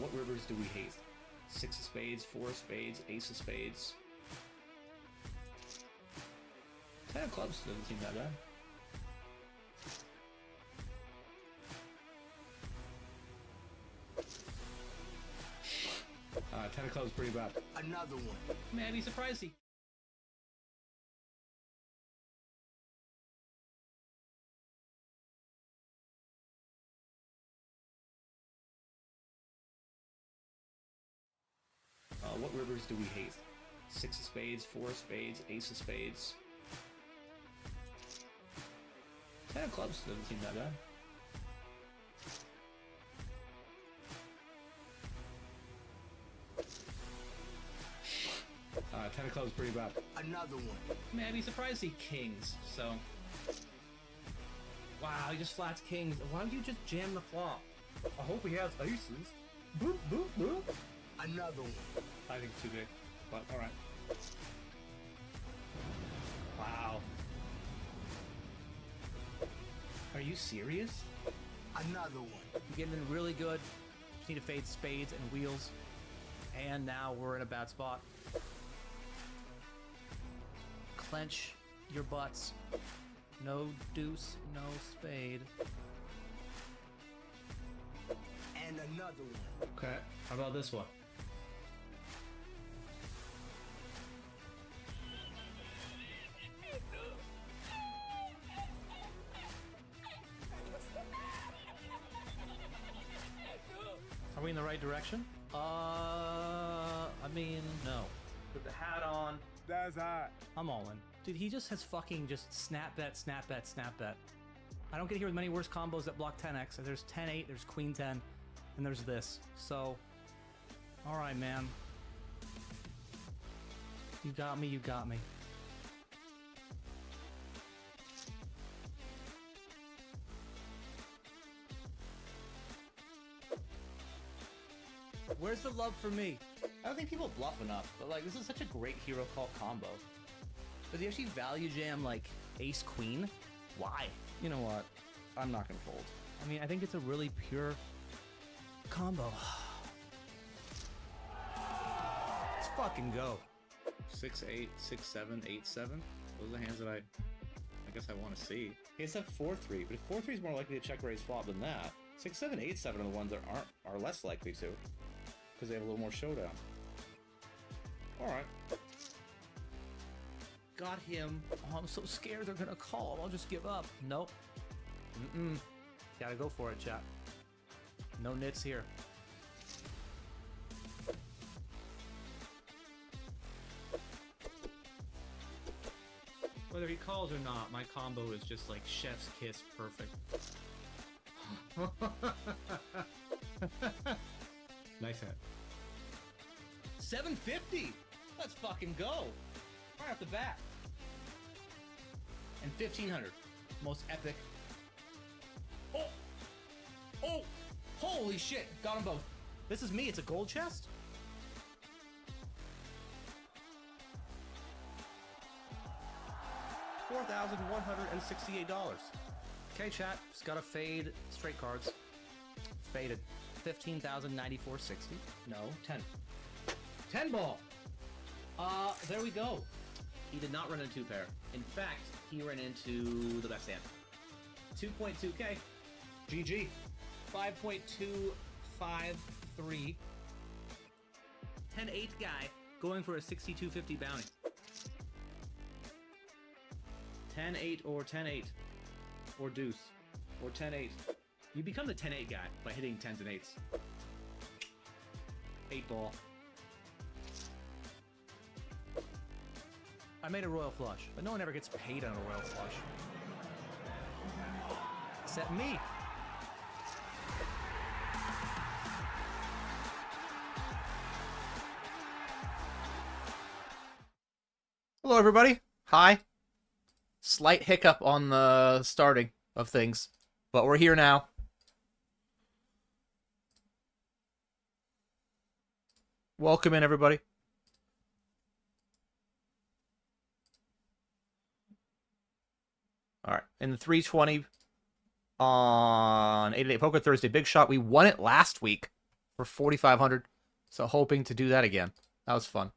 What rivers do we hate? 6 of spades, 4 of spades, ace of spades. 10 of clubs doesn't seem that bad. Ten of clubs pretty bad. Another one. Man, I'd be surprised he... What rivers do we hate? 6 of spades, 4 of spades, ace of spades. 10 of clubs doesn't seem that bad. Ten of clubs pretty bad. Another one. Man, I'd be surprised to see kings, so... Wow, he just flats kings. Why would you just jam the flop? I hope he has aces. Boop, boop, boop. Another one. I think too big, but alright. Wow. Are you serious? Another one. You're getting in really good. Just need to fade spades and wheels. And now we're in a bad spot. Clench your butts. No deuce, no spade. And another one. Okay, how about this one? Are we in the right direction? I mean, no. Put the hat on. That's hot. I'm all in. Dude, he just has fucking just snap bet, snap bet, snap bet. I don't get here with many worse combos that block 10x. There's 10-8, there's queen 10, and there's this. So, all right, man. You got me, you got me. Where's the love for me? I don't think people bluff enough, but like, this is such a great hero call combo. Does he actually value jam like ace queen? Why? You know what? I'm not gonna fold. I mean, I think it's a really pure combo. Let's fucking go. 6-8, 6-7, 8-7. Those are the hands that I guess I want to see. He has that 4-3, but if 4-3 is more likely to check raise flop than that, 6-7, 8-7 are the ones that are less likely to, because they have a little more showdown. All right. Got him. Oh, I'm so scared they're gonna call. I'll just give up. Nope. Gotta go for it, chat. No nits here. Whether he calls or not, my combo is just like chef's kiss perfect. Nice hit. 750! Let's fucking go! Right off the bat. And 1500. Most epic. Oh! Oh! Holy shit! Got them both. This is me. It's a gold chest? $4,168. Okay, chat. Just gotta fade straight cards. Faded. 15,094.60. No, 10. 10 ball! There we go. He did not run into 2-pair. In fact, he ran into the best hand. 2.2k. GG. 5.253. 10-8 guy going for a 6250 bounty. 10-8 or 10-8. Or deuce. Or 10-8. You become the 10-8 guy by hitting 10s and 8s. 8 ball. I made a royal flush, but no one ever gets paid on a royal flush. Except me. Hello, everybody. Hi. Slight hiccup on the starting of things, but we're here now. Welcome in, everybody. All right, in the 320 on 8-8 Poker Thursday Big Shot, we won it last week. for 4,500. So hoping to do that again. That was fun.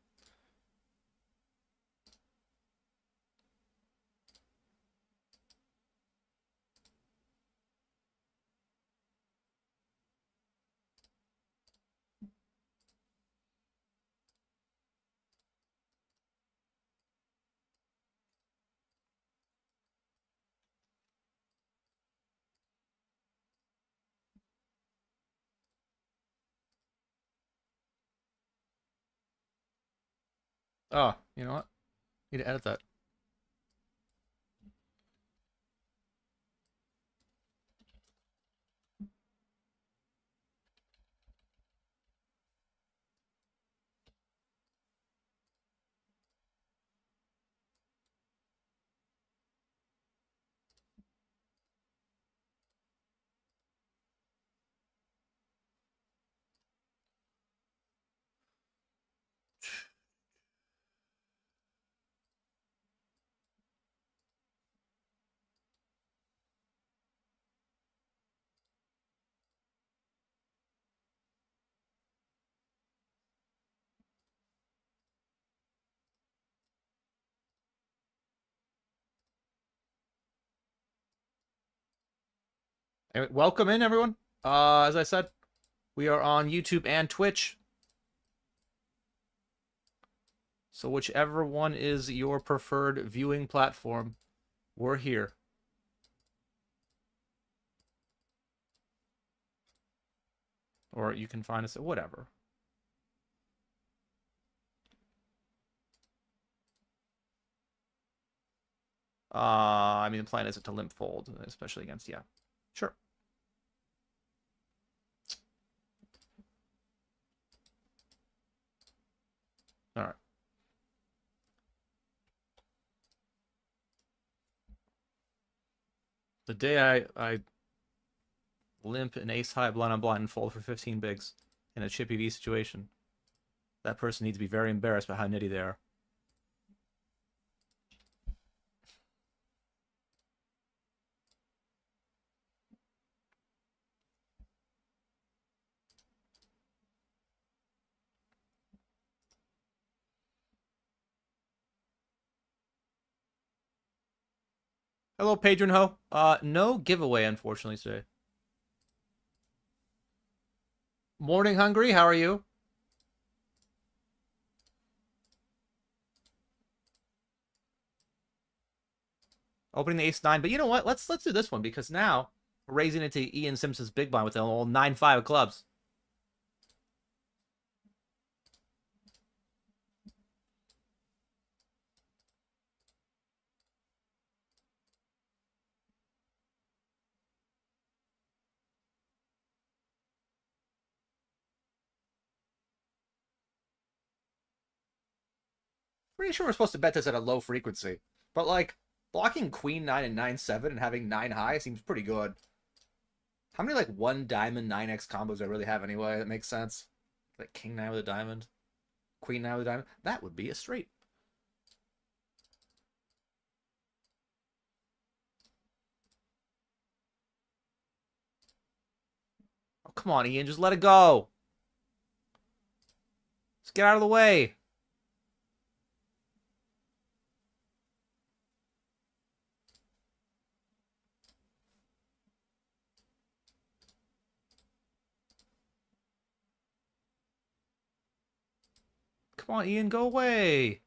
Oh, you know what? Need to edit that. Anyway, welcome in, everyone. As I said, we are on YouTube and Twitch. So whichever one is your preferred viewing platform, we're here. Or you can find us at whatever. I mean, the plan isn't to limp fold, especially against, yeah. Sure. All right. The day I limp an ace high blind on blind and fold for 15 bigs in a chippy V situation, that person needs to be very embarrassed by how nitty they are. Hello, Patron Ho. No giveaway, unfortunately, today. Morning hungry, how are you? Opening the ace-9, but you know what? Let's do this one, because now we're raising into Ian Simpson's big blind with the old 9-5 of clubs. Pretty sure we're supposed to bet this at a low frequency. But, like, blocking queen 9 and 9-7 and having 9 high seems pretty good. How many, like, 1 diamond 9x combos do I really have anyway? That makes sense. Like, king 9 with a diamond. Queen 9 with a diamond. That would be a straight. Oh, come on, Ian. Just let it go. Just get out of the way. Come on, Ian. Go away.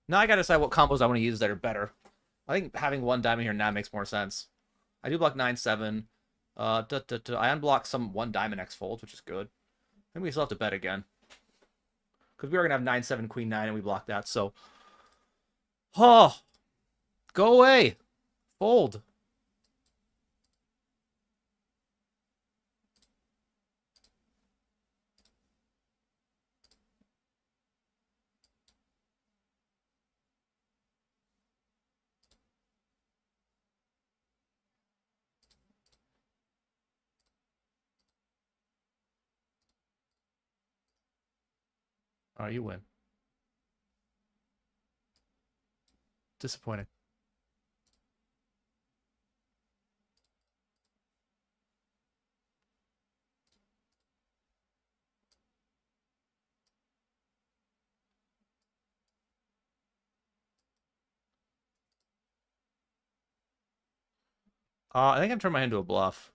Now I gotta decide what combos I want to use that are better. I think having 1 diamond here now makes more sense. I do block 9-7. I unblock some 1 diamond X folds, which is good. Then we still have to bet again. Because we are going to have 9-7, queen 9, and we block that, so... Oh! Go away! Fold. Alright, you win. Disappointing. I think I'm turning my hand into a bluff.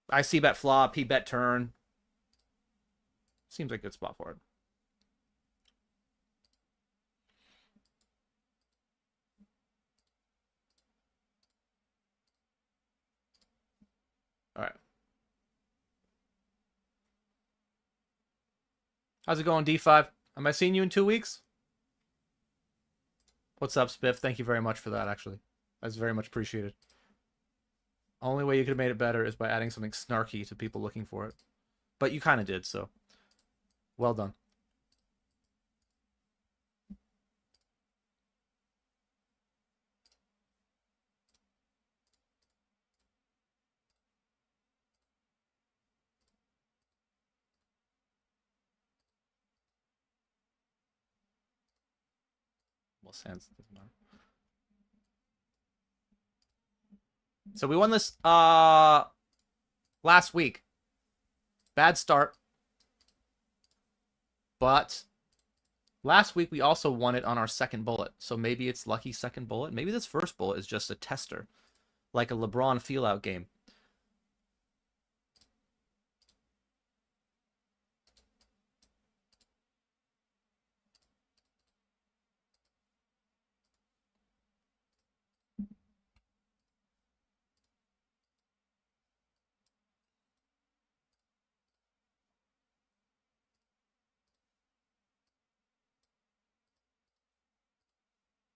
I see bet flop, he bet turn. Seems like a good spot for it. All right. How's it going, D5? Am I seeing you in 2 weeks? What's up, Spiff? Thank you very much for that, actually. That's very much appreciated. Only way you could have made it better is by adding something snarky to people looking for it. But you kind of did, so well done. Well, sans doesn't matter. So we won this last week. Bad start. But last week we also won it on our second bullet. So maybe it's lucky second bullet. Maybe this first bullet is just a tester. Like a LeBron feel-out game.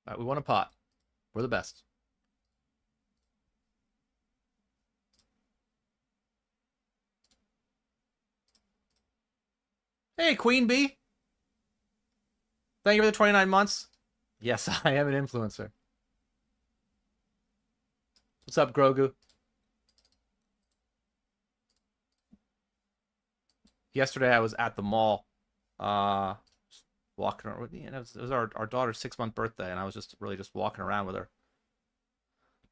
All right, we won a pot. We're the best. Hey, Queen Bee. Thank you for the 29 months. Yes, I am an influencer. What's up, Grogu? Yesterday I was at the mall, walking around. You know, it was our daughter's 6-month birthday, and I was just really just walking around with her.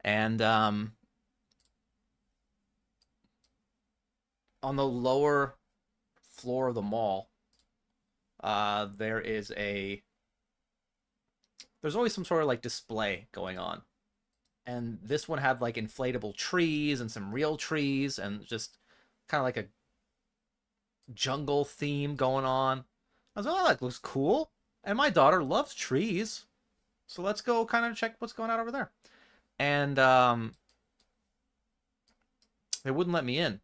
And on the lower floor of the mall, there's always some sort of like display going on. And this one had like inflatable trees and some real trees and just kind of like a jungle theme going on. I was like, oh, that looks cool. And my daughter loves trees. So let's go kind of check what's going on over there. And they wouldn't let me in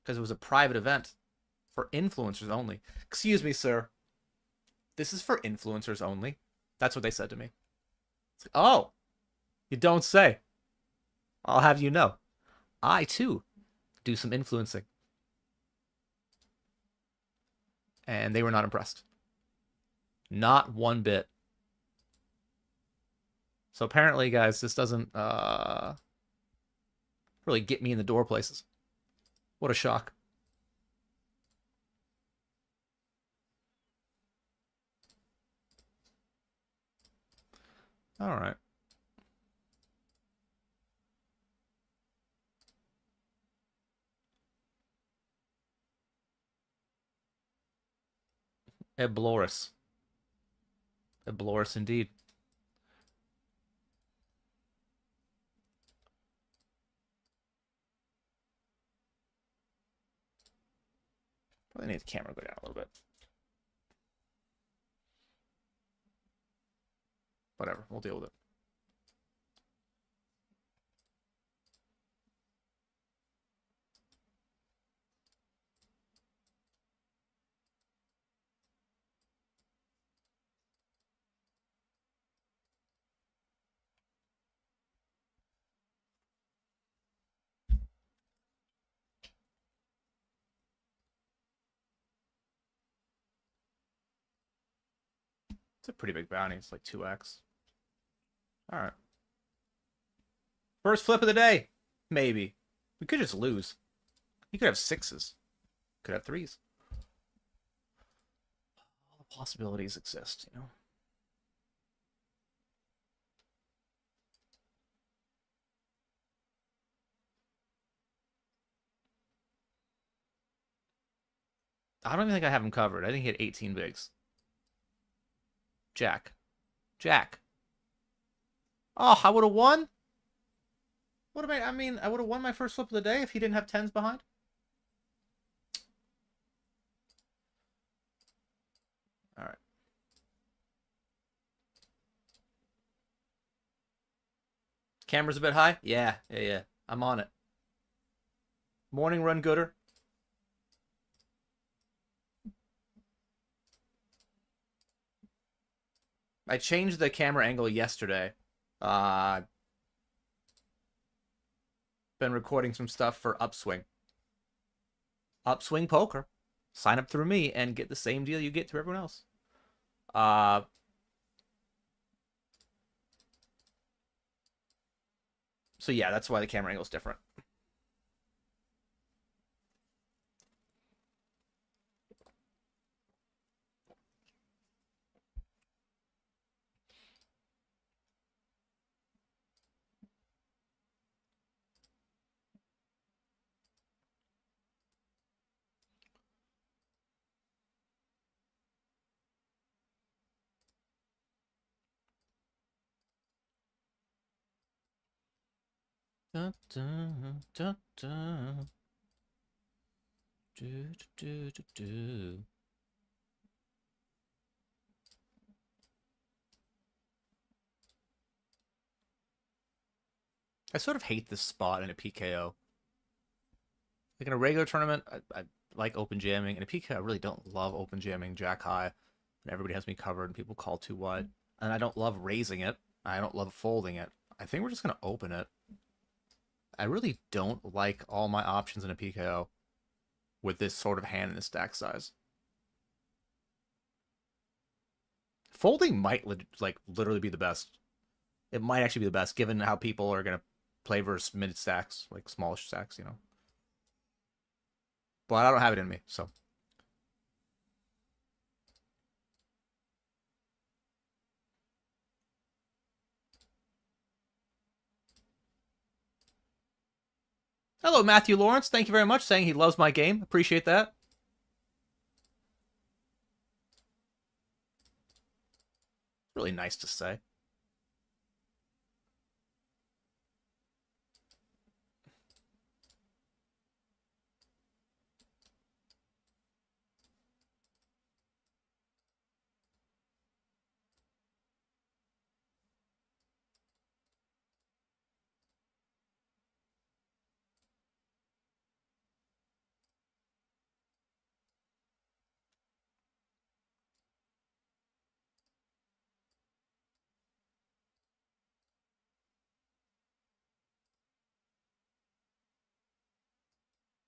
because it was a private event for influencers only. Excuse me, sir. This is for influencers only. That's what they said to me. It's like, oh, you don't say. I'll have you know. I, too, do some influencing. And they were not impressed. Not one bit. So apparently, guys, this doesn't really get me in the door places. What a shock. All right. Ebloris. Ebloris indeed. Probably need the camera to go down a little bit. Whatever, we'll deal with it. It's a pretty big bounty. It's like 2x. All right. First flip of the day. Maybe. We could just lose. You could have 6s. Could have 3s. All the possibilities exist, you know? I don't even think I have him covered. I think he had 18 bigs. Jack. Jack. Oh, I would have won? What am I mean, I would have won my first flip of the day if he didn't have 10s behind. All right. Camera's a bit high? Yeah. I'm on it. Morning run gooder. I changed the camera angle yesterday. Been recording some stuff for Upswing. Upswing Poker. Sign up through me and get the same deal you get through everyone else. So yeah, that's why the camera angle is different. Dun, dun, dun, dun. Do. I sort of hate this spot in a PKO. Like in a regular tournament, I like open jamming. In a PKO, I really don't love open jamming jack high. And everybody has me covered and people call too wide. And I don't love raising it. I don't love folding it. I think we're just going to open it. I really don't like all my options in a PKO with this sort of hand in the stack size. Folding might like literally be the best. It might actually be the best given how people are going to play versus mid stacks, like smallish stacks, you know. But I don't have it in me, so. Hello, Matthew Lawrence. Thank you very much, saying he loves my game. Appreciate that. Really nice to say.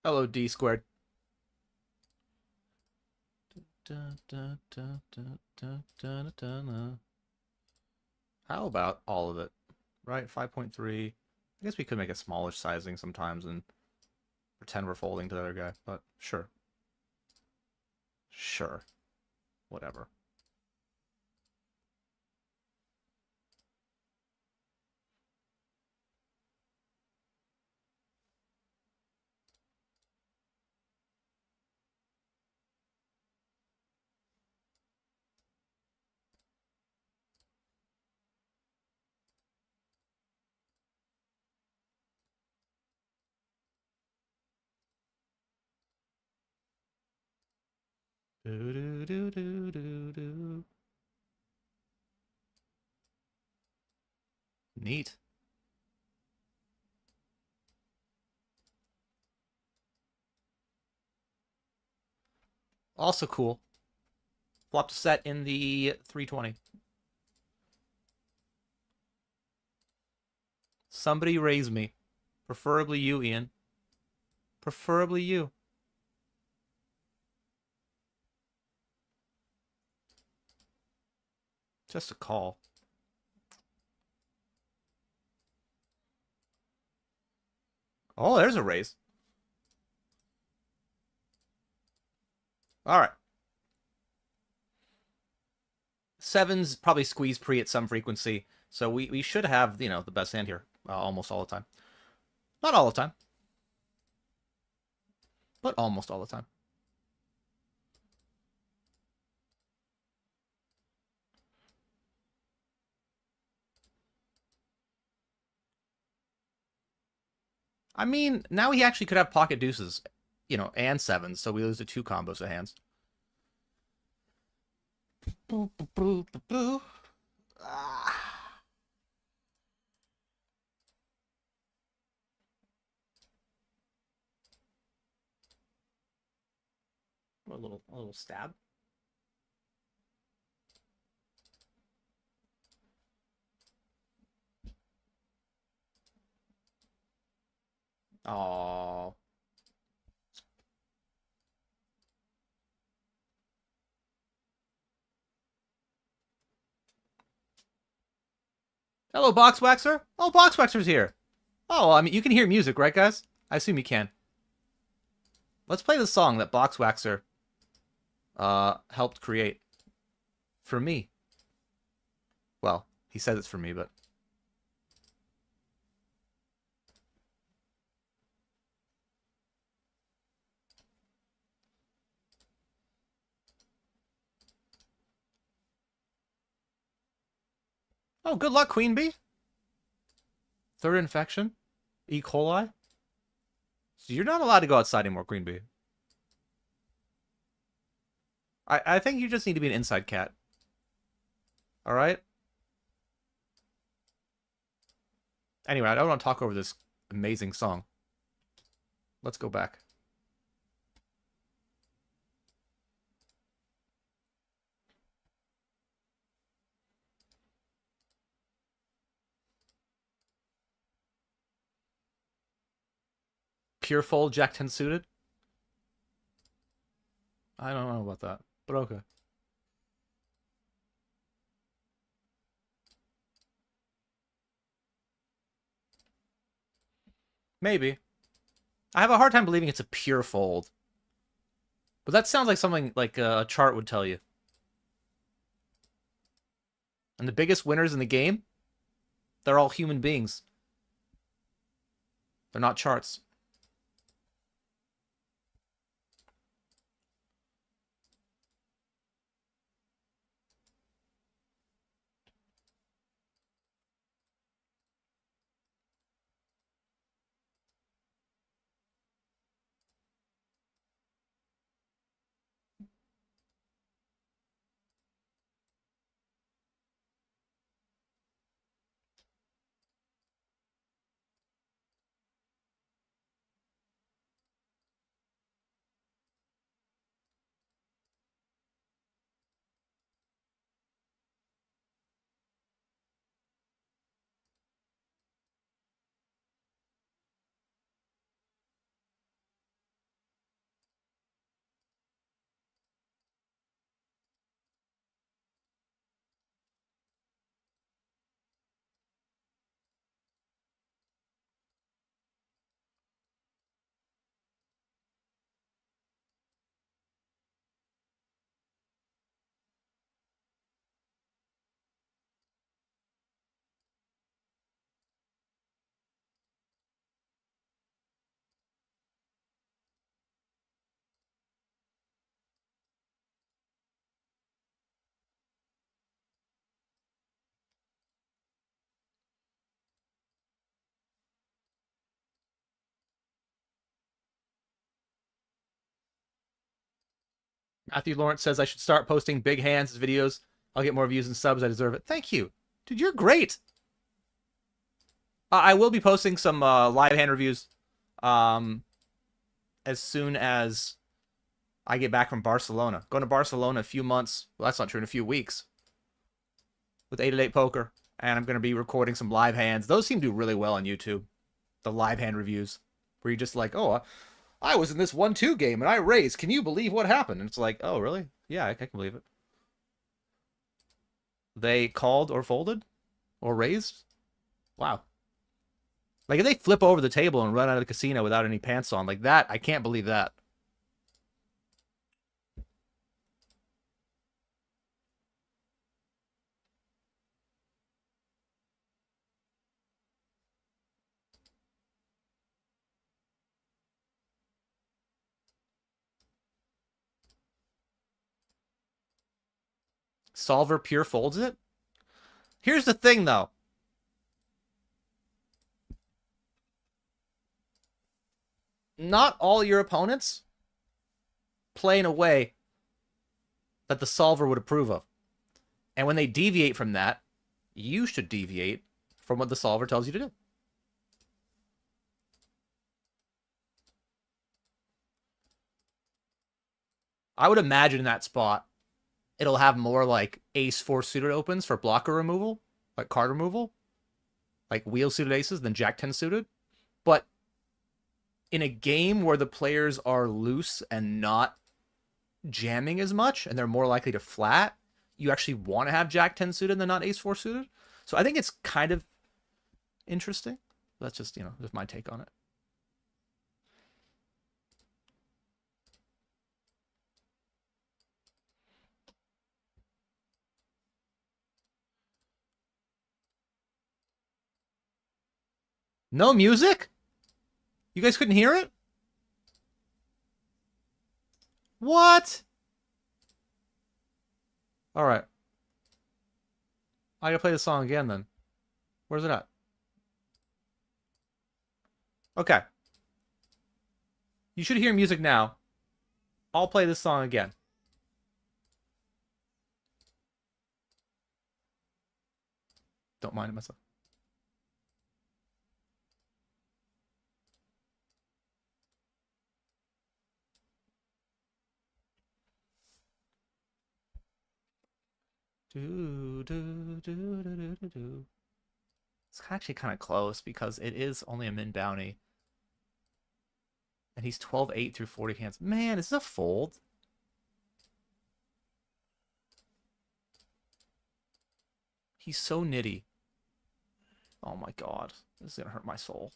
Hello, D squared. How about all of it? Right, 5.3. I guess we could make a smallish sizing sometimes and pretend we're folding to the other guy, but sure. Sure. Whatever. Do. Neat. Also cool. Flop to set in the 320. Somebody raise me. Preferably you, Ian. Preferably you. Just a call. Oh, there's a raise. All right. Sevens probably squeeze pre at some frequency, so we should have, you know, the best hand here almost all the time. Not all the time, but almost all the time. I mean, now he actually could have pocket deuces, you know, and sevens, so we lose to 2 combos of hands. Boo, boo, boo, boo, boo. Ah. A little stab. Oh. Hello, Boxwaxer. Oh, Boxwaxer's here. Oh, I mean, you can hear music, right, guys? I assume you can. Let's play the song that Boxwaxer helped create for me. Well, he says it's for me, but oh, good luck, Queen Bee. Third infection, E. coli. So you're not allowed to go outside anymore, Queen Bee. I think you just need to be an inside cat. All right. Anyway, I don't want to talk over this amazing song. Let's go back. Pure fold, Jack 10 suited. I don't know about that, but okay. Maybe. I have a hard time believing it's a pure fold. But that sounds like something like a chart would tell you. And the biggest winners in the game, they're all human beings. They're not charts. Matthew Lawrence says I should start posting big hands videos. I'll get more views and subs. I deserve it. Thank you. Dude, you're great. I will be posting some live hand reviews as soon as I get back from Barcelona. Going to Barcelona a few months. Well, that's not true. In a few weeks. With 888 Poker. And I'm going to be recording some live hands. Those seem to do really well on YouTube. The live hand reviews. Where you're just like, oh, I was in this 1-2 game and I raised. Can you believe what happened? And it's like, oh, really? Yeah, I can believe it. They called or folded? Or raised? Wow. Like, if they flip over the table and run out of the casino without any pants on, like that, I can't believe that. Solver pure folds it? Here's the thing, though. not all your opponents play in a way that the solver would approve of. And when they deviate from that, you should deviate from what the solver tells you to do. I would imagine in that spot, it'll have more like ace-4 suited opens for blocker removal, like card removal, like wheel suited aces than jack-10 suited. But in a game where the players are loose and not jamming as much, and they're more likely to flat, you actually want to have jack-10 suited than not ace-4 suited. So I think it's kind of interesting. That's just, just my take on it. No music? You guys couldn't hear it? What? All right. I gotta play the song again then. Where's it at? Okay. You should hear music now. I'll play this song again. Don't mind it myself. It's actually kind of close because it is only a min bounty. And he's 12-8 through 40 hands. Man, is this a fold? He's so nitty. Oh my god. This is gonna hurt my soul.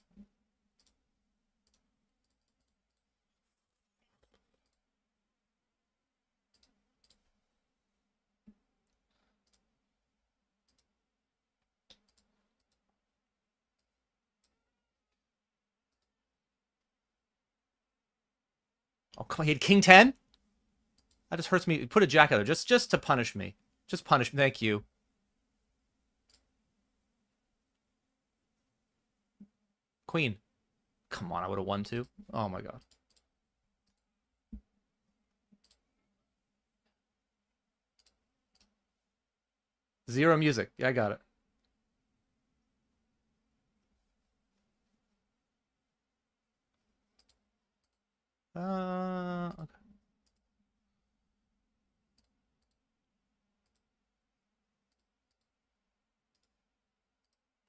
Oh, come on. He had king 10? That just hurts me. Put a jack out there just to punish me. Just punish me. Thank you. Queen. Come on, I would have won too. Oh my god. Zero music. Yeah, I got it. Okay.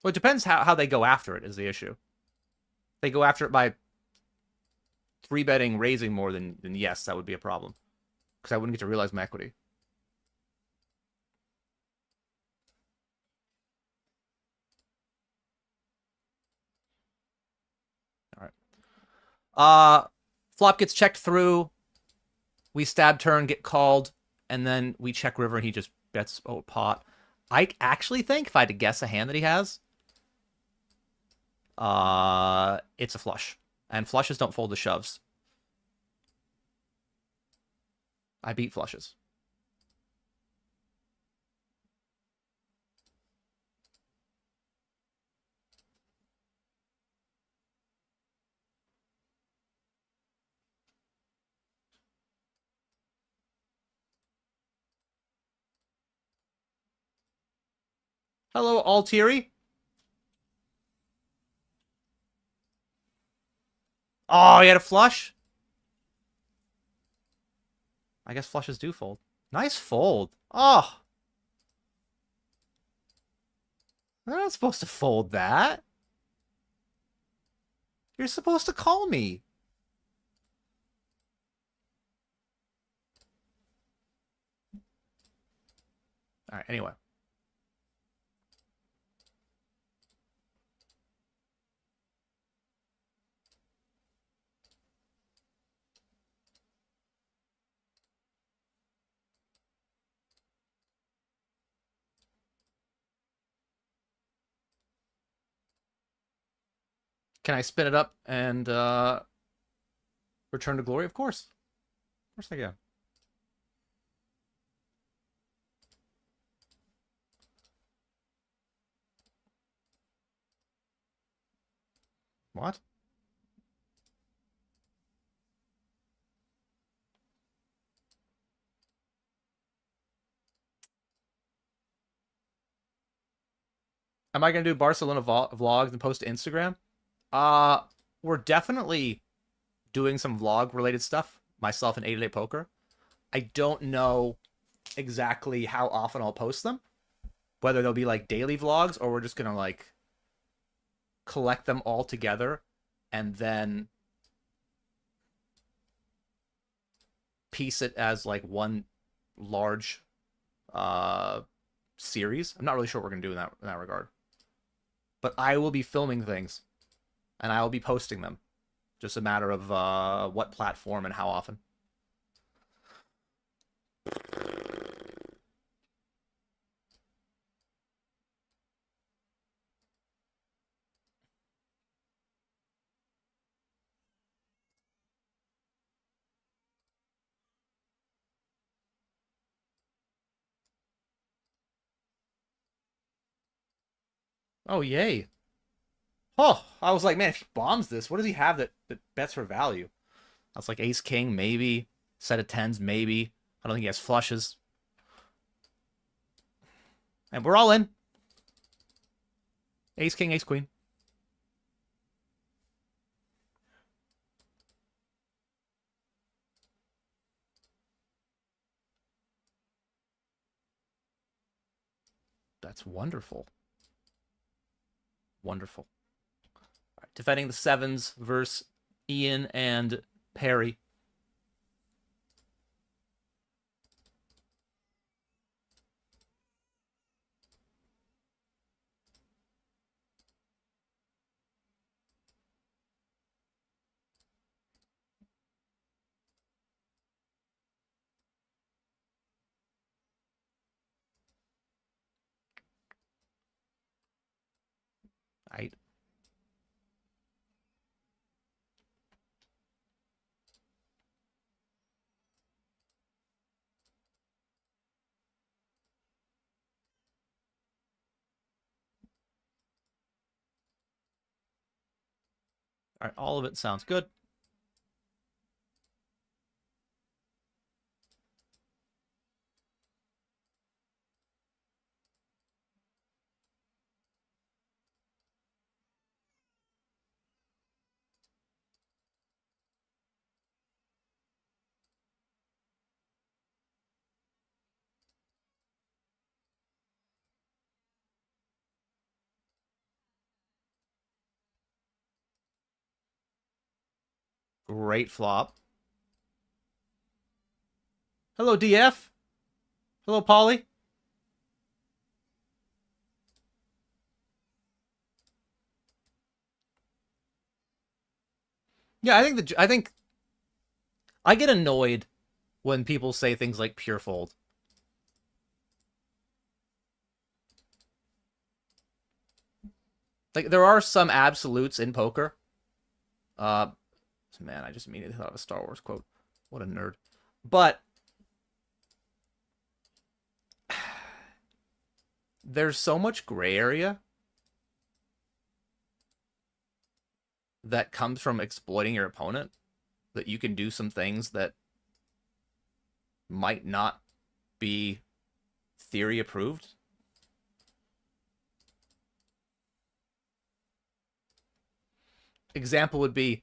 Well, it depends how they go after it is the issue. They go after it by 3-betting, raising more than yes, that would be a problem. Because I wouldn't get to realize my equity. All right. Flop gets checked through. We stab turn, get called, and then we check river, and he just bets pot. I actually think if I had to guess a hand that he has, it's a flush. And flushes don't fold to shoves. I beat flushes. Hello, Altieri. Oh, he had a flush? I guess flushes do fold. Nice fold. Oh. They're not supposed to fold that. You're supposed to call me. All right, anyway. Can I spin it up and return to glory? Of course. Of course I can. What? Am I gonna do Barcelona vlogs and post to Instagram? Uh, we're definitely doing some vlog related stuff. Myself and 8-Day Poker. I don't know exactly how often I'll post them. Whether they'll be like daily vlogs or we're just gonna like collect them all together and then piece it as like one large series. I'm not really sure what we're gonna do in that regard. But I will be filming things and I will be posting them. Just a matter of what platform and how often. Oh, yay. Oh, I was like, man, if he bombs this, what does he have that bets for value? I was like, ace king, maybe. Set of tens, maybe. I don't think he has flushes. And we're all in. Ace king, ace queen. That's wonderful. Wonderful. All right, defending the sevens versus Ian and Perry. All right. All right, all of it sounds good. Great flop. Hello, DF. Hello, Polly. Yeah, I think I get annoyed when people say things like pure fold. Like there are some absolutes in poker. Uh man, I just immediately thought of a Star Wars quote. What a nerd. But there's so much gray area that comes from exploiting your opponent that you can do some things that might not be theory approved. Example would be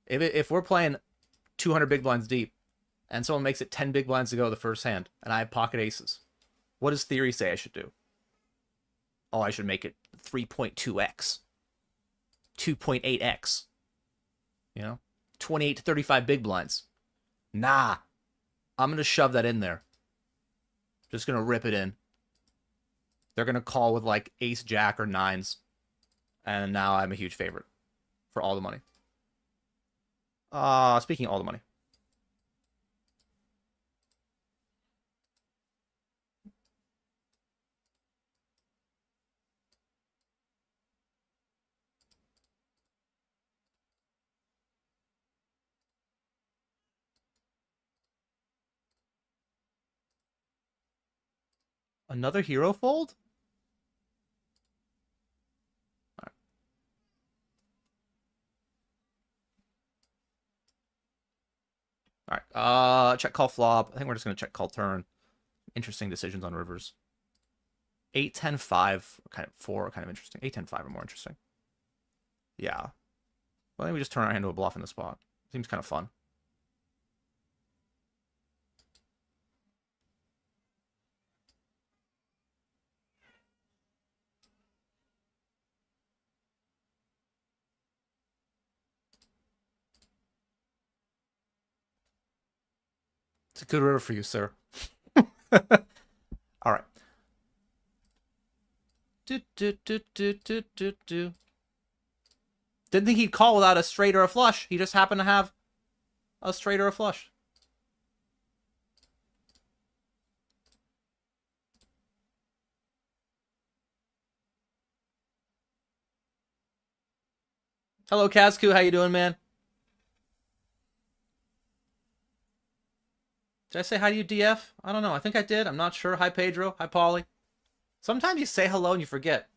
if we're playing 200 big blinds deep and someone makes it 10 big blinds to go the first hand and I have pocket aces, what does theory say I should do? Oh, I should make it 3.2x, 2.8x, 28 to 35 big blinds. Nah, I'm going to shove that in there. Just going to rip it in. They're going to call with like ace, jack, or nines. And now I'm a huge favorite for all the money. Speaking of all the money. Another hero fold? All right. Check call flop. I think we're just gonna check call turn. Interesting decisions on rivers. 8, 10, 5, kind of 4 are kind of interesting. 8, 10, 5 are more interesting. Yeah. Well, I think we just turn our hand to a bluff in the spot. Seems kind of fun. It's a good river for you, sir. All right. Didn't think he'd call without a straight or a flush. He just happened to have a straight or a flush. Hello, Kazku. How you doing, man? Did I say hi to you, DF? I don't know. I think I did. I'm not sure. Hi, Pedro. Hi, Paulie. Sometimes you say hello and you forget.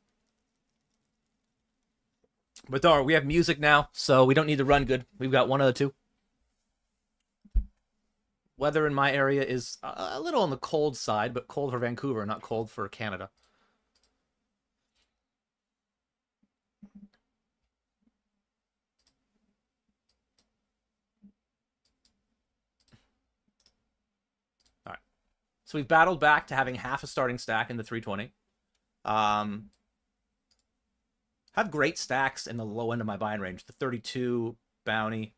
But don't worry, we have music now, so we don't need to run good. We've got one of the two. Weather in my area is a little on the cold side, but cold for Vancouver, not cold for Canada. All right. So we've battled back to having half a starting stack in the 320. Have great stacks in the low end of my buying range. The 32 bounty,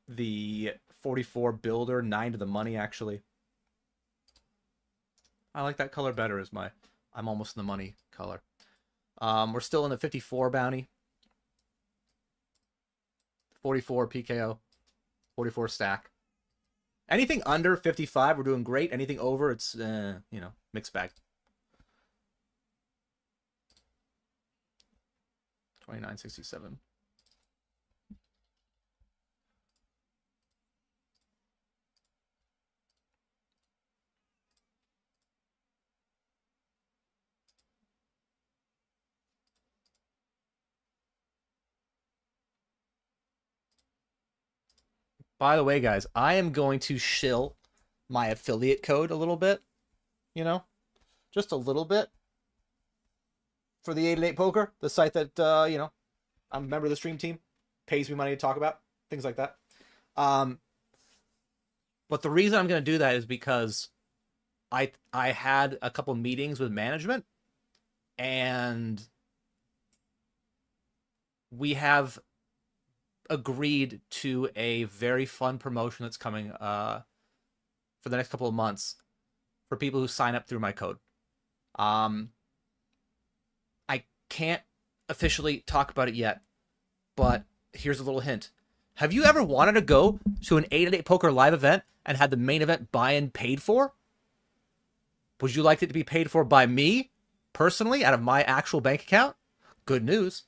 the 44 builder, 9 to the money, actually. I like that color better as my I'm almost in the money color. We're still in the 54 bounty. 44 PKO. 44 stack. Anything under 55, we're doing great. Anything over, it's, mixed bag. 29.67. By the way, guys, I am going to shill my affiliate code a little bit, just a little bit for the 8 Poker, the site that, I'm a member of the stream team, pays me money to talk about, things like that. But the reason I'm going to do that is because I had a couple meetings with management, and we have agreed to a very fun promotion that's coming for the next couple of months for people who sign up through my code. I can't officially talk about it yet, but here's a little hint. Have you ever wanted to go to an 8 Poker live event and had the main event buy-in paid for? Would you like it to be paid for by me, personally, out of my actual bank account? Good news.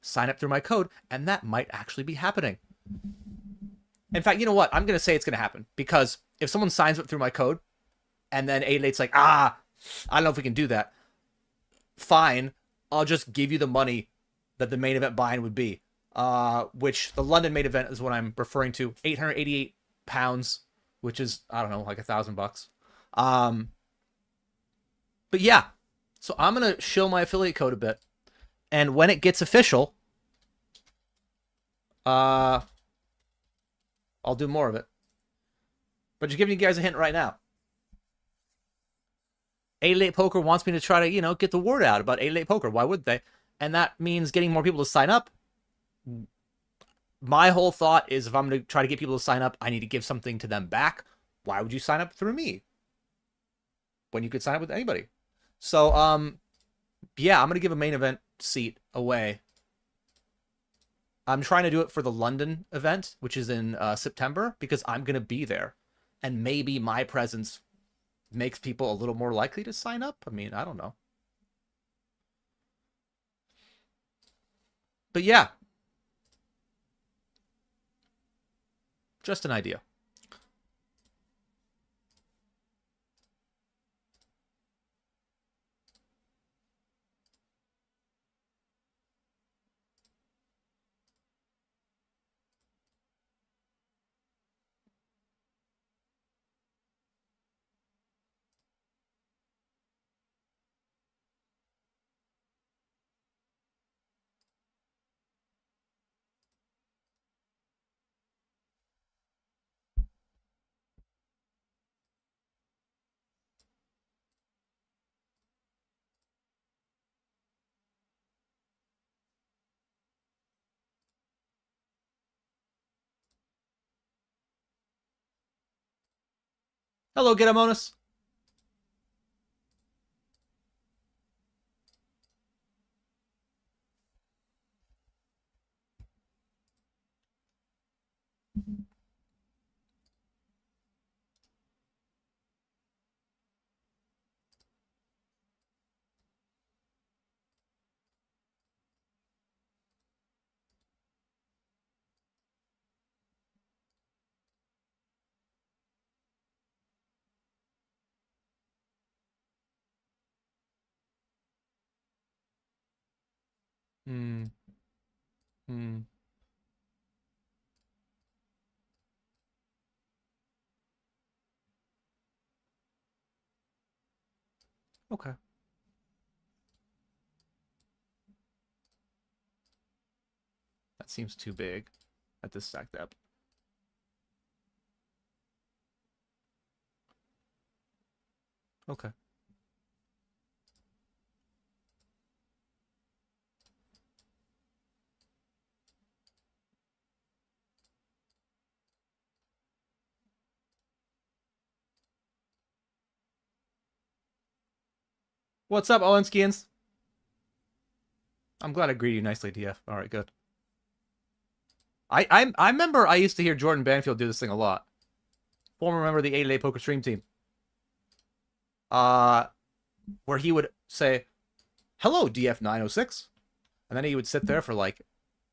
Sign up through my code, and that might actually be happening. In fact, you know what? I'm going to say it's going to happen, because if someone signs up through my code, and then 8's like, I don't know if we can do that. Fine. I'll just give you the money that the main event buy-in would be, which the London main event is what I'm referring to. £888, which is, I don't know, like $1,000. But yeah, so I'm going to show my affiliate code a bit. And when it gets official, I'll do more of it. But just giving you guys a hint right now. 8 Poker wants me to try to, get the word out about 8 Poker. Why would they? And that means getting more people to sign up. My whole thought is if I'm going to try to get people to sign up, I need to give something to them back. Why would you sign up through me when you could sign up with anybody? So, yeah, I'm going to give a main event seat away. I'm trying to do it for the London event, which is in September, because I'm going to be there. And maybe my presence makes people a little more likely to sign up. I mean, I don't know. But yeah. Just an idea. Hello, Getamonus. Hmm. Hmm. Okay. That seems too big at this stack depth. Okay. What's up, Owenskians? I'm glad I greeted you nicely, DF. All right, good. I remember I used to hear Jordan Banfield do this thing a lot. Former member of the 8-Day Poker Stream team. Where he would say, "Hello, DF906," and then he would sit there for like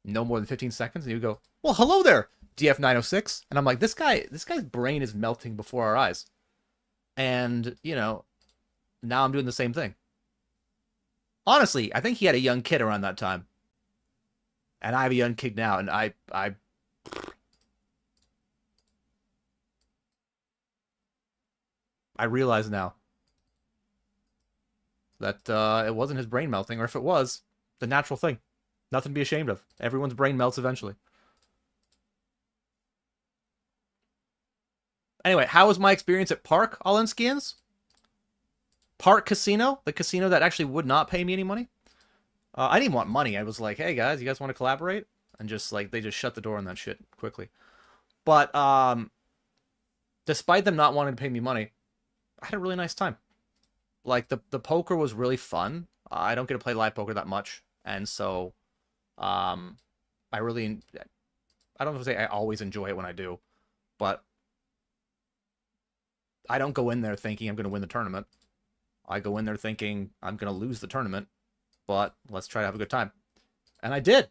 no more than 15 seconds, and he would go, "Well, hello there, DF906," and I'm like, this guy's brain is melting before our eyes, and you know, now I'm doing the same thing. Honestly, I think he had a young kid around that time, and I have a young kid now, and I realize now that it wasn't his brain melting, or if it was, the natural thing. Nothing to be ashamed of. Everyone's brain melts eventually. Anyway, how was my experience at Park, Olinskians? Park Casino, the casino that actually would not pay me any money. I didn't want money. I was like, hey guys, you guys want to collaborate? And just like they just shut the door on that shit quickly. But despite them not wanting to pay me money, I had a really nice time. Like the poker was really fun. I don't get to play live poker that much, and so I really, I don't know if I say I always enjoy it when I do, but I don't go in there thinking I'm going to win the tournament. I go in there thinking I'm going to lose the tournament, but let's try to have a good time. And I did.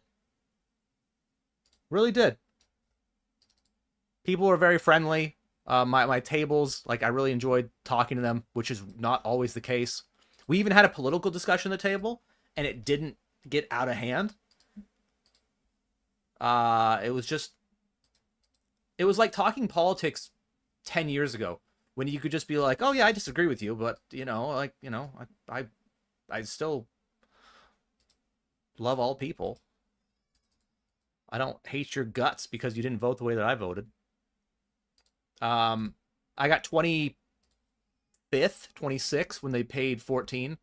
Really did. People were very friendly. My tables, like I really enjoyed talking to them, which is not always the case. We even had a political discussion at the table, and it didn't get out of hand. It was just, it was like talking politics 10 years ago when you could just be like, oh yeah, I disagree with you, but you know, like, you know, I still love all people. I don't hate your guts because you didn't vote the way that I voted. I got 25th, 26th when they paid 14.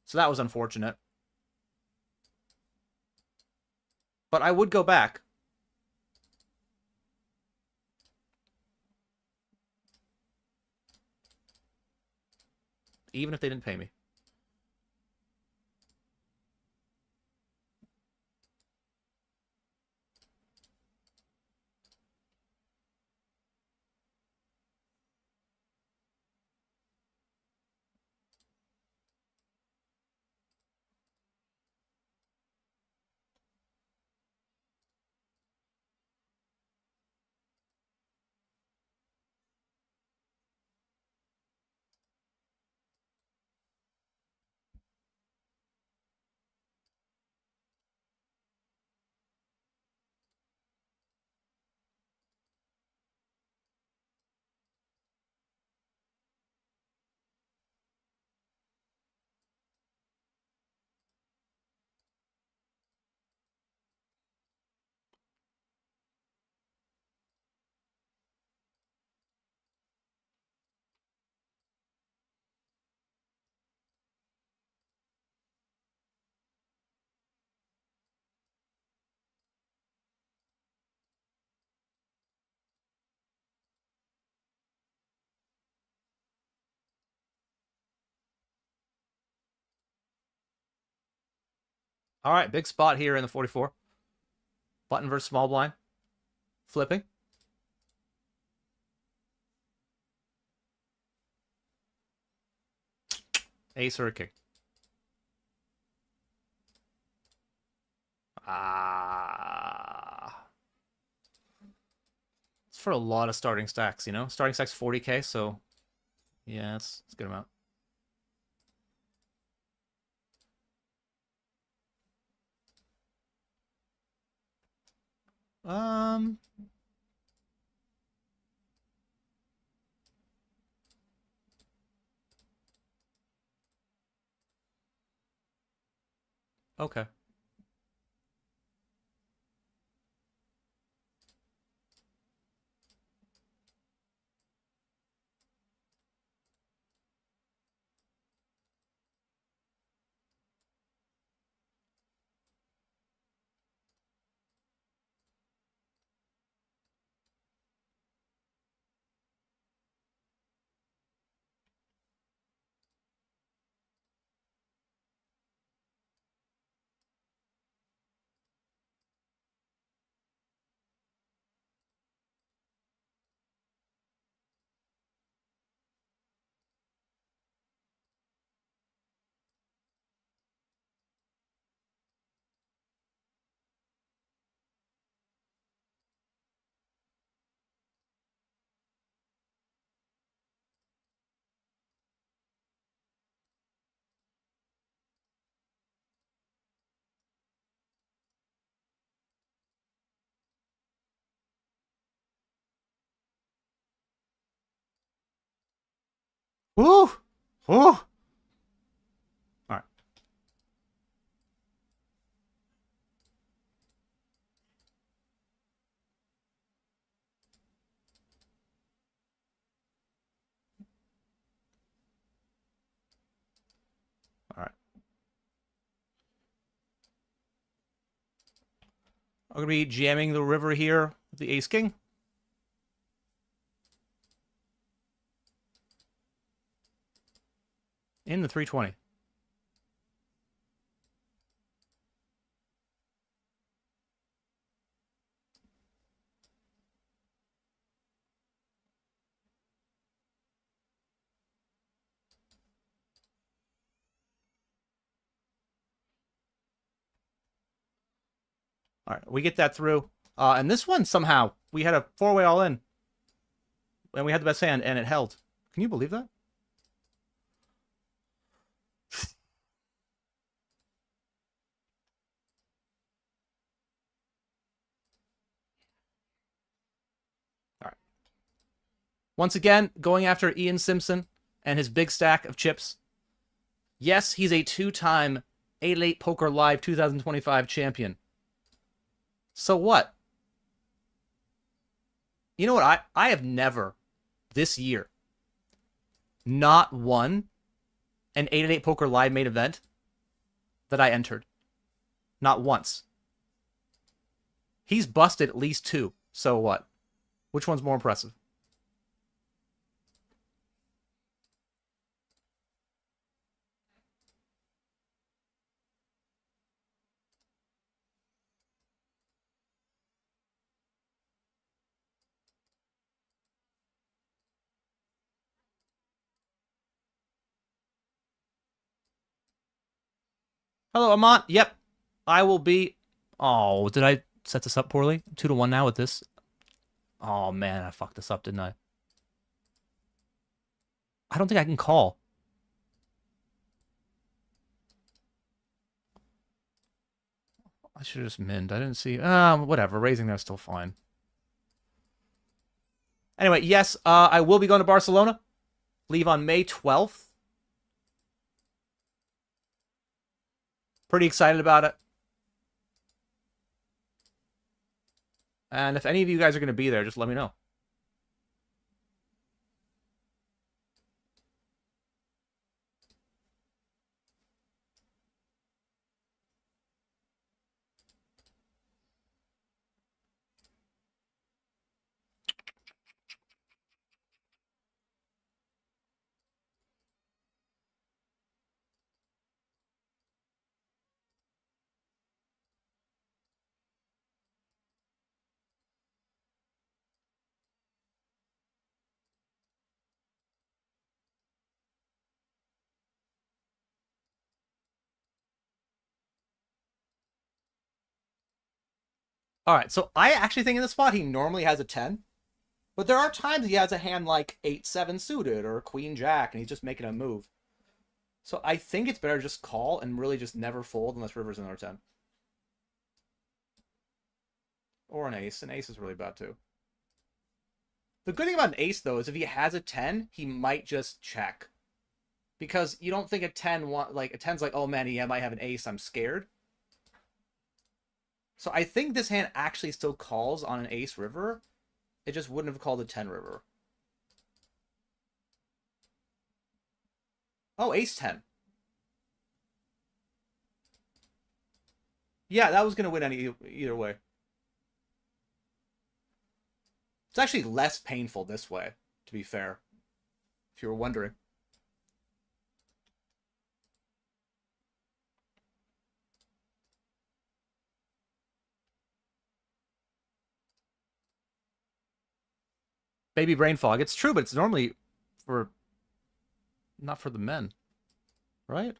So that was unfortunate. But I would go back. Even if they didn't pay me. All right, big spot here in the 44. Button versus small blind. Flipping. Ace or a king. It's for a lot of starting stacks, you know? Starting stacks 40k, so yeah, it's a good amount. Okay. Woo! Woo! All right. All right. I'm going to be jamming the river here with the ace king. In the 320. All right, we get that through. And this one, somehow, we had a four-way all-in. And we had the best hand, and it held. Can you believe that? All right. Once again, going after Ian Simpson and his big stack of chips. Yes, he's a two-time 8-8 Poker Live 2025 champion. So what? You know what? I have never, this year, not won an 8-8 Poker Live main event that I entered. Not once. He's busted at least two. So what? Which one's more impressive? Hello, Amont. Yep. I will be... Oh, did I set this up poorly? 2-1 now with this. Oh, man, I fucked this up, didn't I? I don't think I can call. I should have just minned. I didn't see... whatever. Raising there's still fine. Anyway, yes, I will be going to Barcelona. Leave on May 12th. Pretty excited about it. And if any of you guys are going to be there, just let me know. All right, so I actually think in this spot he normally has a 10. But there are times he has a hand like 8-7 suited or Queen Jack, and he's just making a move. So I think it's better to just call and really just never fold unless river's another 10. Or an ace. An ace is really bad too. The good thing about an ace, though, is if he has a 10, he might just check. Because you don't think a 10, like, a 10's like, oh man, he might have an ace, I'm scared. So I think this hand actually still calls on an ace river. It just wouldn't have called a 10 river. Oh, ace 10. Yeah, that was going to win either way. It's actually less painful this way, to be fair, if you were wondering. Baby brain fog. It's true, but it's normally for... not for the men. Right?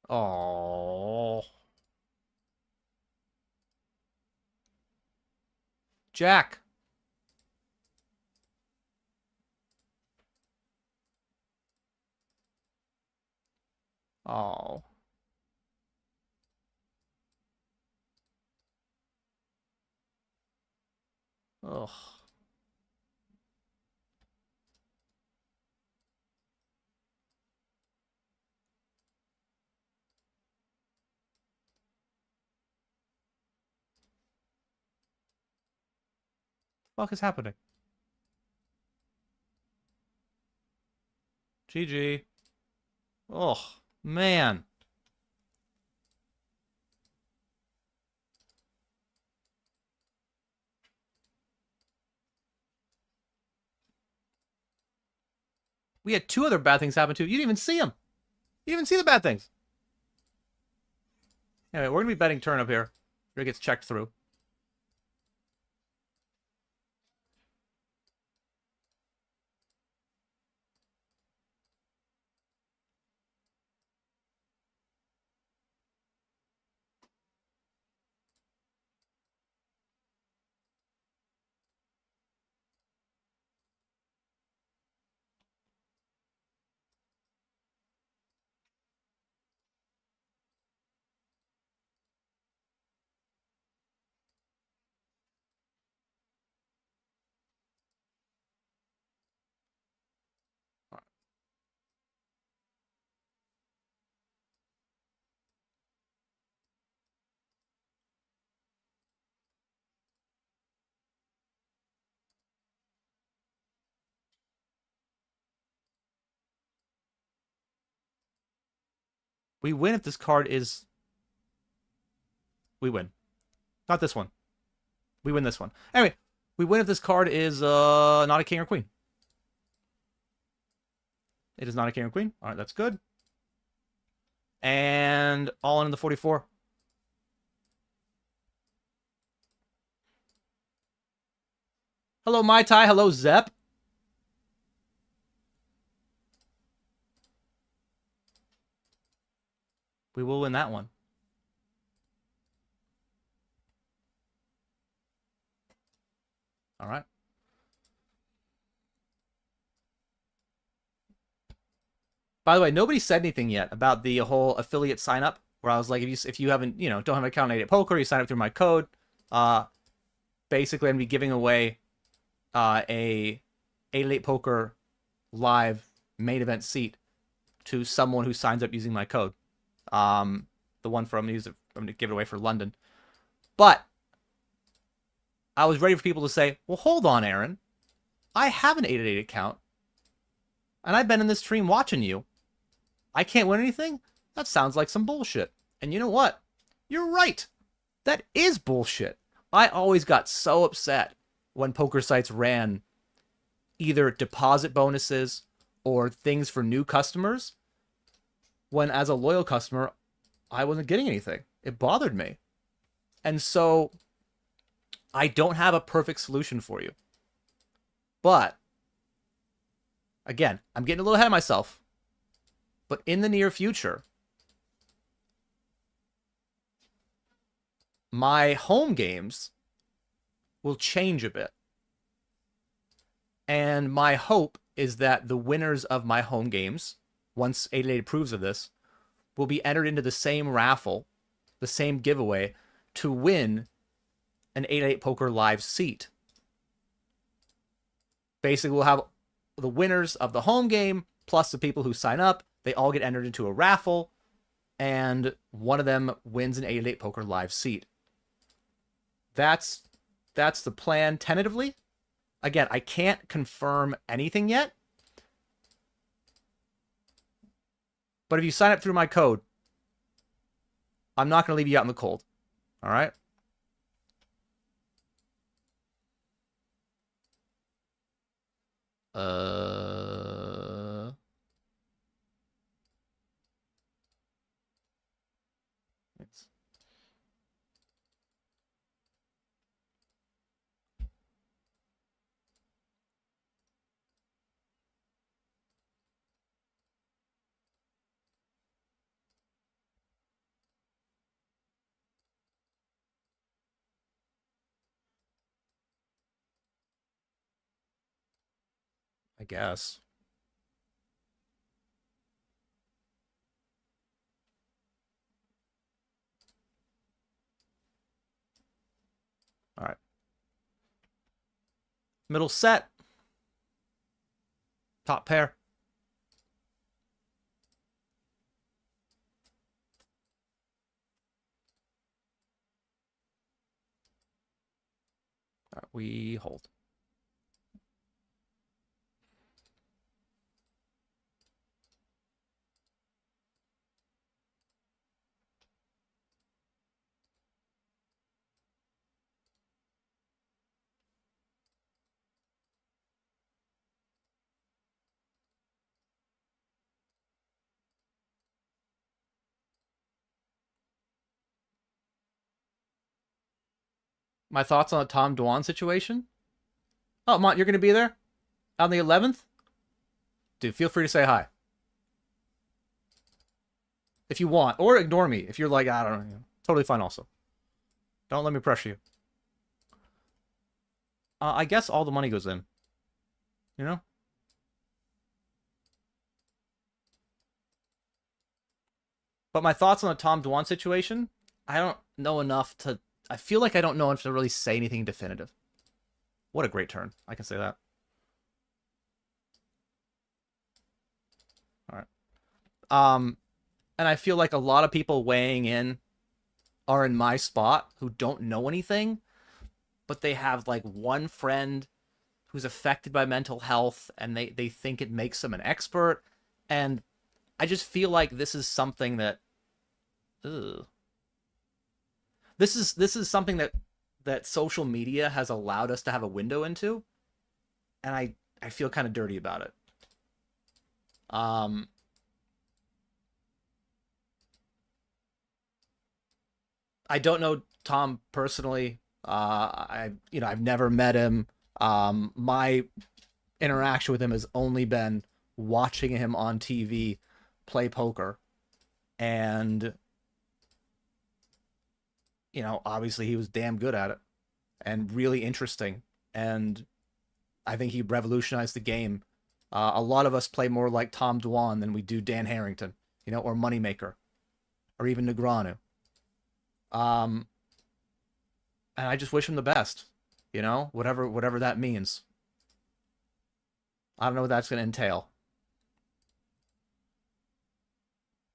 Oh. Jack. Oh. Ugh. What the fuck is happening? GG. Oh, man. We had two other bad things happen too. You didn't even see them. You didn't even see the bad things. Anyway, we're going to be betting turn up here. Here it gets checked through. We win if this card is... We win. Not this one. We win this one. Anyway, we win if this card is not a king or queen. It is not a king or queen. All right, that's good. And all in the 44. Hello, Mai Tai. Hello, Zep. We will win that one. All right. By the way, nobody said anything yet about the whole affiliate sign up. Where I was like, if you haven't, don't have an account on Anecdote Poker, you sign up through my code. Basically, I'm gonna be giving away a 8 Poker live main event seat to someone who signs up using my code. The one I'm gonna give it away for London. But I was ready for people to say, well, hold on, Aaron. I have an 888 account. And I've been in this stream watching you. I can't win anything? That sounds like some bullshit. And you know what? You're right. That is bullshit. I always got so upset when poker sites ran either deposit bonuses or things for new customers, when as a loyal customer, I wasn't getting anything. It bothered me. And so I don't have a perfect solution for you. But Again, I'm getting a little ahead of myself. But in the near future, my home games will change a bit. And my hope is that the winners of my home games, once 888 approves of this, will be entered into the same raffle, the same giveaway, to win an 888 Poker Live seat. Basically, we'll have the winners of the home game plus the people who sign up. They all get entered into a raffle, and one of them wins an 888 Poker Live seat. That's the plan tentatively. Again, I can't confirm anything yet. But if you sign up through my code, I'm not going to leave you out in the cold. All right? I guess. All right. Middle set. Top pair. All right, we hold. My thoughts on the Tom Dwan situation? Oh, Mont, you're going to be there on the 11th? Dude, feel free to say hi. If you want. Or ignore me if you're like, I don't know. Totally fine also. Don't let me pressure you. I guess all the money goes in. You know? But my thoughts on the Tom Dwan situation, I don't know enough to... I feel like I don't know enough to really say anything definitive. What a great turn. I can say that. All right. And I feel like a lot of people weighing in are in my spot who don't know anything, but they have like one friend who's affected by mental health and they think it makes them an expert. And I just feel like this is something that this is something that social media has allowed us to have a window into, and I feel kind of dirty about it. I don't know Tom personally. I've never met him. My interaction with him has only been watching him on TV play poker, and obviously he was damn good at it and really interesting. And I think he revolutionized the game. A lot of us play more like Tom Dwan than we do Dan Harrington, or Moneymaker, or even Negreanu. And I just wish him the best, whatever that means. I don't know what that's going to entail.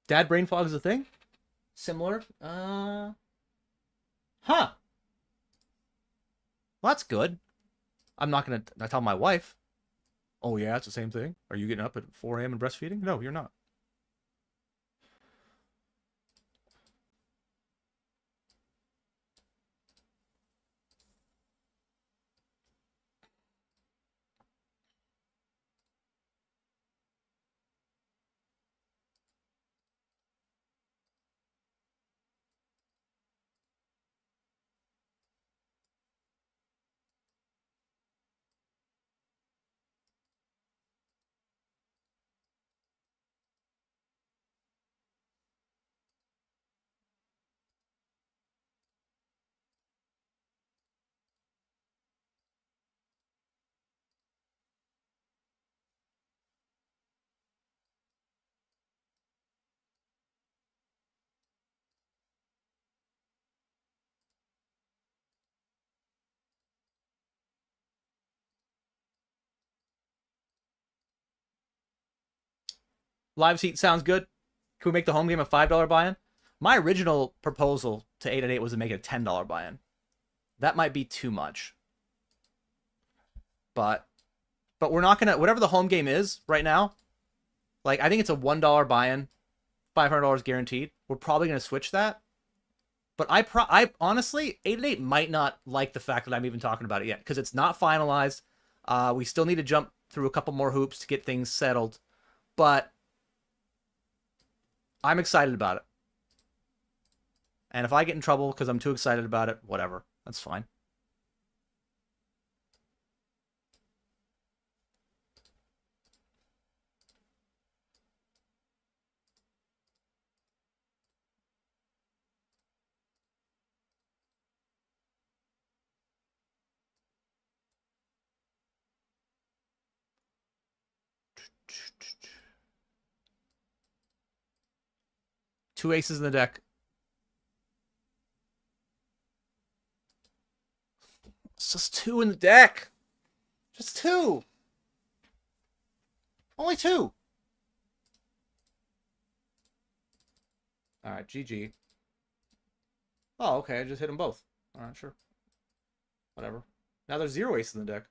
Dad brain fog is a thing? Similar? Huh. Well, that's good. I'm not going to tell my wife. Oh, yeah, it's the same thing. Are you getting up at 4 a.m. and breastfeeding? No, you're not. Live seat sounds good. Can we make the home game a $5 buy-in? My original proposal to 8 at 8 was to make it a $10 buy-in. That might be too much. But we're not gonna, whatever the home game is right now, like I think it's a $1 buy-in, $500 guaranteed. We're probably gonna switch that. But I honestly, 8 at 8 might not like the fact that I'm even talking about it yet because it's not finalized. We still need to jump through a couple more hoops to get things settled. But I'm excited about it. And if I get in trouble because I'm too excited about it, whatever. That's fine. Two aces in the deck. It's just two in the deck. Just two. Only two. All right, GG. Oh, okay. I just hit them both. All right, sure. Whatever. Now there's 0 aces in the deck.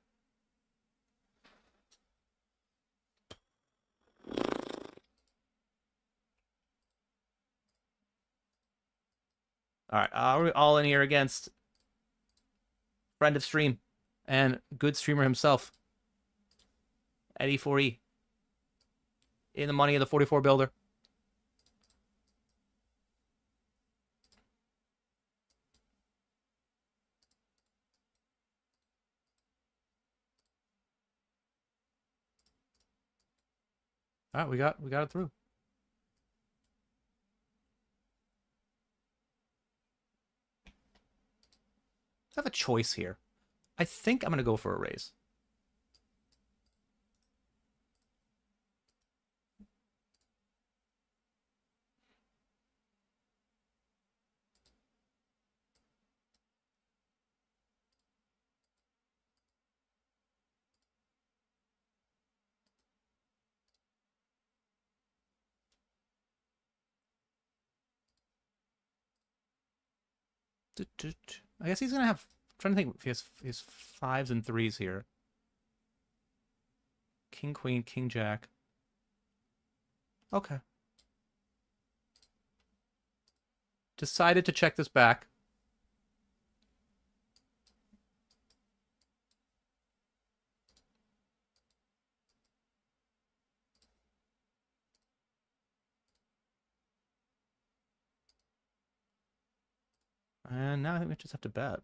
All right, we're all in here against friend of stream and good streamer himself, Eddie 4E, in the money of the 44 builder. All right, we got it through. I have a choice here. I think I'm going to go for a raise. I guess he's going to have... I'm trying to think if he has 5s and 3s here. King, Queen, King, Jack. Okay. Decided to check this back. And now I think we just have to bet.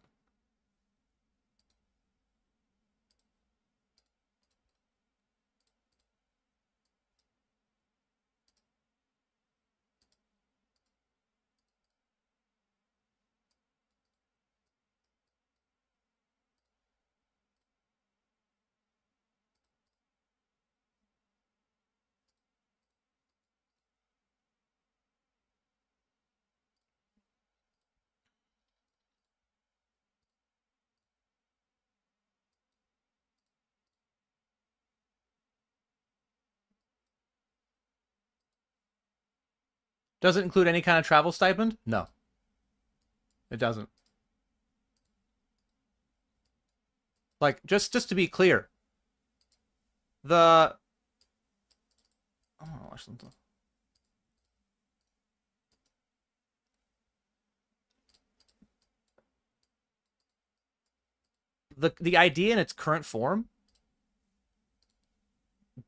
Does it include any kind of travel stipend? No. It doesn't. Like, just to be clear, the... Oh, watch something. The idea in its current form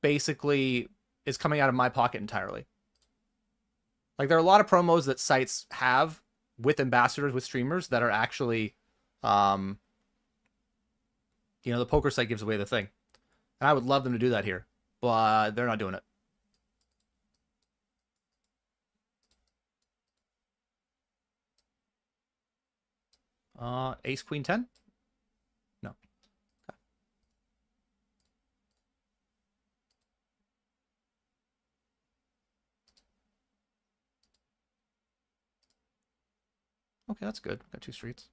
basically is coming out of my pocket entirely. Like, there are a lot of promos that sites have with ambassadors, with streamers, that are actually, the poker site gives away the thing. And I would love them to do that here, but they're not doing it. Ace, Queen, 10? No. Okay. Okay, that's good. Got 2 streets.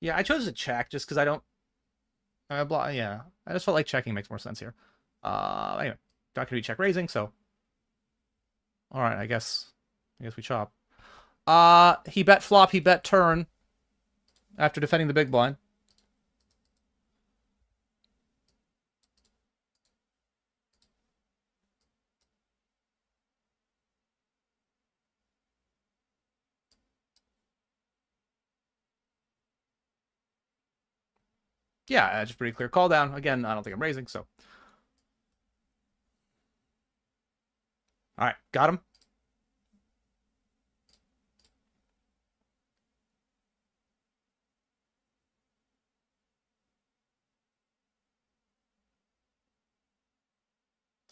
Yeah, I chose to check just because I don't. Yeah, I just felt like checking makes more sense here. Anyway, not gonna be check raising, so. All right, I guess we chop. He bet flop, he bet turn after defending the big blind. Yeah, just pretty clear call down. Again, I don't think I'm raising, so. All right, got him.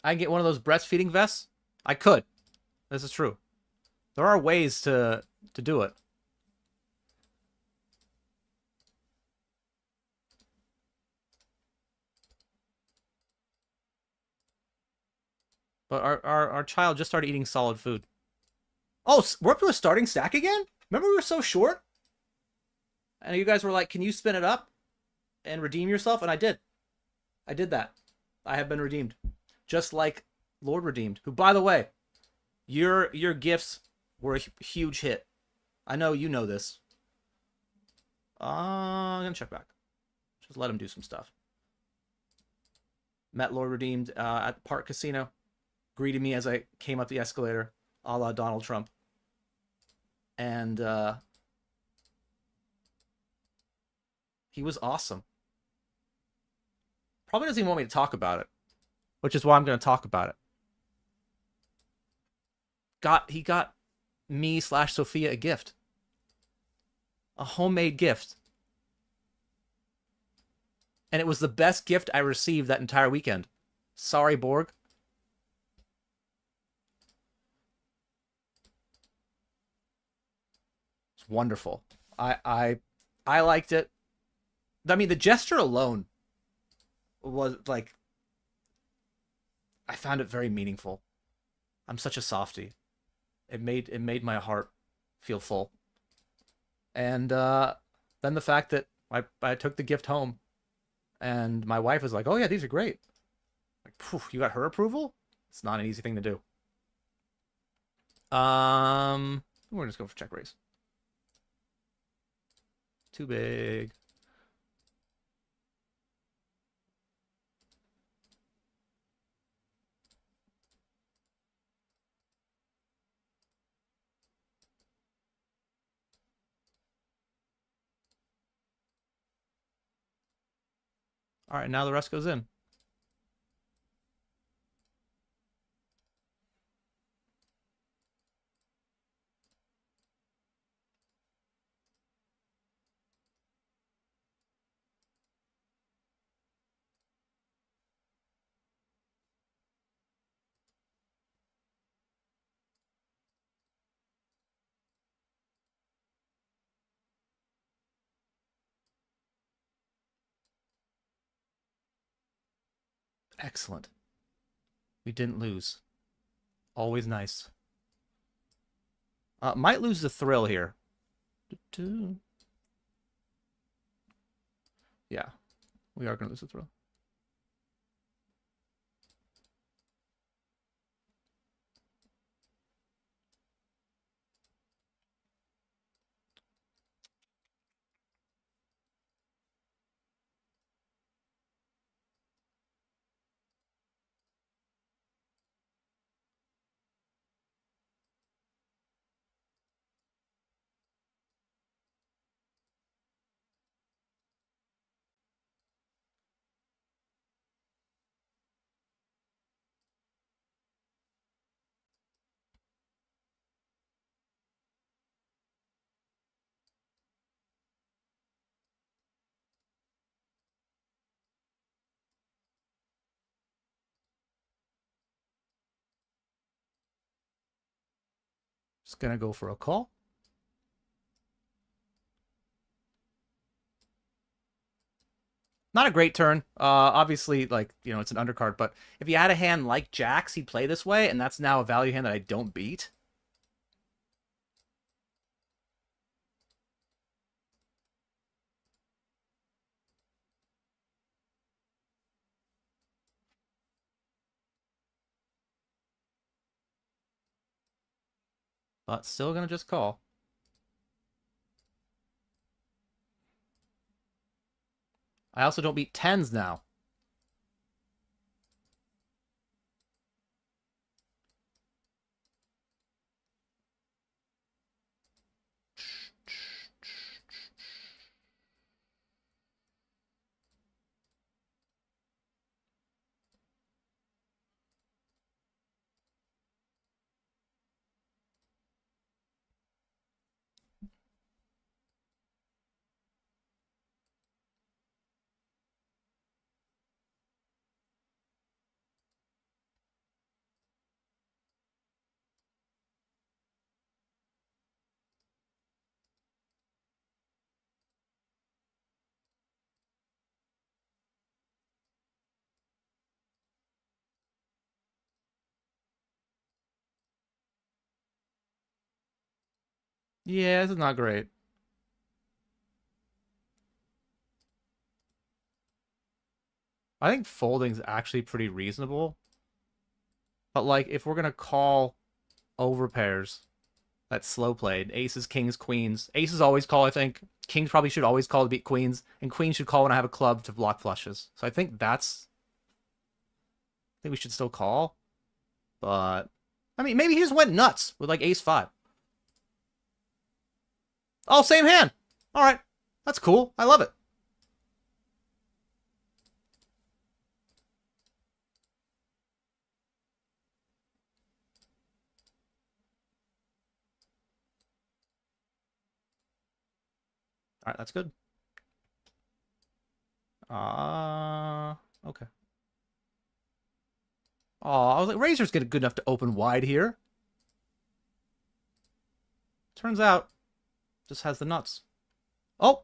I can get one of those breastfeeding vests. I could. This is true. There are ways to do it. But our child just started eating solid food. Oh, we're up to a starting stack again? Remember we were so short? And you guys were like, can you spin it up and redeem yourself? And I did. I did that. I have been redeemed. Just like Lord Redeemed, who, by the way, your gifts were a huge hit. I know you know this. I'm going to check back. Just let him do some stuff. Met Lord Redeemed at the Park Casino. Greeted me as I came up the escalator, a la Donald Trump. And he was awesome. Probably doesn't even want me to talk about it, which is why I'm going to talk about it. He got me / Sophia a gift. A homemade gift. And it was the best gift I received that entire weekend. Sorry, Borg. It's wonderful. I liked it. I mean, the gesture alone was like, I found it very meaningful. I'm such a softie. It made my heart feel full. And then the fact that I took the gift home, and my wife was like, "Oh yeah, these are great." Like, phew, you got her approval? It's not an easy thing to do. We're just going for check raise. Too big. All right, now the rest goes in. Excellent. We didn't lose. Always nice. Might lose the thrill here. Yeah, we are going to lose the thrill. Just going to go for a call. Not a great turn. Obviously, like, you know, it's an undercard, but if he had a hand like Jacks, he'd play this way, and that's now a value hand that I don't beat. But still gonna just call. I also don't beat 10s now. Yeah, this is not great. I think folding's actually pretty reasonable. But, like, if we're gonna call over pairs, that's slow played. Aces, kings, queens. Aces always call, I think. Kings probably should always call to beat queens. And queens should call when I have a club to block flushes. So I think that's... I think we should still call. But... I mean, maybe he just went nuts with, like, ace-5. Oh, same hand! Alright. That's cool. I love it. Alright, that's good. Okay. Oh, I was like, Razor's getting good enough to open wide here. Turns out, just has the nuts. Oh!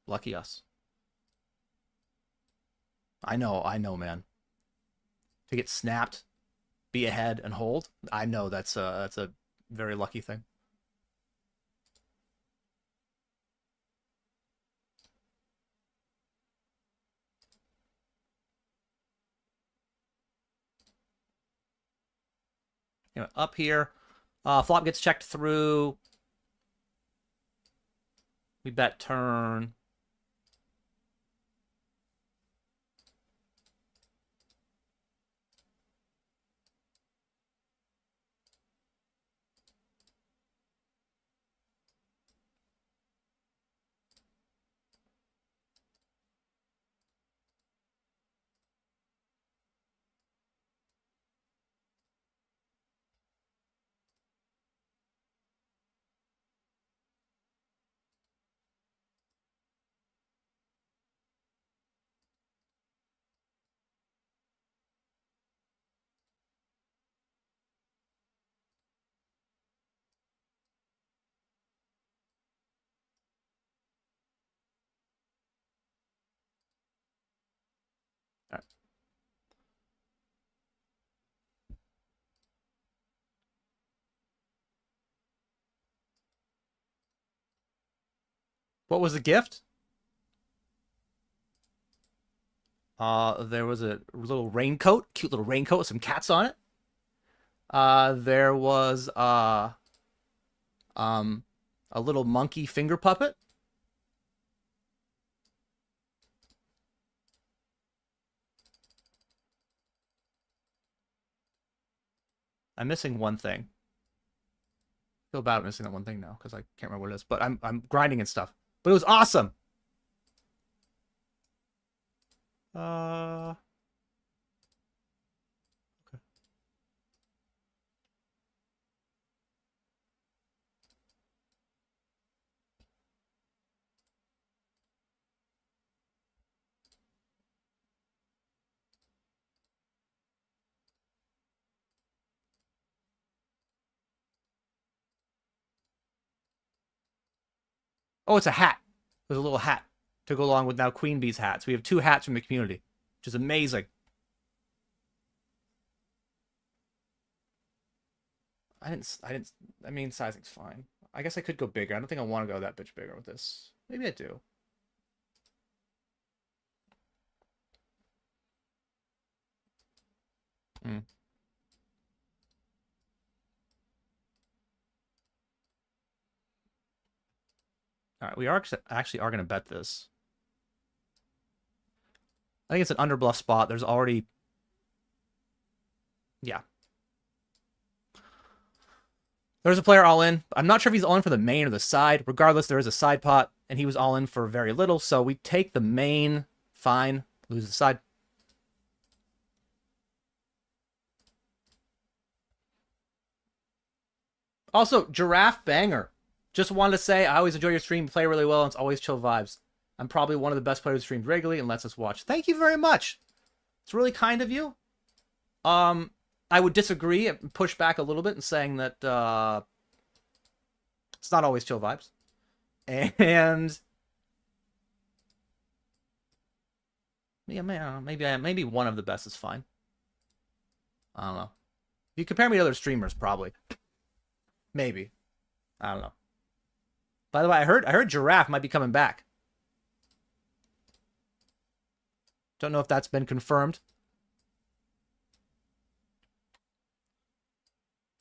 Lucky us. I know, man. To get snapped, be ahead, and hold, I know that's a very lucky thing. Anyway, up here. Flop gets checked through. We bet turn. All right. What was the gift? There was a little raincoat, cute little raincoat with some cats on it. There was um, a little monkey finger puppet. I'm missing one thing. I feel bad missing that one thing now because I can't remember what it is. But I'm grinding and stuff. But it was awesome. Okay. Oh, it's a hat. There's a little hat to go along with now Queen Bee's hats. We have 2 hats from the community, which is amazing. I mean, sizing's fine. I guess I could go bigger. I don't think I want to go that bitch bigger with this. Maybe I do. Mm. All right, we are actually going to bet this. I think it's an underbluff spot. There's already... Yeah. There's a player all in. I'm not sure if he's all in for the main or the side. Regardless, there is a side pot, and he was all in for very little, so we take the main. Fine. Lose the side. Also, Giraffe Banger. Just wanted to say, I always enjoy your stream. You play really well, and it's always chill vibes. I'm probably one of the best players who streams regularly and lets us watch. Thank you very much. It's really kind of you. I would disagree and push back a little bit in saying that it's not always chill vibes. And yeah, maybe one of the best is fine. I don't know. If you compare me to other streamers, probably. Maybe. I don't know. By the way, I heard Giraffe might be coming back. Don't know if that's been confirmed.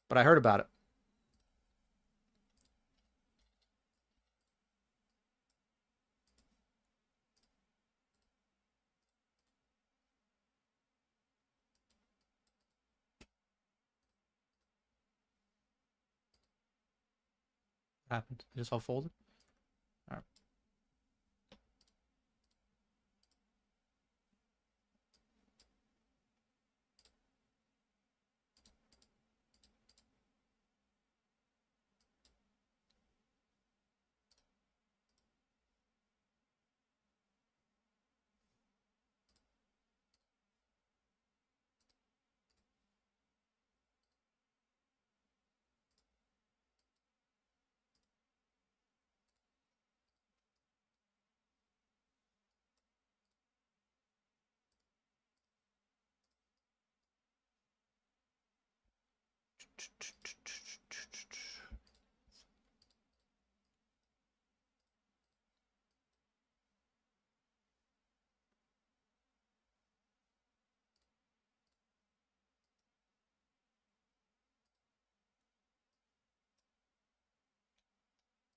But I heard about it. What happened? It just all folded? All right.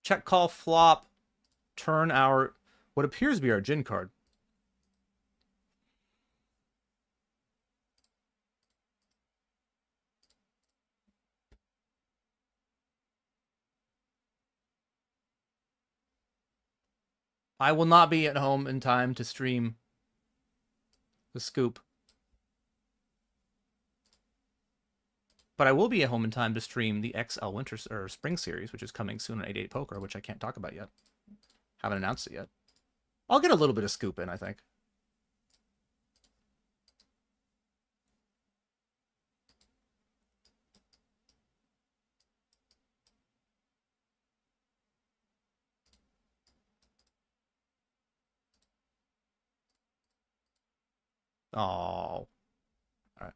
Check, call, flop, turn our what appears to be our gin card. I will not be at home in time to stream the scoop. But I will be at home in time to stream the XL Winter or Spring Series, which is coming soon on 88 Poker, which I can't talk about yet. Haven't announced it yet. I'll get a little bit of scoop in, I think. Oh. All right.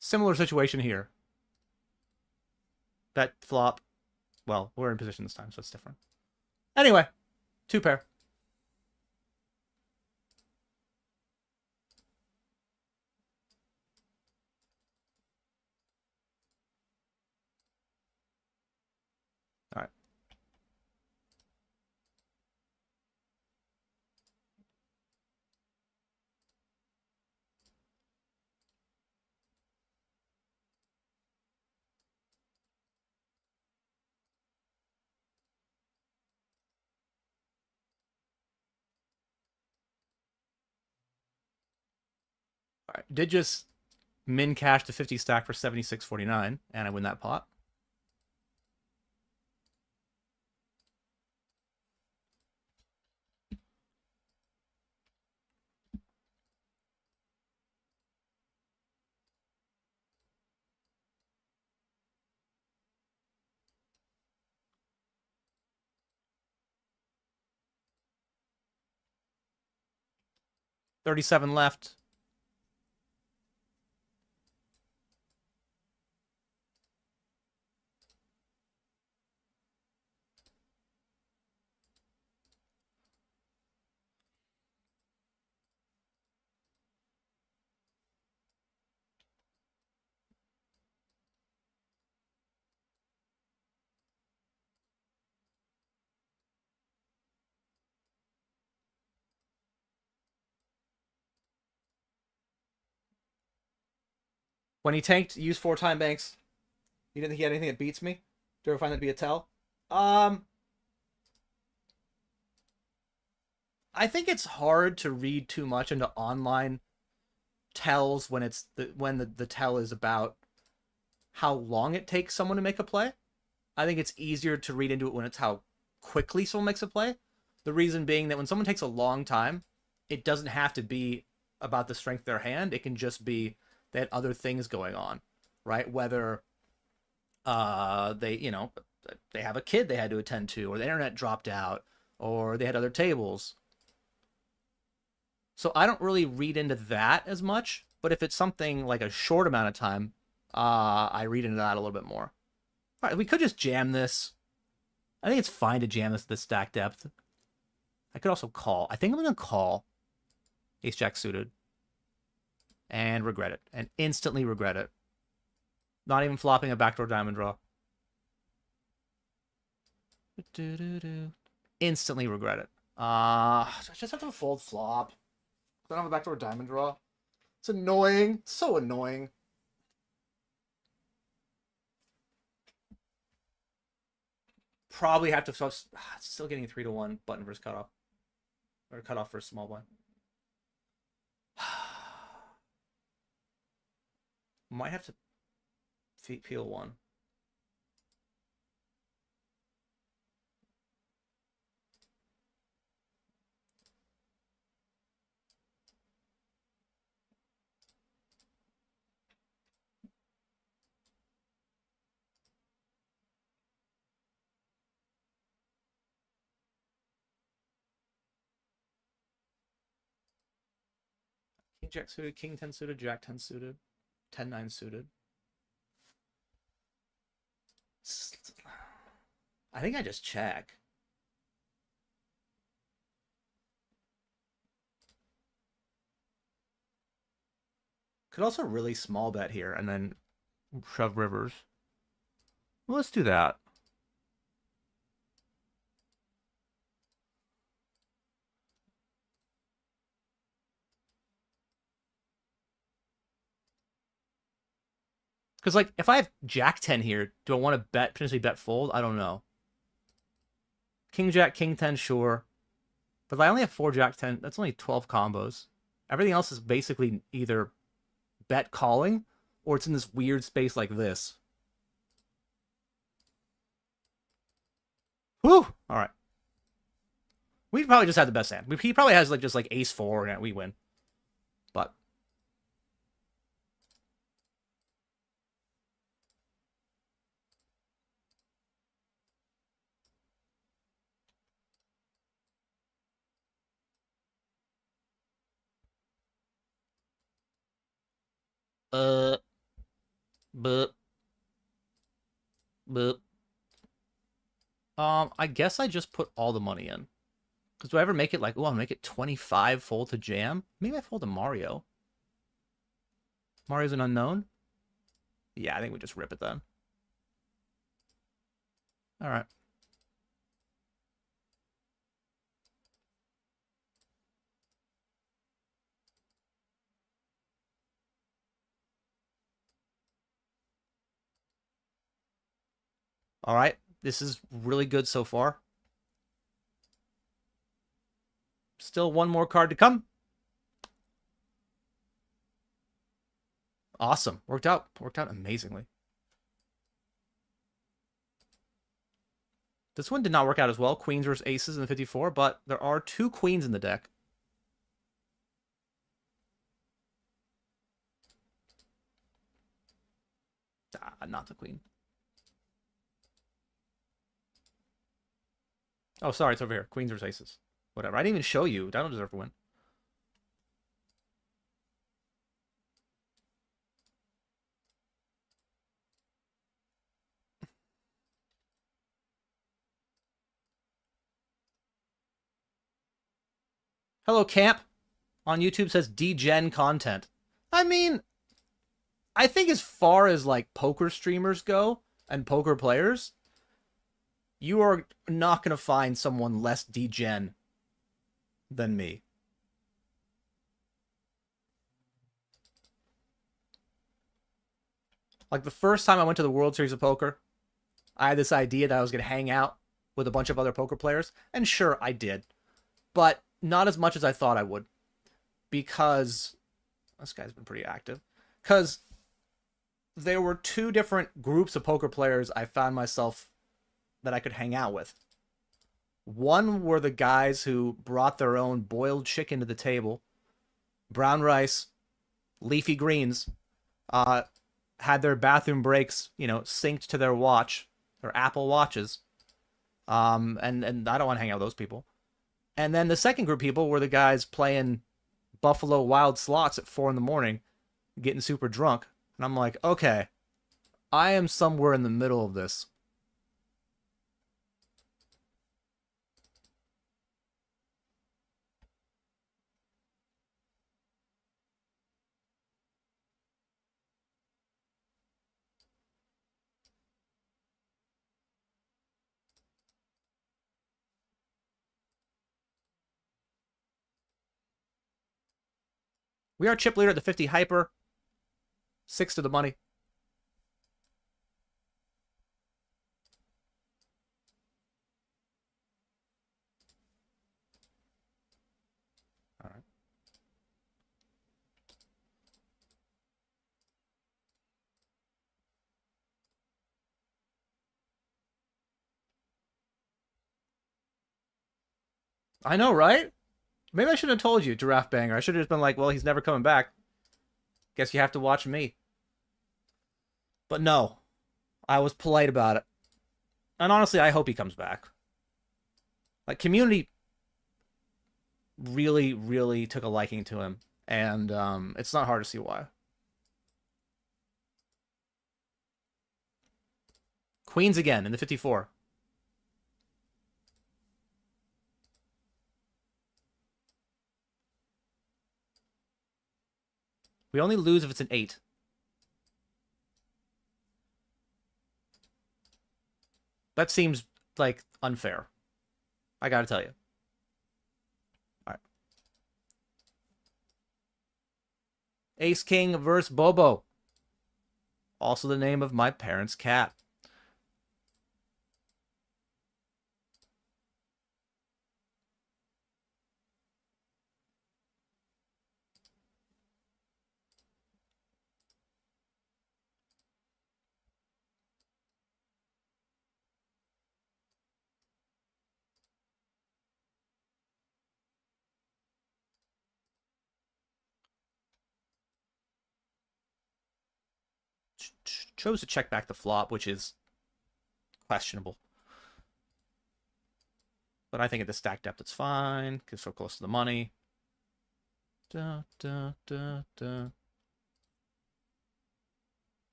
Similar situation here. Bet, flop. Well, we're in position this time, so it's different. Anyway, two pair. All right. did just min cash to 50 stack for 76.49, and I win that pot. $37 left. When he tanked, use 4 time banks. You didn't think he had anything that beats me? Do you ever find that to be a tell? I think it's hard to read too much into online tells when it's the tell is about how long it takes someone to make a play. I think it's easier to read into it when it's how quickly someone makes a play. The reason being that when someone takes a long time, it doesn't have to be about the strength of their hand. It can just be they had other things going on, right? Whether they have a kid they had to attend to, or the internet dropped out, or they had other tables. So I don't really read into that as much, but if it's something like a short amount of time, I read into that a little bit more. All right, we could just jam this. I think it's fine to jam this at the stack depth. I could also call. I think I'm going to call ace-jack suited and regret it, and instantly regret it. Not even flopping a backdoor diamond draw. Instantly regret it. I just have to fold flop. I don't have a backdoor diamond draw. It's annoying. It's so annoying. Probably have to. Still getting a 3-1 button versus cutoff. Or cutoff for a small blind. Might have to peel one. King Jack suited, King 10 suited, Jack 10 suited, 10-9 suited. I think I just check. Could also really small bet here and then shove rivers. Well, let's do that. Because, like, if I have Jack 10 here, do I want to potentially bet fold? I don't know. King Jack, King 10, sure. But if I only have 4 Jack 10, that's only 12 combos. Everything else is basically either bet calling or it's in this weird space like this. Whew! Alright. We probably just had the best hand. He probably has, like, just, like, ace 4 and we win. But but I guess I just put all the money in. Because do I ever make it like, oh, I'll make it 25 fold to jam? Maybe I fold to Mario. Mario's an unknown? Yeah, I think we just rip it then. All right. All right. This is really good so far. Still one more card to come. Awesome. Worked out amazingly. This one did not work out as well. Queens versus aces in the 54, but there are 2 queens in the deck. Ah, not the queen. Oh, sorry, it's over here. Queens versus aces. Whatever. I didn't even show you. I don't deserve to win. Hello, Camp. On YouTube says degen content. I mean, I think as far as like poker streamers go and poker players, you are not going to find someone less degen than me. Like the first time I went to the World Series of Poker, I had this idea that I was going to hang out with a bunch of other poker players. And sure, I did. But not as much as I thought I would. Because this guy's been pretty active. Because there were 2 different groups of poker players I found myself that I could hang out with. One were the guys who brought their own boiled chicken to the table, brown rice, leafy greens, had their bathroom breaks, synced to their watch, their Apple Watches. And I don't want to hang out with those people. And then the second group of people were the guys playing Buffalo Wild Slots at 4 in the morning, getting super drunk. And I'm like, okay, I am somewhere in the middle of this. We are chip leader at the 50 hyper. 6 to the money. All right. I know, right? Maybe I should have told you, Giraffe Banger. I should have just been like, well, he's never coming back. Guess you have to watch me. But no, I was polite about it. And honestly, I hope he comes back. Like, community really, really took a liking to him. And it's not hard to see why. Queens again in the 54. We only lose if it's an 8. That seems, like, unfair. I gotta tell you. All right. Ace King versus Bobo. Also the name of my parents' cat. Chose to check back the flop, which is questionable. But I think at the stack depth, it's fine, because so close to the money. Da, da, da, da.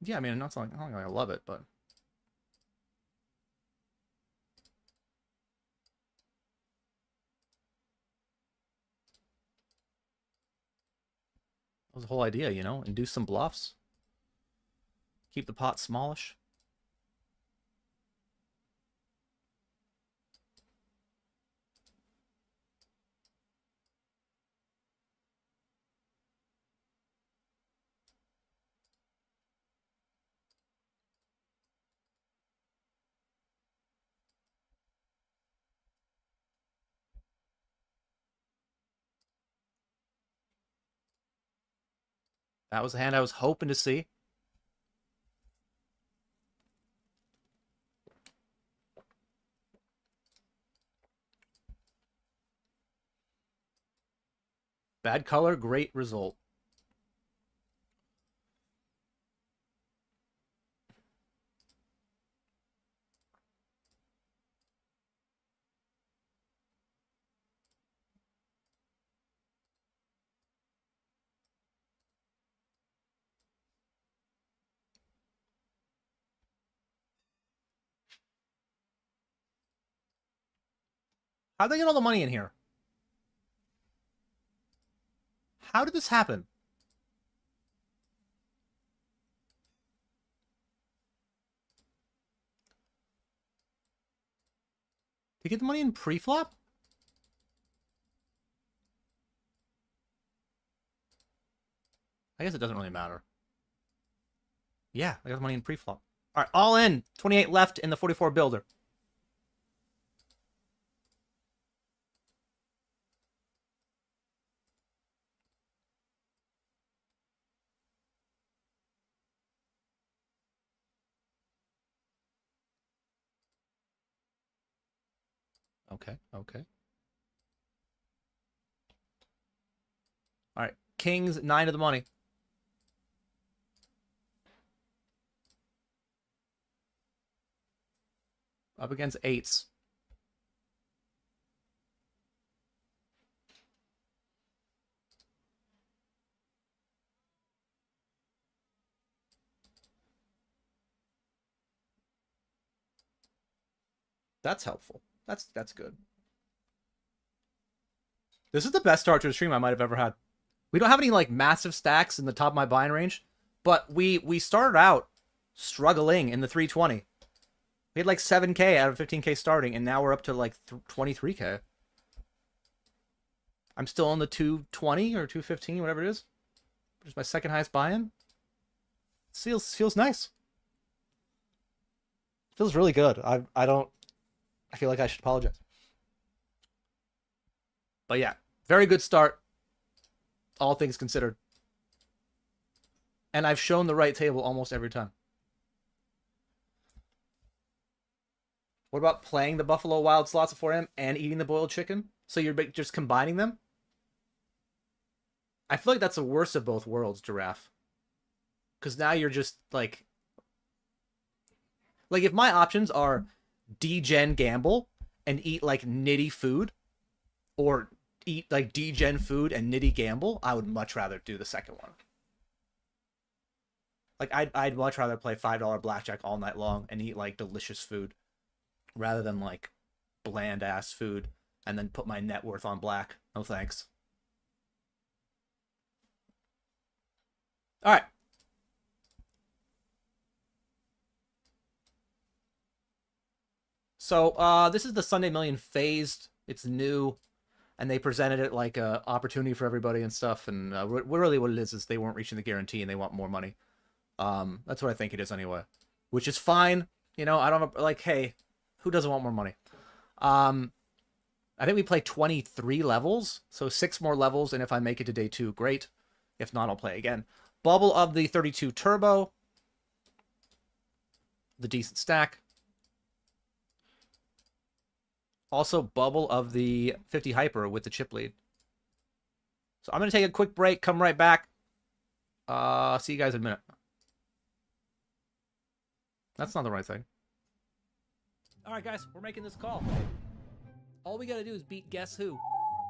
Yeah, I mean, not like, I don't think I love it, but... That was the whole idea, Induce some bluffs. Keep the pot smallish. That was the hand I was hoping to see. Bad color, great result. How'd they get all the money in here? How did this happen? Did you get the money in pre-flop? I guess it doesn't really matter. Yeah, I got the money in pre-flop. All right, all in. 28 left in the 44 builder. Okay, okay. All right, kings, 9 of the money. Up against 8s. That's helpful. That's good. This is the best start to a stream I might have ever had. We don't have any like massive stacks in the top of my buying range, but we started out struggling in the 320. We had like 7K out of 15K starting, and now we're up to like 23K. I'm still on the 220 or 215, whatever it is. Which is my second highest buy-in. Feels nice. Feels really good. I feel like I should apologize. But yeah, very good start, all things considered. And I've shown the right table almost every time. What about playing the Buffalo Wild slots at 4 a.m. and eating the boiled chicken? So you're just combining them? I feel like that's the worst of both worlds, Giraffe. Because now you're just like if my options are degen gamble and eat like nitty food, or eat like degen food and nitty gamble, I would much rather do the second one. Like I'd much rather play $5 blackjack all night long and eat like delicious food rather than like bland ass food and then put my net worth on black. No thanks. All right. So this is the Sunday Million phased. It's new, and they presented it like a opportunity for everybody and stuff. And really, what it is they weren't reaching the guarantee and they want more money. That's what I think it is anyway, which is fine. You know, I don't like. Hey, who doesn't want more money? I think we play 23 levels, so 6 more levels, and if I make it to day 2, great. If not, I'll play again. Bubble of the 32 Turbo. The decent stack. Also, bubble of the 50 Hyper with the chip lead. So I'm going to take a quick break, come right back. See you guys in a minute. That's not the right thing. All right, guys, we're making this call. All we got to do is beat Guess Who,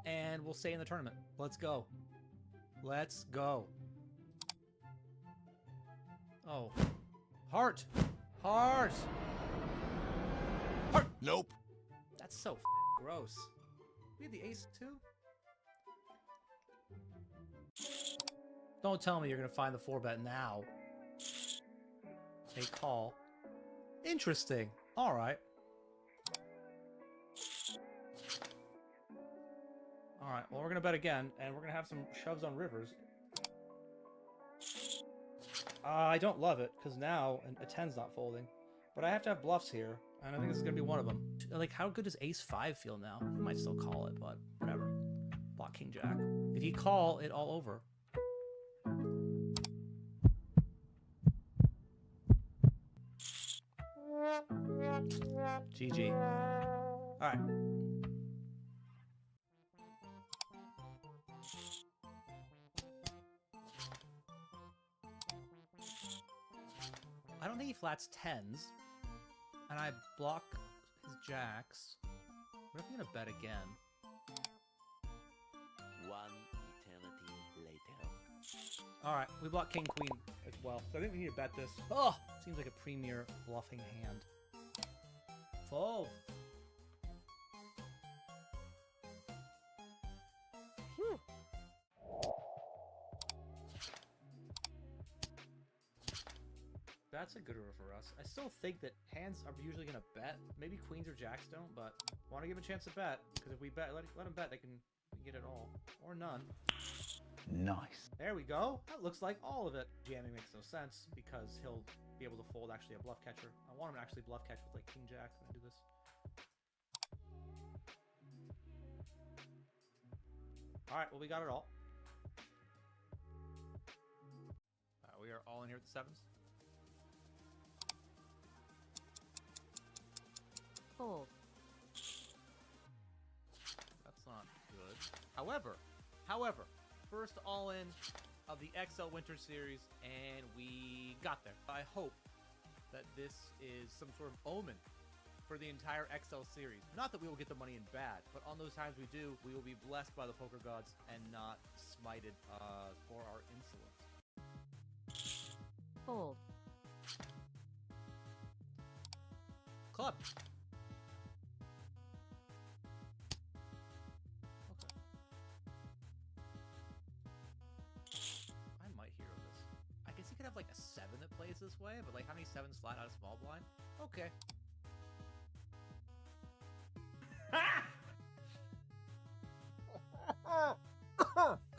and we'll stay in the tournament. Let's go. Let's go. Oh. Heart. Heart. Heart. Nope. That's so gross. We had the ace too? Don't tell me you're going to find the 4-bet now. A call. Interesting. All right. All right. Well, we're going to bet again, and we're going to have some shoves on rivers. I don't love it, because now a 10's not folding. But I have to have bluffs here, and I think this is going to be one of them. Like, how good does ace-5 feel now? He might still call it, but whatever. Block king-jack. If you call it all over. GG. All right. I don't think he flats tens, and I block his jacks. What if I'm gonna bet again? One eternity later. All right, we block king queen as well. So I think we need to bet this. Oh, seems like a premier bluffing hand. Fold. Whew. That's a good river for us. I still think that hands are usually going to bet. Maybe queens or jacks don't, but want to give a chance to bet. Because if we bet, let them bet, they can get it all. Or none. Nice. There we go. That looks like all of it. Jamming makes no sense because he'll be able to fold actually a bluff catcher. I want him to actually bluff catch with like king jack when I do this. Alright, well we got it all. We are all in here with the sevens. Fold. That's not good. However, first all-in of the XL Winter Series, and we got there. I hope that this is some sort of omen for the entire XL series. Not that we will get the money in bad, but on those times we do, we will be blessed by the poker gods and not smited for our insolence. Fold. Club. Could have like a 7 that plays this way, but like how many 7s slide out of small blind? Okay.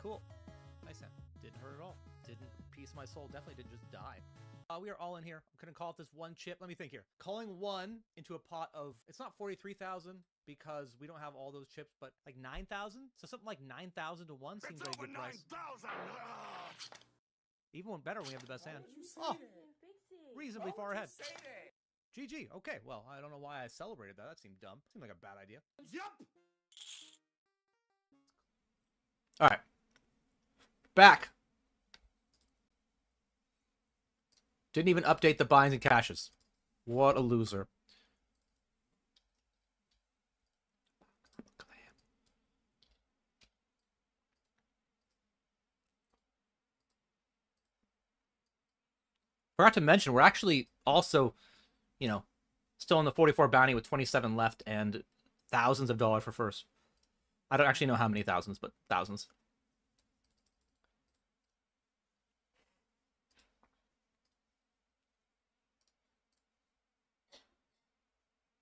Cool. Nice hand. Didn't hurt at all. Didn't piece my soul. Definitely didn't just die. We are all in here. I'm gonna call it this one chip. Let me think here. Calling one into a pot of, it's not 43,000 because we don't have all those chips, but like 9,000. So something like 9,000 to 1 seems like a good price. 9,000! Even one better when we have the best hand. Oh, reasonably far ahead. GG. Okay, well, I don't know why I celebrated that. That seemed dumb. Seemed like a bad idea. Yup! All right. Back. Didn't even update the binds and caches. What a loser. Forgot to mention, we're actually also, you know, still in the 44 bounty with 27 left and thousands of dollars for first. I don't actually know how many thousands, but thousands.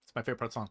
It's my favorite part of the song.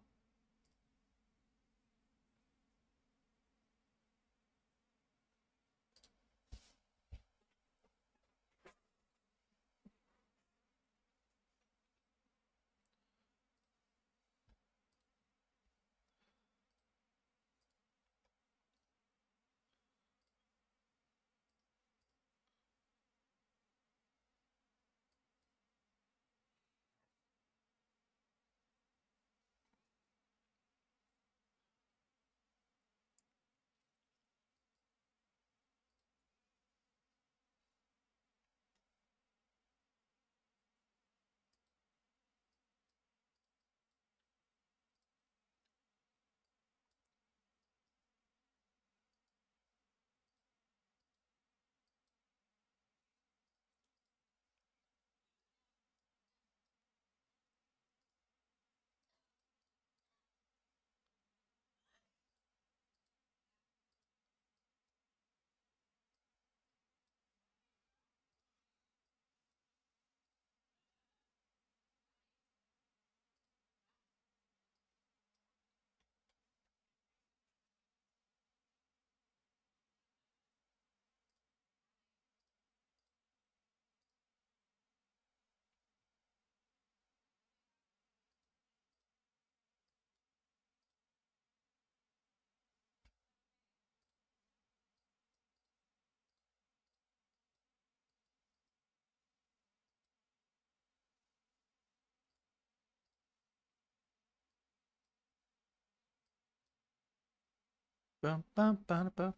Bum, bum, bum, bum.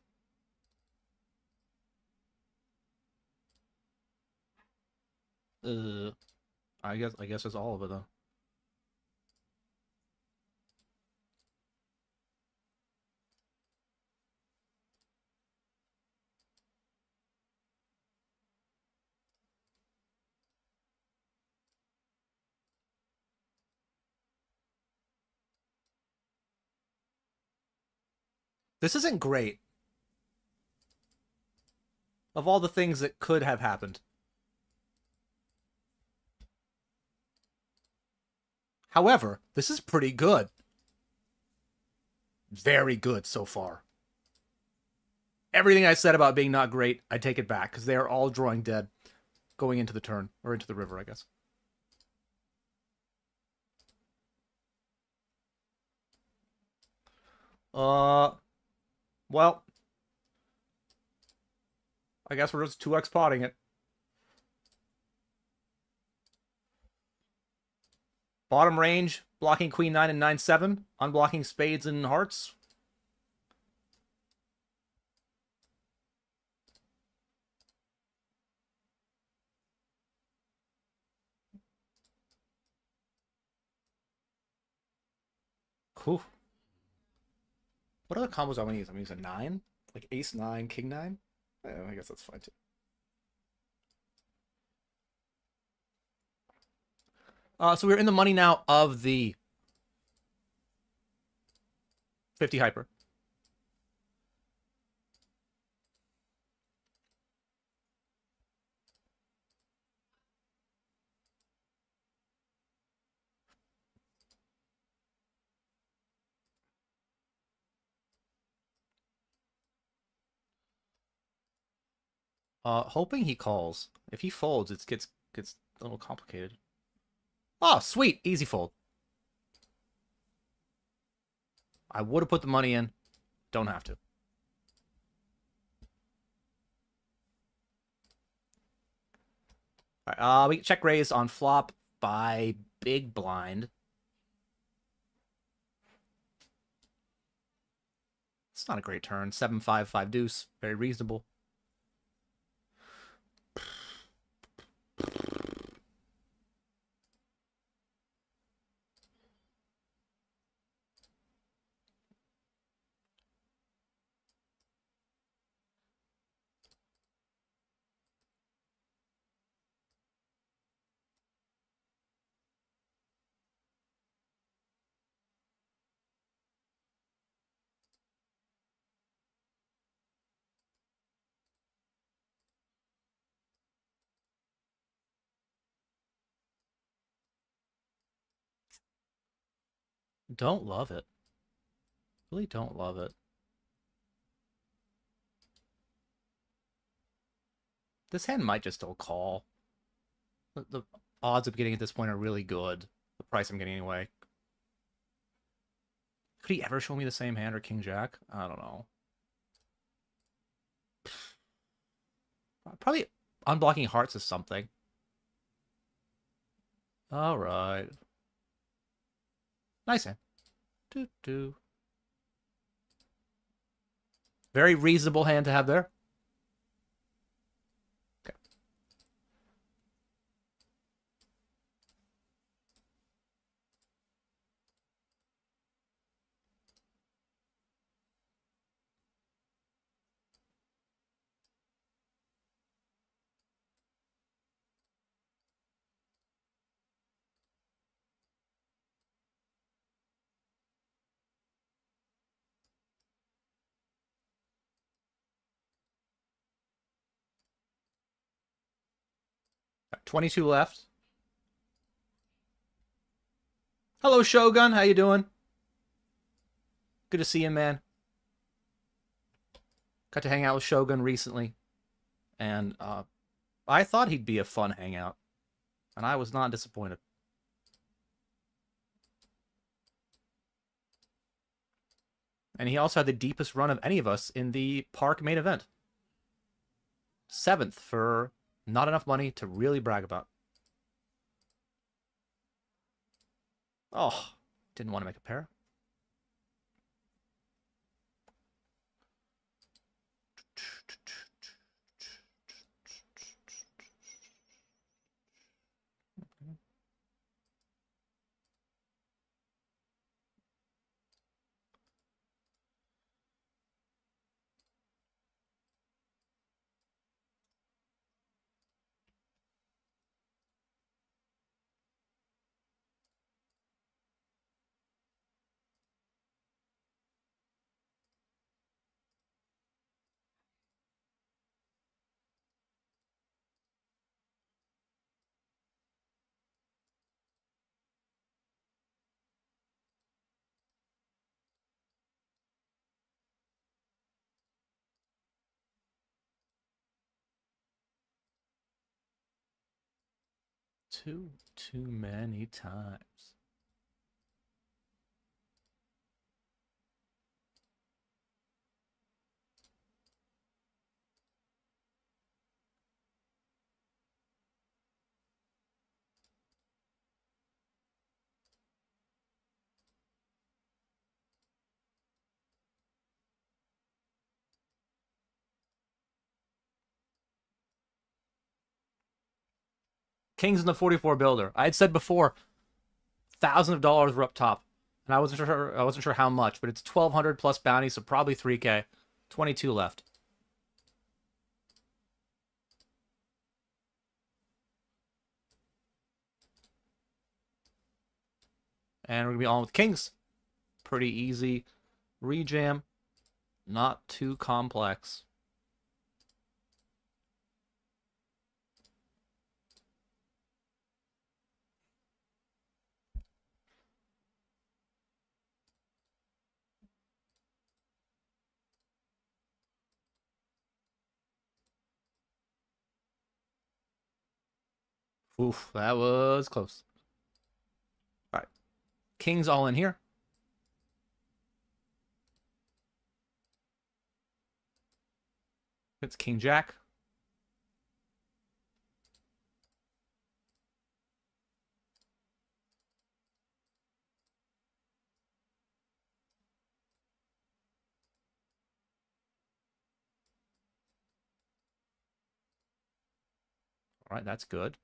I guess that's all of it though. This isn't great. Of all the things that could have happened. However, this is pretty good. Very good so far. Everything I said about being not great, I take it back, because they are all drawing dead going into the turn, or into the river, I guess. Well, I guess we're just 2x potting it. Bottom range, blocking queen 9 and 9-7, unblocking spades and hearts. Cool. What other combos am I going to use? I'm going to use a 9? Like ace 9, king 9? I guess that's fine too. So we're in the money now of the 50 hyper. Hoping he calls. If he folds, it gets a little complicated. Oh, sweet, easy fold. I would have put the money in. Don't have to. All right, we check raise on flop by big blind. It's not a great turn. 7-5, 5 deuce. Very reasonable. Don't love it. Really don't love it. This hand might just still call. The odds of getting at this point are really good. The price I'm getting anyway. Could he ever show me the same hand or King Jack? I don't know. Probably unblocking hearts is something. All right. Nice hand. Doo-doo. Very reasonable hand to have there. Okay. Got 22 left. Hello, Shogun. How you doing? Good to see you, man. Got to hang out with Shogun recently, and I thought he'd be a fun hangout, and I was not disappointed. And he also had the deepest run of any of us in the park main event. 7th for not enough money to really brag about. Oh, didn't want to make a pair. Too many times. Kings in the 44 builder. I had said before, thousands of dollars were up top, and I wasn't sure how much, but it's 1,200 plus bounty, so probably 3K. 22 left. And we're gonna be on with kings. Pretty easy rejam, not too complex. Oof, that was close. All right, kings all in here. It's king jack. All right, that's good.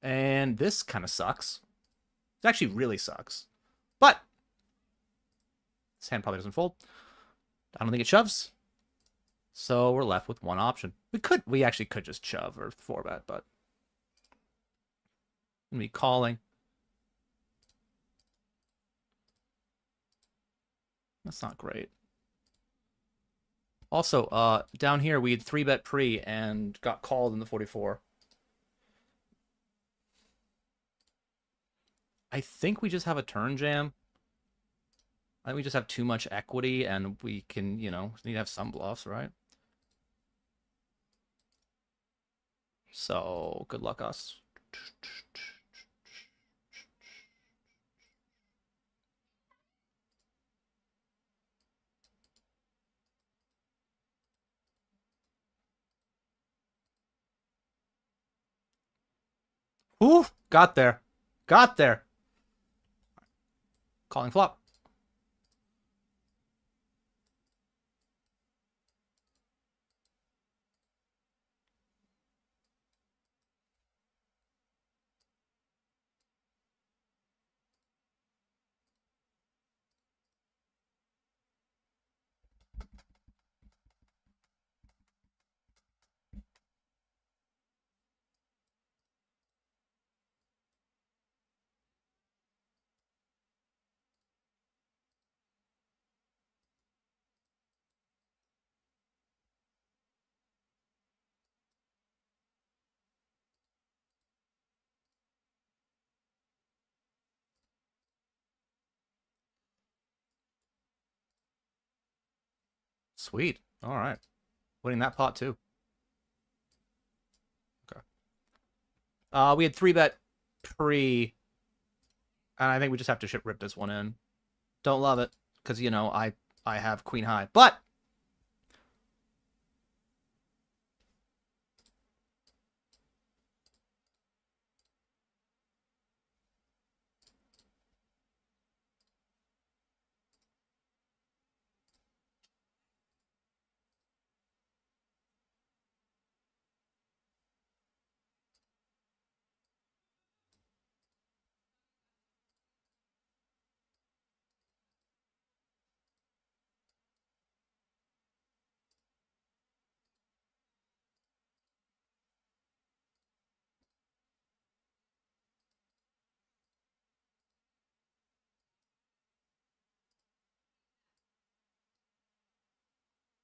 And this kind of sucks. It actually really sucks. But this hand probably doesn't fold. I don't think it shoves. So we're left with one option. We actually could just shove or 4-bet, but I'm gonna be calling. That's not great. Also, down here we had 3-bet pre and got called in the 44. I think we just have a turn jam. I think we just have too much equity and we can, you know, need to have some bluffs, right? So, good luck us. Ooh, got there. Got there. Calling flop. Sweet. All right. Winning that pot too. Okay. We had 3-bet pre, and I think we just have to rip this one in. Don't love it because you know I have queen high, but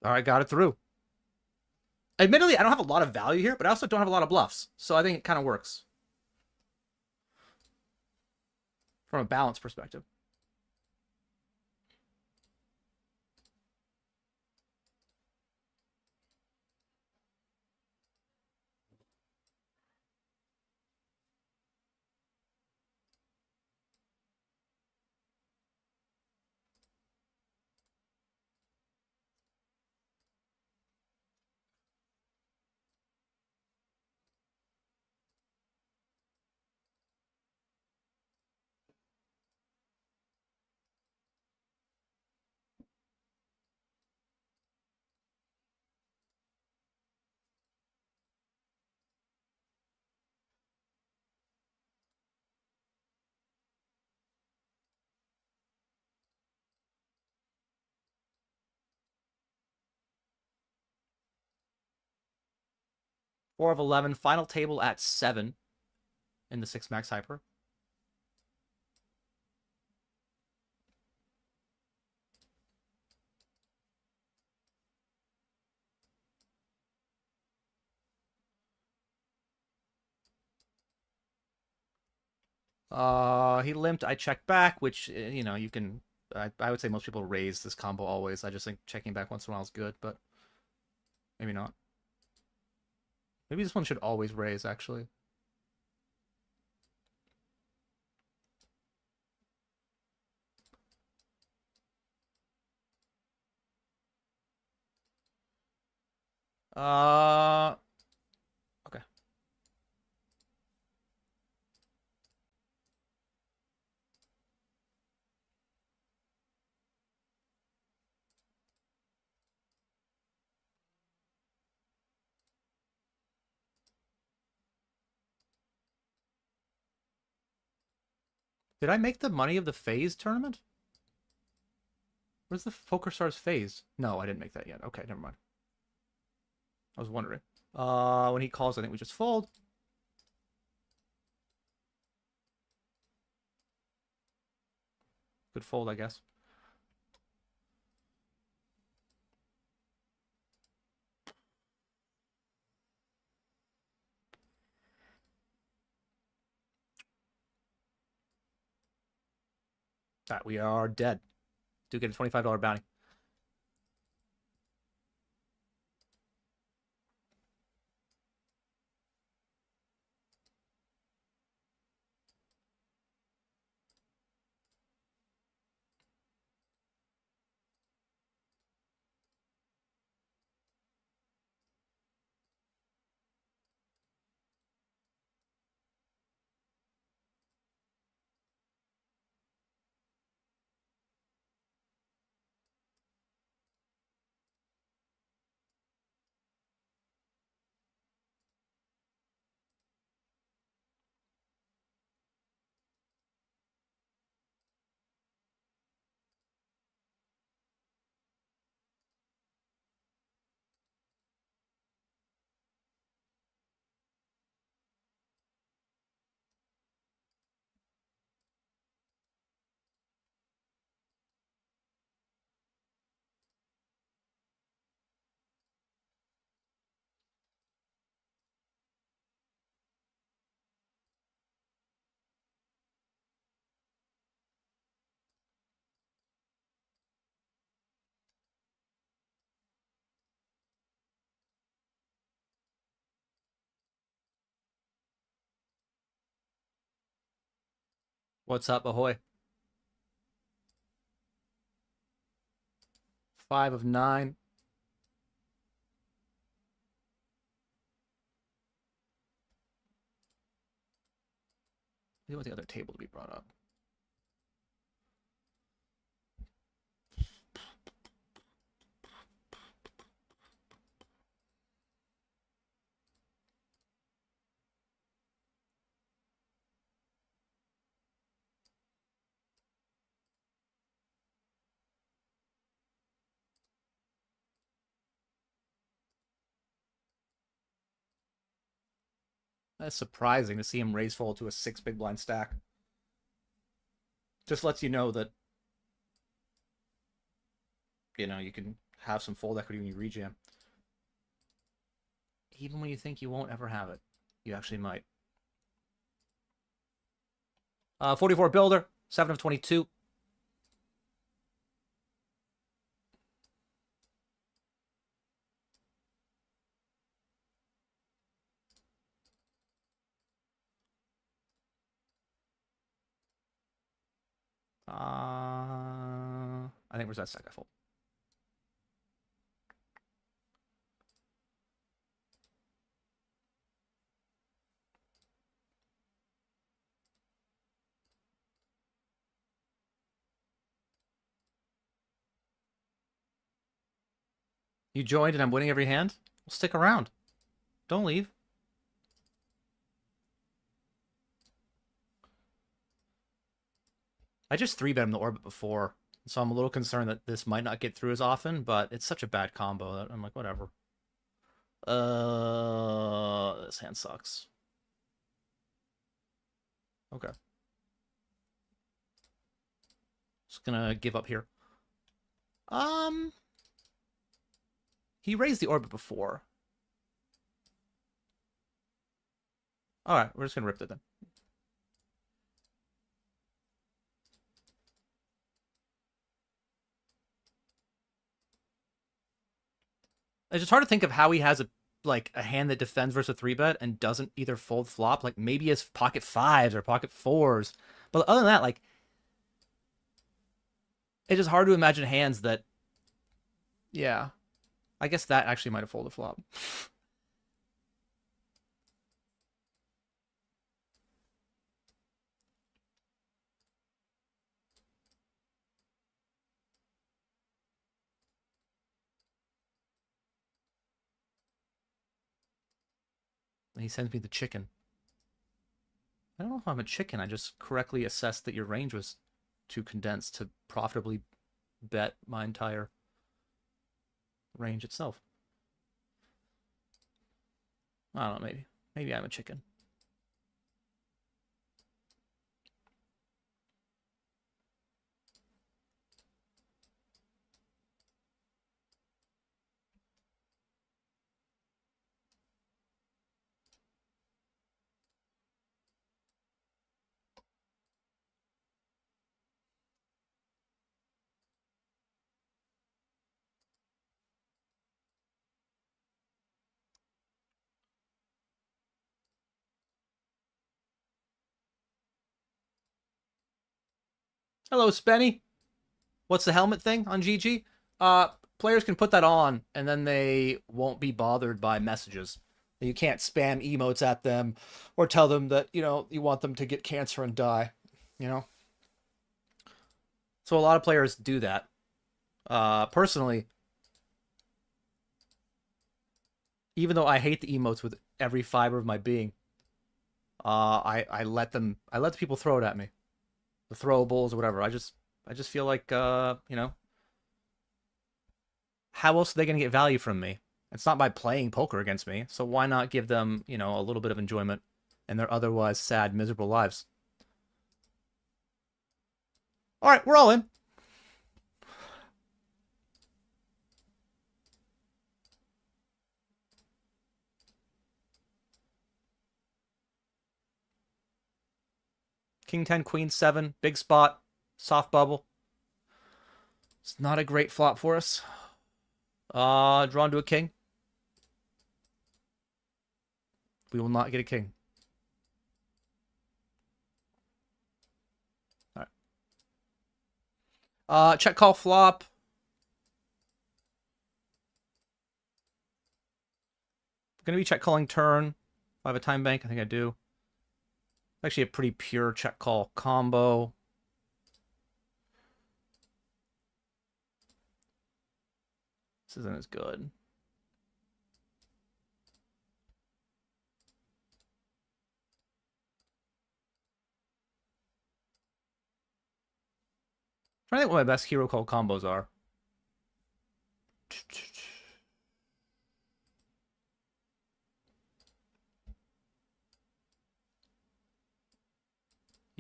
all right, got it through. Admittedly, I don't have a lot of value here, but I also don't have a lot of bluffs, so I think it kind of works from a balance perspective. 4 of 11. Final table at 7 in the 6 max hyper. He limped. I checked back, which, you know, you can... I would say most people raise this combo always. I just think checking back once in a while is good, but maybe not. Maybe this one should always raise, actually. Okay. Did I make the money of the phase tournament? Where's the Poker Stars phase? No, I didn't make that yet. Okay, never mind. I was wondering. When he calls, I think we just fold. Good fold, I guess. All right, we are dead. Do get a $25 bounty. What's up, ahoy? 5 of 9. I want the other table to be brought up. That's surprising to see him raise fold to a 6 big blind stack. Just lets you know that, you know, you can have some fold equity when you rejam. Even when you think you won't ever have it, you actually might. 44 builder, 7 of 22. I think where's that stack I fold? You joined and I'm winning every hand? Well, stick around. Don't leave. I just 3-bet him the orbit before, so I'm a little concerned that this might not get through as often, but it's such a bad combo that I'm like, whatever. This hand sucks. Okay. Just gonna give up here. He raised the orbit before. Alright, we're just gonna rip it then. It's just hard to think of how he has a hand that defends versus a 3-bet and doesn't either fold flop. Like, maybe he has pocket 5s or pocket 4s. But other than that, like, it's just hard to imagine hands that... Yeah. I guess that actually might have folded flop. And he sends me the chicken. I don't know if I'm a chicken. I just correctly assessed that your range was too condensed to profitably bet my entire range itself. I don't know, maybe. Maybe I'm a chicken. Hello, Spenny. What's the helmet thing on GG? Players can put that on, and then they won't be bothered by messages. You can't spam emotes at them or tell them that, you know, you want them to get cancer and die, you know? So a lot of players do that. Personally, even though I hate the emotes with every fiber of my being, I let the people throw it at me. The throwables or whatever. I just feel like you know, how else are they gonna get value from me? It's not by playing poker against me, so why not give them, you know, a little bit of enjoyment in their otherwise sad, miserable lives? Alright, we're all in. King 10, Queen 7, big spot, soft bubble. It's not a great flop for us. Drawn to a king. We will not get a king. Alright. Check call flop. Gonna be check calling turn. If I have a time bank, I think I do. Actually a pretty pure check call combo. This isn't as good. I'm trying to think what my best hero call combos are.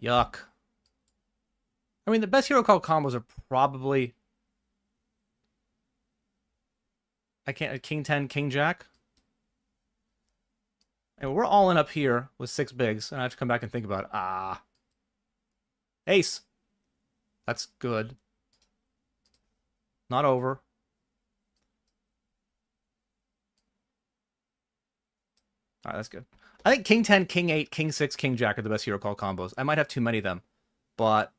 Yuck. I mean, the best hero call combos are probably... I can't... King 10, King Jack. And we're all in up here with 6 bigs, and I have to come back and think about it. Ah. Ace. That's good. Not over. Alright, that's good. I think King 10, King 8, King 6, King Jack are the best hero call combos. I might have too many of them, but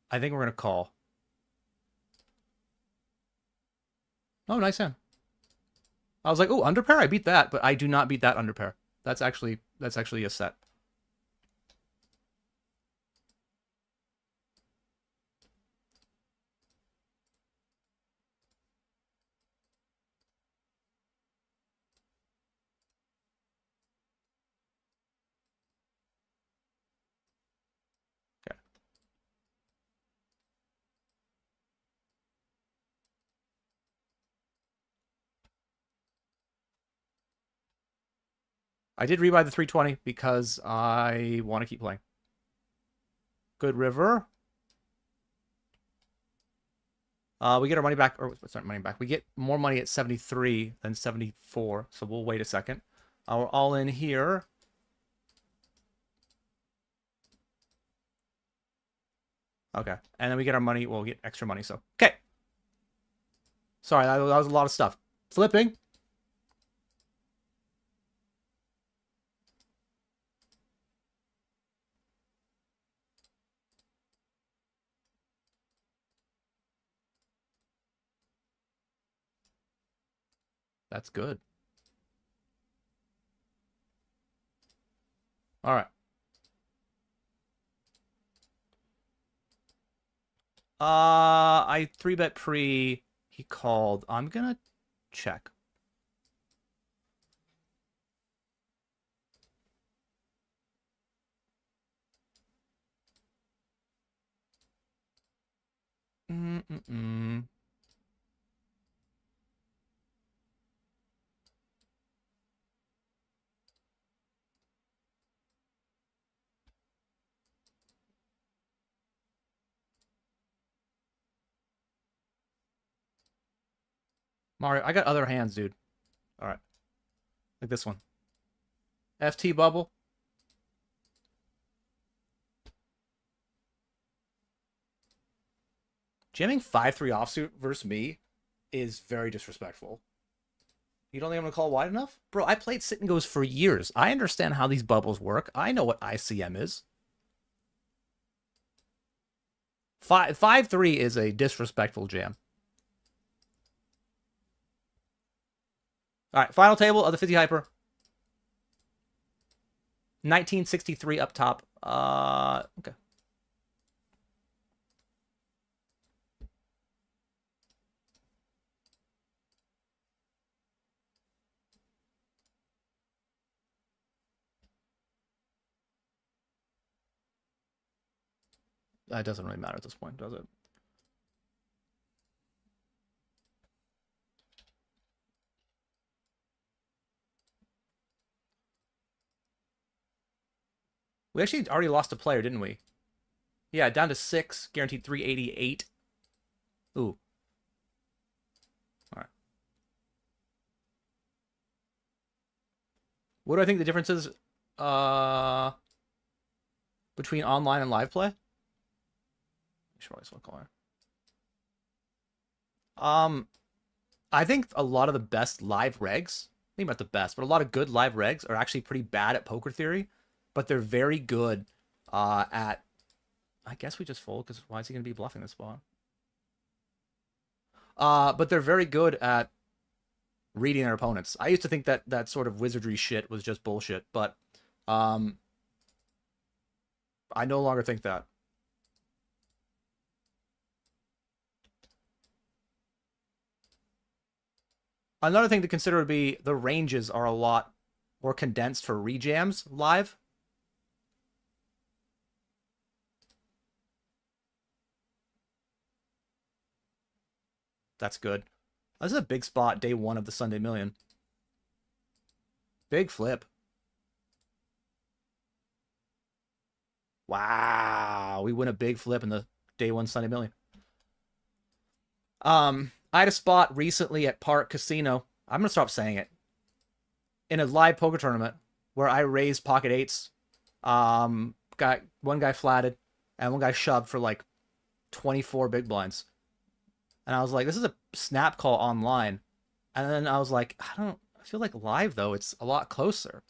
I think we're going to call. Oh, nice hand. I was like, oh, underpair? I beat that, but I do not beat that underpair. That's actually a set. Okay. I did rebuy the 320 because I want to keep playing. Good river. We get our money back, or it's not money back. We get more money at 73 than 74, so we'll wait a second. We're all in here. Okay, and then we get our money. We'll get extra money, so. Okay. Sorry, that was a lot of stuff. Flipping. That's good. All right. I 3-bet pre. He called. I'm gonna check. Mario, I got other hands, dude. All right. Like this one. FT bubble. Jamming 5-3 offsuit versus me is very disrespectful. You don't think I'm going to call wide enough? Bro, I played sit and goes for years. I understand how these bubbles work. I know what ICM is. 5-3 is a disrespectful jam. All right, final table of the 50 hyper. 1963 up top. Okay. That doesn't really matter at this point, does it? We actually already lost a player, didn't we? Yeah, down to 6, guaranteed 388. Ooh. All right. What do I think the difference is between online and live play? I think a lot of the best live regs, maybe not the best, but a lot of good live regs are actually pretty bad at poker theory, but they're very good at. I guess we just fold because why is he going to be bluffing this spot? But they're very good at reading their opponents. I used to think that that sort of wizardry shit was just bullshit, but I no longer think that. Another thing to consider would be the ranges are a lot more condensed for rejams live. That's good. This is a big spot, day one of the Sunday Million. Big flip. Wow, we win a big flip in the day one Sunday Million. I had a spot recently at Park Casino. I'm gonna stop saying it. In a live poker tournament where I raised pocket eights. One guy flatted and one guy shoved for like 24 big blinds. And I was like, this is a snap call online. And then I was like, I feel like live though, it's a lot closer.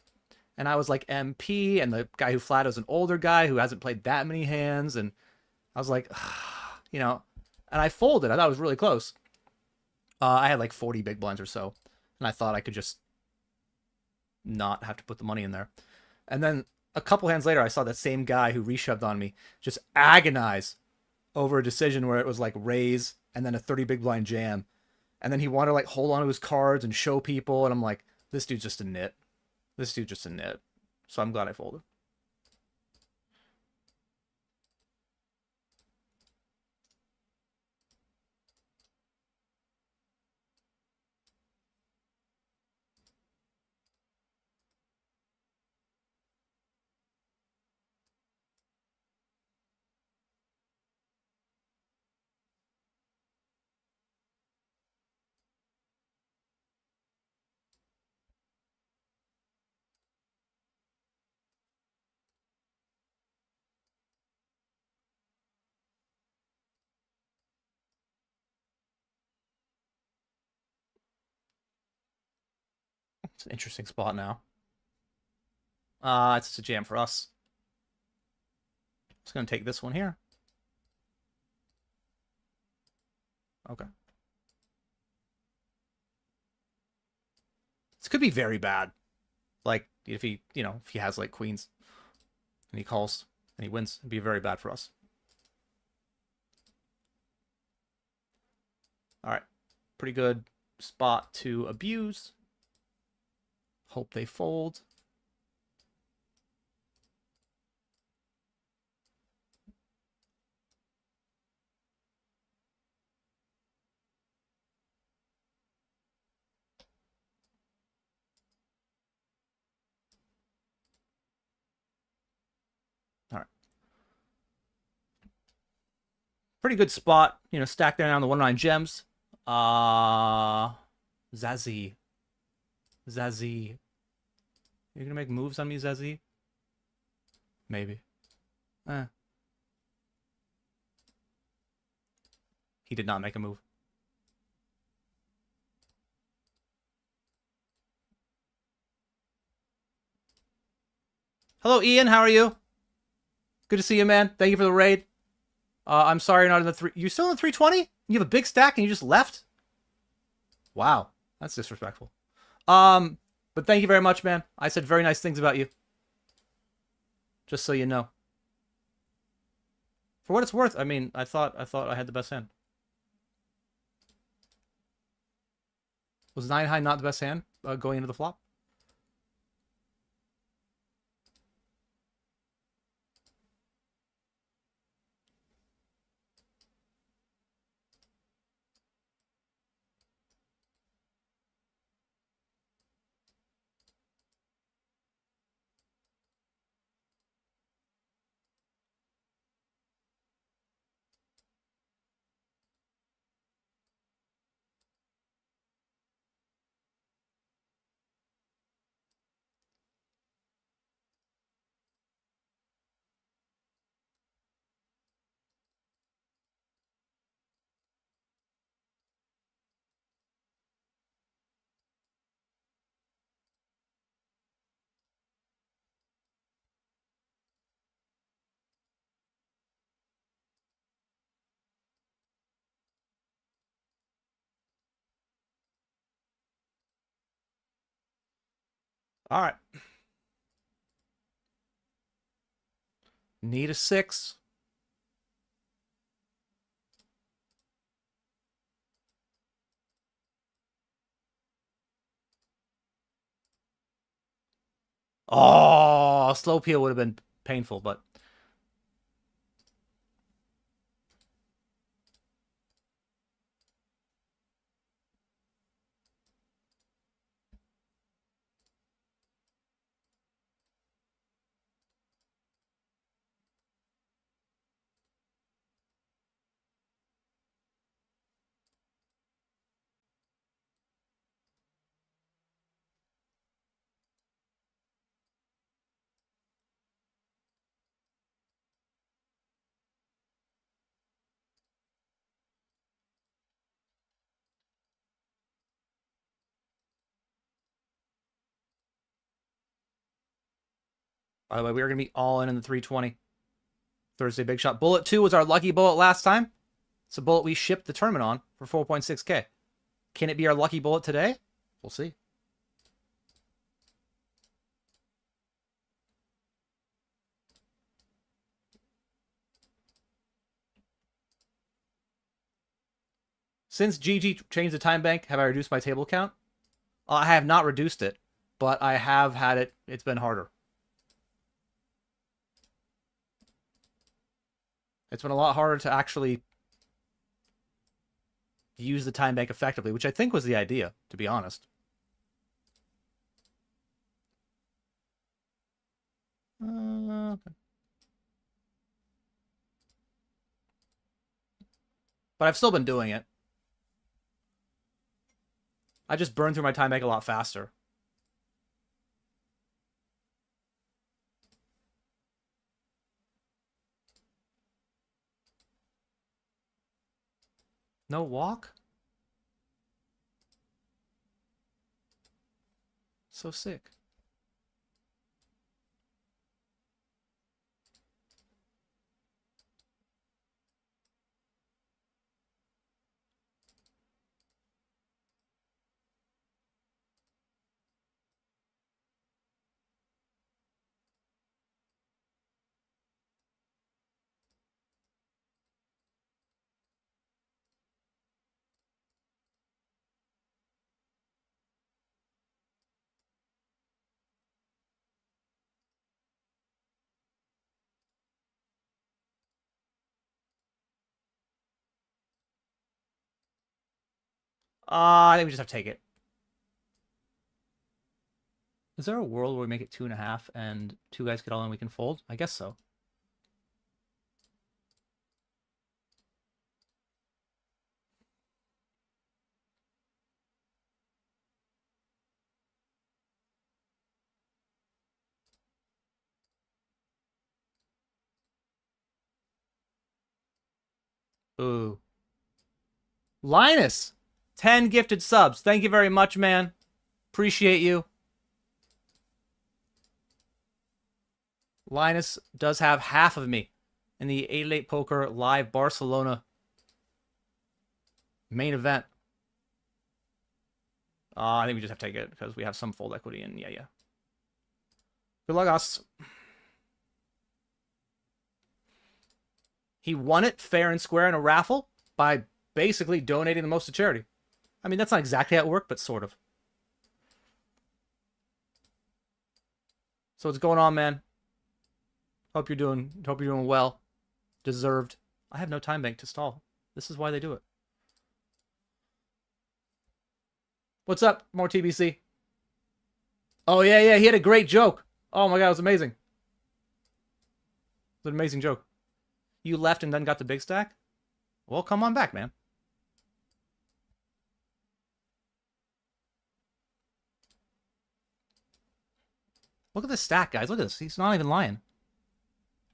And I was like MP, and the guy who flatted was an older guy who hasn't played that many hands. And I was like, you know, and I folded. I thought it was really close. I had like 40 big blinds or so. And I thought I could just not have to put the money in there. And then a couple hands later, I saw that same guy who reshoved on me just agonize over a decision where it was like raise and then a 30 big blind jam. And then he wanted to like hold on to his cards and show people. And I'm like, this dude's just a nit. This dude's just a nit. So I'm glad I folded. It's an interesting spot now. It's just a jam for us. Just gonna take this one here. Okay. This could be very bad. Like, if he, you know, if he has, like, queens, and he calls, and he wins, it'd be very bad for us. Alright. Pretty good spot to abuse. Hope they fold. Alright. Pretty good spot. You know, stack there down the 1-9 gems. Zazie. Zazie. You're gonna make moves on me, Zazie? Maybe. He did not make a move. Hello, Ian. How are you? Good to see you, man. Thank you for the raid. I'm sorry you're not in the 3... You're still in the 320? You have a big stack and you just left? Wow. That's disrespectful. But thank you very much, man. I said very nice things about you. Just so you know. For what it's worth, I mean, I thought I had the best hand. Was 9 high not the best hand going into the flop? All right. Need a 6. Oh, slow peel would have been painful, but... By the way, we are going to be all in the 320. Thursday Big Shot. Bullet 2 was our lucky bullet last time. It's a bullet we shipped the tournament on for 4.6K. Can it be our lucky bullet today? We'll see. Since GG changed the time bank, have I reduced my table count? I have not reduced it, but I have had it. It's been harder. It's been a lot harder to actually use the time bank effectively, which I think was the idea, to be honest. Okay. But I've still been doing it. I just burned through my time bank a lot faster. No walk? So sick. I think we just have to take it. Is there a world where we make it 2.5 and two guys get all in, we can fold? I guess so. Ooh. Linus! 10 gifted subs. Thank you very much, man. Appreciate you. Linus does have half of me in the 8-8 Poker Live Barcelona main event. I think we just have to take it because we have some fold equity, and yeah. Good luck, us. He won it fair and square in a raffle by basically donating the most to charity. I mean, that's not exactly how it worked, but sort of. So what's going on, man? Hope you're doing well. Deserved. I have no time bank to stall. This is why they do it. What's up, more TBC? Oh, yeah, he had a great joke. Oh my god, it was amazing. It was an amazing joke. You left and then got the big stack? Well, come on back, man. Look at this stack, guys. Look at this. He's not even lying.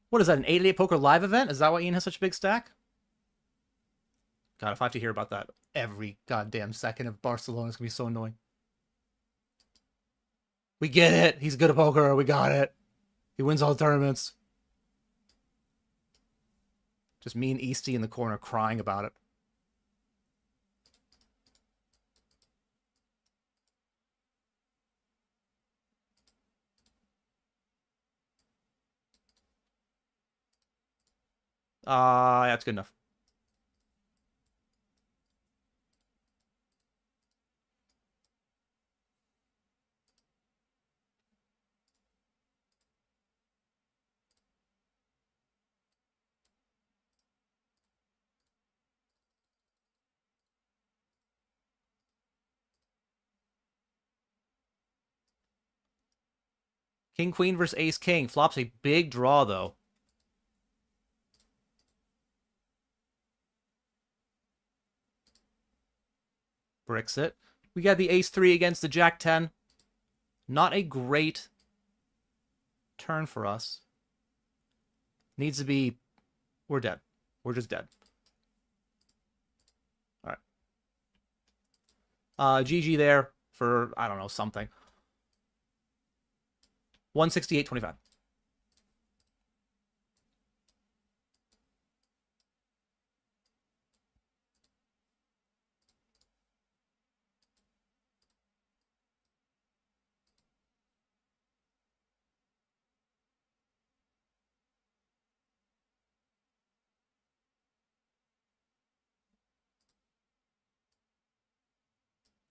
What is that, an 8-8 Poker Live event? Is that why Ian has such a big stack? God, if I have to hear about that every goddamn second of Barcelona, it's going to be so annoying. We get it. He's good at poker. We got it. He wins all the tournaments. Just me and Easty in the corner crying about it. That's good enough. King Queen versus Ace King. Flops a big draw, though. Bricks it. We got the Ace 3 against the Jack 10. Not a great turn for us. Needs to be... We're dead. We're just dead. All right. GG there for, I don't know, something. 168.25.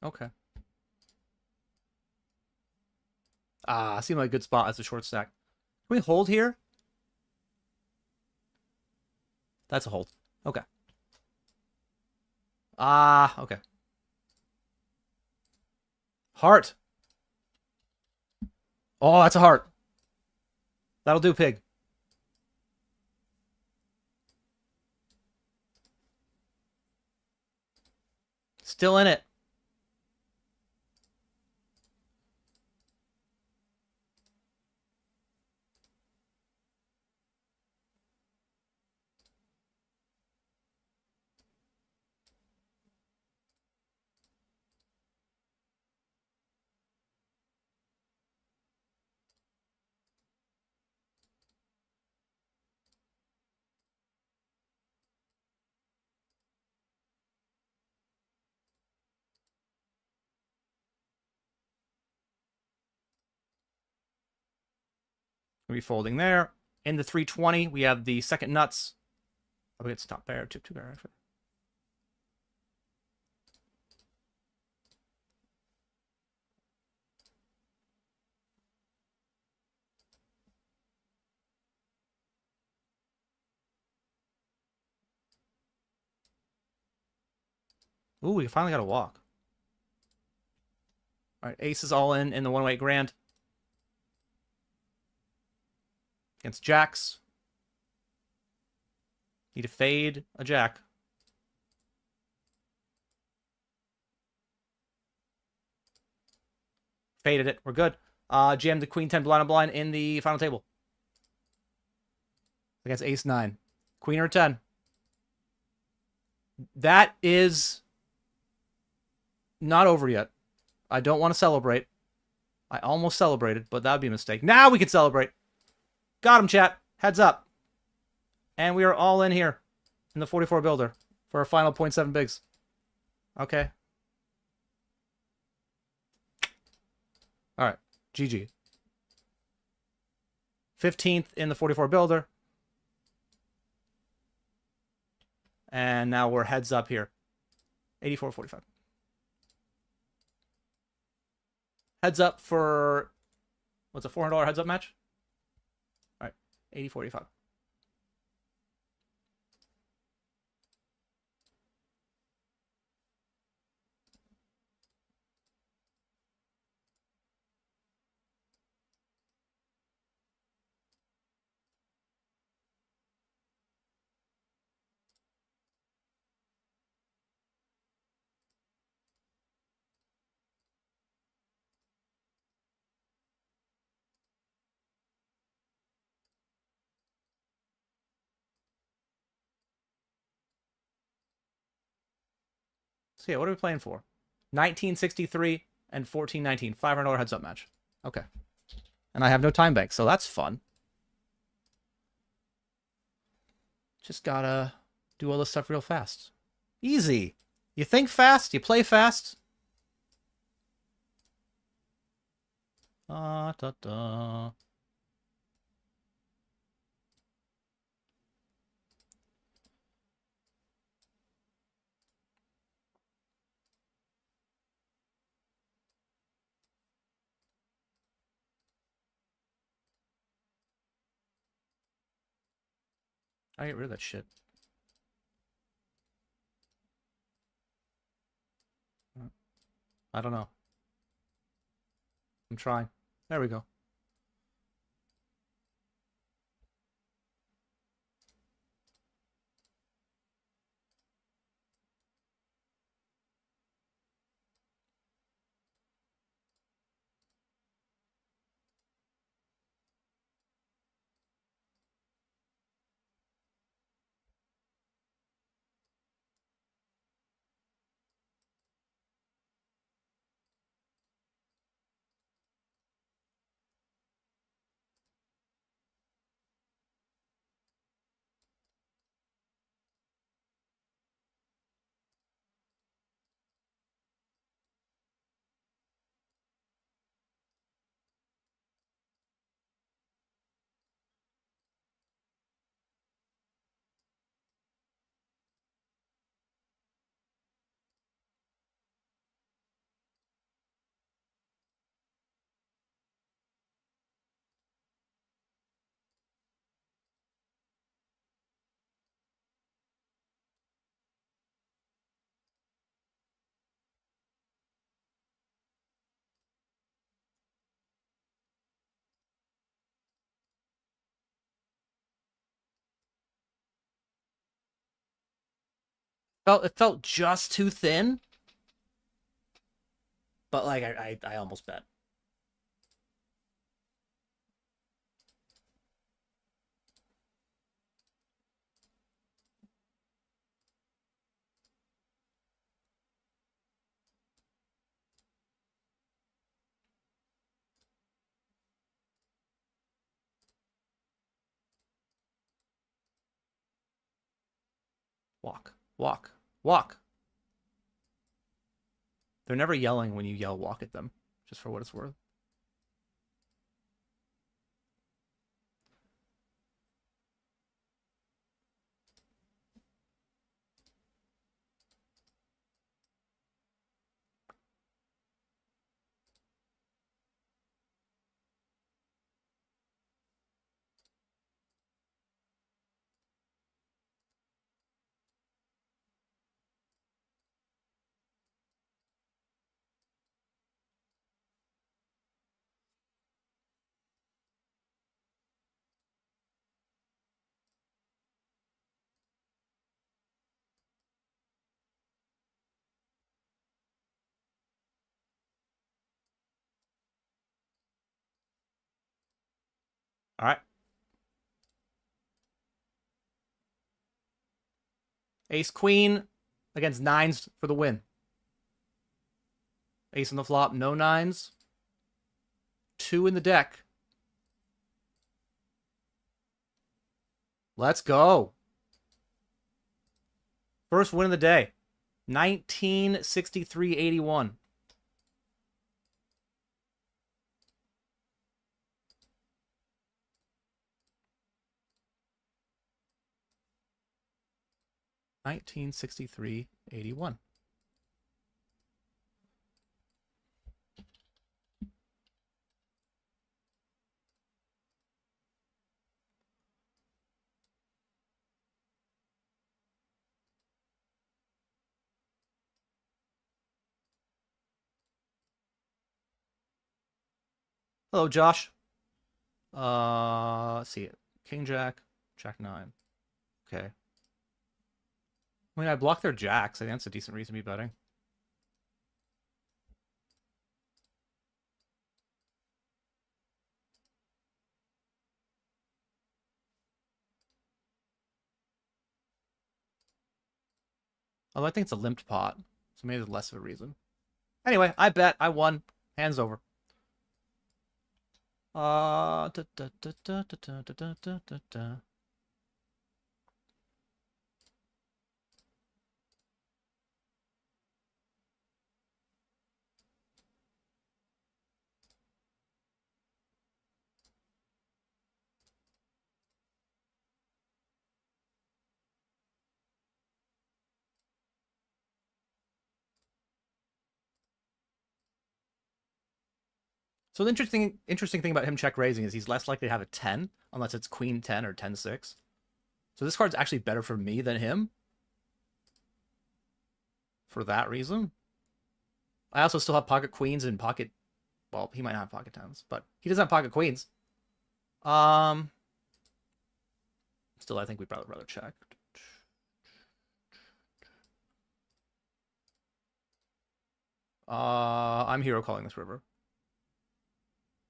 Okay. Seemed like a good spot as a short stack. Can we hold here? That's a hold. Okay. Okay. Heart. Oh, that's a heart. That'll do, pig. Still in it. Gonna be folding there. In the 320, we have the second nuts. Oh, it's top pair, tip two pair actually. Ooh, we finally got a walk. All right, ace is all in the one-way grand. Against jacks. Need to fade a jack. Faded it. We're good. Jammed the queen 10 blind on blind in the final table. Against ace 9. Queen or 10. That is not over yet. I don't want to celebrate. I almost celebrated, but that would be a mistake. Now we can celebrate. Got him, chat. Heads up. And we are all in here in the 44 builder for our final 0.7 bigs. Okay. All right. GG. 15th in the 44 builder. And now we're heads up here. 84-45. Heads up for, what's a $400 heads up match? All right, 80-45. So yeah, what are we playing for? 1963 and 1419. $500 heads up match. Okay. And I have no time bank, so that's fun. Just gotta do all this stuff real fast. Easy. You think fast, you play fast. Da, da. I get rid of that shit. I don't know. I'm trying. There we go. It felt just too thin. But like I almost bet. Walk. Walk. Walk. They're never yelling when you yell walk at them, just for what it's worth. All right. Ace queen against nines for the win. Ace on the flop, no nines. 2 in the deck. Let's go. First win of the day. 1963-81. $1963.81. Hello, Josh. Let's see it. King Jack, Jack 9. Okay. I mean, I blocked their jacks. I think that's a decent reason to be betting. Although I think it's a limped pot, so maybe there's less of a reason. Anyway, I bet. I won. Hands over. Da, da, da, da, da, da, da, da, da, da. So the interesting thing about him check raising is he's less likely to have a 10 unless it's queen 10 or 10-6. So this card's actually better for me than him. For that reason. I also still have pocket queens and pocket, well, he might not have pocket 10s, but he doesn't have pocket queens. Still, I think we'd probably rather check. I'm hero calling this river.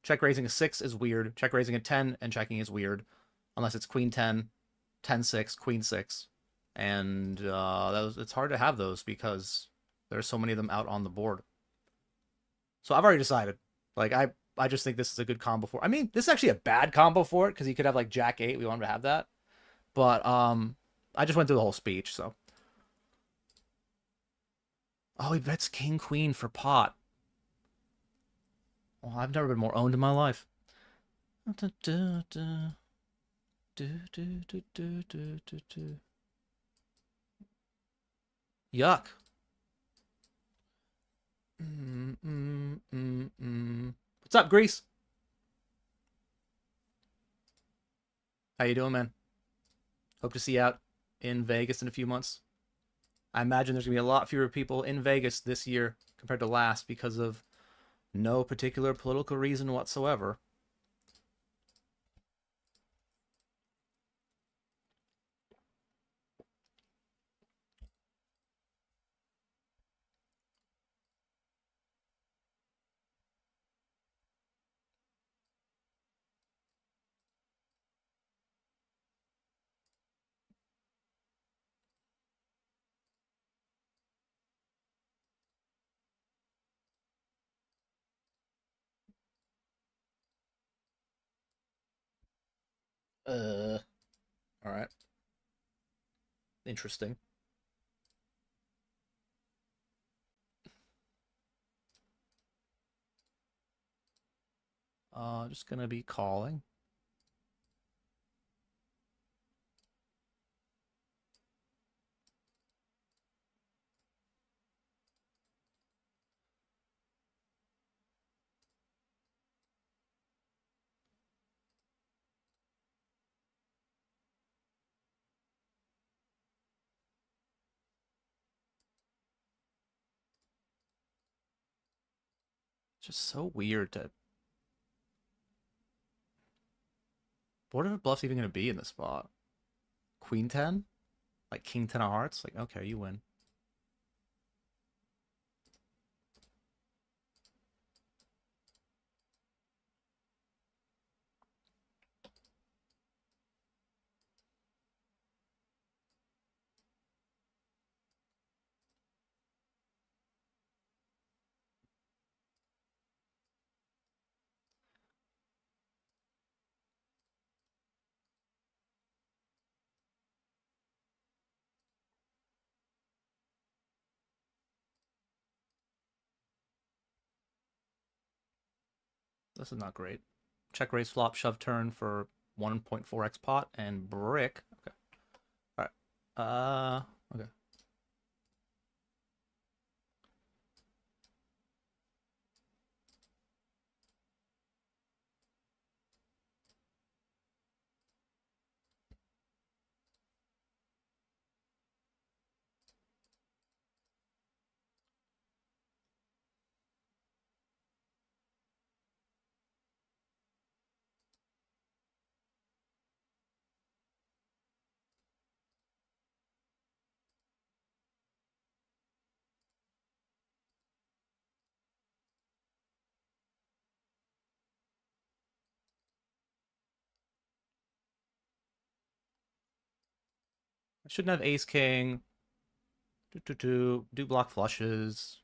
Check raising a 6 is weird. Check raising a 10 and checking is weird. Unless it's queen 10, 10-6, queen 6. And it's hard to have those because there's so many of them out on the board. So I've already decided. Like, I just think this is a good combo for it. I mean, this is actually a bad combo for it because he could have, like, Jack 8. We want him to have that. But I just went through the whole speech, so. Oh, he bets king queen for pot. Oh, I've never been more owned in my life. Yuck. What's up, Grease? How you doing, man? Hope to see you out in Vegas in a few months. I imagine there's going to be a lot fewer people in Vegas this year compared to last because of no particular political reason whatsoever. All right. Interesting. Just gonna be calling. Just so weird to. What are the bluffs even gonna be in this spot? Queen 10? Like king 10 of hearts? Like, okay, you win. This is not great. Check raise flop, shove turn for 1.4x pot and brick. Okay. All right. Okay. I shouldn't have ace king. Do block flushes.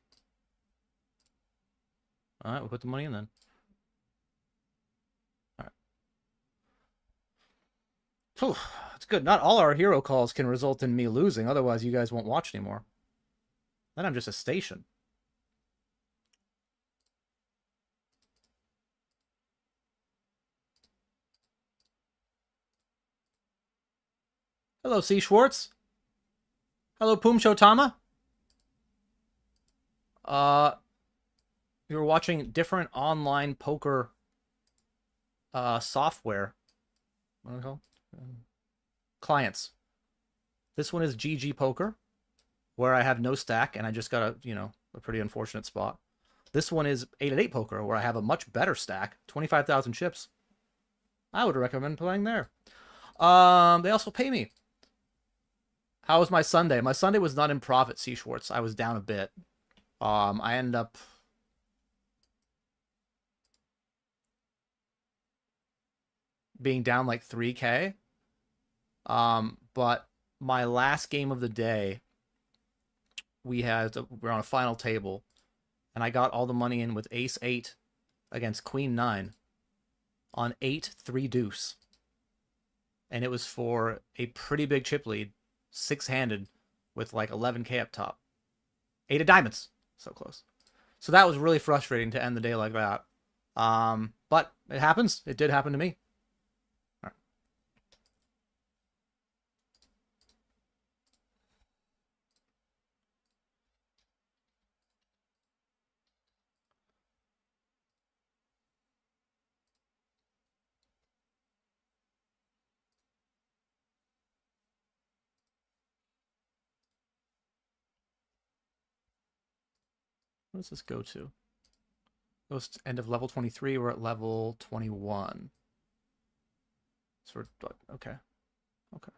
All right, we'll put the money in then. All right. Whew, that's good. Not all our hero calls can result in me losing. Otherwise, you guys won't watch anymore. Then I'm just a station. Hello, C. Schwartz. Hello, Pumcho Tama. You're watching different online poker software. What do they call clients. This one is GG Poker, where I have no stack and I just got a pretty unfortunate spot. This one is 8-8 Poker, where I have a much better stack, 25,000 chips. I would recommend playing there. They also pay me. How was my Sunday? My Sunday was not in profit, C. Schwartz. I was down a bit. I ended up being down like 3K. But my last game of the day, we're on a final table, and I got all the money in with ace 8 against queen 9 on 8-3 deuce. And it was for a pretty big chip lead, 6-handed with like 11K up top. 8 of diamonds. So close. So that was really frustrating to end the day like that. But it happens. It did happen to me. All right. What does this go to? Goes to end of level 23. We're at level 21. So we're, okay. Okay.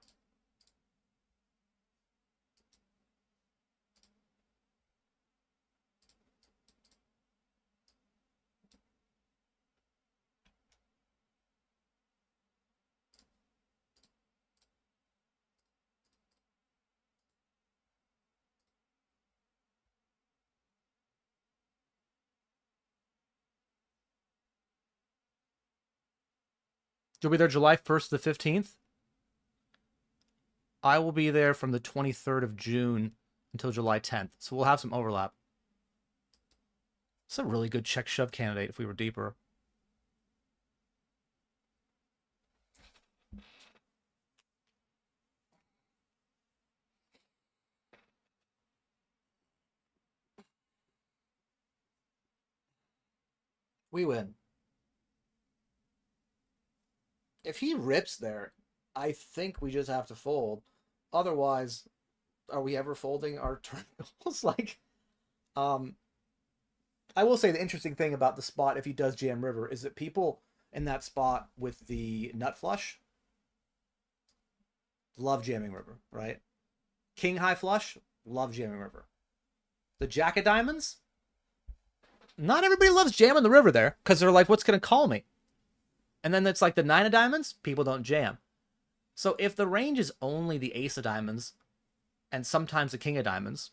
You'll be there July 1st to the 15th? I will be there from the 23rd of June until July 10th. So we'll have some overlap. It's a really good check shove candidate if we were deeper. We win. If he rips there, I think we just have to fold. Otherwise, are we ever folding our turn goals? Like, I will say the interesting thing about the spot, if he does jam river, is that people in that spot with the nut flush love jamming river, right? King high flush, love jamming river. The jack of diamonds, not everybody loves jamming the river there because they're like, what's going to call me? And then it's like the 9 of diamonds, people don't jam. So if the range is only the ace of diamonds and sometimes the king of diamonds,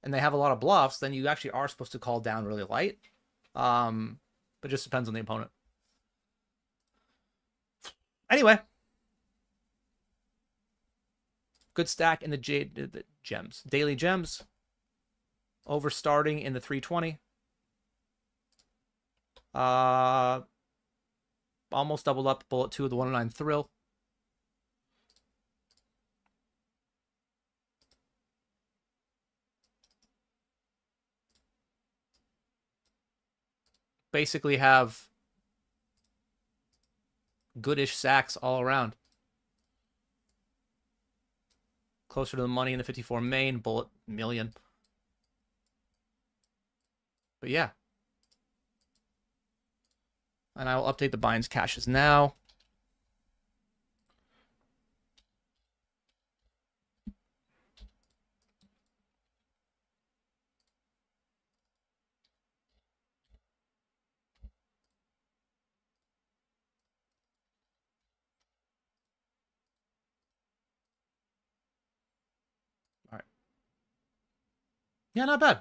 and they have a lot of bluffs, then you actually are supposed to call down really light. But it just depends on the opponent. Anyway. Good stack in the gems. Daily gems. Over starting in the 320. almost doubled up. Bullet 2 of the 109 Thrill. Basically have goodish sacks all around. Closer to the money in the 54 main, bullet million. But yeah. And I will update the binds caches now. All right. Yeah, not bad.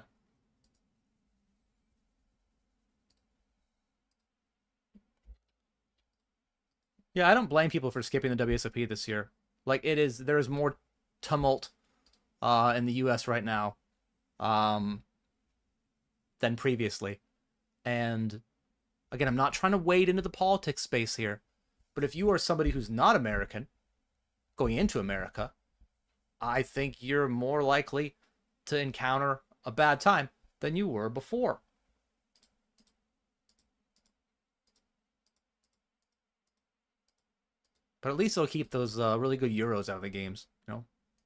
Yeah, I don't blame people for skipping the WSOP this year. Like, there is more tumult in the US right now than previously. And again, I'm not trying to wade into the politics space here, but if you are somebody who's not American going into America, I think you're more likely to encounter a bad time than you were before. But at least it'll keep those really good Euros out of the games. You know,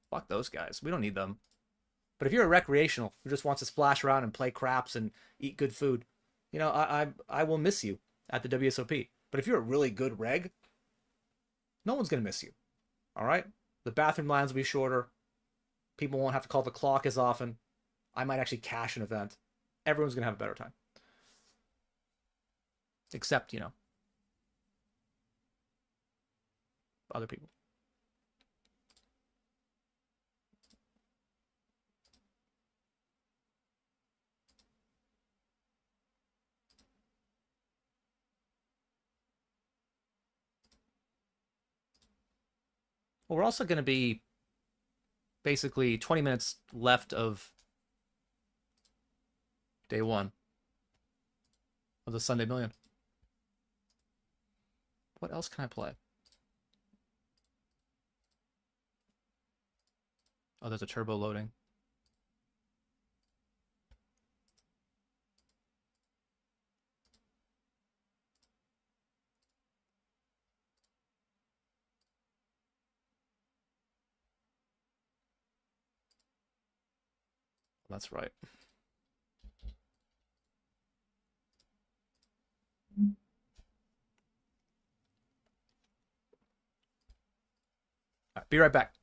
fuck those guys. We don't need them. But if you're a recreational who just wants to splash around and play craps and eat good food, you know, I will miss you at the WSOP. But if you're a really good reg, no one's gonna miss you. All right, the bathroom lines will be shorter. People won't have to call the clock as often. I might actually cash an event. Everyone's gonna have a better time. Except, you know, other people. Well, we're also going to be basically 20 minutes left of day one of the Sunday Million. What else can I play? Oh, there's a turbo loading. That's right. All right, be right back.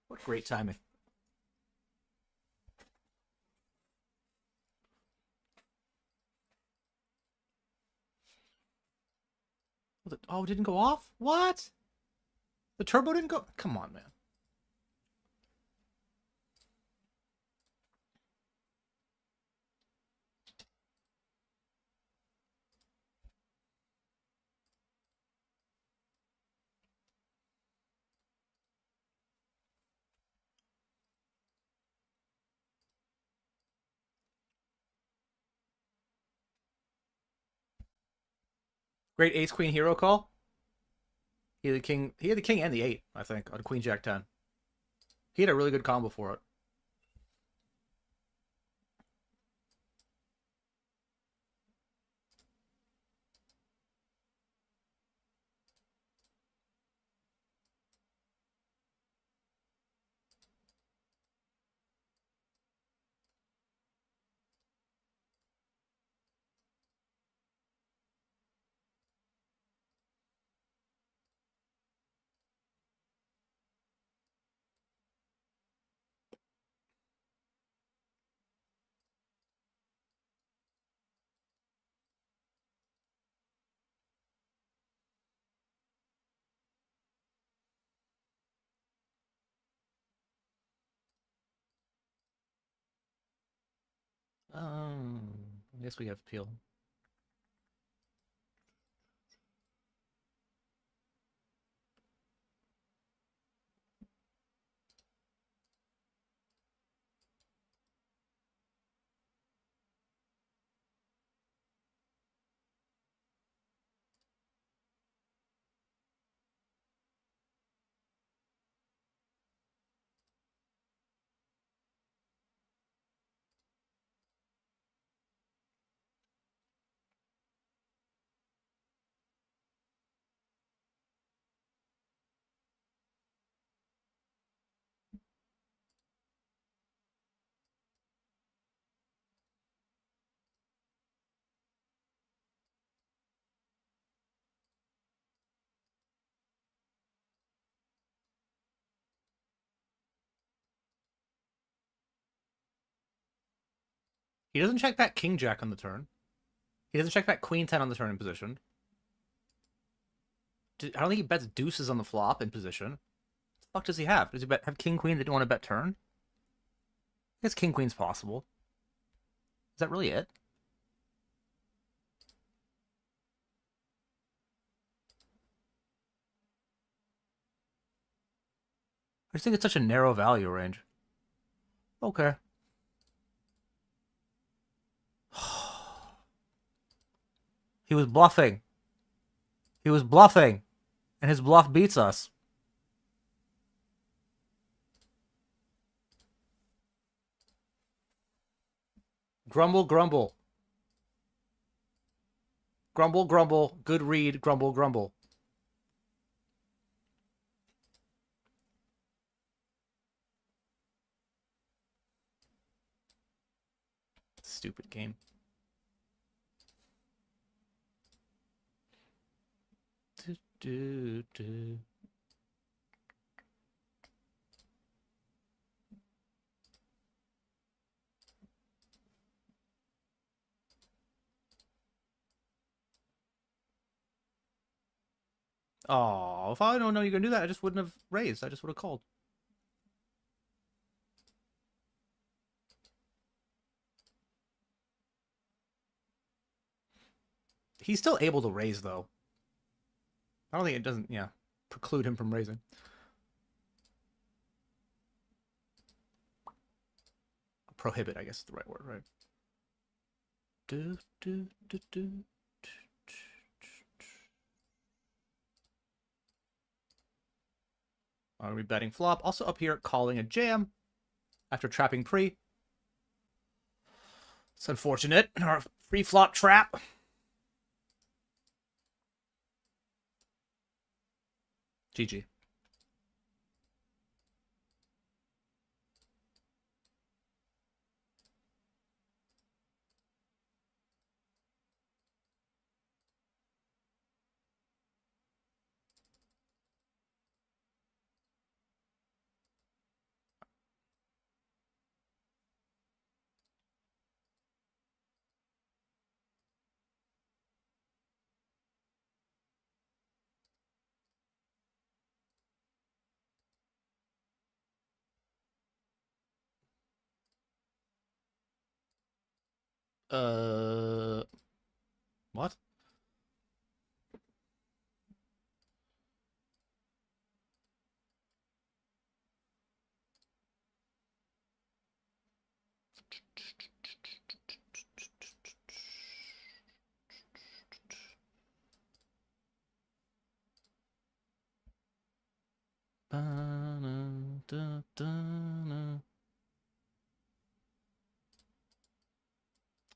What great timing. Oh, it didn't go off? What? The turbo didn't go? Come on, man. Great ace queen hero call. He had the king and the 8, I think, on queen jack 10. He had a really good combo for it. guess we have peel. He doesn't check back king jack on the turn. He doesn't check back queen 10 on the turn in position. I don't think he bets deuces on the flop in position. What the fuck does he have? Does he have king queen that don't want to bet turn? I guess king queen's possible. Is that really it? I just think it's such a narrow value range. Okay. He was bluffing. He was bluffing. And his bluff beats us. Grumble, grumble. Grumble, grumble. Good read. Grumble, grumble. Stupid game. Do, do. Oh, if I don't know you're gonna do that, I just wouldn't have raised. I just would have called. He's still able to raise, though. I don't think it doesn't, yeah, preclude him from raising. Prohibit, I guess is the right word, right? Do, do, do, do. Are we betting flop? Also up here, calling a jam after trapping pre. It's unfortunate. Our free flop trap. GG. What?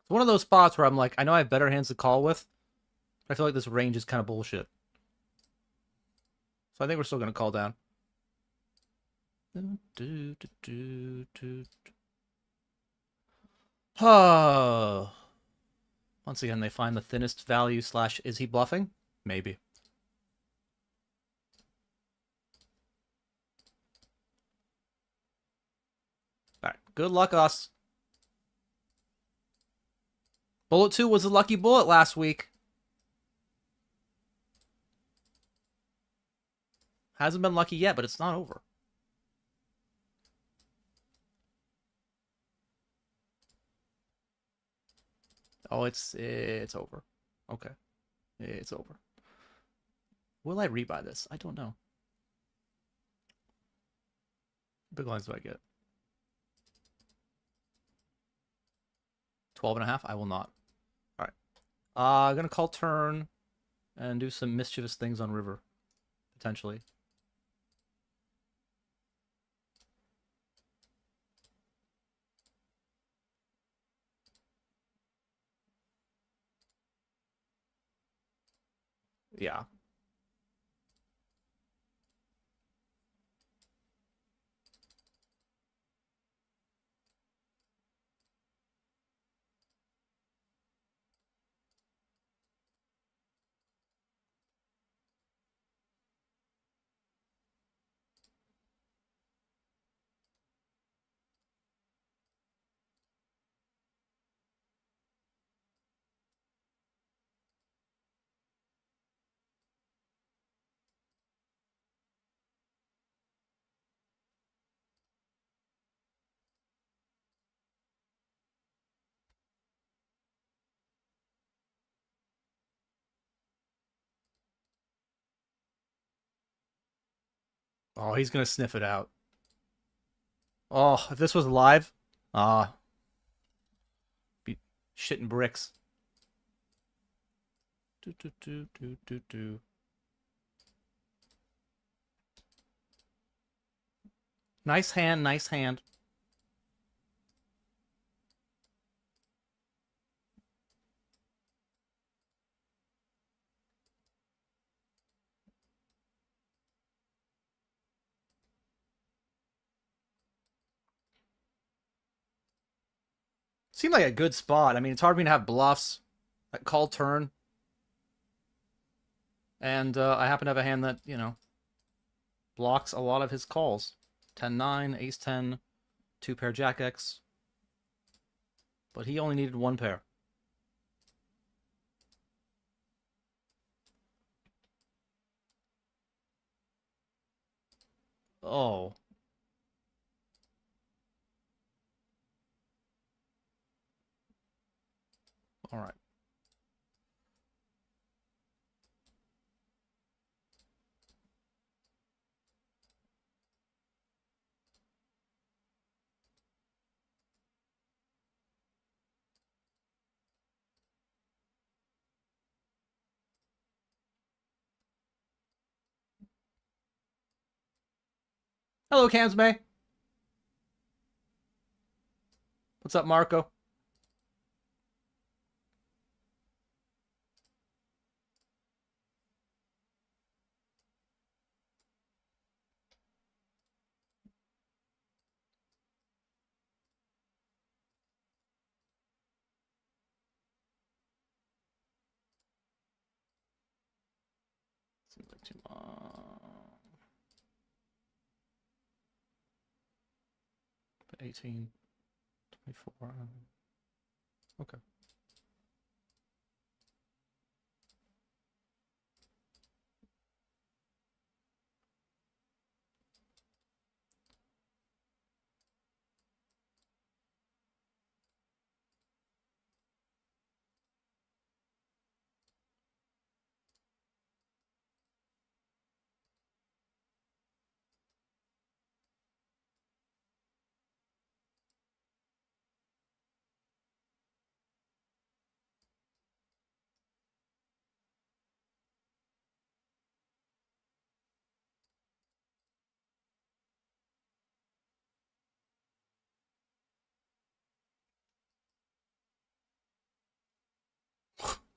It's one of those spots where I'm like, I know I have better hands to call with, but I feel like this range is kind of bullshit. So I think we're still going to call down. Oh. Once again, they find the thinnest value / is he bluffing? Maybe. Alright, good luck us. Bullet 2 was a lucky bullet last week. Hasn't been lucky yet, but it's not over. Oh, it's over. Okay, it's over. Will I rebuy this? I don't know. Big lines do I get? 12.5. I will not. All right. I'm gonna call turn and do some mischievous things on river, potentially. Yeah. Oh, he's gonna sniff it out. Oh, if this was live, be shitting bricks. Do do do do do do. Nice hand, nice hand. Seemed like a good spot. I mean, it's hard for me to have bluffs. That call turn. And I happen to have a hand that, you know, blocks a lot of his calls. 10-9, ace-10, two-pair jack-X. But he only needed one pair. Oh. All right. Hello, Cams May. What's up, Marco? Seems like too long. 18, 24. Okay.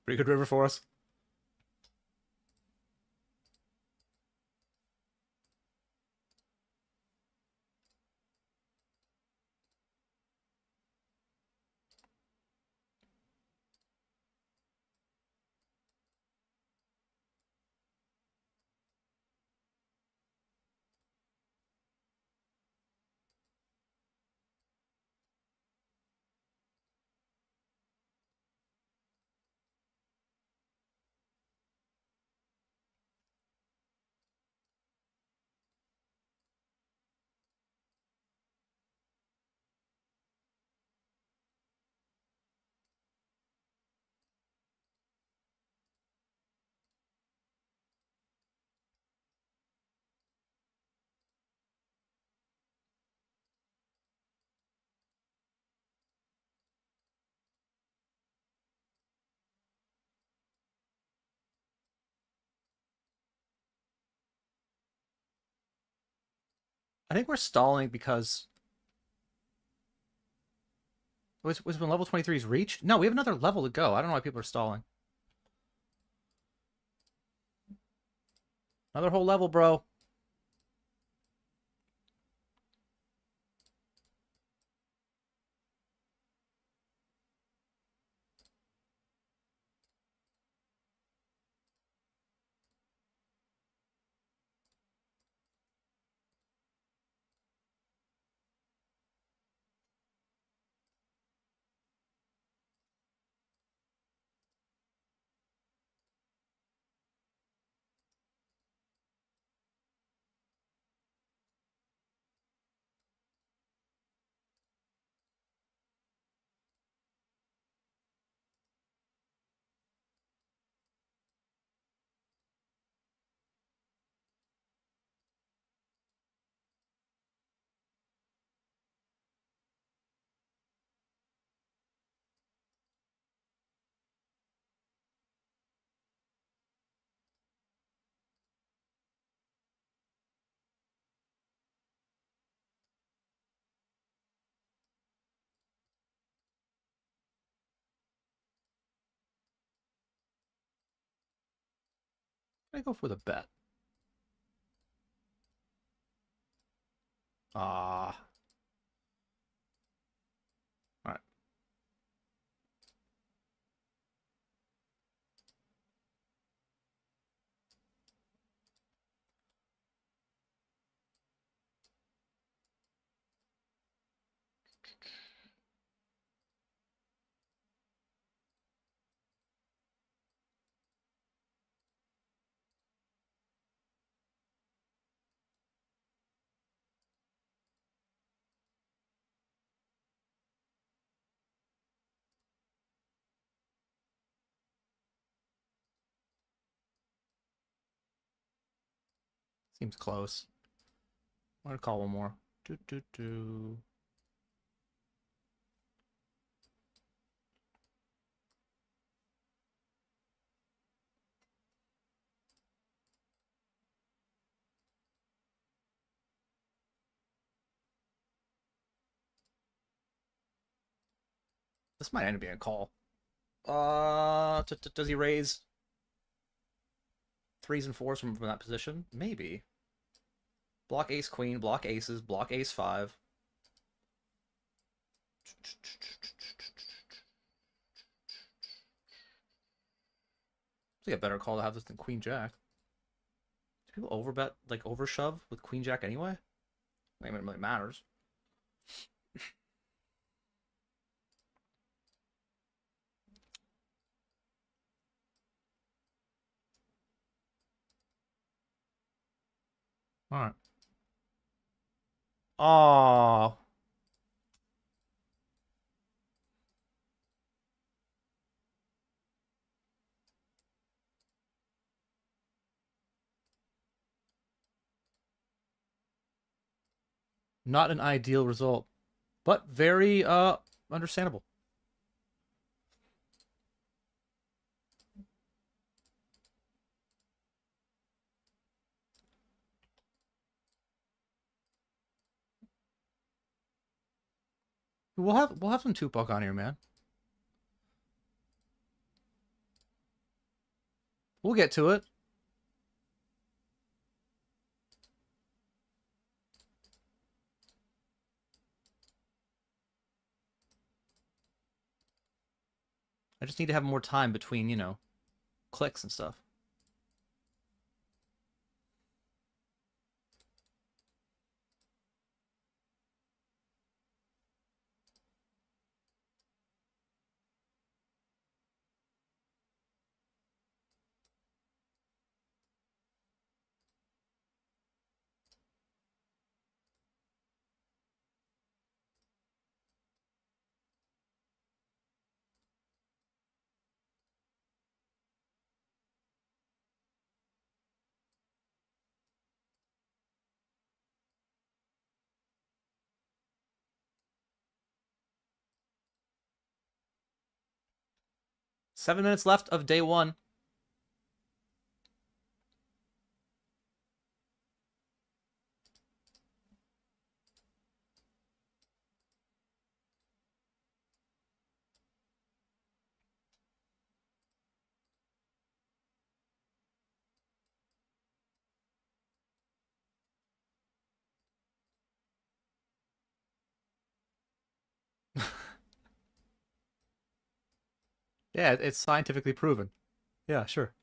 Pretty good river for us. think we're stalling because... Was when level 23 is reached? No, we have another level to go. I don't know why people are stalling. Another whole level, bro. I go for the bet. Ah. Alright. Seems close. I'm gonna call one more. Do. This might end up being a call. Does he raise 3s and 4s from that position? Maybe. Block ace queen, block aces, block ace 5. It's like a better call to have this than queen jack. Do people overbet, like overshove with queen jack anyway? I mean, it really matters. All right. Oh. Not an ideal result, but very understandable. We'll have some Tupac on here, man. We'll get to it. I just need to have more time between, you know, clicks and stuff. Seven minutes left of day one. Yeah, it's scientifically proven. Yeah, sure.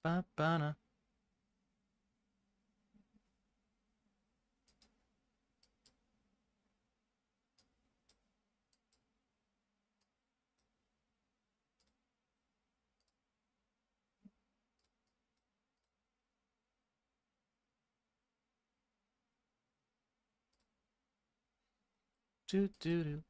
Ba-ba-na. Do do do.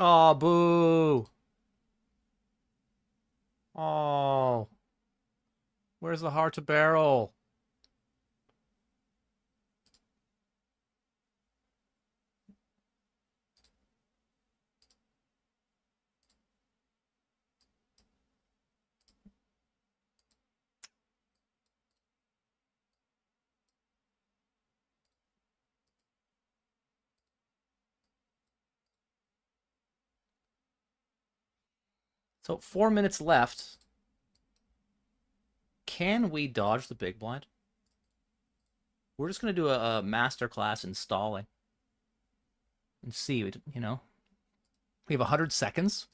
Oh, boo. Oh. Where's the heart to barrel? So 4 minutes left. Can we dodge the big blind? We're just gonna do a master class in stalling and see. You know, we have 100 seconds.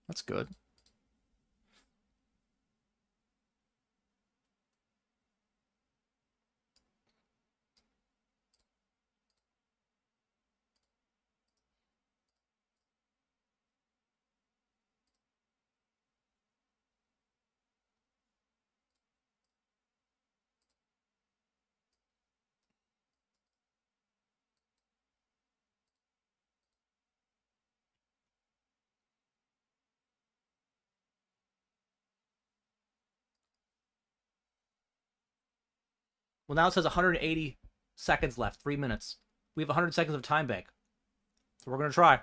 That's good. Well, now it says 180 seconds left. 3 minutes. We have 100 seconds of time bank. So we're gonna try.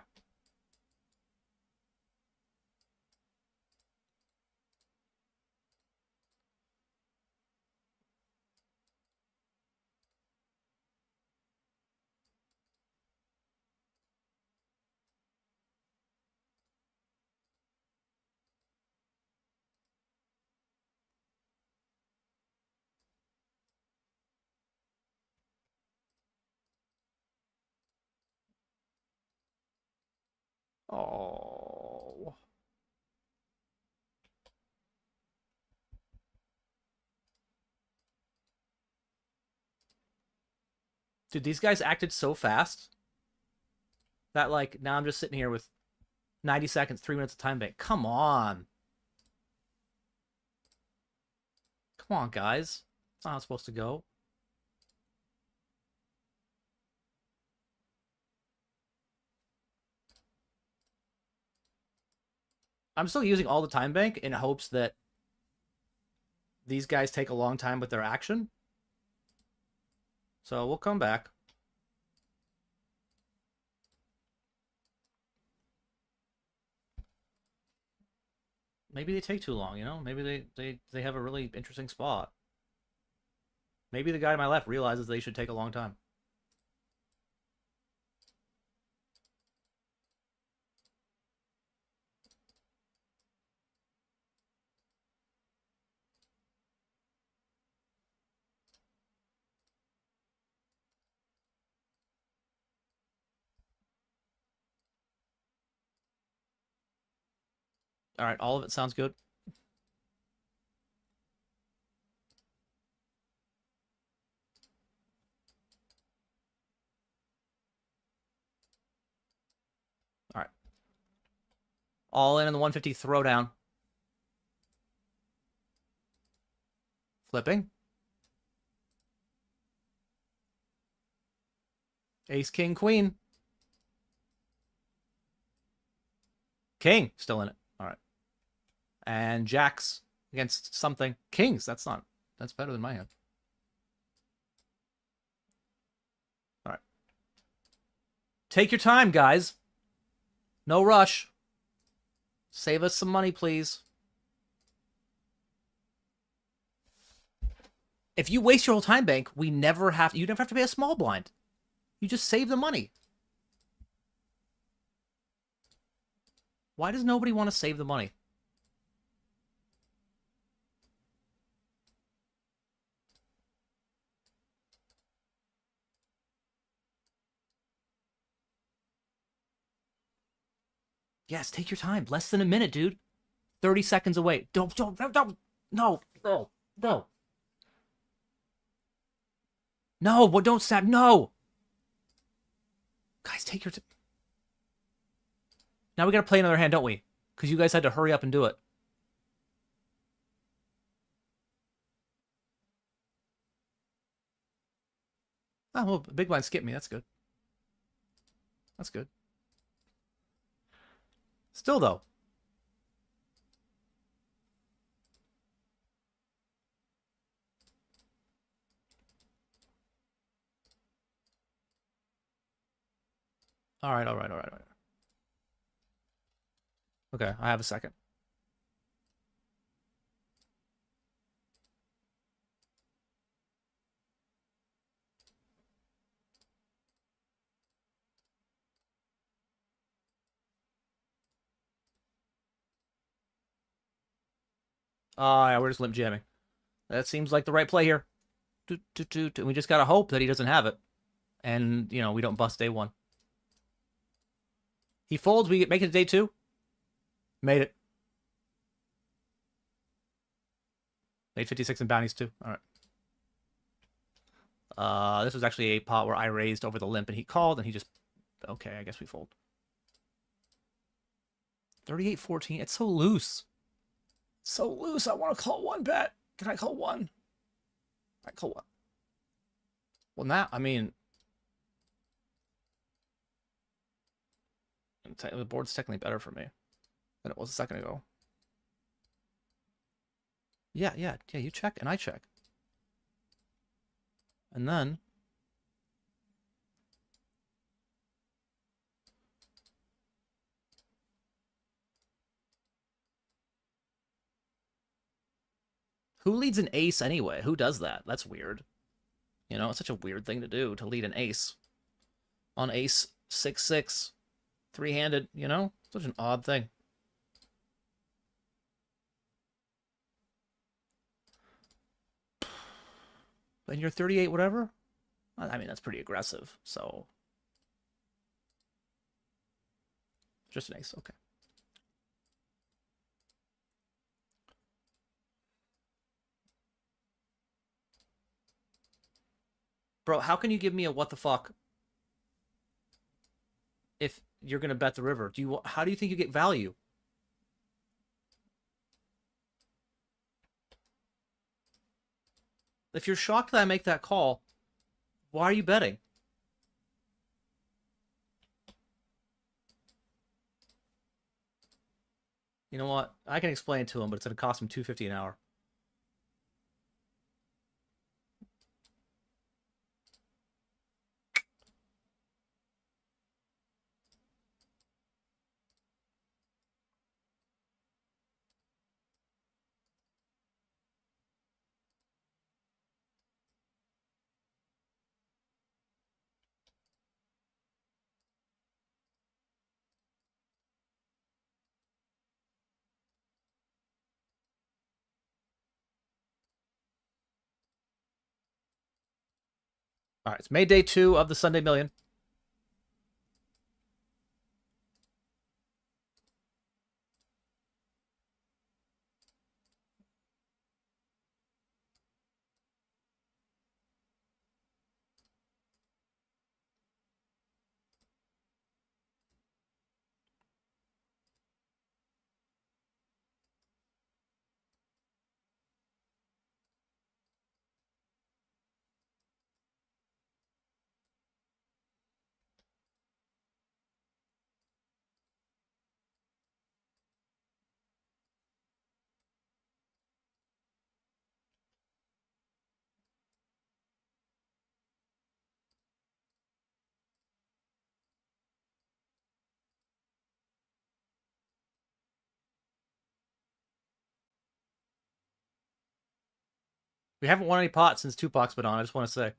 Oh. Dude, these guys acted so fast that, like, now I'm just sitting here with 90 seconds, 3 minutes of time bank. Come on. Come on, guys. That's not how it's supposed to go. I'm still using all the time bank in hopes that these guys take a long time with their action. So we'll come back. Maybe they take too long, you know? Maybe they have a really interesting spot. Maybe the guy to my left realizes they should take a long time. All right, all of it sounds good. All right. All in the 150 throwdown. Flipping. Ace, king, queen. King, still in it. All right. And jacks against something. Kings, that's better than my hand. All right. Take your time, guys. No rush. Save us some money, please. If you waste your whole time bank, you never have to pay a small blind. You just save the money. Why does nobody want to save the money? Yes, take your time. Less than a minute, dude. 30 seconds away. Don't. No. No, but don't snap. No. Guys, take your time. Now we gotta play another hand, don't we? Because you guys had to hurry up and do it. Oh, well, big blind skipped me. That's good. That's good. Still, though. All right. Okay, I have a second. Yeah, we're just limp jamming. That seems like the right play here. We just gotta hope that he doesn't have it. And, you know, we don't bust day one. He folds, we make it to day two. Made it. Made 56 in bounties too. All right. This was actually a pot where I raised over the limp and he called and he just... Okay, I guess we fold. 38-14. It's so loose. So loose. I want to call one bet. Can I call one? I call one. Well, now, I mean... The board's technically better for me than it was a second ago. Yeah, you check and I check. And then... Who leads an ace anyway? Who does that? That's weird. You know, it's such a weird thing to do, to lead an ace. On ace 6-6, three-handed, you know? Such an odd thing. And you're 38 whatever? I mean, that's pretty aggressive, so... Just an ace, okay. Bro, how can you give me a what the fuck if you're gonna bet the river? How do you think you get value? If you're shocked that I make that call, why are you betting? You know what? I can explain it to him, but it's gonna cost him $250 an hour. All right, it's May day 2 of the Sunday Million. We haven't won any pots since Tupac's been on, I just want to say.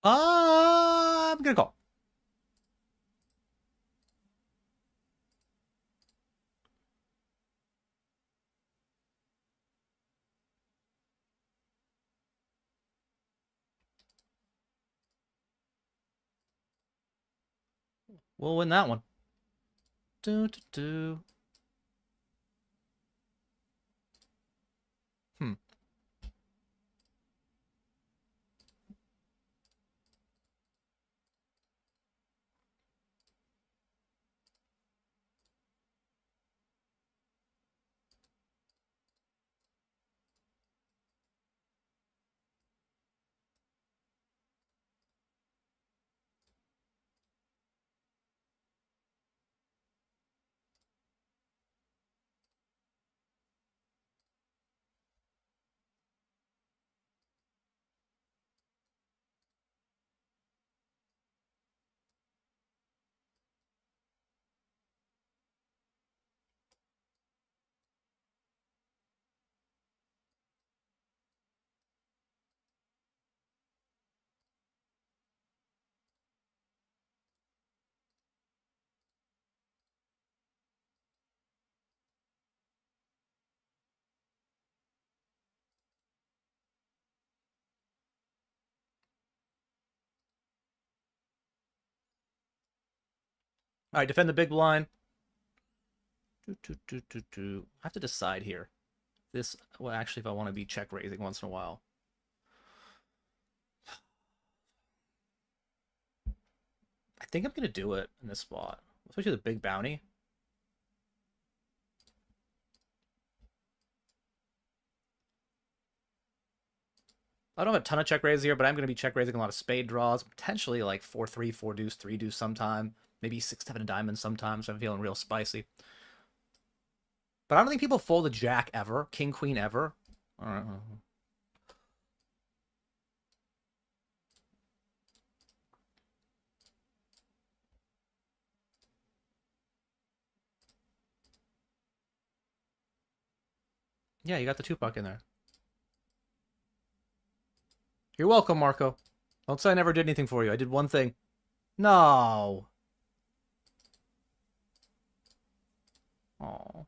I'm gonna call. We'll win that one. Do, do, do. Hmm. All right, defend the big blind. I have to decide here. This, well, actually, if I want to be check raising once in a while. I think I'm going to do it in this spot, especially the big bounty. I don't have a ton of check raises here, but I'm going to be check raising a lot of spade draws, potentially like 4-3, 4 deuce, 3 deuce sometime. Maybe 6-7 diamonds sometimes. I'm feeling real spicy. But I don't think people fold a jack ever. King, queen ever. All right. Yeah, you got the Tupac in there. You're welcome, Marco. Don't say I never did anything for you. I did one thing. No. Oh.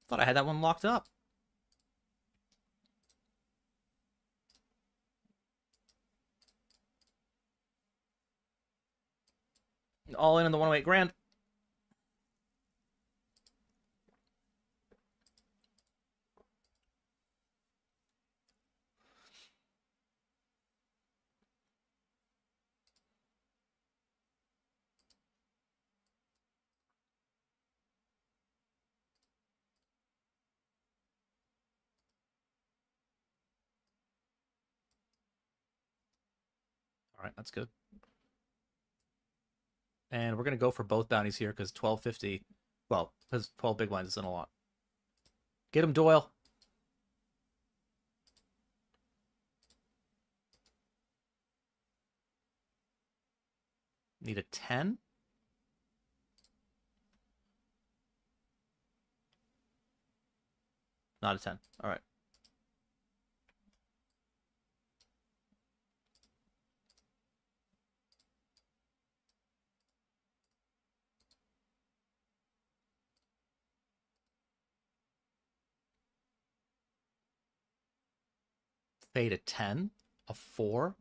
Thought I had that one locked up. All in the 108 grand. All right, that's good. And we're going to go for both bounties here because 1250, well, because 12 big blinds isn't a lot. Get him, Doyle. Need a 10? Not a 10. All right. Fade a 10? A 4?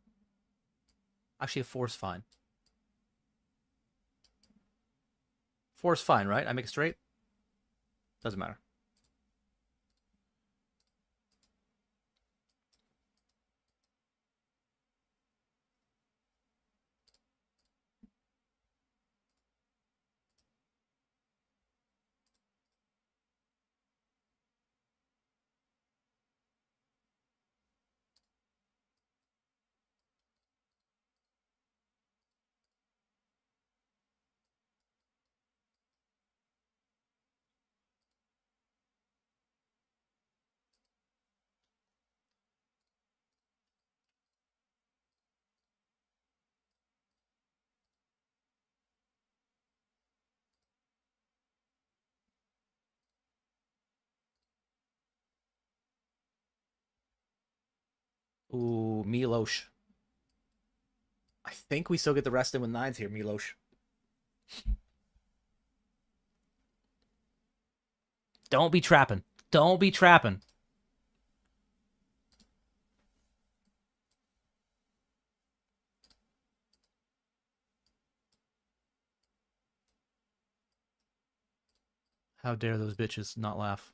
Actually, a 4 is fine. 4 is fine, right? I make it straight? Doesn't matter. Ooh, Milosh. I think we still get the rest in with 9s here, Milosh. Don't be trapping. Don't be trapping. How dare those bitches not laugh?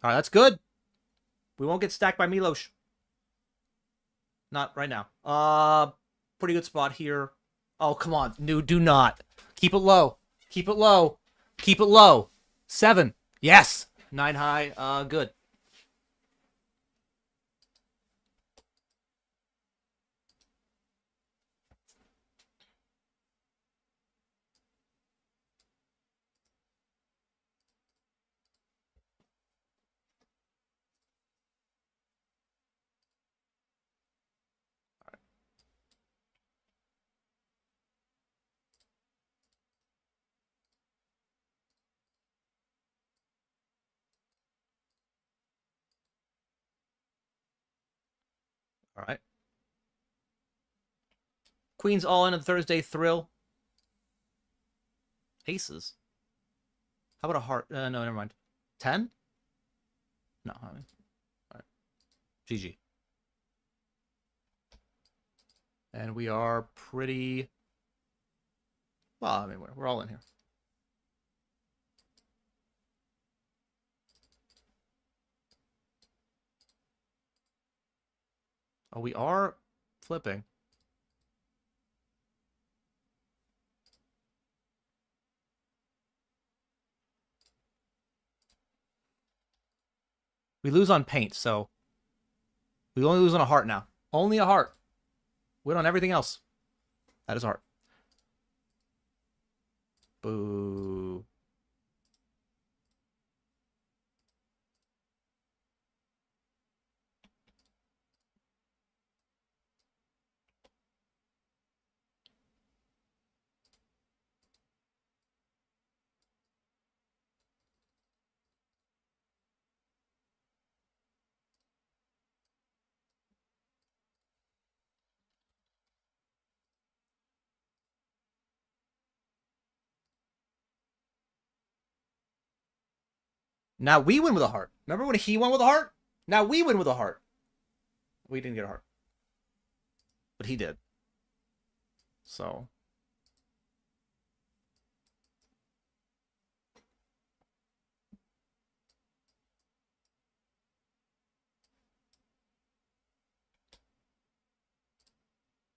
All right, that's good. We won't get stacked by Milosh. Not right now. Pretty good spot here. Oh, come on. No, do not. Keep it low. Keep it low. Keep it low. 7. Yes. 9 high. Good. All right. Queens all in on Thursday thrill. Aces. How about a heart? No, never mind. 10? No. I mean, all right. GG. And we are pretty... Well, I mean, we're all in here. Oh, we are flipping. We lose on paint, so we only lose on a heart now. Only a heart. Win on everything else. That is heart. Boo. Now we win with a heart. Remember when he won with a heart? Now we win with a heart. We didn't get a heart. But he did. So.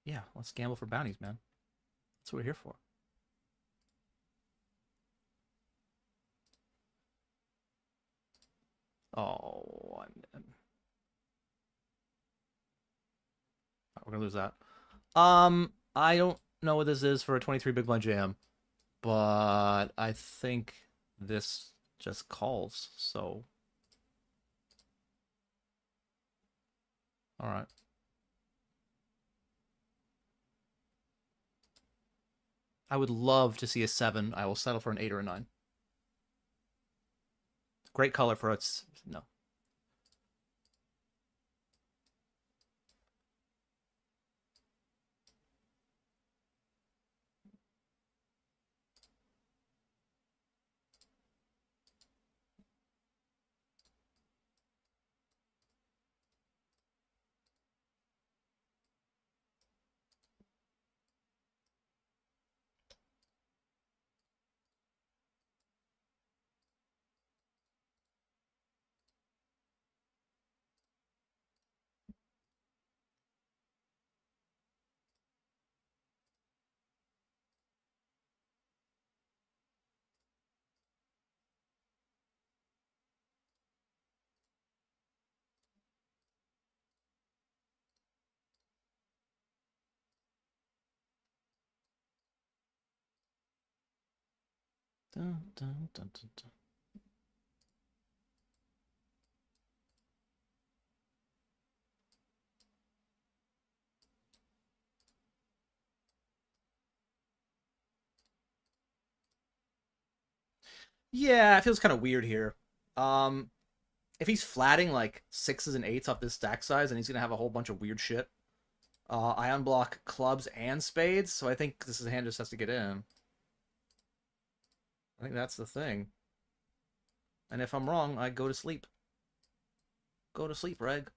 Yeah, let's gamble for bounties, man. That's what we're here for. Oh, we're gonna lose that. I don't know what this is for a 23 big blind jam, but I think this just calls. So, all right. I would love to see a 7. I will settle for an 8 or a 9. Great color for its no. Dun, dun, dun, dun, dun. Yeah, it feels kind of weird here. If he's flatting like 6s and 8s off this stack size, and he's gonna have a whole bunch of weird shit. I unblock clubs and spades, so I think this hand just has to get in. I think that's the thing. And if I'm wrong, I go to sleep. Go to sleep, Reg.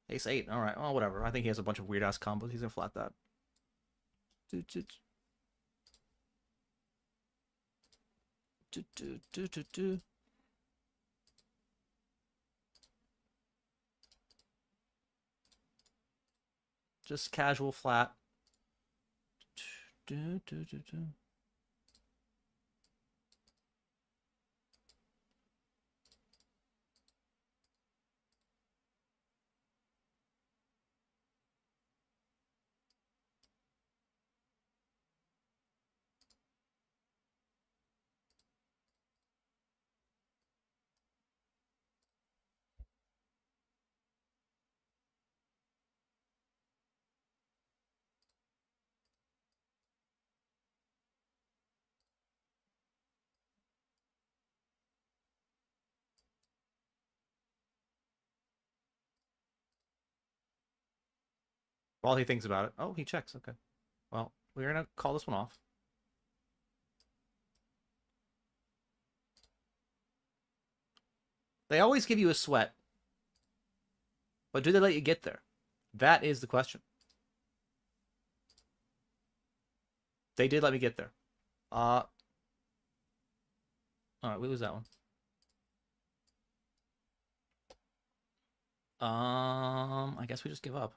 Ace 8. All right. Well, whatever. I think he has a bunch of weird ass combos. He's gonna flat that. Just casual flat. While he thinks about it. Oh, he checks. Okay. Well, we're gonna call this one off. They always give you a sweat. But do they let you get there? That is the question. They did let me get there. Alright, we lose that one. I guess we just give up.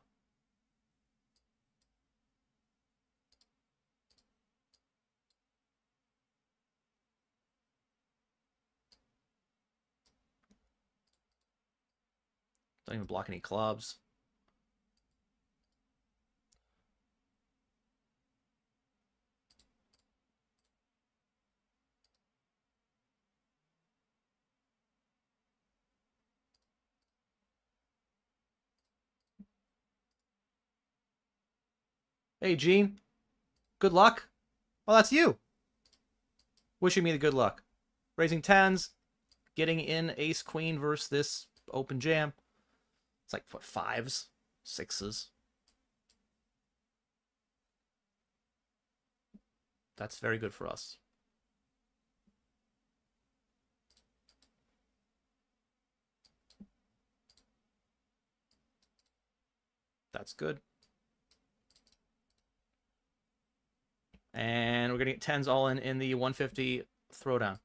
Don't even block any clubs. Hey, Gene. Good luck. Oh, that's you. Wishing me the good luck. Raising tens. Getting in ace queen versus this open jam. It's like, what, fives? Sixes? That's very good for us. That's good. And we're going to get tens all in the 150 throwdown.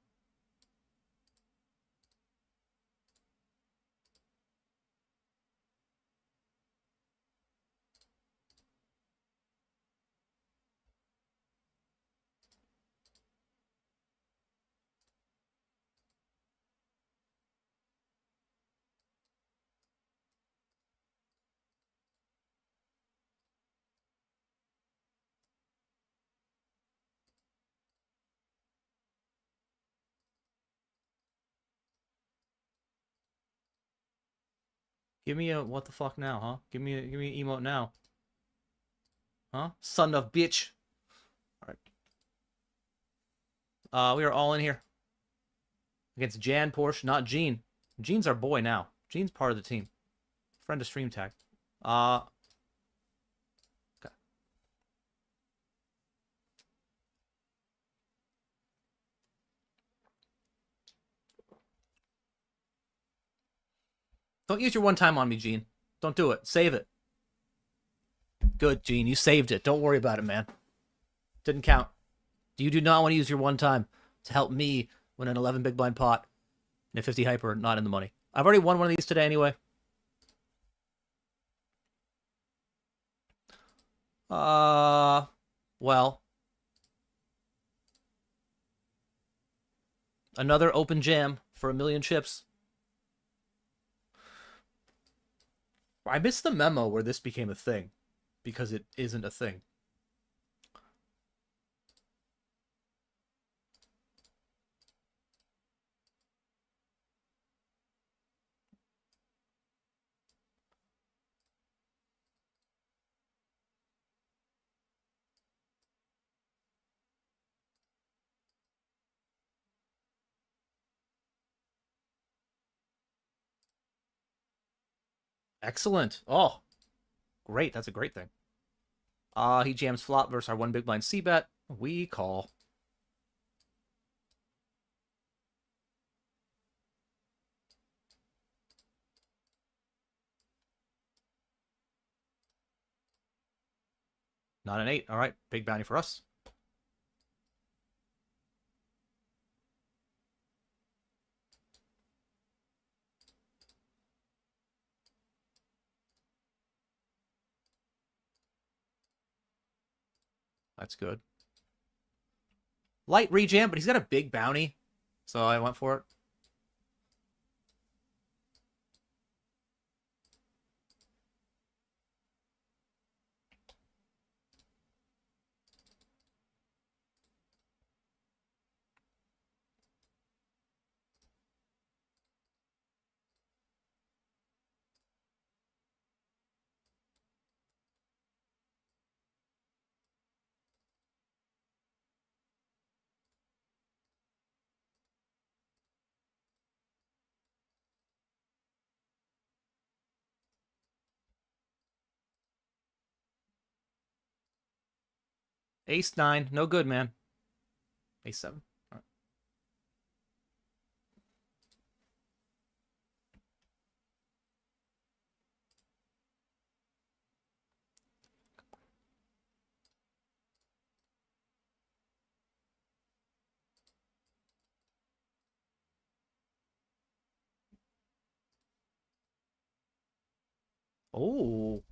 Give me a what the fuck now, huh? Give me an emote now. Huh? Son of bitch. Alright. We are all in here. Against Jan Porsche, not Gene. Gene's our boy now. Gene's part of the team. Friend of stream tag. Okay. Don't use your one time on me, Gene. Don't do it. Save it. Good, Gene. You saved it. Don't worry about it, man. Didn't count. You do not want to use your one time to help me win an 11 big blind pot and a 50 hyper not in the money. I've already won one of these today anyway. Well. Another open jam for a million chips. I missed the memo where this became a thing, because it isn't a thing. Excellent. Oh, great. That's a great thing. He jams flop versus our one big blind c-bet. We call. Not an 8. All right. Big bounty for us. That's good. Light rejam, but he's got a big bounty. So I went for it. Ace 9. No good, man. Ace 7. All right. Oh.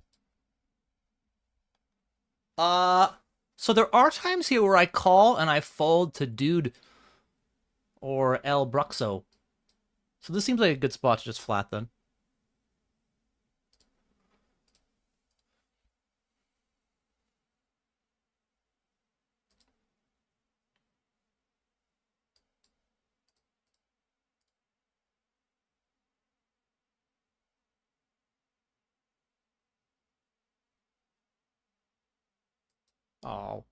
So there are times here where I call and I fold to Dude or El Bruxo. So this seems like a good spot to just flat then. Oh.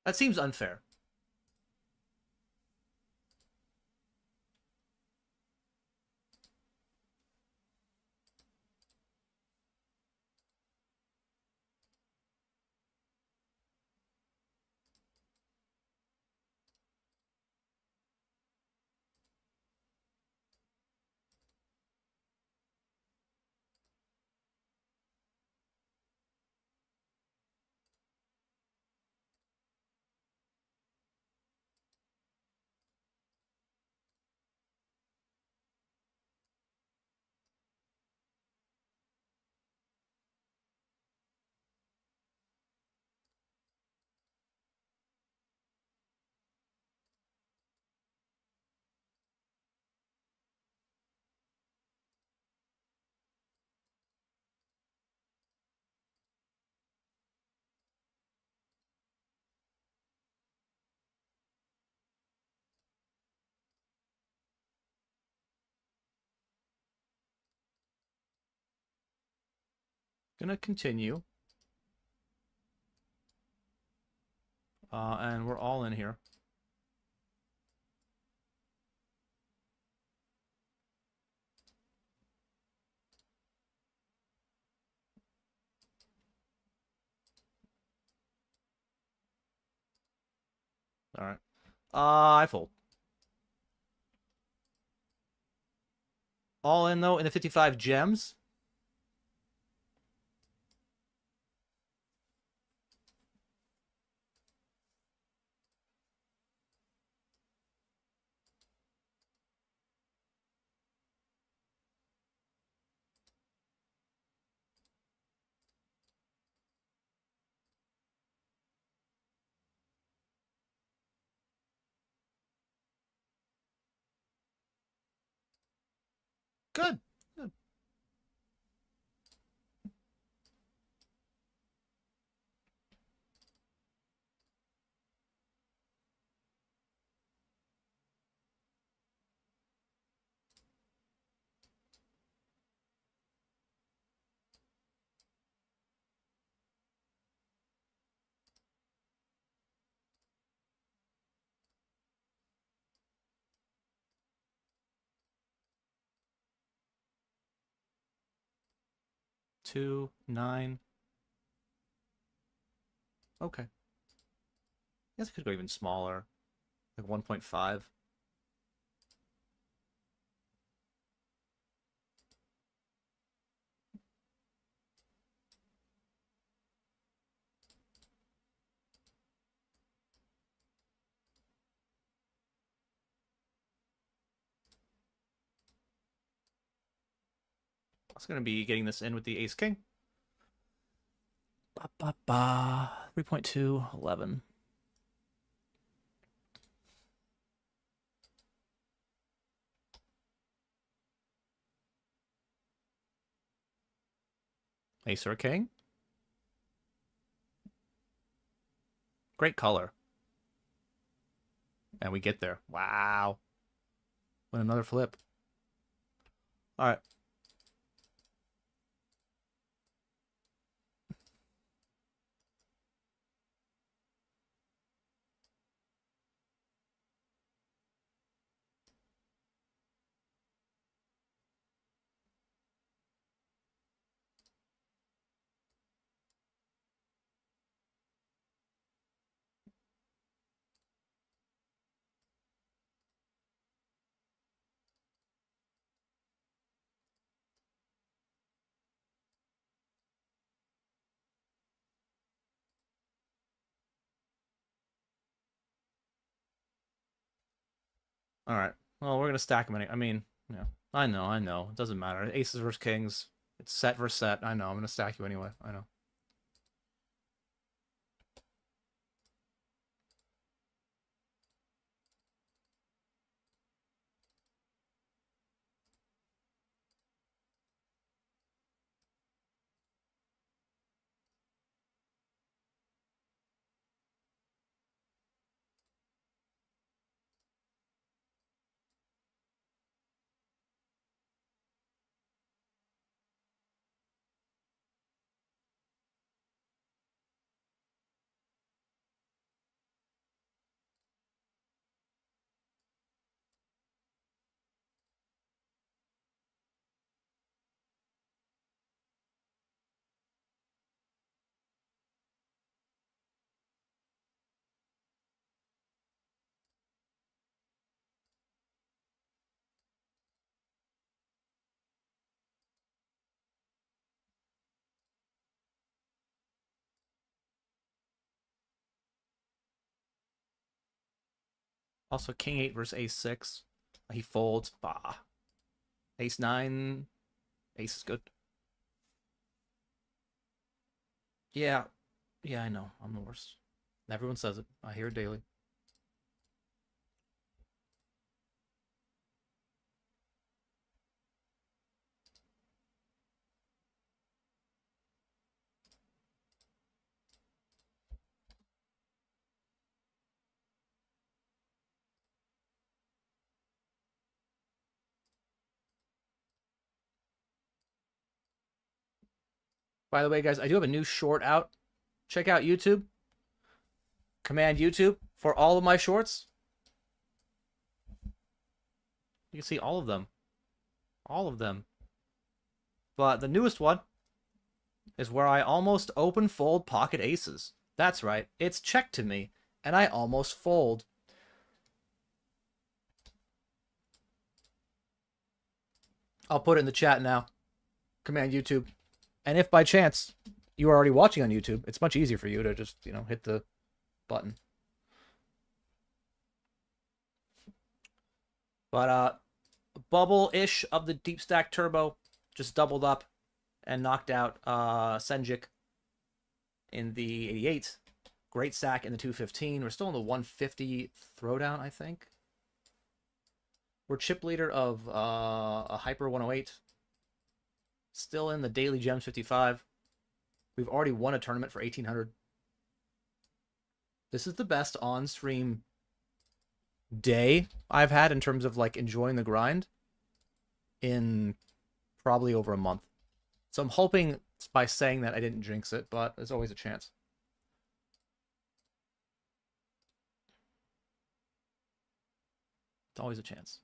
That seems unfair. Gonna continue. And we're all in here. All right. I fold. All in though in the 55 gems. Good. Good. Two, 9. Okay. I guess I could go even smaller. Like 1.5. I was gonna be getting this in with the ace king. Ba, ba, ba. 3.2, 11. Ace or king. Great color. And we get there. Wow. Win another flip. All right. All right. Well, we're gonna stack them. I mean, Yeah, I know. It doesn't matter. Aces versus kings. It's set versus set. I know. I'm gonna stack you anyway. I know. Also, king 8 versus ace 6. He folds. Bah. Ace 9. Ace is good. Yeah. Yeah, I know. I'm the worst. Everyone says it. I hear it daily. By the way, guys, I do have a new short out. Check out YouTube. Command YouTube for all of my shorts. You can see all of them. All of them. But the newest one is where I almost open fold pocket aces. That's right. It's check to me, and I almost fold. I'll put it in the chat now. Command YouTube. And if by chance you are already watching on YouTube, it's much easier for you to just, hit the button. But bubble-ish of the deep stack turbo just doubled up and knocked out Senjik in the 88. Great stack in the 215. We're still in the 150 throwdown, I think. We're chip leader of a Hyper 108. Still in the Daily Gems 55. We've already won a tournament for 1,800. This is the best on-stream day I've had in terms of like enjoying the grind in probably over a month. So I'm hoping by saying that I didn't jinx it, but there's always a chance. It's always a chance.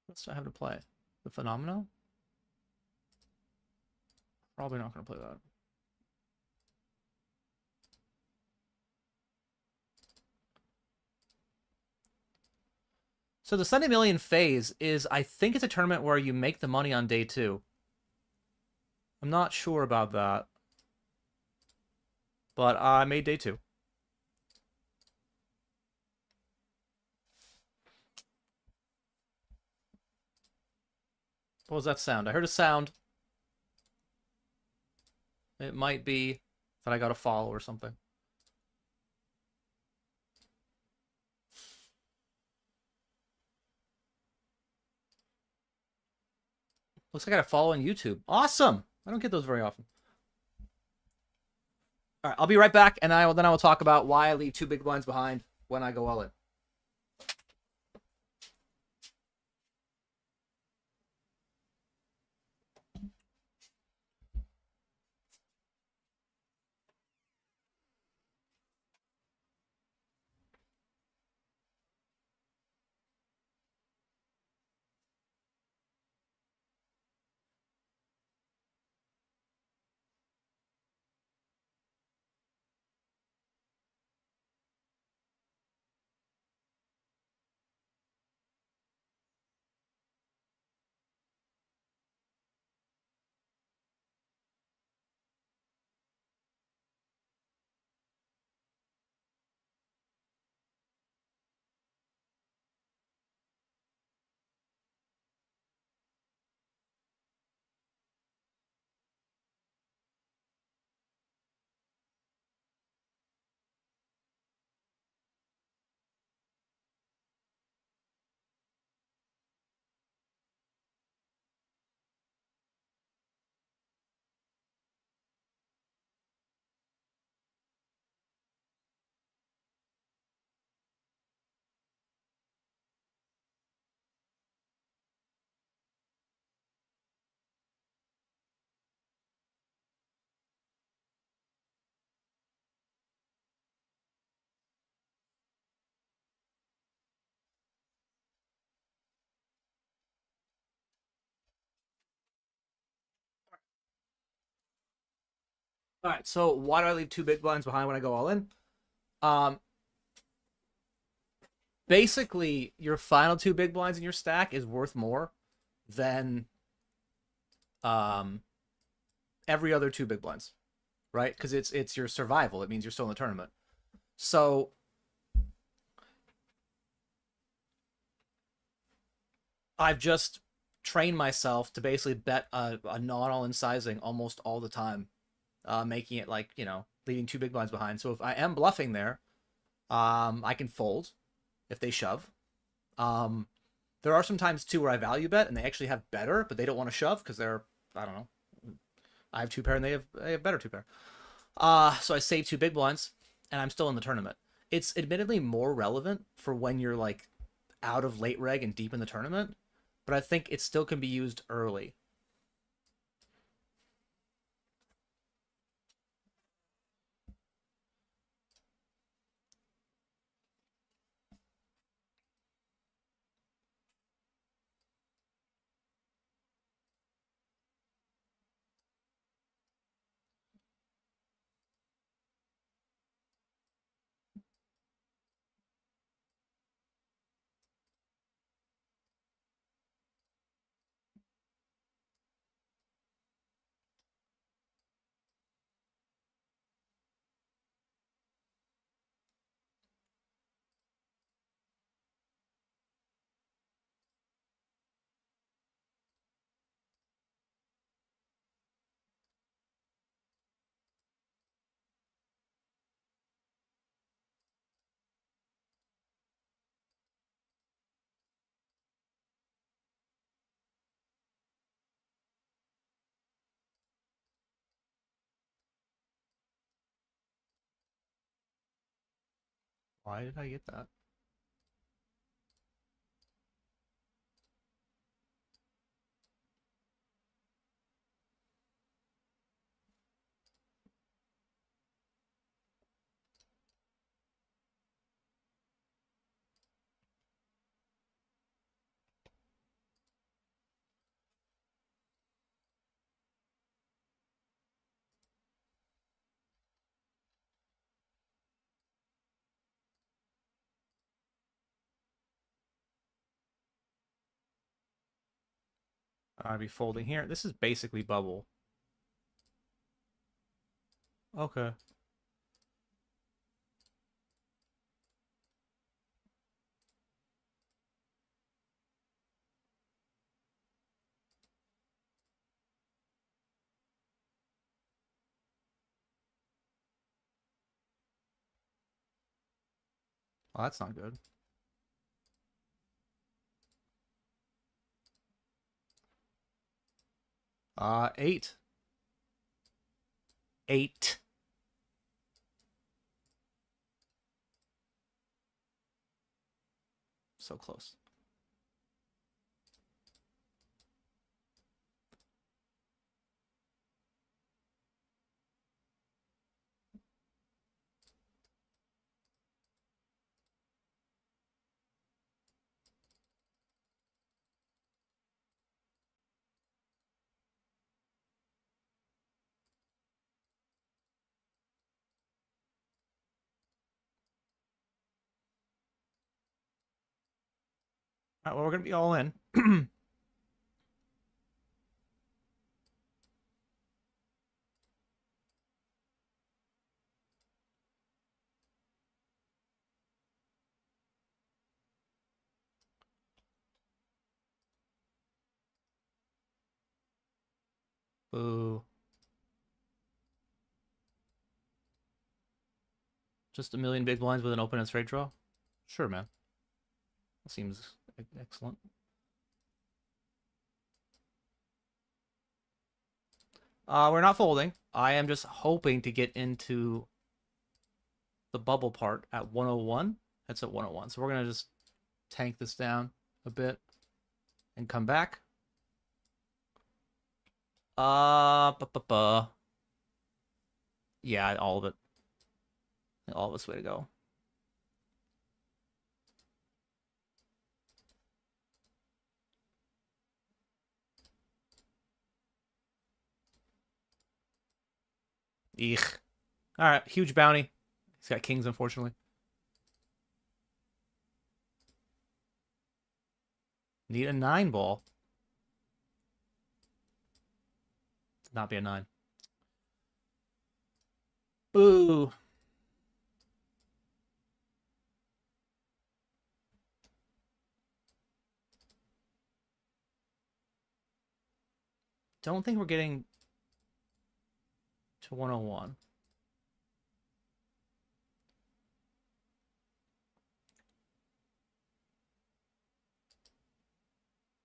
What do I have to play? The Phenomenal? Probably not going to play that. So the Sunday Million phase is, I think it's a tournament where you make the money on day 2. I'm not sure about that. But I made day 2. What was that sound? I heard a sound. It might be that I got a follow or something. Looks like I got a follow on YouTube. Awesome! I don't get those very often. All right, I'll be right back, and then I will talk about why I leave 2 big blinds behind when I go all in. All right, so why do I leave 2 big blinds behind when I go all in? Basically, your final 2 big blinds in your stack is worth more than every other 2 big blinds, right? Because it's your survival. It means you're still in the tournament. So I've just trained myself to basically bet a non all in sizing almost all the time, making it like, leaving 2 big blinds behind. So if I am bluffing there, I can fold if they shove. There are some times too where I value bet and they actually have better, but they don't want to shove because they're, I don't know, I have 2 pair and they have better 2 pair. So I save 2 big blinds and I'm still in the tournament. It's admittedly more relevant for when you're like out of late reg and deep in the tournament, but I think it still can be used early. Why did I get that? I'd be folding here. This is basically bubble. Okay. Well, that's not good. Eight. 8. So close. All right, well, we're going to be all in. Boo. Just a million big blinds with an open and straight draw? Sure, man. That seems excellent. We're not folding. I am just hoping to get into the bubble part at 101. That's at 101. So we're going to just tank this down a bit and come back. Yeah, all of it. All of it's way to go. Eek. All right, huge bounty. He's got kings, unfortunately. Need a 9 ball. Not be a 9. Boo. Don't think we're getting to 101.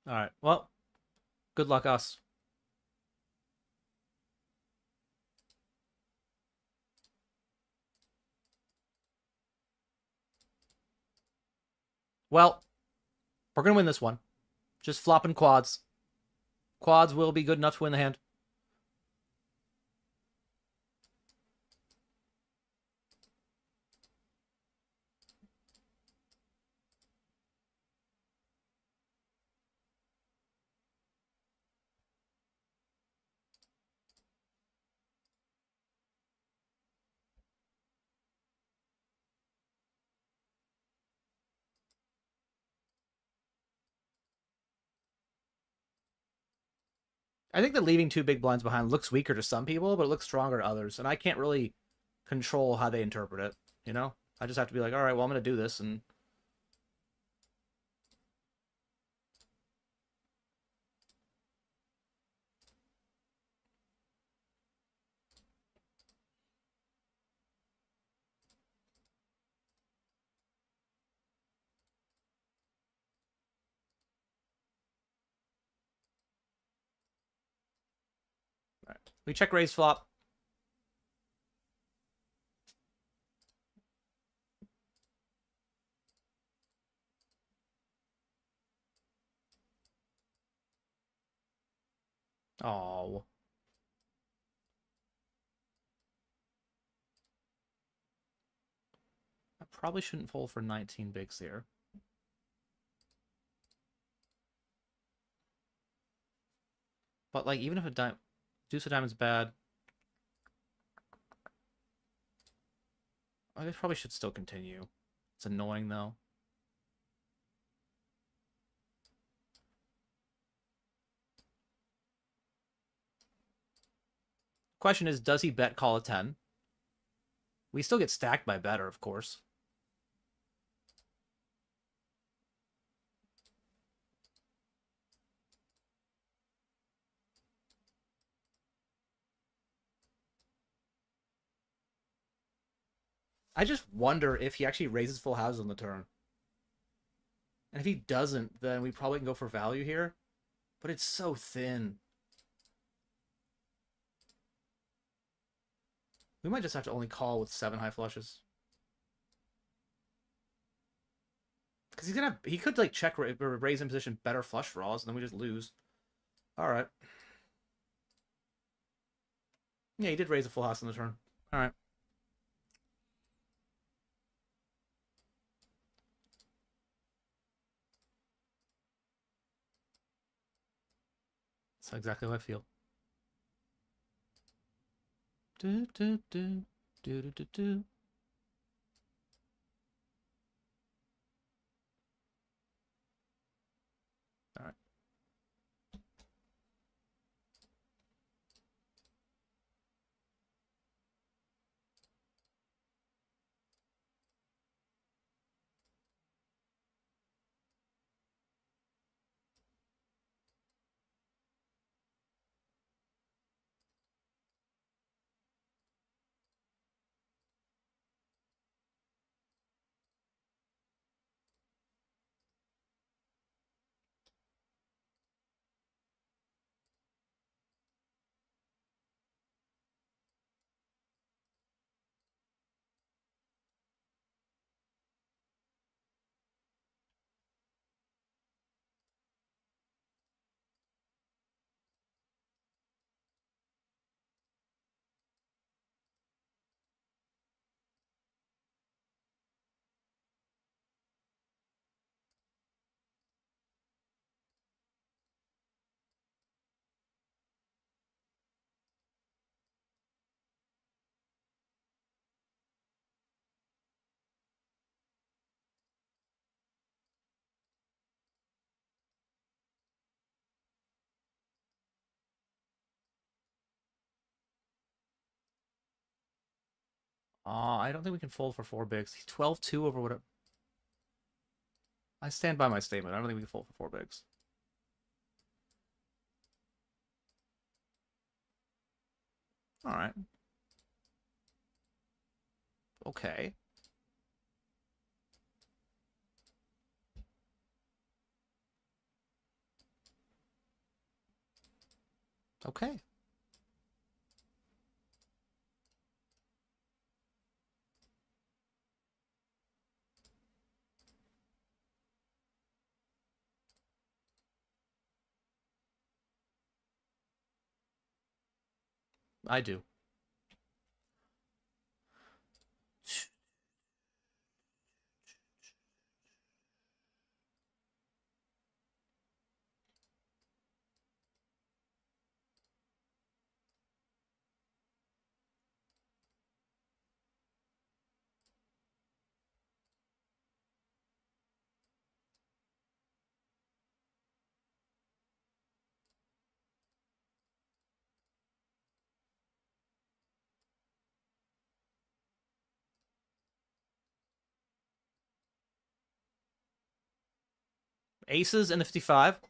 All right. Well, good luck us. Well, we're going to win this one. Just flopping quads. Quads will be good enough to win the hand. I think that leaving 2 big blinds behind looks weaker to some people, but it looks stronger to others. And I can't really control how they interpret it, you know? I just have to be like, all right, well, I'm going to do this. And all right. We check raise flop. Oh. I probably shouldn't fold for 19 bigs here. But, like, even if a deuce of diamond's bad, I probably should still continue. It's annoying, though. Question is, does he bet call a 10? We still get stacked by better, of course. I just wonder if he actually raises full houses on the turn. And if he doesn't, then we probably can go for value here. But it's so thin. We might just have to only call with 7 high flushes. Because he could like check raise in position better flush draws, and then we just lose. All right. Yeah, he did raise a full house on the turn. All right. That's exactly how I feel. Do do do do do do do. All right. I don't think we can fold for 4 bigs. He's 12-2 over what? I stand by my statement. I don't think we can fold for 4 bigs. All right. Okay. Okay. I do. Aces and the 55.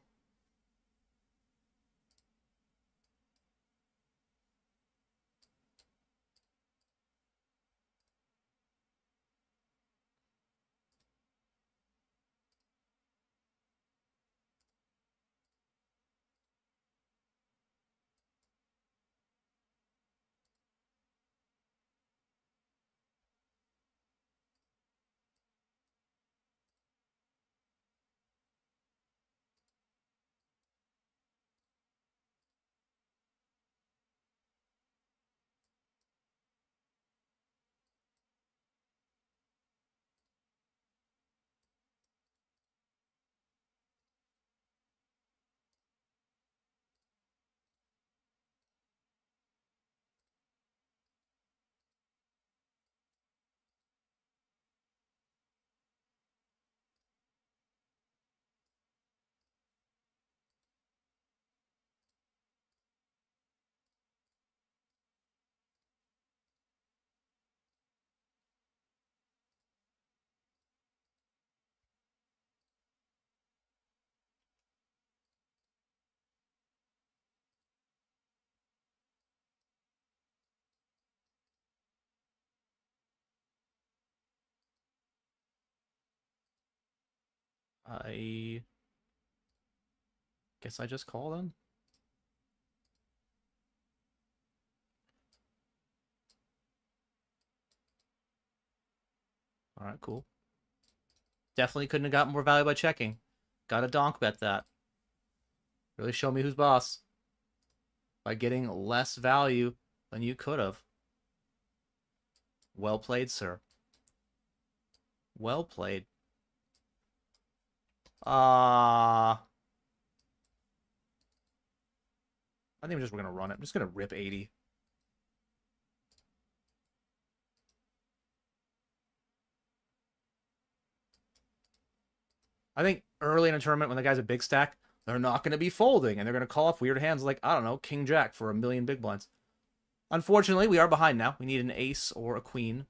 I guess I just call then. All right, cool. Definitely couldn't have gotten more value by checking. Got to donk bet that. Really show me who's boss. By getting less value than you could have. Well played, sir. Well played. I think we're gonna run it. I'm just gonna rip 80. I think early in a tournament when the guy's a big stack, they're not gonna be folding and they're gonna call off weird hands like, I don't know, King Jack for a million big blinds. Unfortunately, we are behind now. We need an ace or a queen.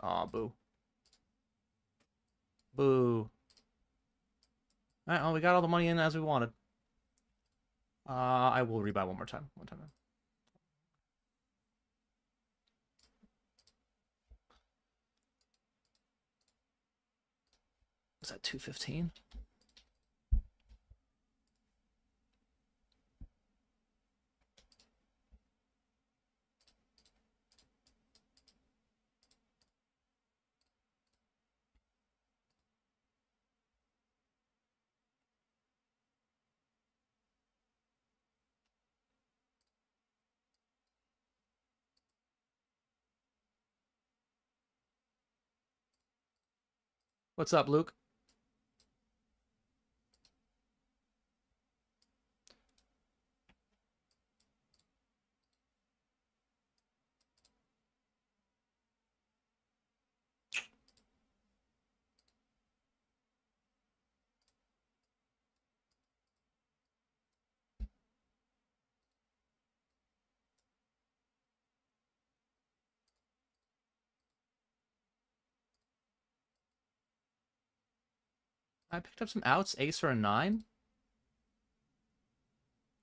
Aw, boo. Boo. Alright, well, we got all the money in as we wanted. I will rebuy one more time. One time. Was that 215? What's up, Luke? I picked up some outs, ace or a 9.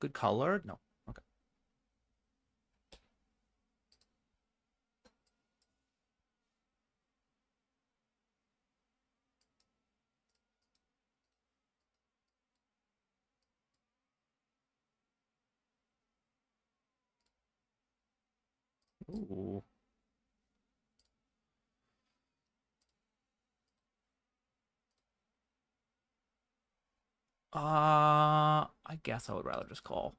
Good color? No. Okay. Ooh. I guess I would rather just call.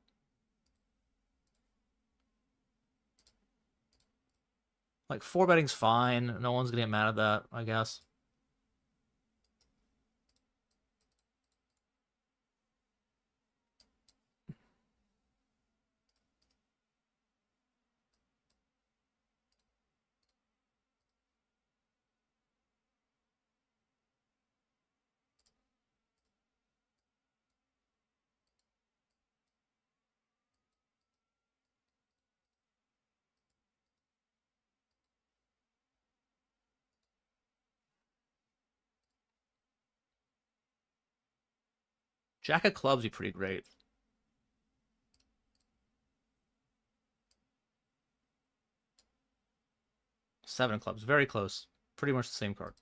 Like, 4 betting's fine. No one's gonna get mad at that, I guess. Jack of clubs would be pretty great. 7 of clubs, very close. Pretty much the same card.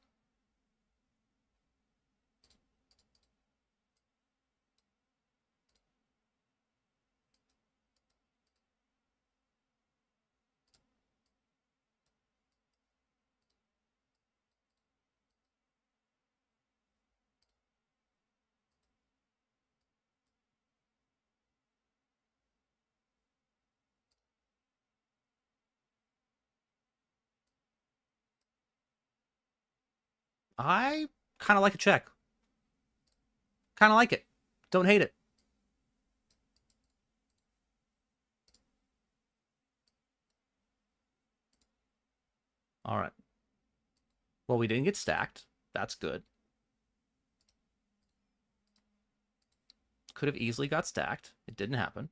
I kind of like a check. Kind of like it. Don't hate it. All right. Well, we didn't get stacked. That's good. Could have easily got stacked. It didn't happen.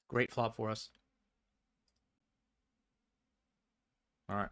Great flop for us. All right.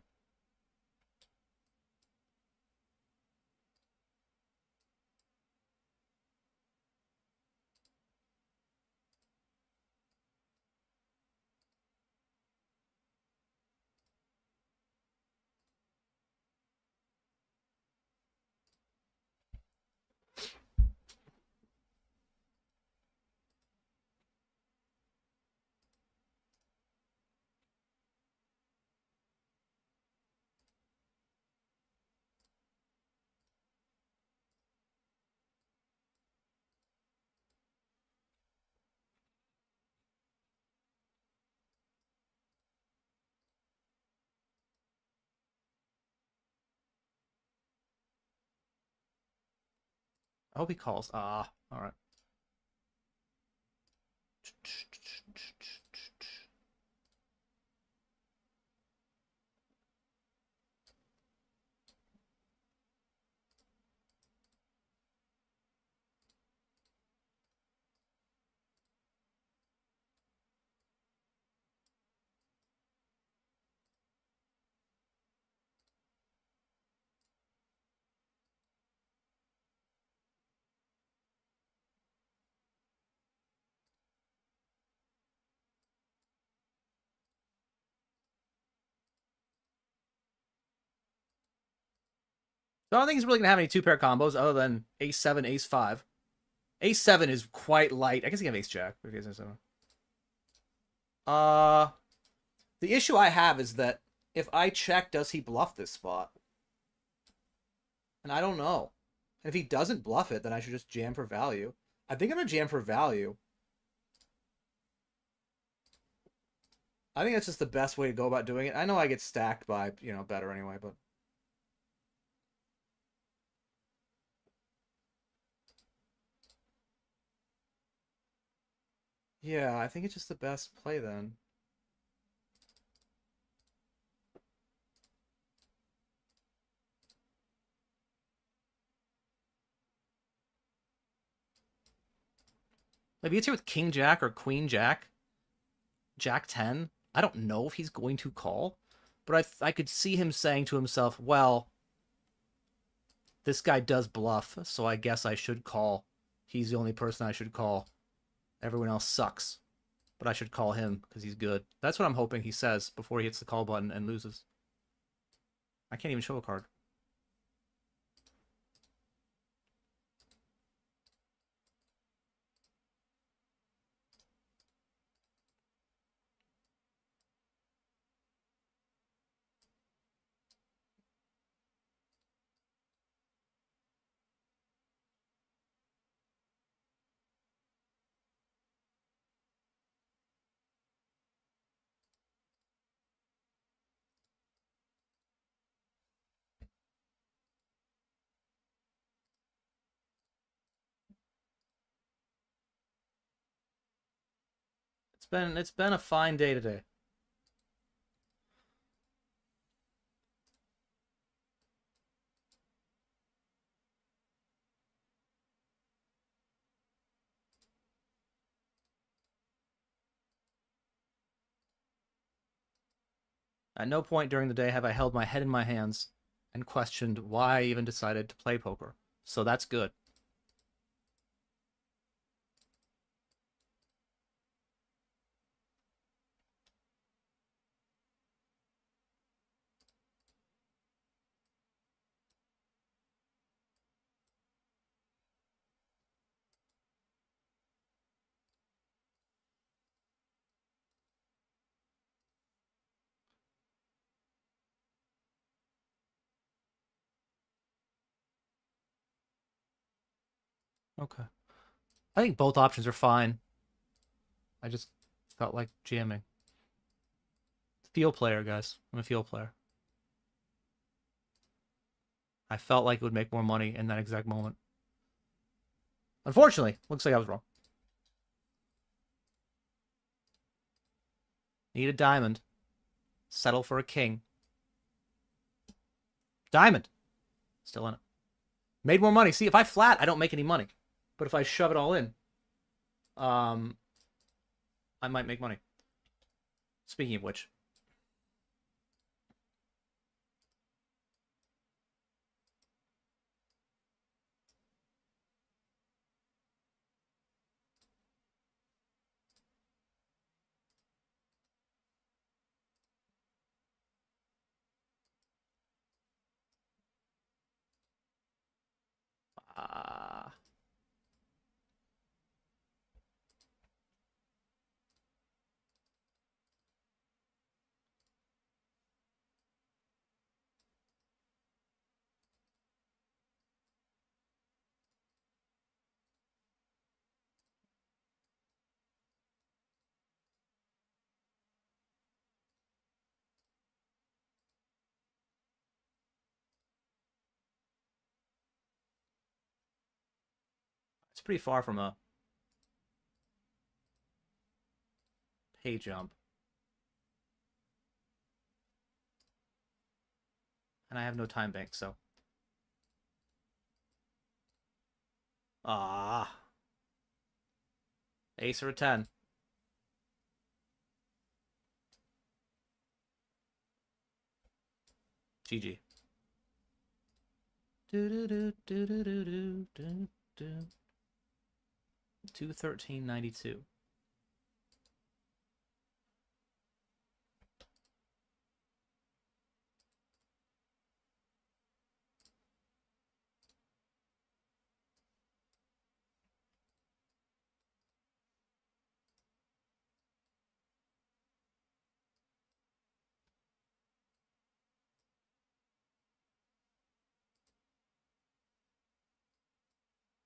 I hope he calls. All right. So I don't think he's really going to have any two-pair combos other than ace-7, ace-5. Ace-7 is quite light. I guess he can have ace-jack. The issue I have is that if I check, does he bluff this spot? And I don't know. And if he doesn't bluff it, then I should just jam for value. I think I'm going to jam for value. I think that's just the best way to go about doing it. I know I get stacked by, better anyway, but... yeah, I think it's just the best play then. Maybe it's here with King Jack or Queen Jack. Jack 10. I don't know if he's going to call, but I could see him saying to himself, well, this guy does bluff, so I guess I should call. He's the only person I should call. Everyone else sucks, but I should call him because he's good. That's what I'm hoping he says before he hits the call button and loses. I can't even show a card. It's been a fine day today. At no point during the day have I held my head in my hands and questioned why I even decided to play poker. So that's good. Okay. I think both options are fine. I just felt like jamming. Field player, guys. I'm a field player. I felt like it would make more money in that exact moment. Unfortunately, looks like I was wrong. Need a diamond. Settle for a king. Diamond. Still in it. Made more money. See, if I flat, I don't make any money. But if I shove it all in, I might make money. Speaking of which. It's pretty far from a pay jump. And I have no time bank, so. Ace or a 10. GG. 213.92.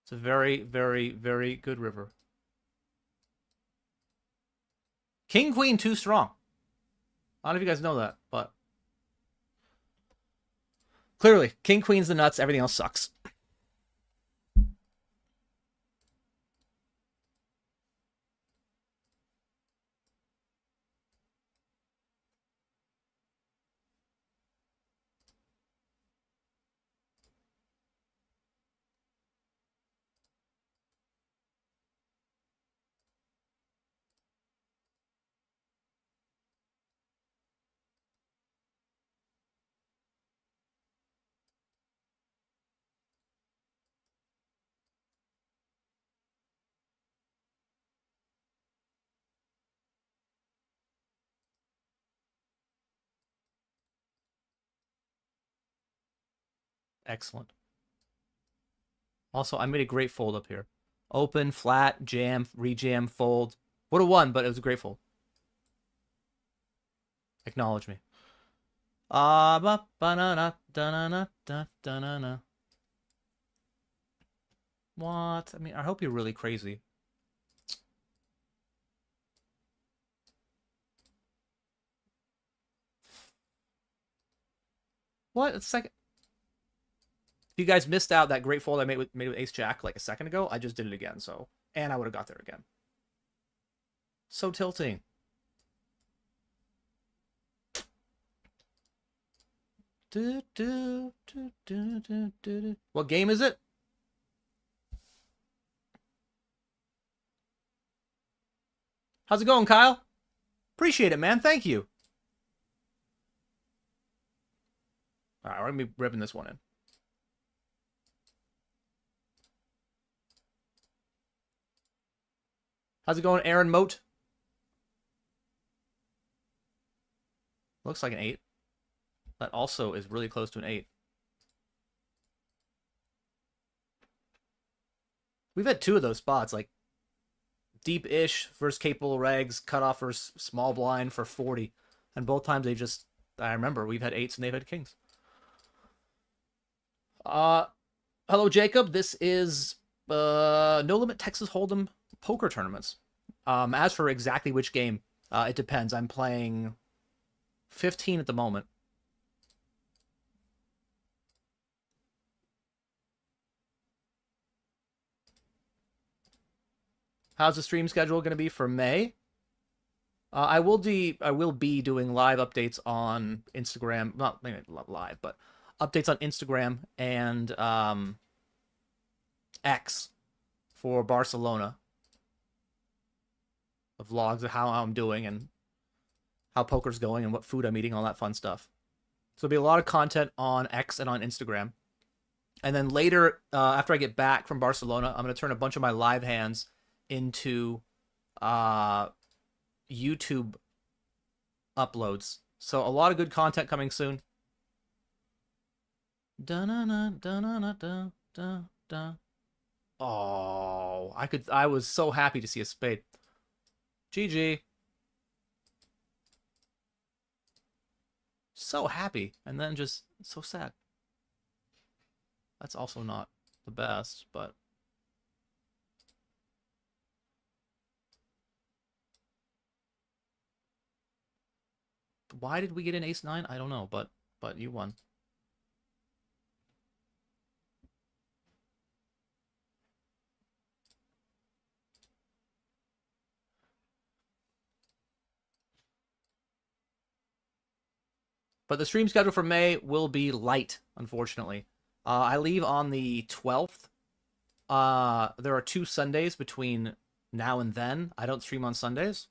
It's a very, very, very good river. King, queen, too strong. I don't know if you guys know that, but clearly, king, queen's the nuts. Everything else sucks. Excellent. Also, I made a great fold up here. Open, flat, jam, rejam, fold. Would have won, but it was a great fold. Acknowledge me. What? I mean, I hope you're really crazy. What? It's second. If you guys missed out that great fold I made with Ace Jack like a second ago, I just did it again. So, and I would have got there again. So tilting. What game is it? How's it going, Kyle? Appreciate it, man. Thank you. All right, we're going to be ripping this one in. How's it going, Aaron Moat? Looks like an 8. That also is really close to an 8. We've had 2 of those spots, like deep-ish versus capable regs, cutoff versus small blind for 40. And both times they just, I remember, we've had 8s and they've had kings. Hello, Jacob. This is No Limit Texas Hold'em poker tournaments. As for exactly which game, it depends. I'm playing 15 at the moment. How's the stream schedule going to be for May? I will be doing live updates on Instagram. Not maybe live, but updates on Instagram and X for Barcelona. Vlogs of how I'm doing and how poker's going and what food I'm eating, all that fun stuff. So there'll be a lot of content on X and on Instagram. And then later, after I get back from Barcelona, I'm going to turn a bunch of my live hands into YouTube uploads. So a lot of good content coming soon. Oh, I was so happy to see a spade. GG. So happy, and then just so sad. That's also not the best, but why did we get an ace-9? I don't know, but you won. But the stream schedule for May will be light, unfortunately. I leave on the 12th. There are 2 Sundays between now and then. I don't stream on Sundays.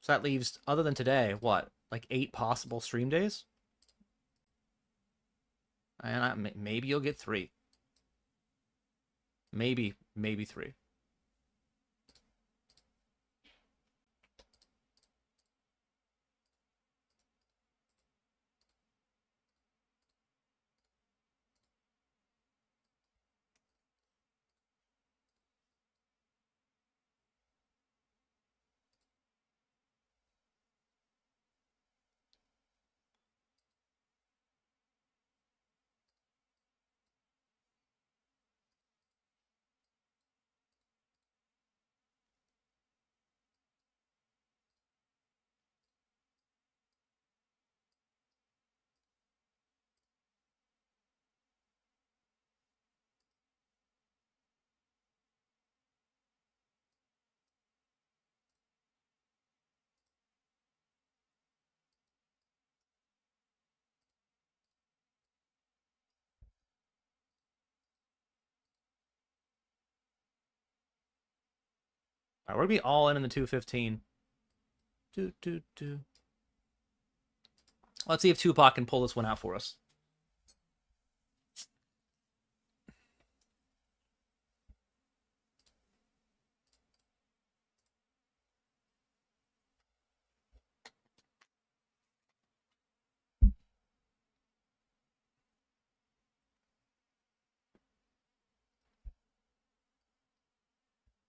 So that leaves, other than today, what? Like 8 possible stream days? And maybe you'll get 3. Maybe 3. All right, we're gonna be all in the 215. Do. Let's see if Tupac can pull this one out for us.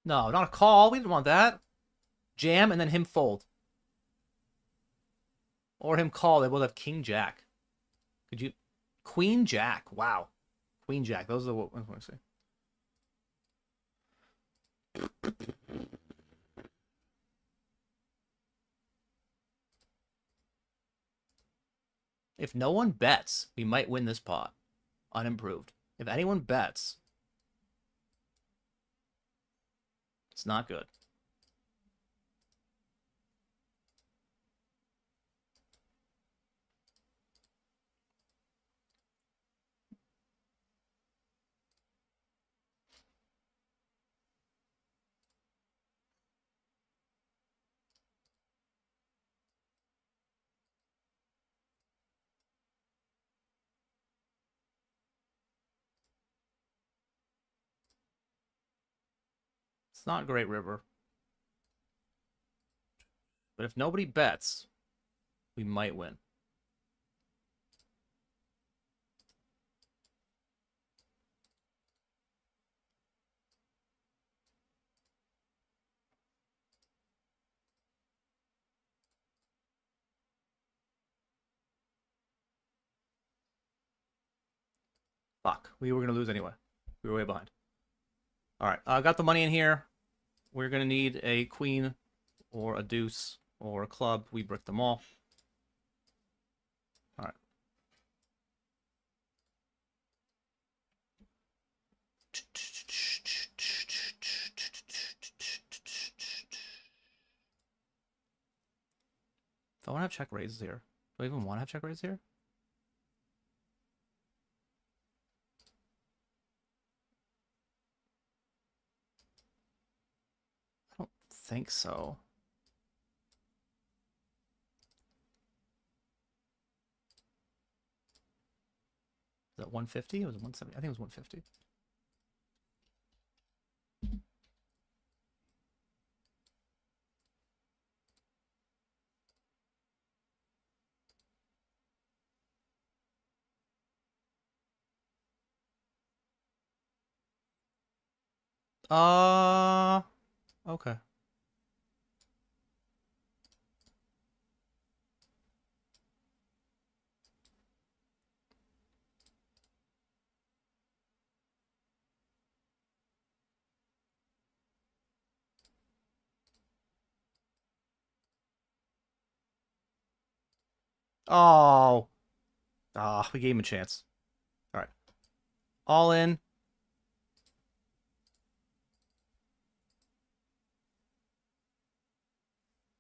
No, not a call. We didn't want that. Jam and then him fold. Or him call. They both have King Jack. Could you... Queen Jack. Wow. Queen Jack. Those are the... What I say. If no one bets, we might win this pot. Unimproved. If anyone bets, it's not good. It's not great river. But if nobody bets, we might win. Fuck. We were going to lose anyway. We were way behind. All right. I got the money in here. We're going to need a queen or a deuce or a club. We bricked them all. All right. If I want to have check raises here. Do I even want to have check raises here? I don't think so. Is that 150? Or was it 170? I think it was 150. Okay. Oh. We gave him a chance. All right. All in.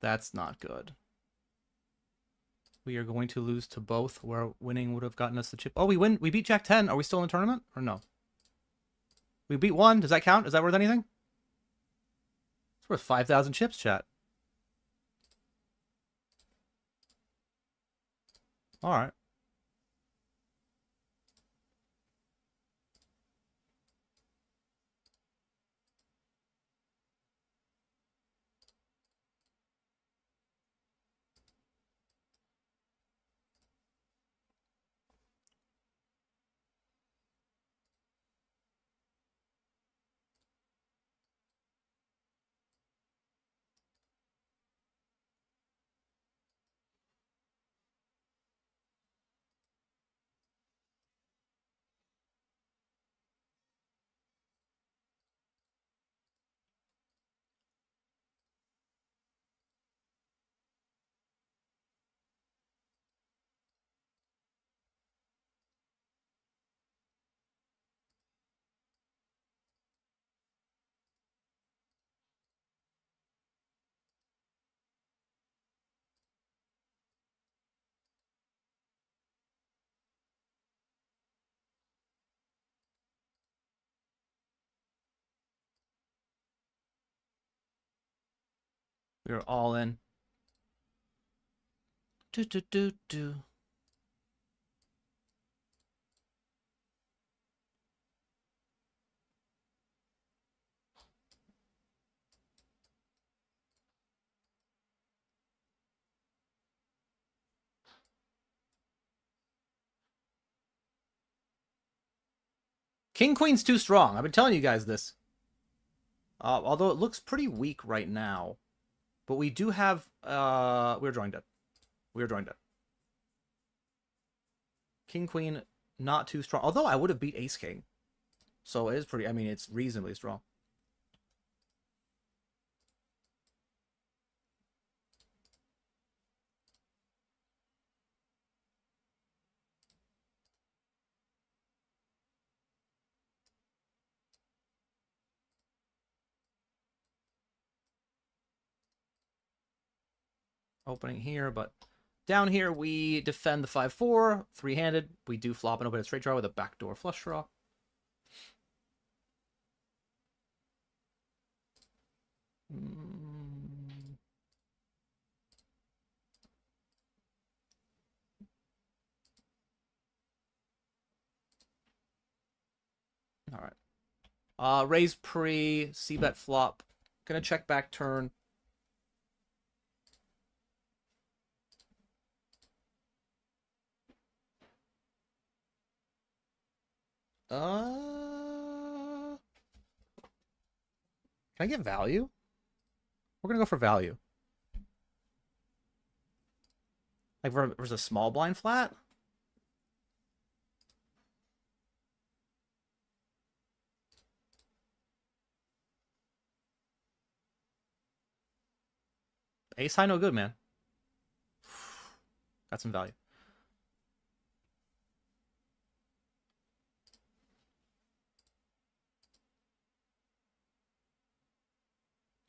That's not good. We are going to lose to both, where winning would have gotten us the chip. Oh, we win. We beat Jack 10. Are we still in the tournament or no? We beat one. Does that count? Is that worth anything? It's worth 5,000 chips, chat. All right. We are all in. Do do do do. King Queen's too strong. I've been telling you guys this. Although it looks pretty weak right now. But we do have... we're drawing dead. We're drawing dead. King Queen, not too strong. Although I would have beat Ace King. So it is pretty... I mean, it's reasonably strong. Opening here, but down here we defend the 5-4, three-handed. We do flop and open a straight draw with a backdoor flush draw. All right. Raise pre, c-bet flop. Gonna check back turn. Can I get value? We're gonna go for value. Like versus a small blind flat? Ace high no good, man. Got some value.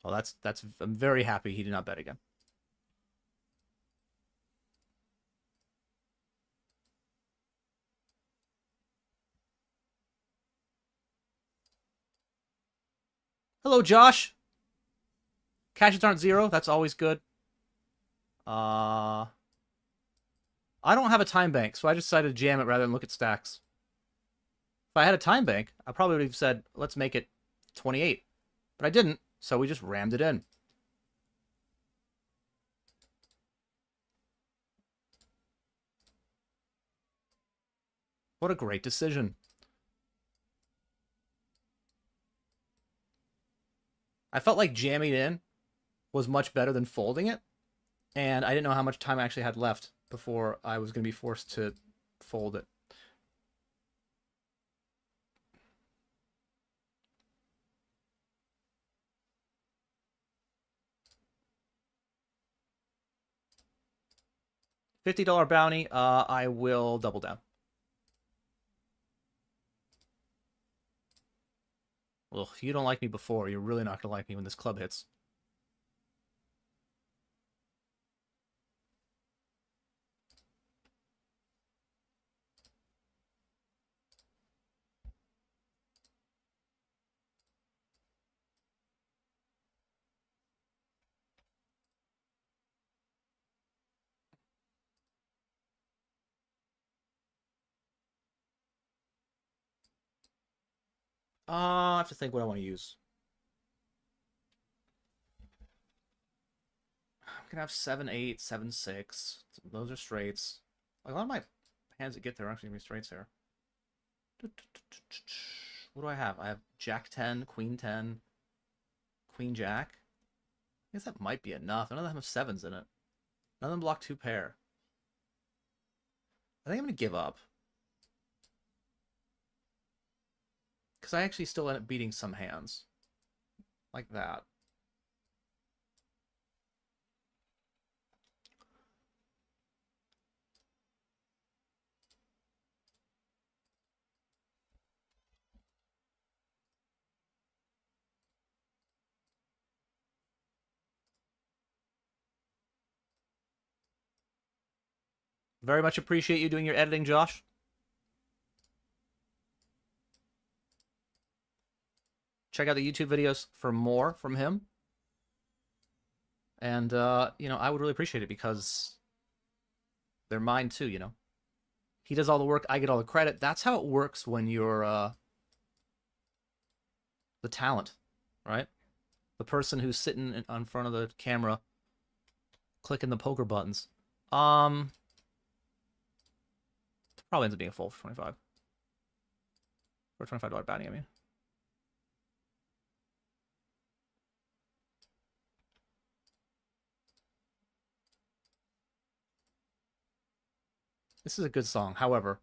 Oh, I'm very happy he did not bet again. Hello, Josh. Cashes aren't zero. That's always good. I don't have a time bank, so I just decided to jam it rather than look at stacks. If I had a time bank, I probably would have said, let's make it 28. But I didn't, so we just rammed it in. What a great decision. I felt like jamming it in was much better than folding it. And I didn't know how much time I actually had left before I was going to be forced to fold it. $50 bounty. I will double down. Well, if you don't like me before, you're really not going to like me when this club hits. I have to think what I want to use. I'm going to have 7-8, 7-6. Those are straights. Like, a lot of my hands that get there are actually going to be straights here. What do I have? I have Jack 10, Queen 10, Queen Jack. I guess that might be enough. None of them have sevens in it. None of them block two pair. I think I'm going to give up. Because I actually still end up beating some hands. Like that. Very much appreciate you doing your editing, Josh. Check out the YouTube videos for more from him. And, you know, I would really appreciate it because they're mine too, you know? He does all the work, I get all the credit. That's how it works when you're, the talent, right? The person who's sitting in front of the camera clicking the poker buttons. Probably ends up being a fold for 25. For $25 bounty, I mean. This is a good song, however.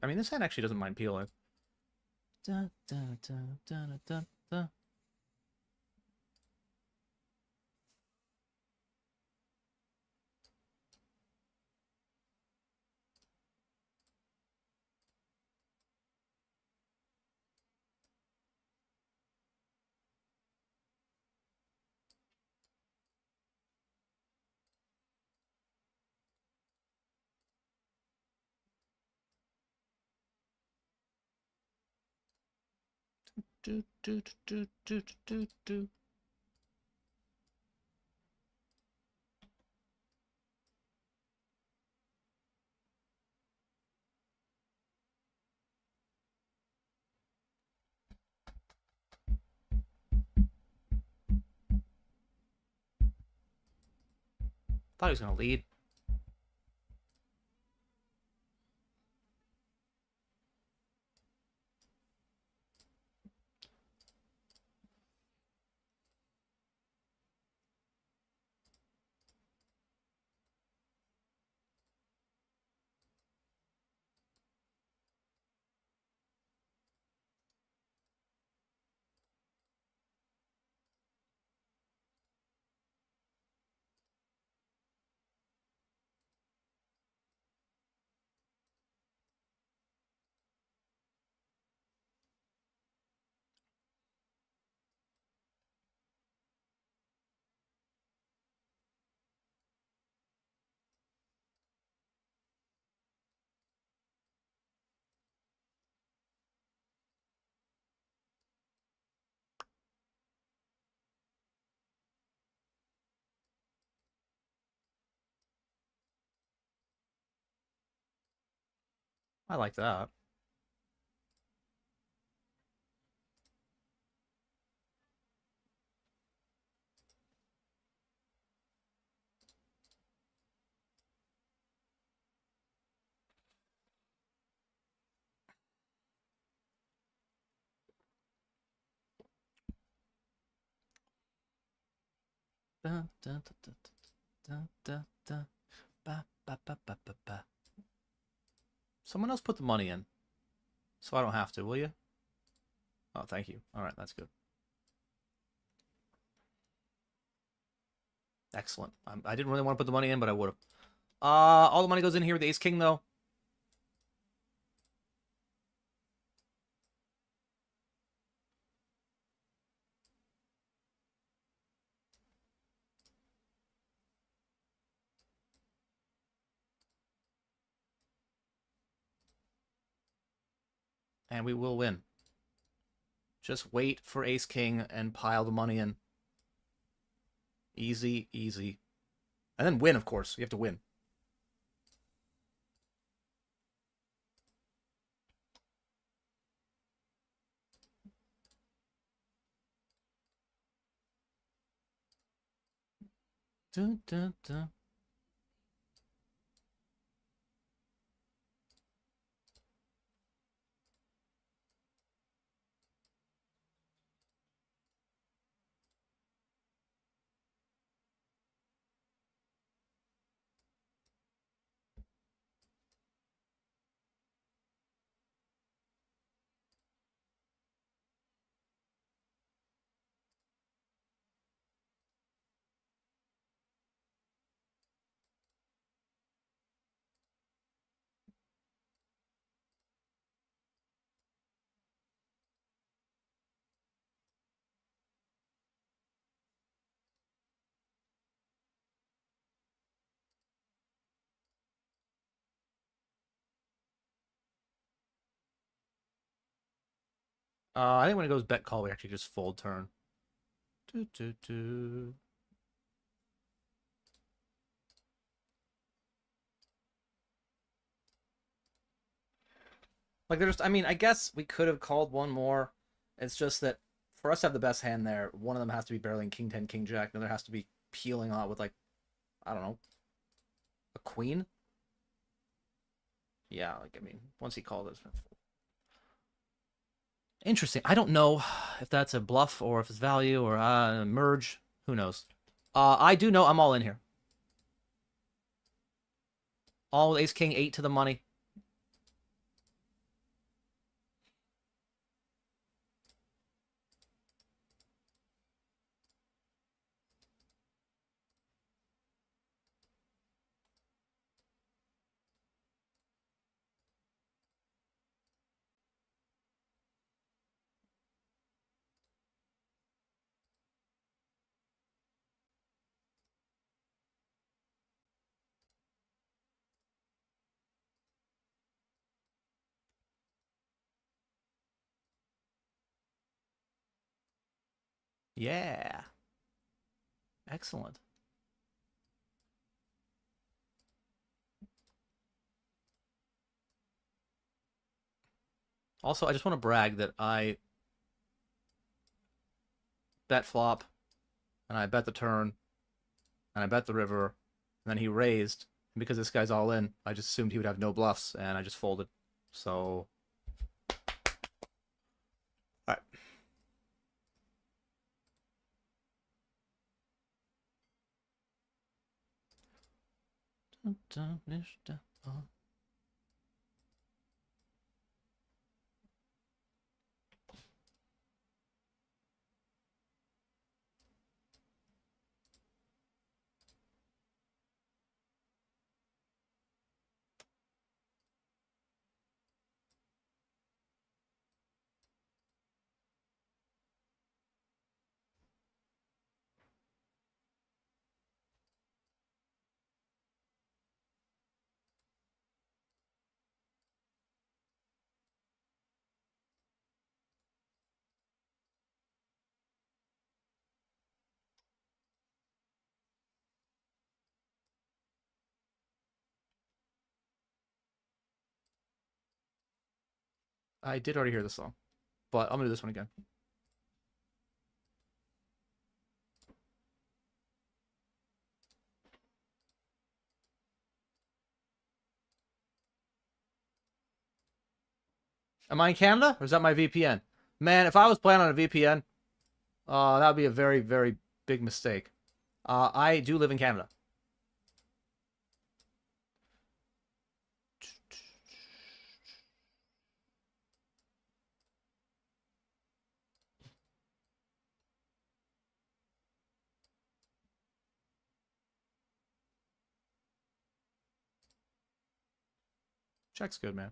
I mean, this hand actually doesn't mind peeling. Da, da, da, da, da, da. Do, do, do, do, do, do. Thought he was gonna lead. I like that. Da, da, da, da, da, da, da. Ba, ba, ba, ba, ba, ba. Someone else put the money in, so I don't have to, will you? Oh, thank you. All right, that's good. Excellent. I didn't really want to put the money in, but I would have. All the money goes in here with the Ace King, though. And we will win. Just wait for Ace King and pile the money in. Easy, easy. And then win, of course. You have to win. Dun, dun, dun. I think when it goes bet call, we actually just fold turn. Do, do, do. Like, there's, I mean, I guess we could have called one more. It's just that for us to have the best hand there, one of them has to be barreling king 10, king jack. The other has to be peeling out with, like, I don't know, a queen. Yeah, like, I mean, once he called it. Interesting. I don't know if that's a bluff or if it's value or merge. Who knows? I do know I'm all in here. All with ace king 8 to the money. Yeah. Excellent. Also, I just want to brag that I bet flop, and I bet the turn, and I bet the river, and then he raised. And because this guy's all in, I just assumed he would have no bluffs, and I just folded. So, all right. I did already hear the song, but I'm gonna do this one again. Am I in Canada, or is that my VPN? Man, if I was playing on a VPN, that would be a very, very big mistake. I do live in Canada. Check's good, man.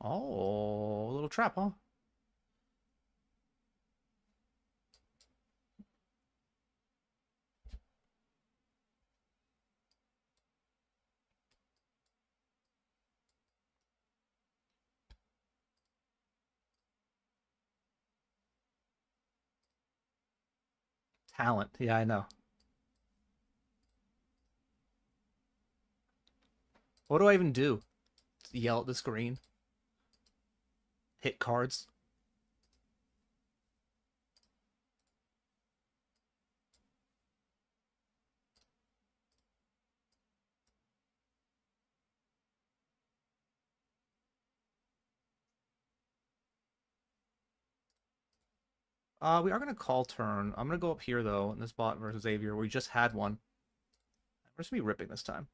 Oh, a little trap, huh? Talent. Yeah, I know. What do I even do? Yell at the screen? Hit cards? We are going to call turn. I'm going to go up here, though, in this bot versus Xavier. We just had one. We're just going to be ripping this time.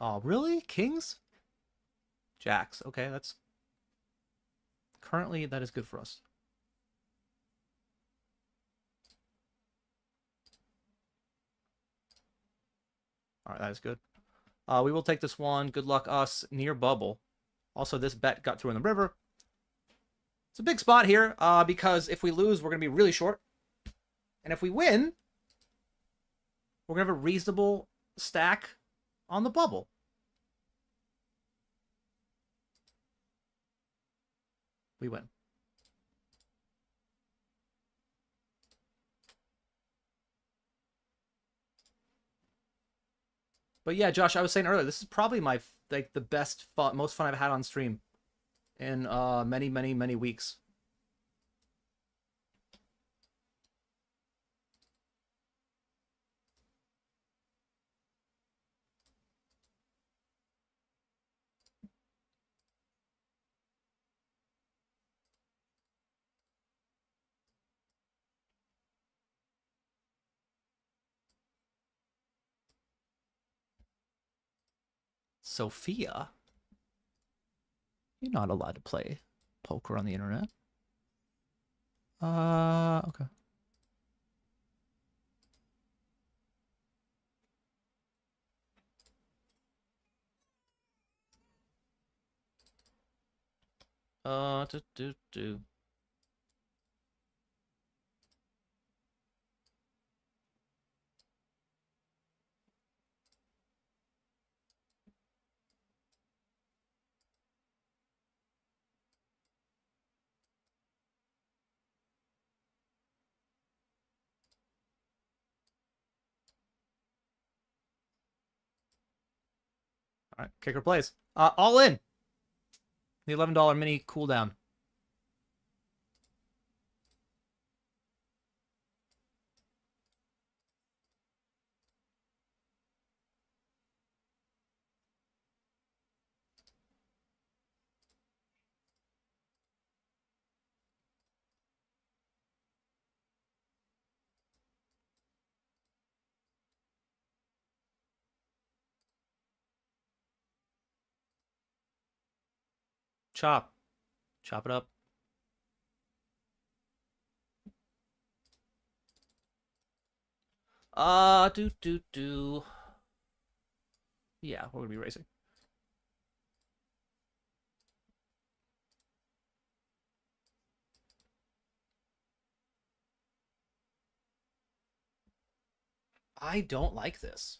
Oh, really? Kings? Jacks. Okay, that's... Currently, that is good for us. Alright, that is good. We will take this one. Good luck us. Near bubble. Also, this bet got through in the river. It's a big spot here, because if we lose, we're going to be really short. And if we win, we're going to have a reasonable stack on the bubble. We win. But yeah, Josh, I was saying earlier, this is probably my like the best fun, most fun I've had on stream in many weeks. Sophia, you're not allowed to play poker on the internet. Okay. Do. All right, kicker plays. All in. The $11 mini cooldown. Chop. Chop it up. Do. Yeah, we're gonna be racing. I don't like this.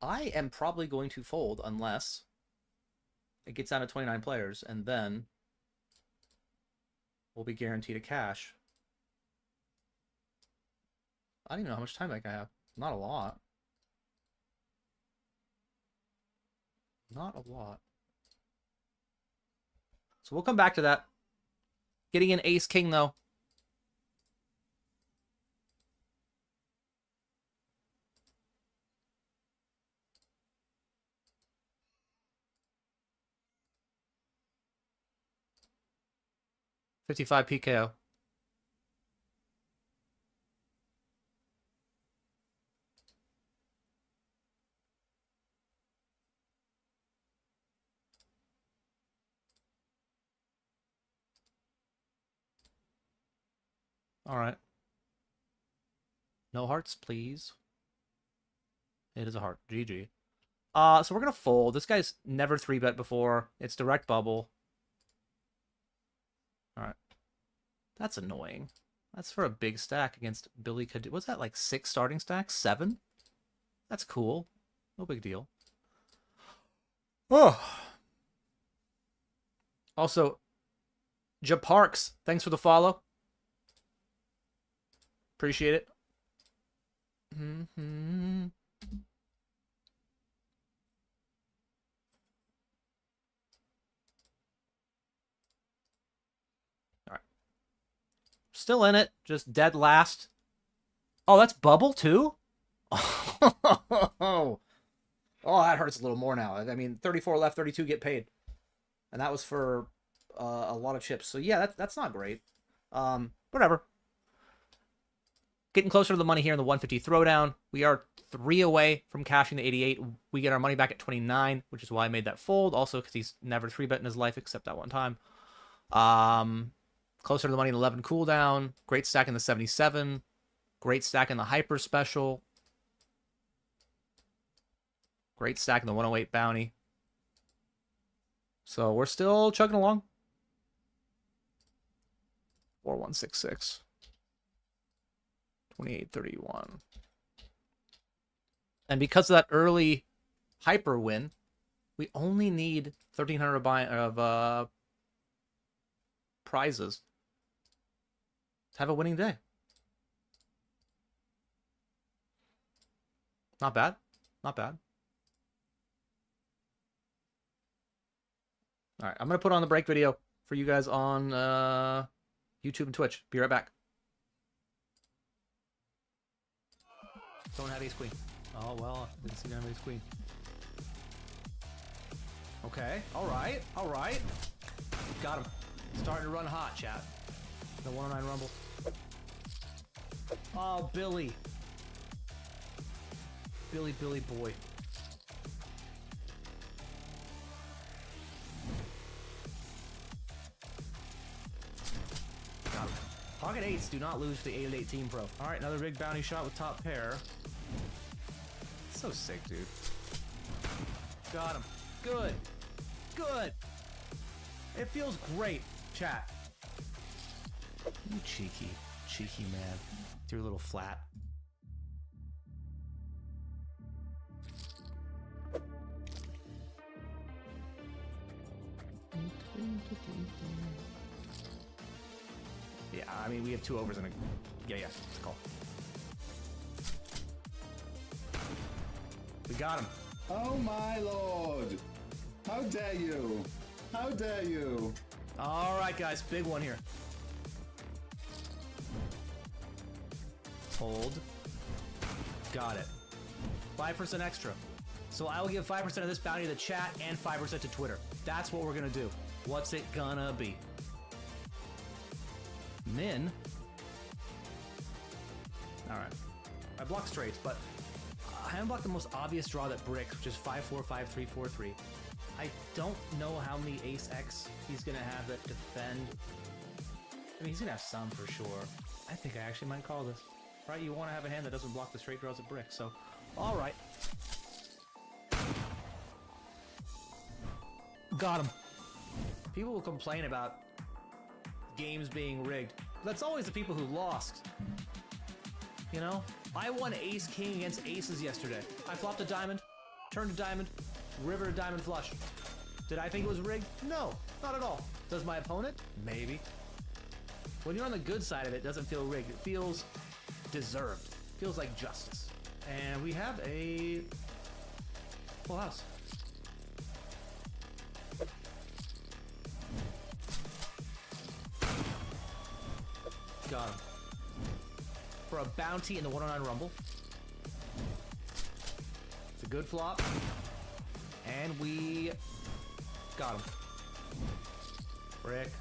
I am probably going to fold unless it gets down to 29 players, and then we'll be guaranteed a cash. I don't even know how much time I have. Not a lot. Not a lot. So we'll come back to that. Getting an ace-king, though. $55 PKO. All right. No hearts, please. It is a heart. GG. So we're gonna fold. This guy's never 3-bet before. It's direct bubble. All right. That's annoying. That's for a big stack against Billy Cadu. What's that, like 6 starting stacks? 7? That's cool. No big deal. Oh. Also, Japarks, thanks for the follow. Appreciate it. All right. Still in it, just dead last. Oh, that's bubble too? Oh, that hurts a little more now. I mean, 34 left, 32 get paid. And that was for a lot of chips. So yeah, that's not great. Whatever. Getting closer to the money here in the 150 throwdown. We are 3 away from cashing the 88. We get our money back at 29, which is why I made that fold. Also, because he's never 3-bet in his life except that one time. Closer to the money in 11 cooldown. Great stack in the 77. Great stack in the hyper special. Great stack in the 108 bounty. So we're still chugging along. 4166. 2831. And because of that early hyper win, we only need 1,300 of prizes to have a winning day. Not bad. Not bad. All right, I'm going to put on the break video for you guys on YouTube and Twitch. Be right back. Don't have ace queen. Oh, well, I didn't see none of ace queen. Okay, all right, all right. Got him. Starting to run hot, chat. The 109 Rumble. Oh, Billy. Billy boy. Got him. Pocket eights do not lose to the 8-18 Pro. All right, another big bounty shot with top pair. So sick, dude. Got him. Good. Good. It feels great, chat. You cheeky man. With your little flat. Yeah, I mean, we have 2 overs and a... Yeah, it's a call. We got him. Oh my lord! How dare you! How dare you! All right, guys, big one here. Hold. Got it. 5% extra. So I will give 5% of this bounty to the chat and 5% to Twitter. That's what we're gonna do. What's it gonna be? Min. All right. I blocked straights, but I haven't blocked the most obvious draw that bricks, which is 5-4, 5-3, 4-3. I don't know how many ace X he's gonna have that defend. I mean, he's gonna have some for sure. I think I actually might call this. Right? You want to have a hand that doesn't block the straight draws at bricks. So, all right. Got him. People will complain about games being rigged. That's always the people who lost. You know? I won ace-king against aces yesterday. I flopped a diamond, turned a diamond, river a diamond flush. Did I think it was rigged? No, not at all. Does my opponent? Maybe. When you're on the good side of it, it doesn't feel rigged. It feels deserved. It feels like justice. And we have a full house. Got him. For a bounty in the 109 Rumble. It's a good flop. And we got him. Brick.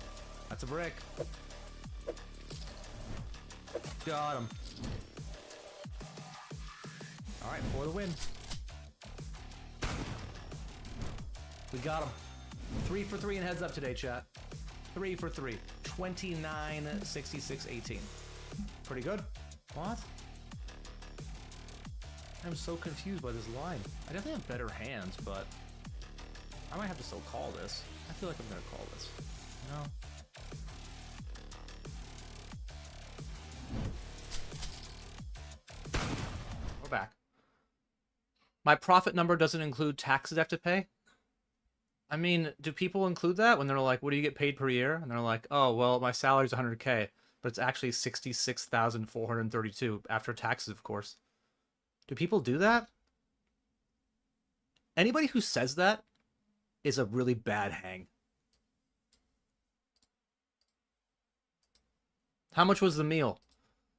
That's a brick. Got him. Alright, for the win. We got him. 3 for 3 and heads up today, chat. 3 for 3. 29, 66, 18. Pretty good. What? I'm so confused by this line. I definitely have better hands, but I might have to still call this. I feel like I'm gonna call this. No. We're back. My profit number doesn't include taxes I have to pay. I mean, do people include that when they're like, what do you get paid per year? And they're like, oh, well, my salary's 100K, but it's actually 66,432 after taxes, of course. Do people do that? Anybody who says that is a really bad hang. How much was the meal?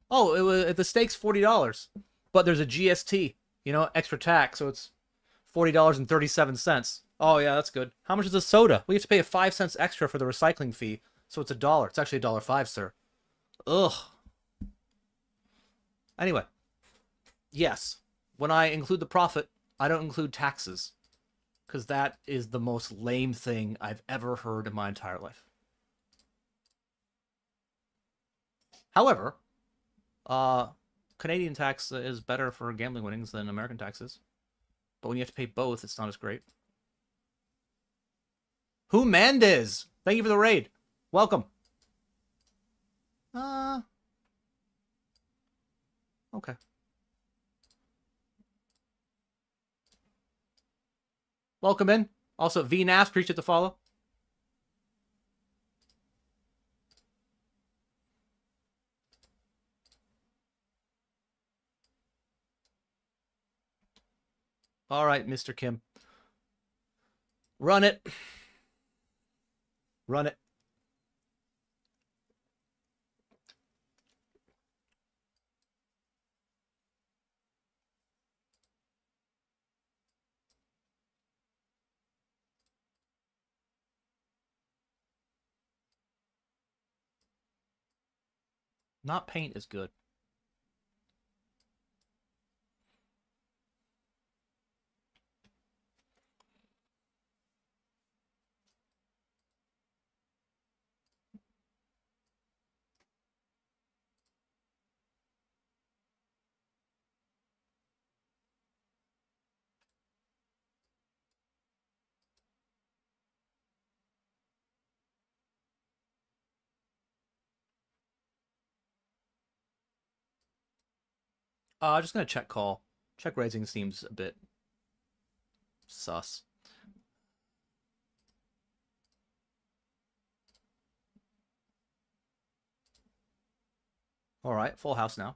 Oh, it was the steak's $40, but there's a GST, you know, extra tax, so it's $40.37. Oh yeah, that's good. How much is a soda? We have to pay 5 cents extra for the recycling fee, so it's $1. It's actually $1.05, sir. Ugh. Anyway, yes, when I include the profit, I don't include taxes, because that is the most lame thing I've ever heard in my entire life. However, Canadian tax is better for gambling winnings than American taxes, but when you have to pay both, it's not as great. Who Mandez? Thank you for the raid. Welcome. Okay. welcome in. Also, VNAS, appreciate the follow. All right, Mr. Kim. Run it. Run it. Not paint is good. Just gonna check call. Check raising seems a bit sus. All right, full house now.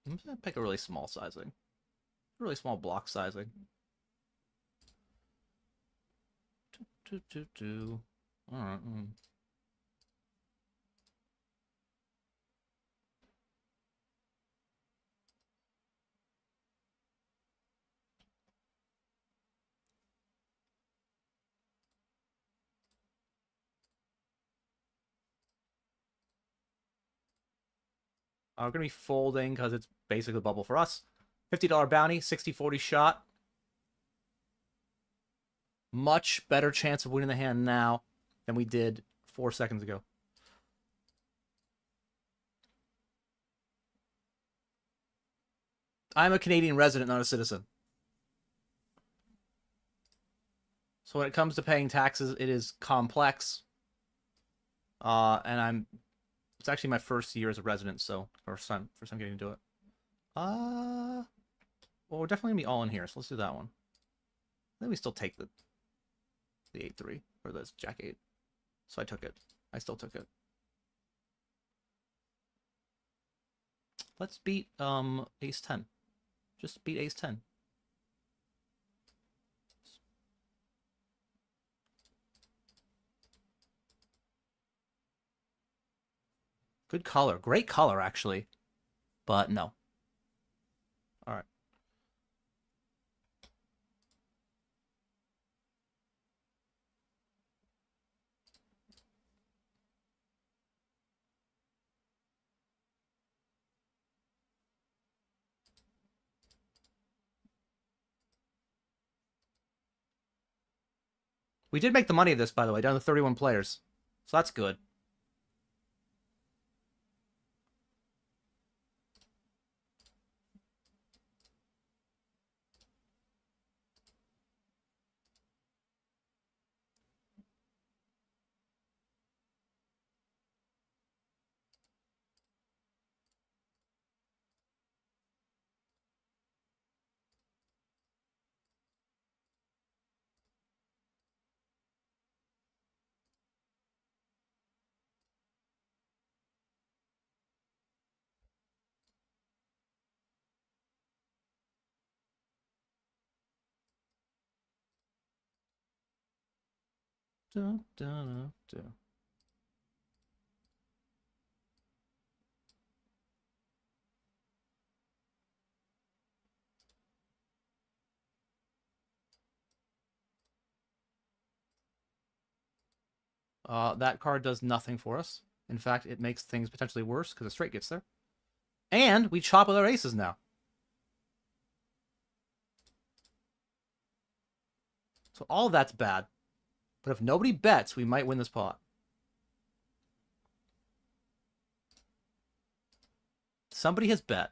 I'm just gonna pick a really small sizing. Really small block sizing. All right. We're going to be folding because it's basically a bubble for us. $50 bounty, 60-40 shot. Much better chance of winning the hand now than we did 4 seconds ago. I'm a Canadian resident, not a citizen. So when it comes to paying taxes, it is complex. And it's actually my first year as a resident, so first time getting to do it. Well, we're definitely gonna be all in here, so let's do that one. Then we still take the 8-3 or the Jack 8. So I took it. I still took it. Let's beat Ace 10. Just beat Ace 10. Good color. Great color, actually. But no. All right. We did make the money of this, by the way, down to 31 players. So that's good. Dun, dun, dun. That card does nothing for us. In fact, it makes things potentially worse because a straight gets there. And we chop with our aces now. So all of that's bad. But if nobody bets, we might win this pot. Somebody has bet.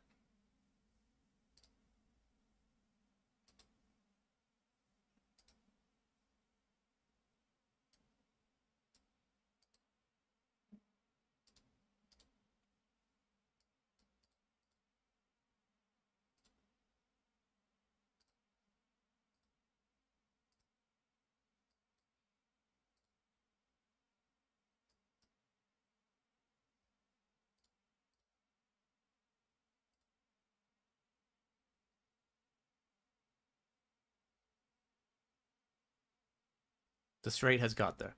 The straight has got there.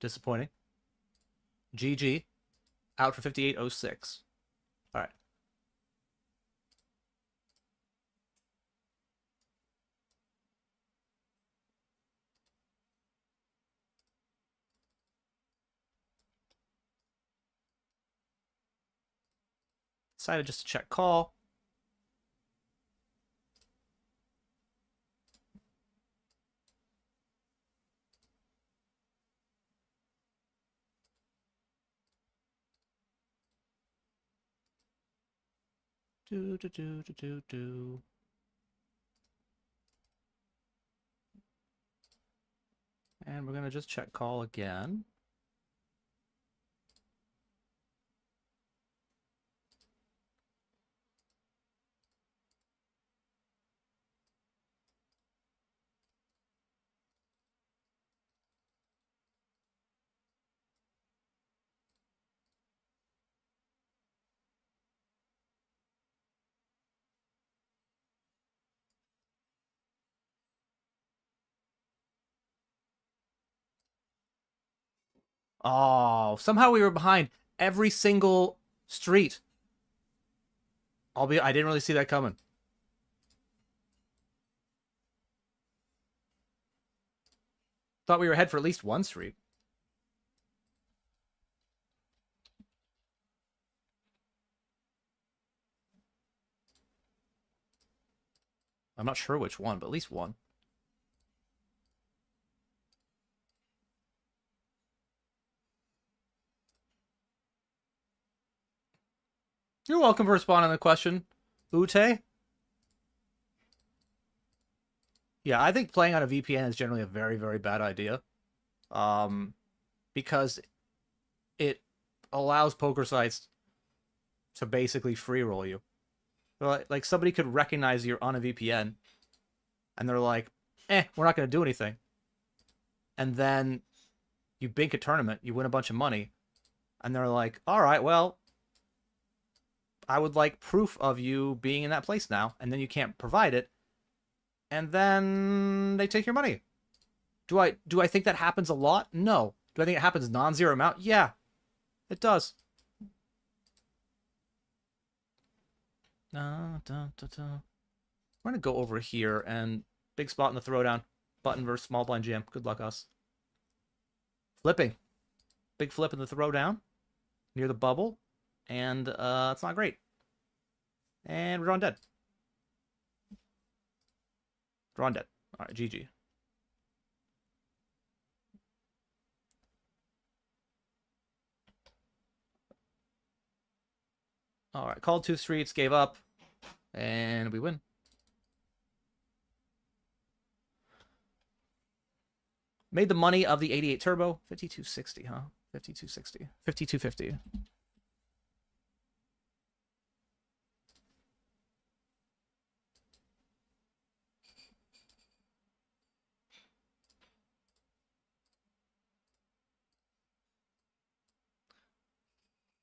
Disappointing. GG. Out for 58.06. All right. Decided just to check call. Do. And we're going to just check call again. Oh, somehow we were behind every single street. Albeit, I didn't really see that coming. Thought we were ahead for at least one street. I'm not sure which one, but at least one. You're welcome for responding to the question, Ute. Yeah, I think playing on a VPN is generally a very, very bad idea. Because it allows poker sites to basically free roll you. Like somebody could recognize you're on a VPN, and they're like, we're not going to do anything. And then you bink a tournament, you win a bunch of money, and they're like, all right, well, I would like proof of you being in that place now, and then you can't provide it, and then they take your money. Do I think that happens a lot? No. Do I think it happens non-zero amount? Yeah, it does. We're gonna go over here and big spot in the throwdown. Button versus small blind jam. Good luck, us. Flipping. Big flip in the throwdown near the bubble, and it's not great. And we're drawing dead. Drawing dead. All right, GG. All right, called 2 streets, gave up, and we win. Made the money of the 88 turbo. 5260, huh? 5260. 5250.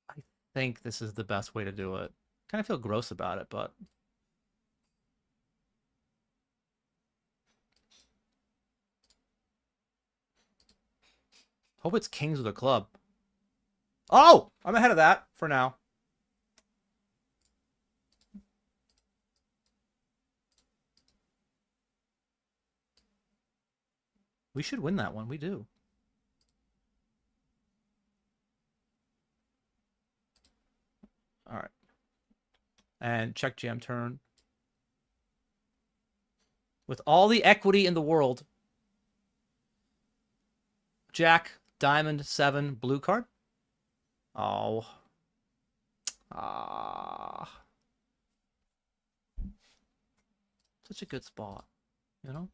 I think this is the best way to do it. Kind of feel gross about it, but hope it's kings with a club. Oh, I'm ahead of that for now. We should win that one. We do. All right. And check jam turn. With all the equity in the world. Jack, diamond, 7, blue card. Oh. Such a good spot, you know?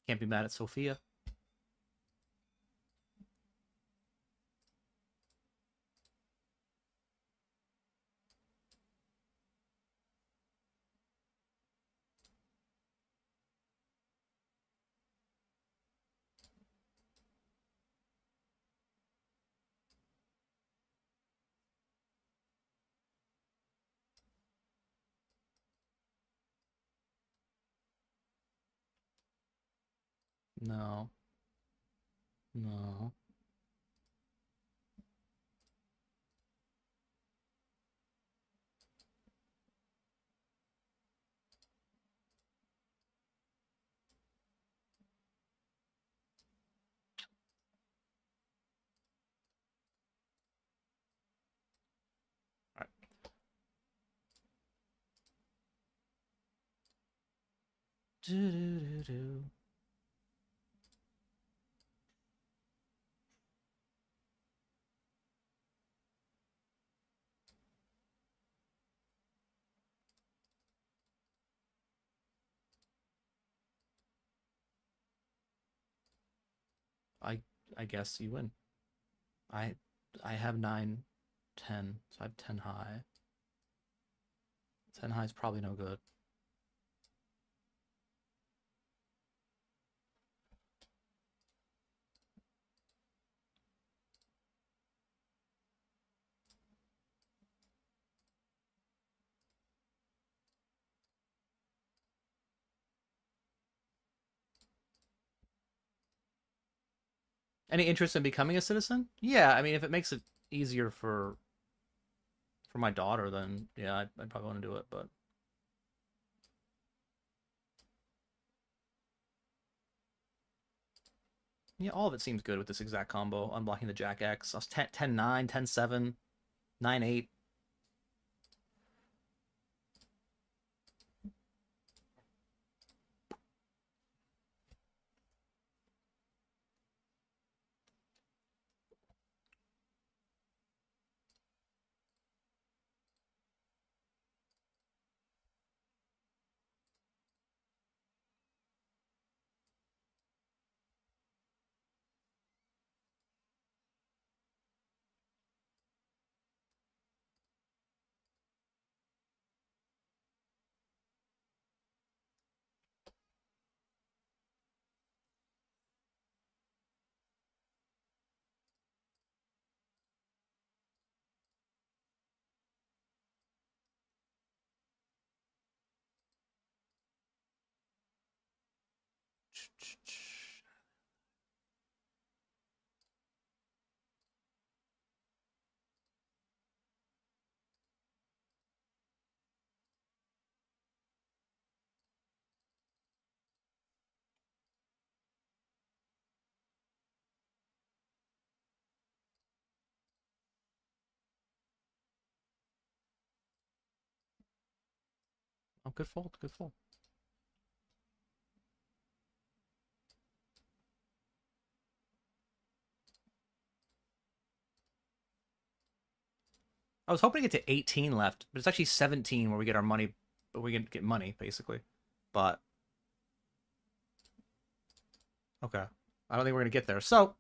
Can't be mad at Sophia. No. No. All right. Do, do, do, do. I I guess you win. I I have 9, 10, so I have 10 high. 10 high is probably no good. Any interest in becoming a citizen? Yeah, I mean, if it makes it easier for my daughter, then yeah, I'd probably want to do it. But yeah, all of it seems good with this exact combo. Unblocking the Jack X. I was 10, 10 9, 10 7, 9 8. Oh, good fold, good fold. I was hoping to get to 18 left, but it's actually 17 where we get our money, but we get money basically. But okay, I don't think we're gonna get there. So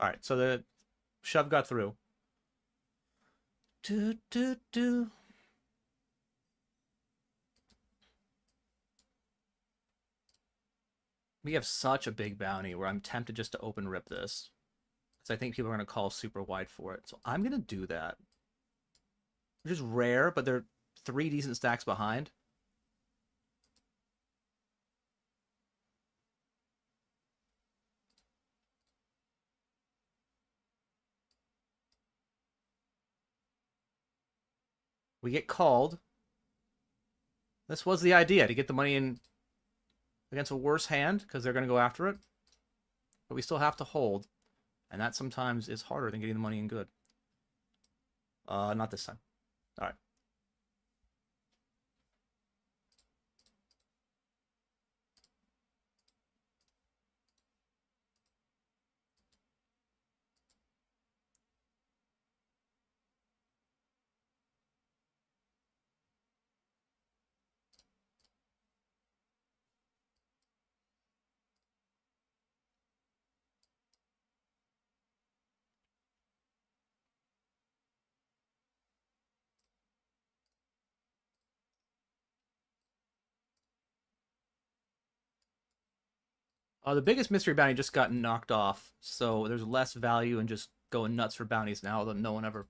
all right, so the shove got through. Do do do. We have such a big bounty where I'm tempted just to open rip this. Because I think people are going to call super wide for it. So I'm going to do that. Which is rare, but they're 3 decent stacks behind. We get called. This was the idea, to get the money in against a worse hand, because they're going to go after it. But we still have to hold. And that sometimes is harder than getting the money in good. Not this time. All right. The biggest mystery bounty just got knocked off, so there's less value in just going nuts for bounties now, although no one ever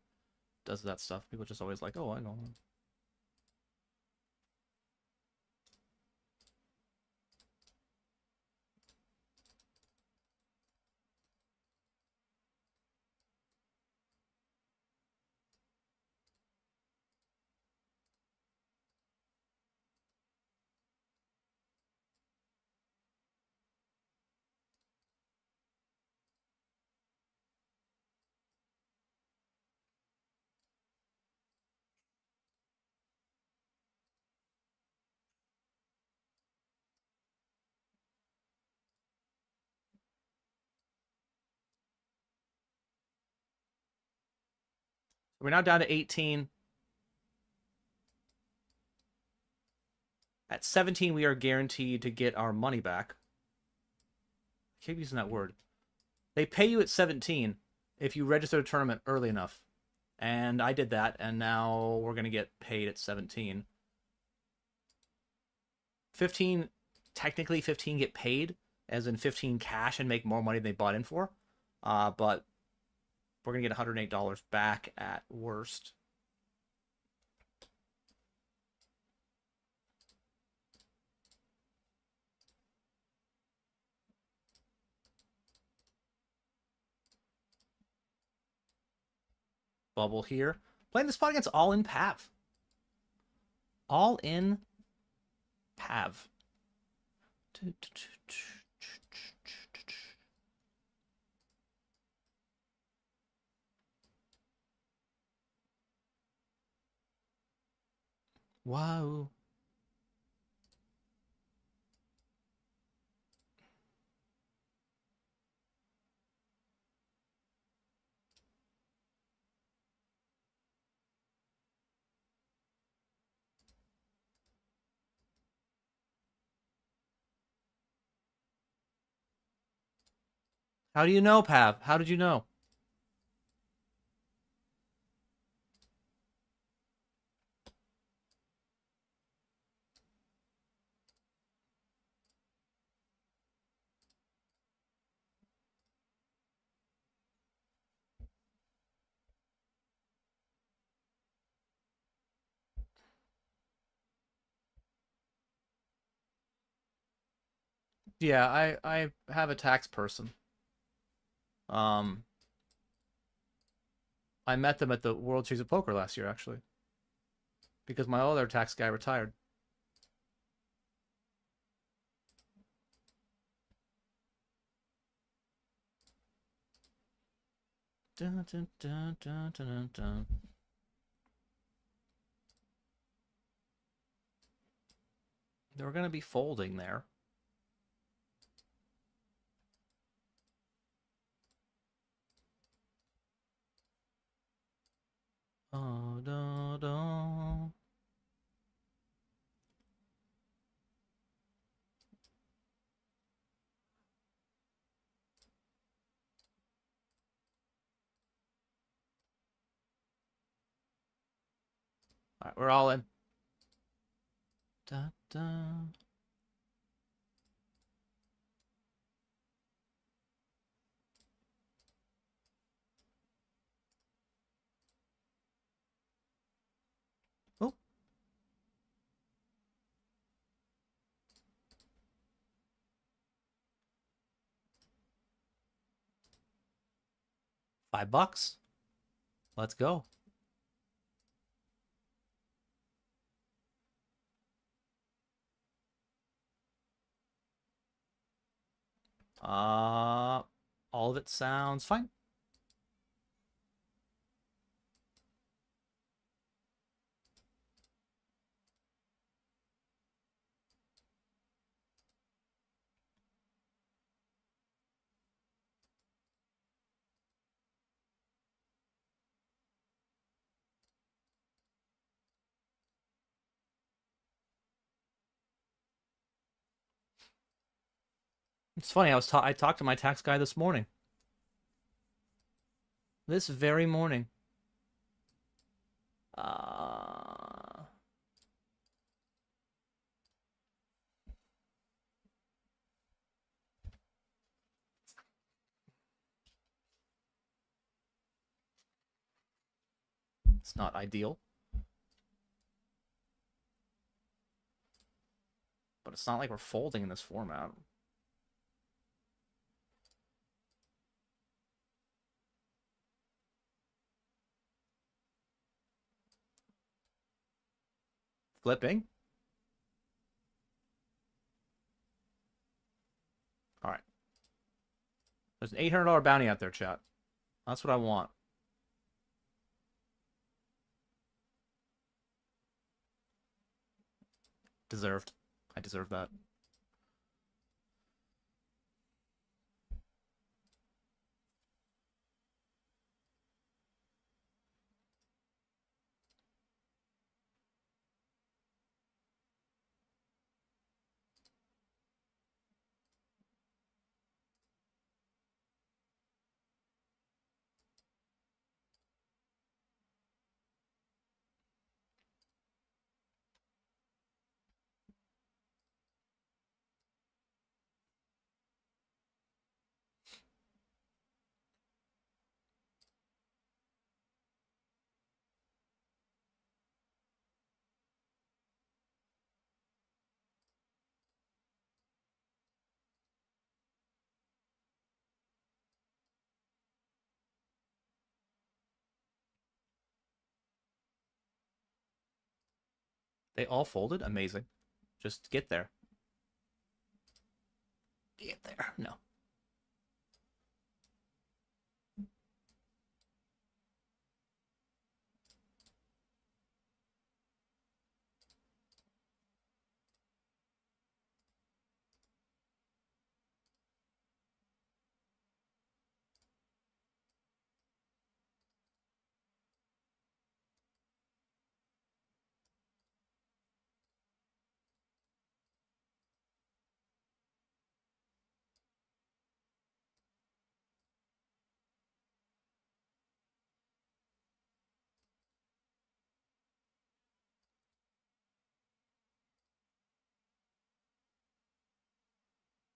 does that stuff. People just always like, oh, I know. We're now down to 18. At 17, we are guaranteed to get our money back. I keep using that word. They pay you at 17 if you register a tournament early enough. And I did that, and now we're going to get paid at 17. 15, technically 15 get paid, as in 15 cash and make more money than they bought in for. But we're going to get $108 back at worst. Bubble here. Playing this spot against All In Pav. All In Pav. Wow. How do you know, Pav? How did you know? Yeah, I have a tax person. I met them at the World Series of Poker last year, actually, because my other tax guy retired. Dun, dun, dun, dun, dun, dun. They're going to be folding there. Oh, da, da. All right, we're all in. Da, da. Oh. $5. Let's go. All of it sounds fine. It's funny. I talked to my tax guy this morning. This very morning. It's not ideal. But it's not like we're folding in this format. Flipping. All right. There's an $800 bounty out there, chat. That's what I want. Deserved. I deserve that. They all folded? Amazing. Just get there. Get there. No.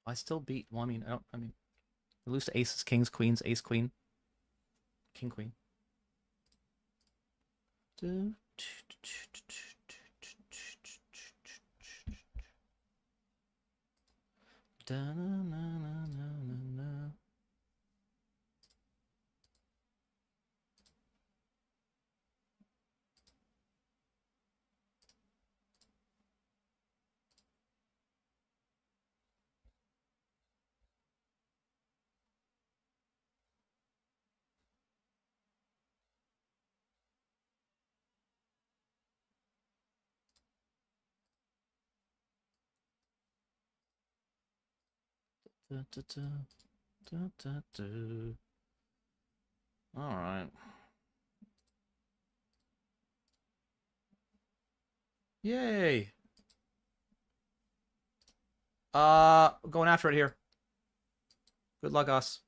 I still beat. Well, I mean, we lose to aces, kings, queens, ace, queen, king, queen. All right. Yay. Going after it here. Good luck, us.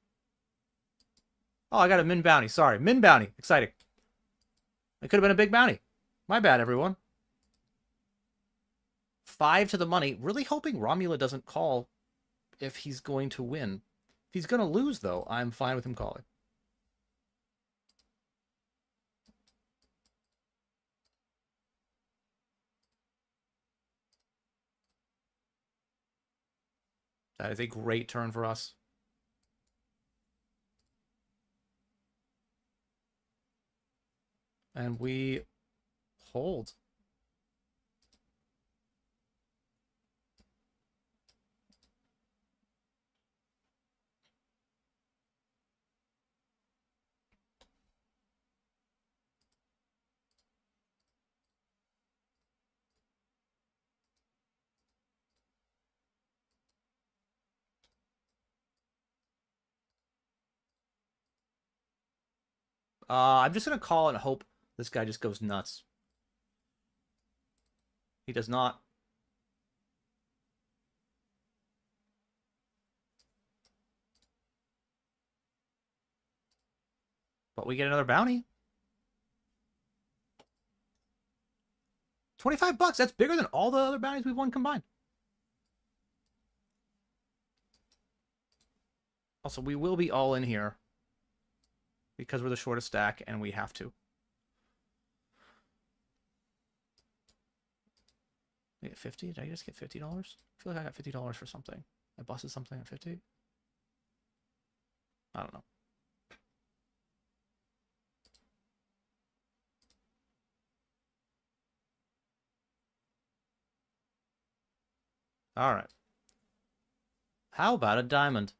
Oh, I got a min bounty. Sorry, min bounty. Exciting. It could have been a big bounty. My bad, everyone. 5 to the money. Really hoping Romula doesn't call if he's going to win. If he's going to lose, though, I'm fine with him calling. That is a great turn for us. And we hold. I'm just going to call and hope this guy just goes nuts. He does not. But we get another bounty. 25 bucks. That's bigger than all the other bounties we've won combined. Also, we will be all in here because we're the shortest stack and we have to. I get 50? Did I just get $50? I feel like I got $50 for something. I busted something at 50? I don't know. All right. How about a diamond?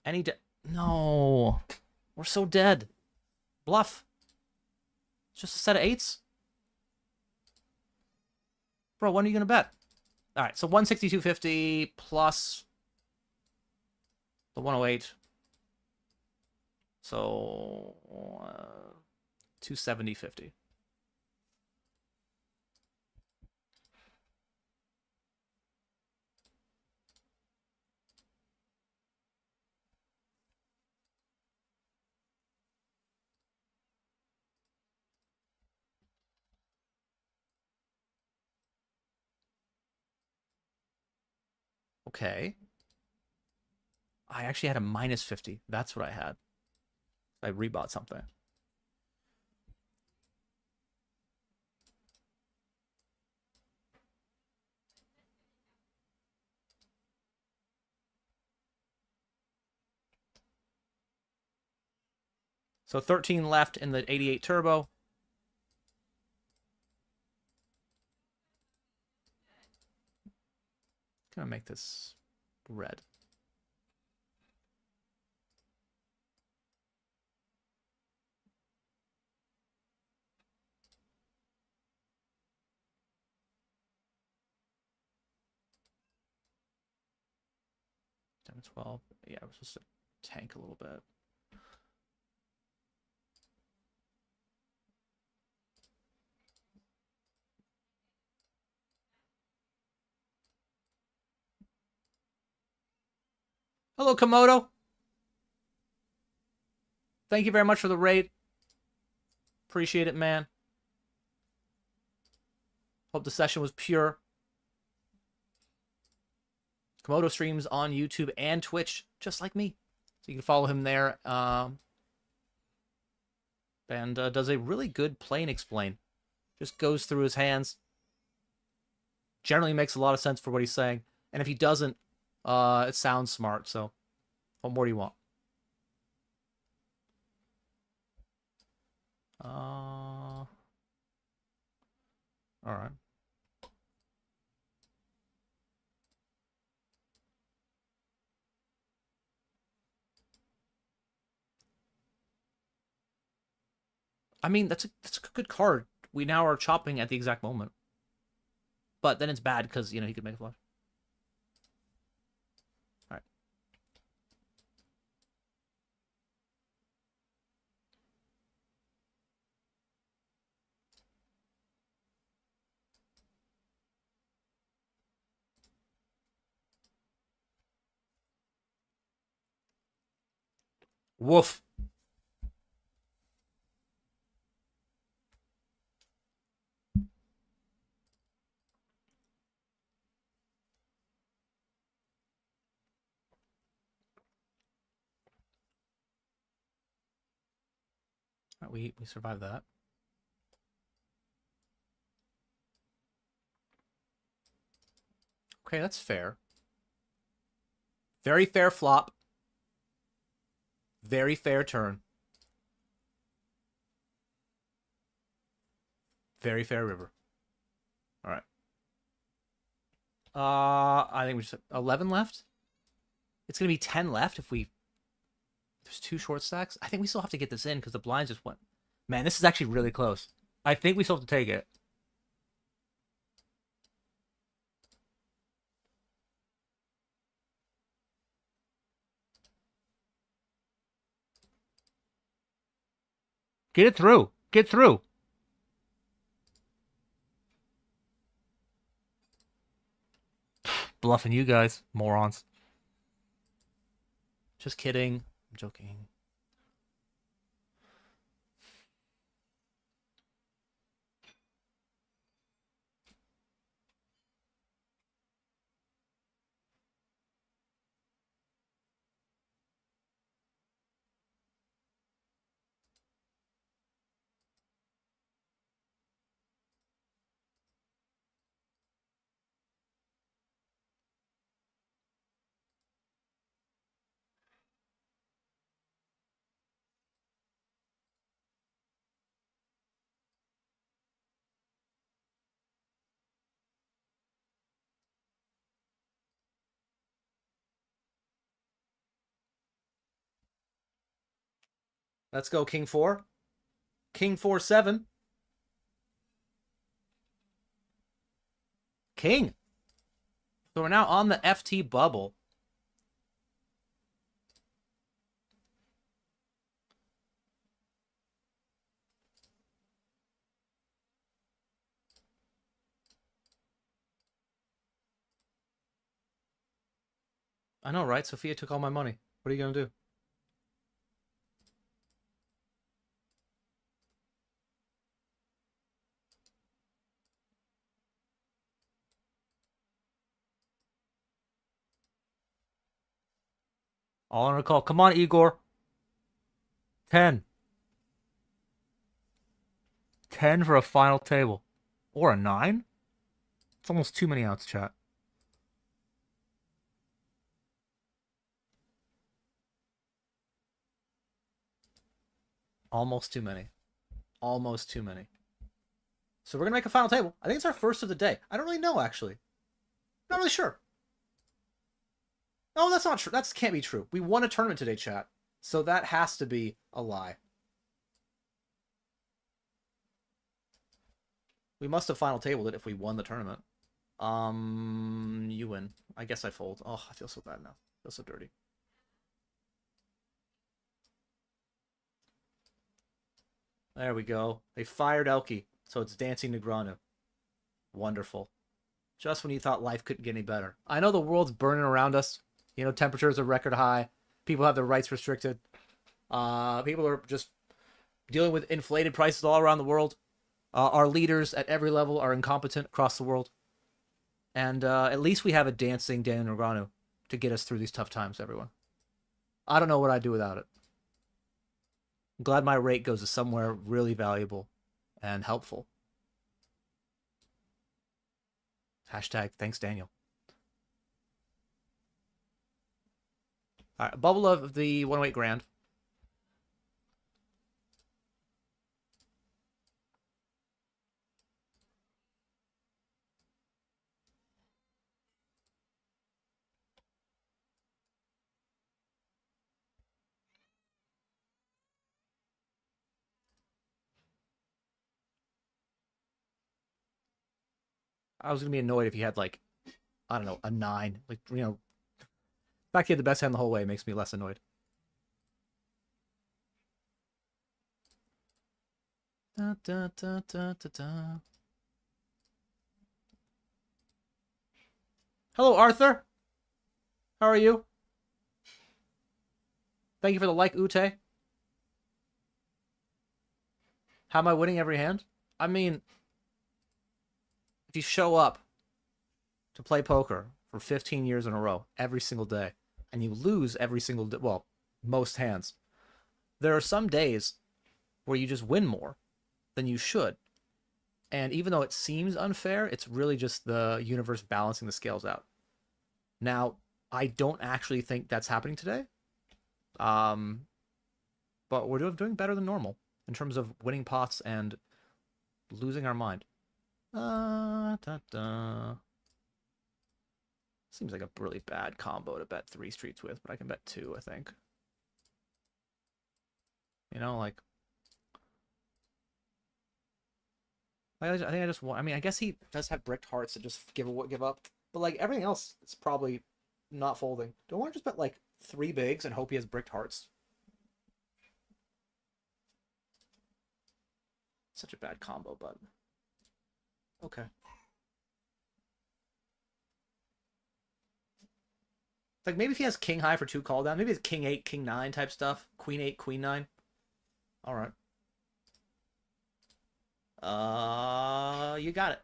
Any No. We're so dead. Bluff. It's just a set of 8s. Bro, when are you going to bet? All right, so 162.50 plus the 108. So 270.50. Okay. I actually had a minus 50. That's what I had. I rebought something. So 13 left in the 88 turbo. Gonna make this red. Down to 12. Yeah, I was supposed to tank a little bit. Hello, Komodo. Thank you very much for the raid. Appreciate it, man. Hope the session was pure. Komodo streams on YouTube and Twitch, just like me. So you can follow him there. And does a really good play and explain. Just goes through his hands. Generally makes a lot of sense for what he's saying. And if he doesn't, it sounds smart. So what more do you want? All right. I mean, that's a good card. We now are chopping at the exact moment. But then it's bad because, you know, he could make a flush. All right. Woof. All right, we survived that. Okay, that's fair. Very fair flop. Very fair turn. Very fair river. All right. I think we just have 11 left. It's gonna be 10 left if we. There's 2 short stacks. I think we still have to get this in because the blinds just went. Man, this is actually really close. I think we still have to take it. Get it through. Get through. Bluffing you guys, morons. Just kidding. I'm joking. Let's go, king 4. King 4, 7. King. So we're now on the FT bubble. I know, right? Sophia took all my money. What are you going to do? All on a call. Come on, Igor. 10. 10 for a final table. Or a 9? It's almost too many outs, chat. Almost too many. Almost too many. So we're going to make a final table. I think it's our first of the day. I don't really know, actually. Not really sure. No, that's not true. That can't be true. We won a tournament today, chat. So that has to be a lie. We must have final tabled it if we won the tournament. You win. I guess I fold. Oh, I feel so bad now. I feel so dirty. There we go. They fired Elke, so it's dancing Negrano. Wonderful. Just when you thought life couldn't get any better. I know the world's burning around us. You know, temperatures are record high. People have their rights restricted. People are just dealing with inflated prices all around the world. Our leaders at every level are incompetent across the world. And at least we have a dancing Daniel Negreanu to get us through these tough times, everyone. I don't know what I'd do without it. I'm glad my rate goes to somewhere really valuable and helpful. Hashtag thanks, Daniel. All right, bubble of the 108 grand. I was going to be annoyed if he had, like, I don't know, a 9. Like, you know, the fact he had the best hand the whole way makes me less annoyed. Da, da, da, da, da, da. Hello, Arthur. How are you? Thank you for the like, Ute. How am I winning every hand? I mean, if you show up to play poker for 15 years in a row, every single day, and you lose every single day, well, most hands, there are some days where you just win more than you should. And even though it seems unfair, it's really just the universe balancing the scales out. Now, I don't actually think that's happening today. But we're doing better than normal in terms of winning pots and losing our mind. Seems like a really bad combo to bet 3 streets with, but I can bet 2, I think. You know, like... I think I just want... I mean, I guess he does have bricked hearts that just give up. But, like, everything else is probably not folding. Do I want to just bet, like, 3 bigs and hope he has bricked hearts? Such a bad combo, but... Okay. Like, maybe if he has king high for 2 call down, maybe it's king 8, king 9 type stuff. Queen 8, queen 9. Alright. You got it.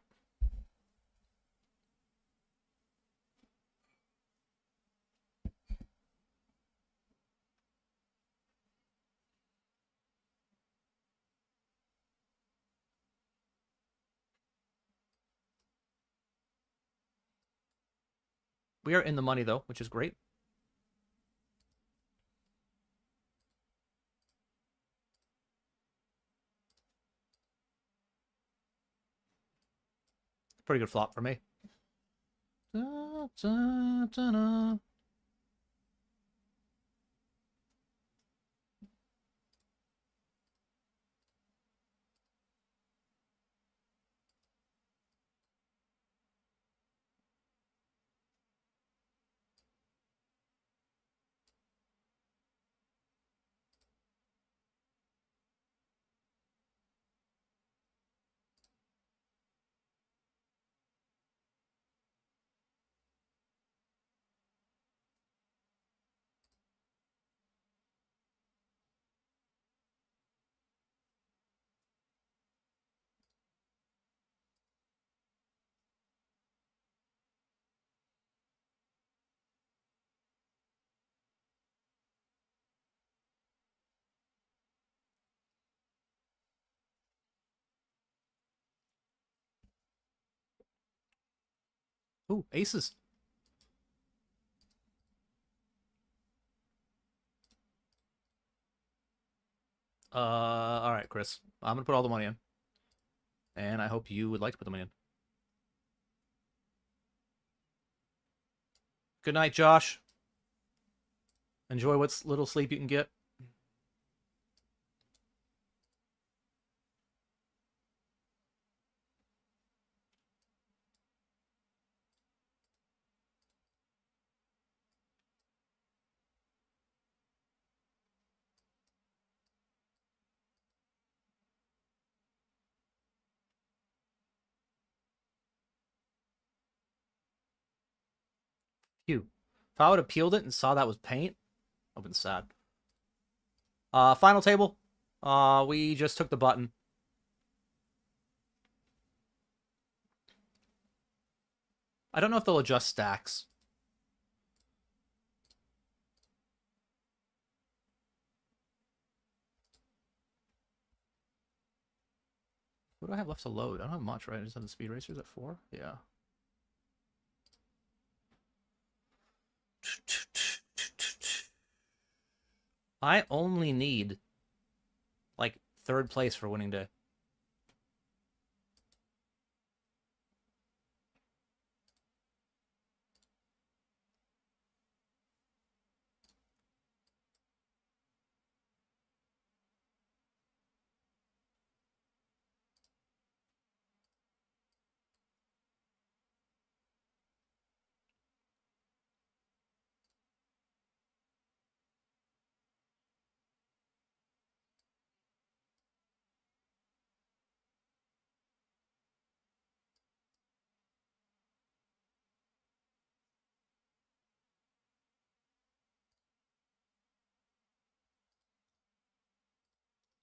We are in the money, though, which is great. Pretty good flop for me. Da, da, da, da. Ooh, aces. All right, Chris. I'm gonna put all the money in, and I hope you would like to put the money in. Good night, Josh. Enjoy what little sleep you can get. Phew. If I would have peeled it and saw that was paint, I've been sad. Final table. We just took the button. I don't know if they'll adjust stacks. What do I have left to load? I don't have much, right? I just have the speed racers at 4? Yeah. I only need, like, 3rd place for winning day.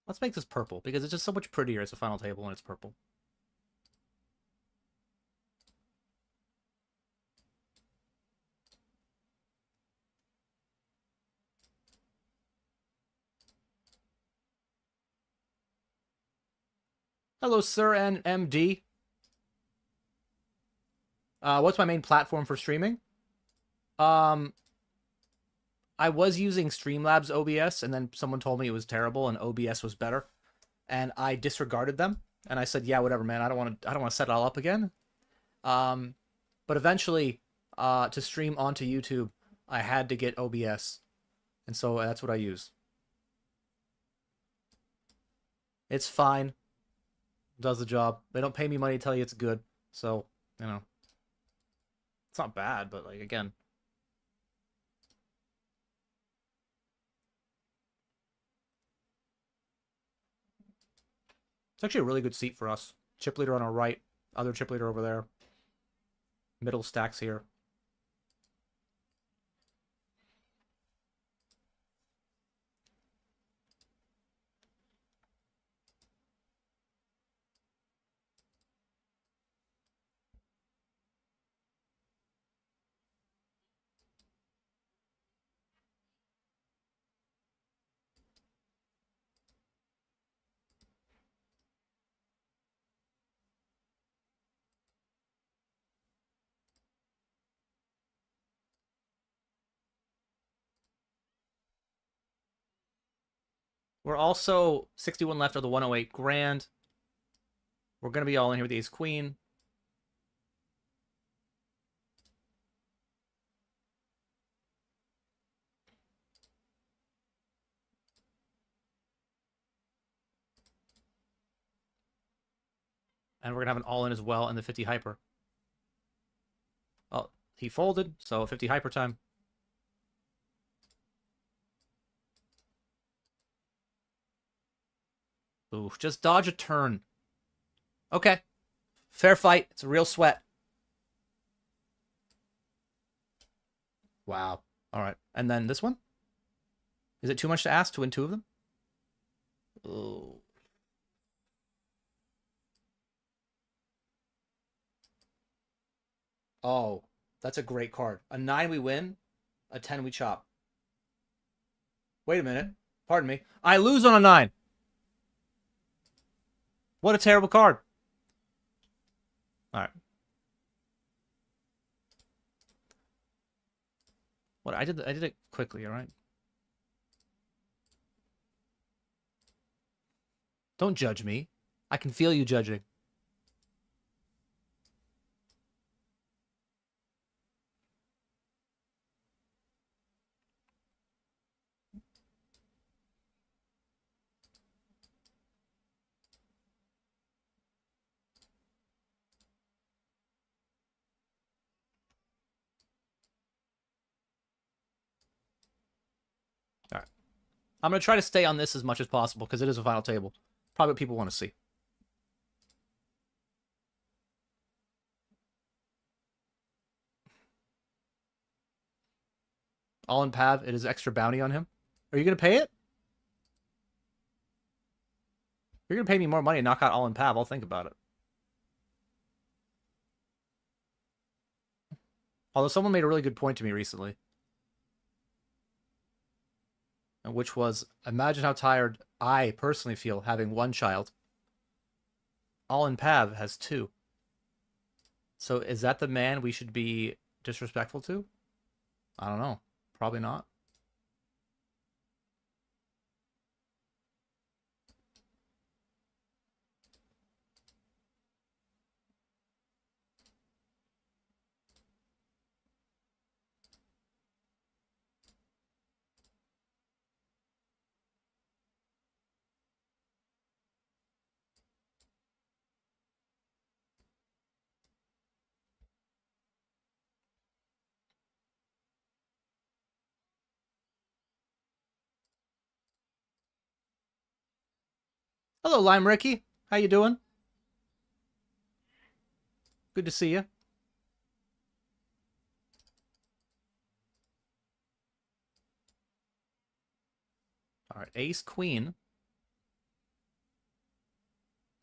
Let's make this purple, because it's just so much prettier as a final table when it's purple. Hello, Sir and MD. What's my main platform for streaming? I was using Streamlabs OBS, and then someone told me it was terrible and OBS was better, and I disregarded them. And I said, "Yeah, whatever, man. I don't want to set it all up again." But eventually, to stream onto YouTube, I had to get OBS, and so that's what I use. It's fine. Does the job. They don't pay me money to tell you it's good, so you know, it's not bad. But like again. It's actually a really good seat for us. Chip leader on our right, other chip leader over there. Middle stacks here. We're also 61 left of the 108 grand. We're going to be all in here with the ace queen. And we're going to have an all-in as well in the 50 hyper. Oh, he folded, so 50 hyper time. Ooh, just dodge a turn. Okay. Fair fight. It's a real sweat. Wow. All right. And then this one? Is it too much to ask to win 2 of them? Ooh. Oh, that's a great card. A 9 we win, a 10 we chop. Wait a minute. Pardon me. I lose on a 9. What a terrible card. All right. What I did it quickly, all right? Don't judge me. I can feel you judging. All right. I'm going to try to stay on this as much as possible because it is a final table. Probably what people want to see. All in Pav, it is extra bounty on him. Are you going to pay it? You're going to pay me more money and knock out All in Pav. I'll think about it. Although someone made a really good point to me recently. Which was, imagine how tired I personally feel having one child. All in Pav has two. So is that the man we should be disrespectful to? I don't know. Probably not. Hello, Lime Ricky. How you doing? Good to see you. All right, Ace Queen.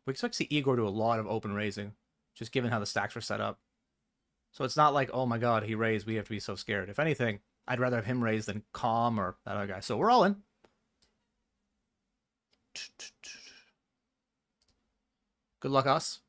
We expect to see Igor do a lot of open raising, just given how the stacks were set up. So it's not like, oh my god, he raised, we have to be so scared. If anything, I'd rather have him raise than Calm or that other guy. So we're all in. Good luck, us.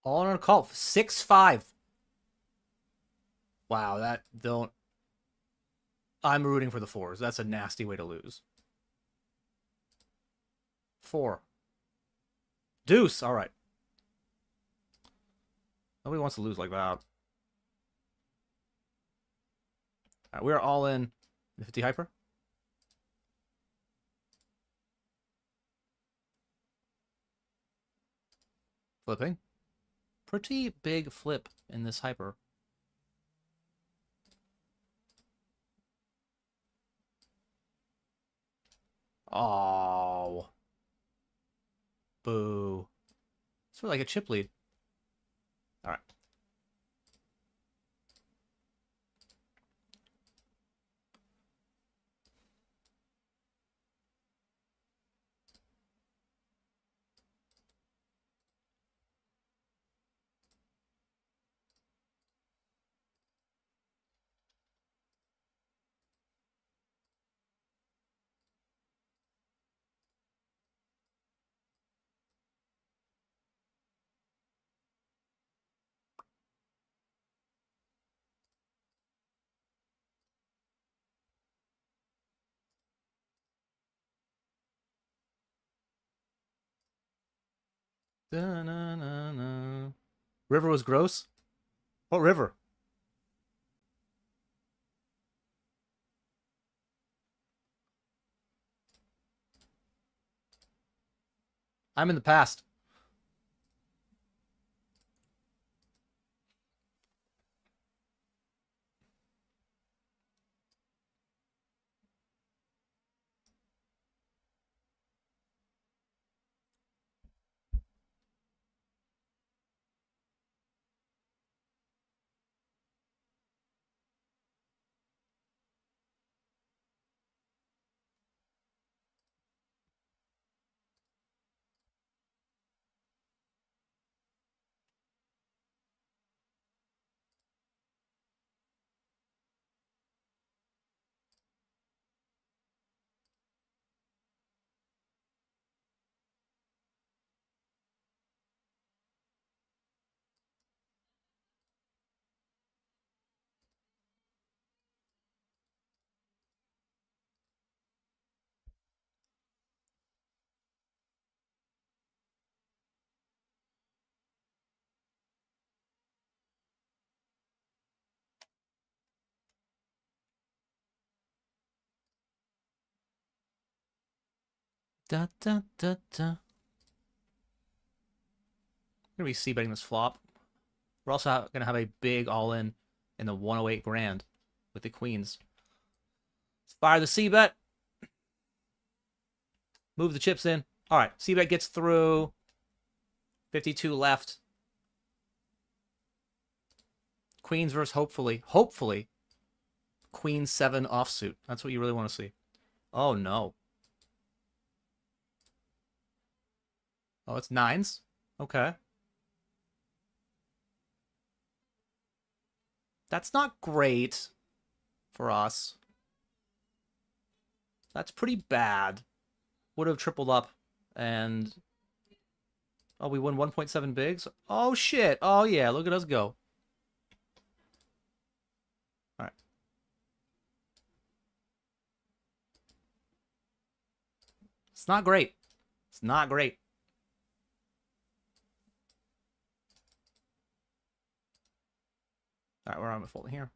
All in our call. 6-5. Wow, that don't... I'm rooting for the fours. That's a nasty way to lose. 4. Deuce. All right. Nobody wants to lose like that. All right, we are all in the 50 hyper. Flipping. Pretty big flip in this hyper. Oh. Boo. It's sort of like a chip lead. All right. Da-na-na-na. River was gross? What river? I'm in the past. Da da da da. We're gonna be c-betting this flop. We're also gonna have a big all-in in the 108 grand with the queens. Let's fire the c-bet. Move the chips in. All right, c-bet gets through. 52 left. Queens versus hopefully Queen 7 offsuit. That's what you really want to see. Oh no. Oh, it's nines. Okay. That's not great for us. That's pretty bad. Would have tripled up and... Oh, we won 1.7 bigs? Oh, shit. Oh, yeah. Look at us go. All right. It's not great. It's not great. All right, where am I folding here?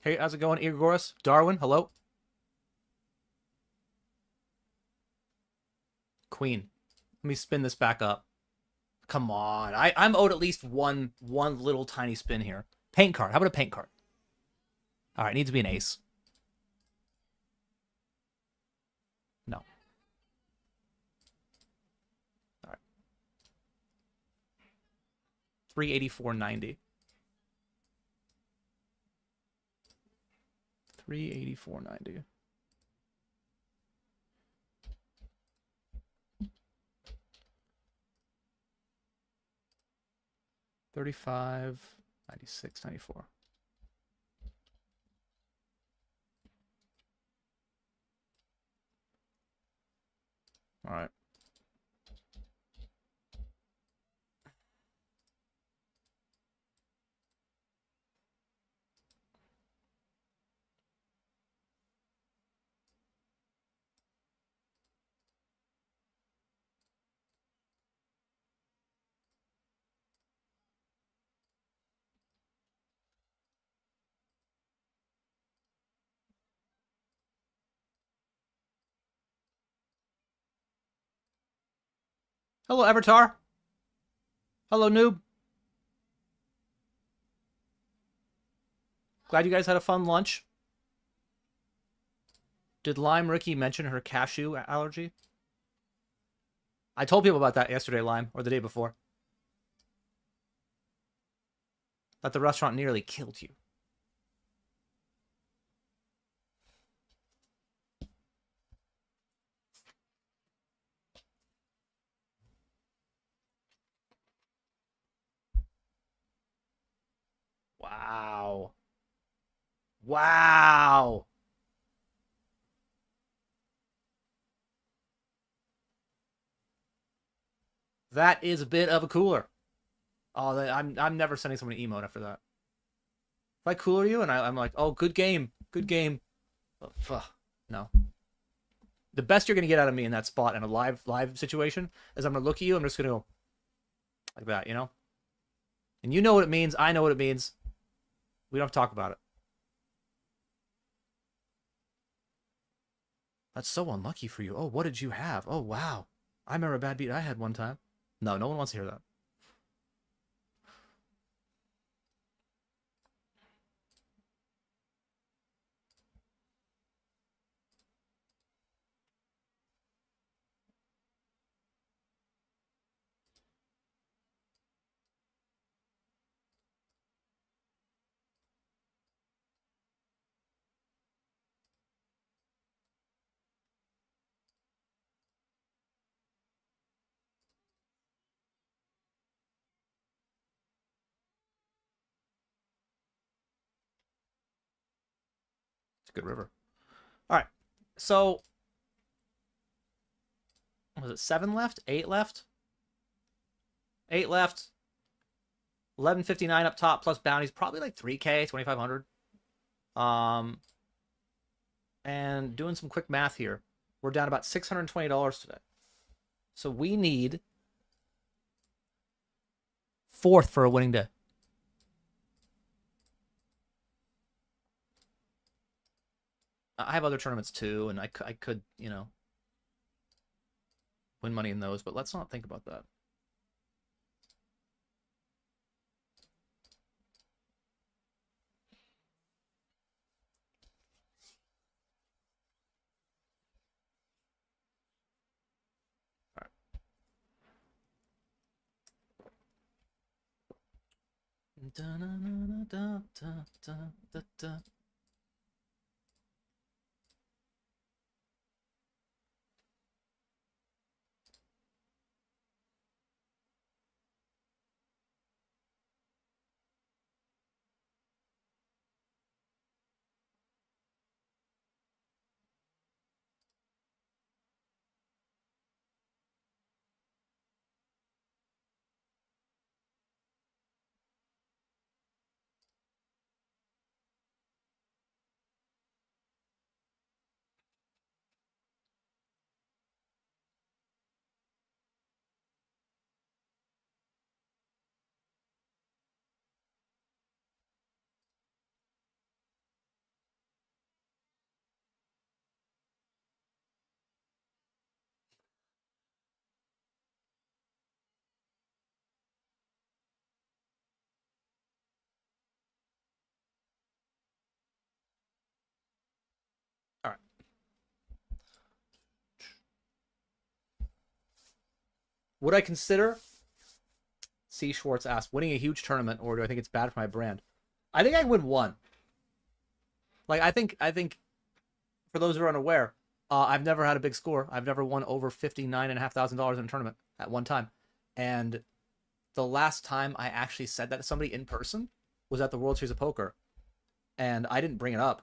Hey, how's it going, Igoris? Darwin, hello? Queen. Let me spin this back up. Come on. I'm owed at least one little tiny spin here. Paint card. How about a paint card? All right, needs to be an ace. No. All right. 384.90. 384.90. $35, $96, $94. All right. Hello, Avatar. Hello, noob. Glad you guys had a fun lunch. Did Lime Ricky mention her cashew allergy? I told people about that yesterday, Lime, or the day before. That the restaurant nearly killed you. Wow. Wow. That is a bit of a cooler. Oh, I'm never sending someone an emote after that. If I cooler you and I'm like, oh, good game. Oh, no. The best you're gonna get out of me in that spot in a live situation is I'm gonna look at you. I'm just gonna go like that, you know. And you know what it means. I know what it means. We don't have to talk about it. That's so unlucky for you. Oh, what did you have? Oh, wow. I remember a bad beat I had one time. No one wants to hear that. It's a good river. All right. So, was it 7 left? 8 left? 8 left. 1159 up top plus bounties. Probably like 3K, 2,500. And doing some quick math here. We're down about $620 today. So we need 4th for a winning day. I have other tournaments too, and I could, you know, win money in those, but let's not think about that. All right. Would I consider, C. Schwartz asked, winning a huge tournament, or do I think it's bad for my brand? I think I would one. Like, I think for those who are unaware, I've never had a big score. I've never won over $59,500 in a tournament at one time. And the last time I actually said that to somebody in person was at the World Series of Poker. And I didn't bring it up.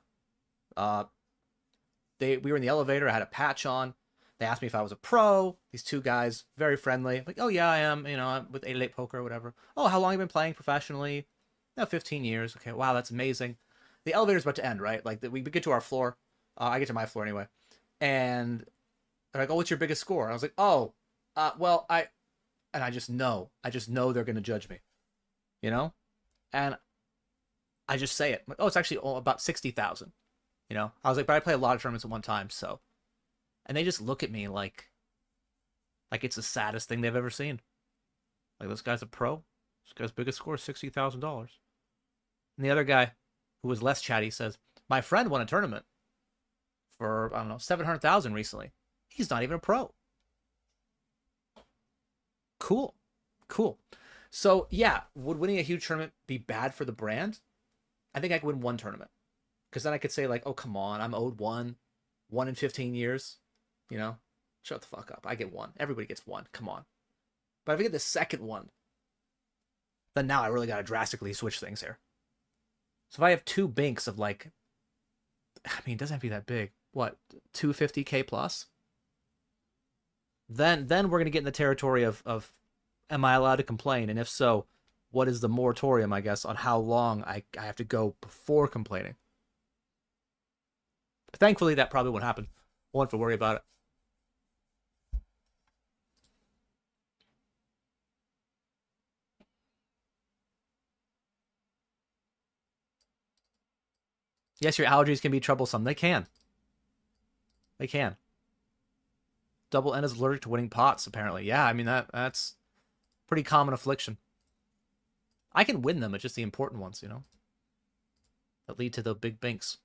We were in the elevator. I had a patch on. They asked me if I was a pro. These two guys, very friendly. Like, oh, yeah, I am. You know, I'm with 888 Poker or whatever. Oh, how long have you been playing professionally? No, 15 years. Okay, wow, that's amazing. The elevator's about to end, right? Like, we get to our floor. I get to my floor anyway. And they're like, oh, what's your biggest score? And I was like, oh, well, and I just know they're going to judge me, you know? And I just say it. I'm like, oh, it's actually about 60,000, you know? I was like, but I play a lot of tournaments at one time, so. And they just look at me like it's the saddest thing they've ever seen. Like, this guy's a pro. This guy's biggest score is $60,000. And the other guy, who was less chatty, says, my friend won a tournament for, I don't know, 700,000 recently. He's not even a pro. Cool. So, yeah, would winning a huge tournament be bad for the brand? I think I could win one tournament. Because then I could say, like, oh, come on, I'm owed one in 15 years. You know? Shut the fuck up. I get one. Everybody gets one. Come on. But if I get the second one, then now I really got to drastically switch things here. So if I have 2 binks of, like, I mean, it doesn't have to be that big. What, 250K plus? Then we're going to get in the territory of am I allowed to complain? And if so, what is the moratorium, I guess, on how long I have to go before complaining? Thankfully, that probably won't happen. Won't have to worry about it. Yes, your allergies can be troublesome. They can. They can. Double N is allergic to winning pots, apparently. Yeah, I mean, that's pretty common affliction. I can win them. It's just the important ones, you know, that lead to the big binks.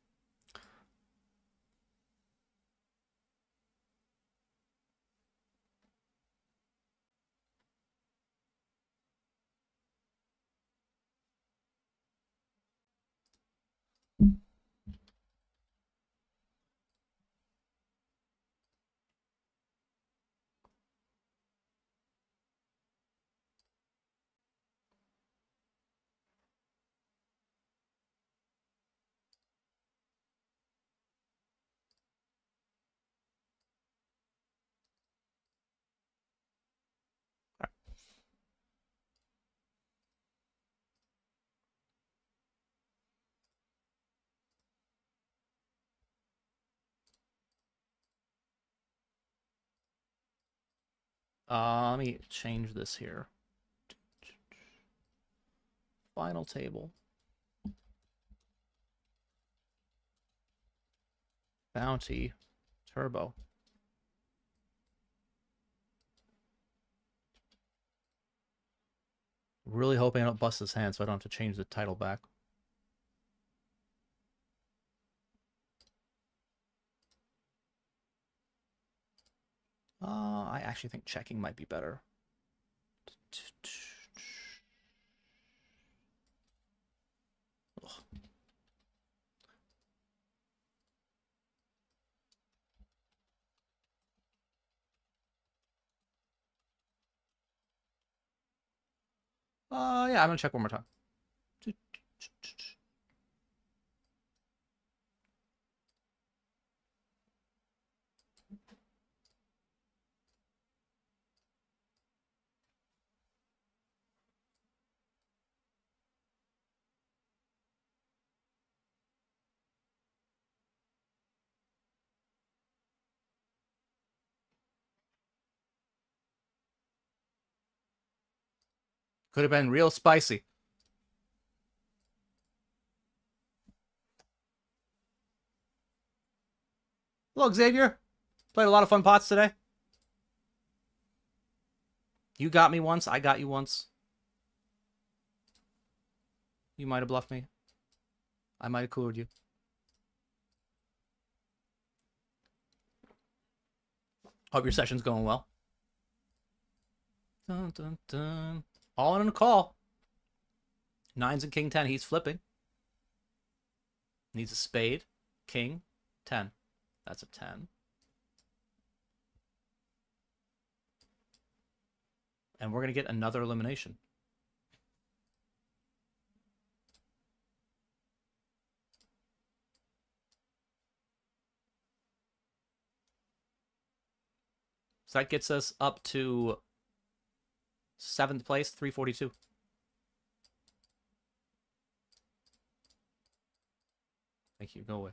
Let me change this here. Final table. Bounty. Turbo. Really hoping I don't bust his hand so I don't have to change the title back. I actually think checking might be better. Ugh. Yeah, I'm gonna check one more time. Could have been real spicy. Hello, Xavier. Played a lot of fun pots today. You got me once. I got you once. You might have bluffed me. I might have coolered you. Hope your session's going well. Dun, dun, dun. All in on a call. Nines and king 10. He's flipping. Needs a spade. King 10. That's a 10. And we're going to get another elimination. So that gets us up to 7th place, 342. Thank you. Go away.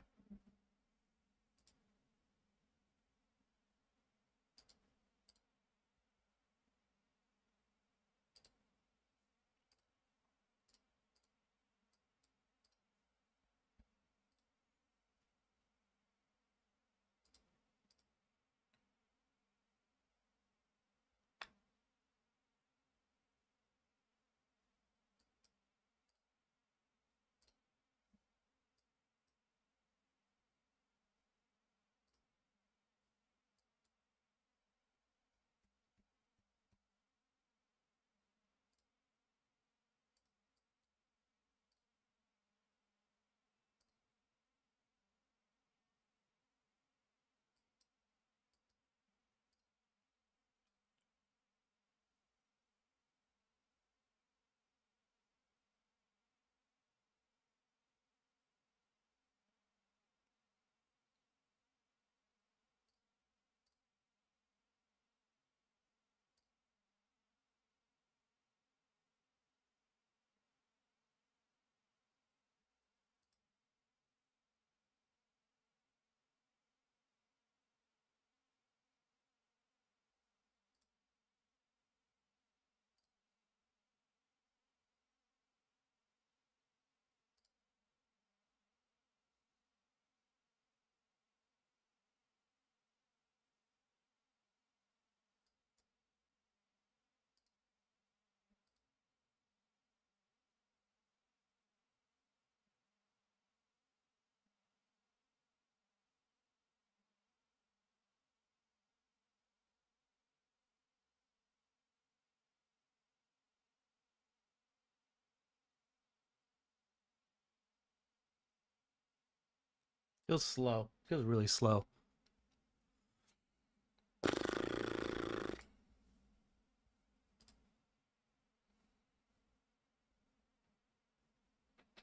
Feels slow. Feels really slow.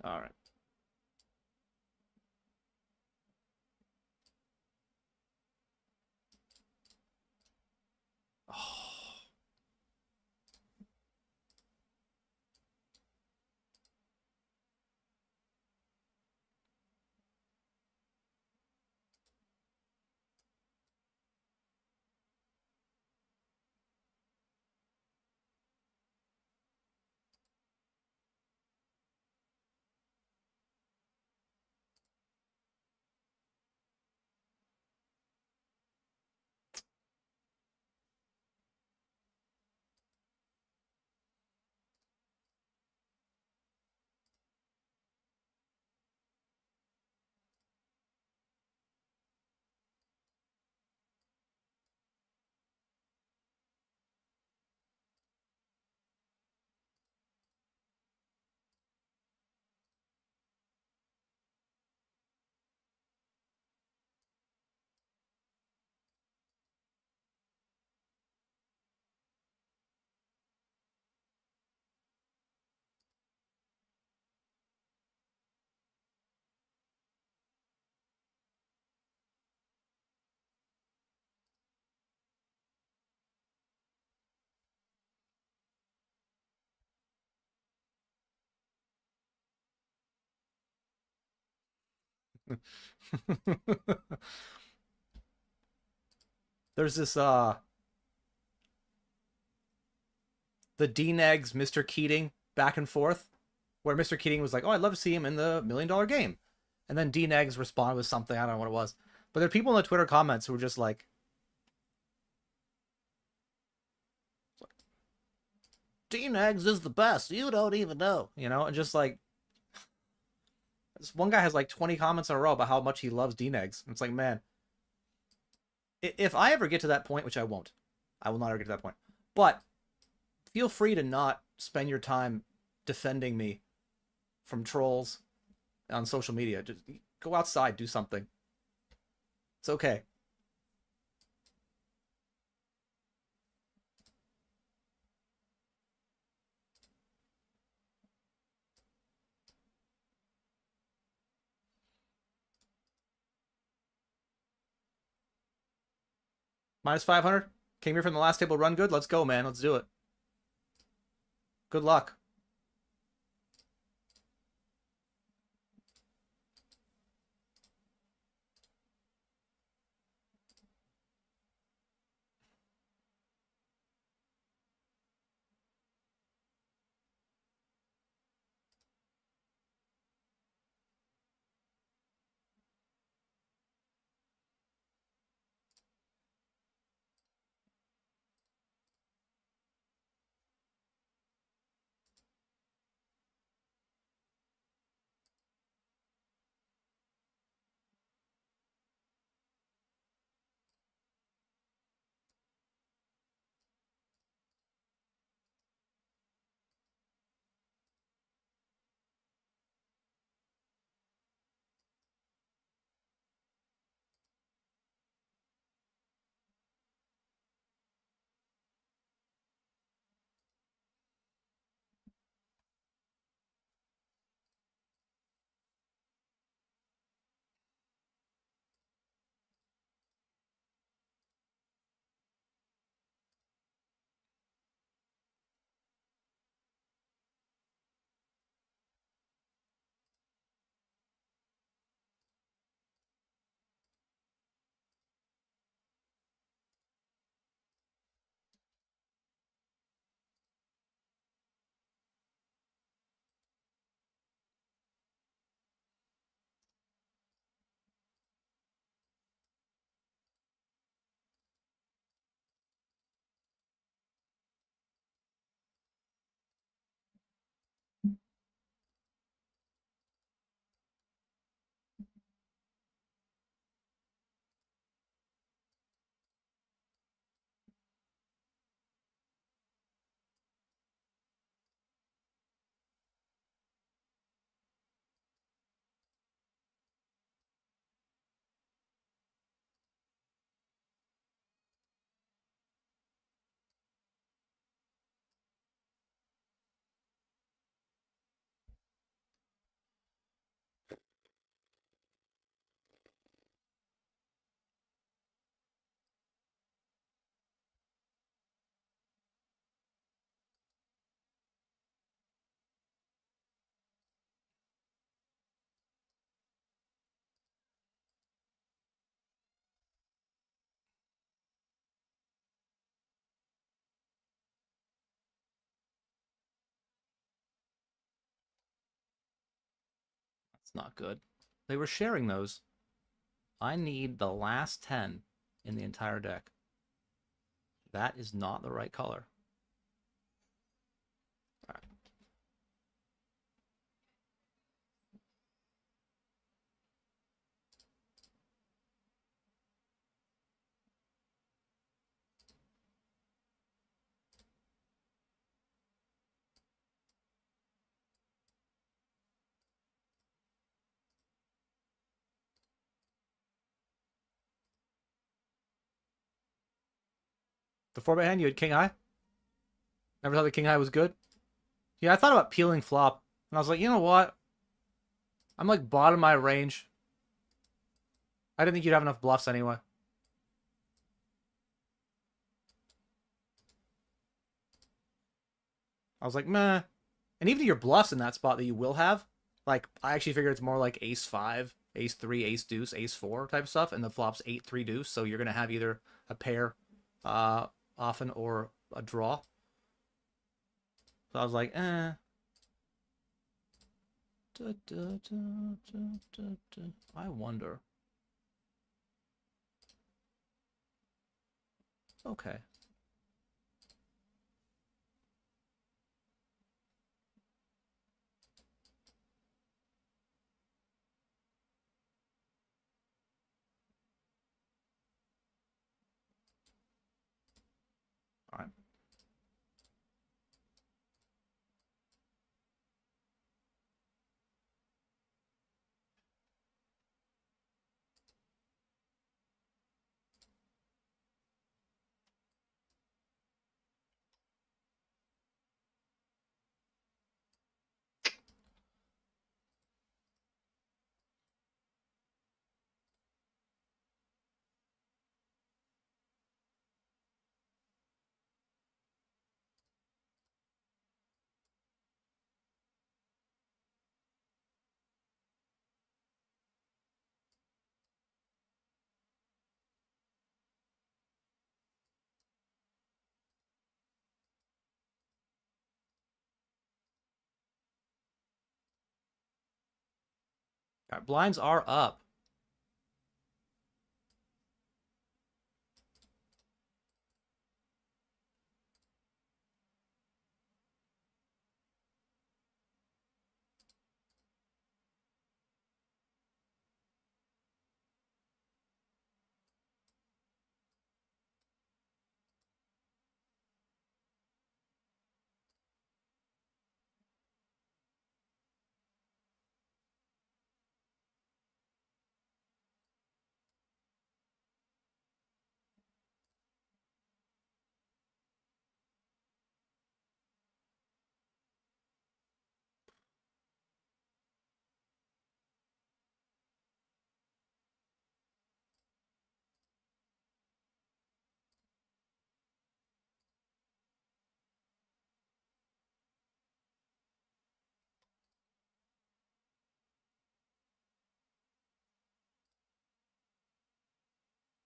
All right. Oh. There's this the Dean Eggs Mr. Keating back and forth, where Mr. Keating was like, "Oh, I'd love to see him in the $1 Million Game," and then Dean Eggs responded with something, I don't know what it was, but there are people in the Twitter comments who were just like, "Dean Eggs is the best. You don't even know," and just like this one guy has like 20 comments in a row about how much he loves Dean Eggs. And it's like, man, if I ever get to that point, which I won't, I will not ever get to that point, but feel free to not spend your time defending me from trolls on social media. Just go outside, do something. It's okay. Minus 500. Came here from the last table. Run good. Let's go, man. Let's do it. Good luck. not good. They were sharing those. I need the last 10 in the entire deck. That is not the right color. All right. The 4-bet hand, you had king high? Never thought the king high was good? Yeah, I thought about peeling flop. And I was like, you know what? I'm like bottom of my range. I didn't think you'd have enough bluffs anyway. I was like, meh. And even your bluffs in that spot that you will have, like, I actually figure it's more like ace 5, ace 3, ace deuce, ace 4 type stuff, and the flop's 8, 3 deuce, so you're going to have either a pair often or a draw. So I was like, eh. I wonder. Okay. All right. All right, blinds are up.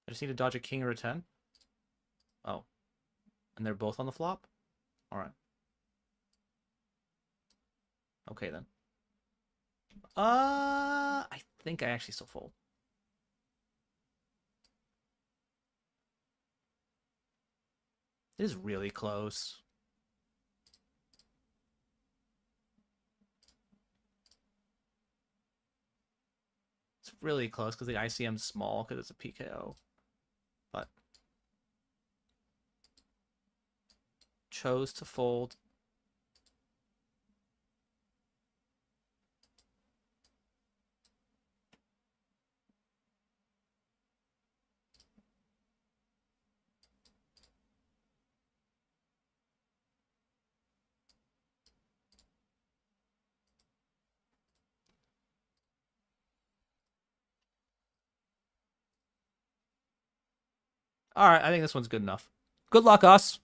I just need to dodge a king or a 10. Oh. And they're both on the flop? All right. Okay, then. I think I actually still fold. It is really close. It's really close because the ICM's small because it's a PKO. But chose to fold. All right, I think this one's good enough. Good luck, us.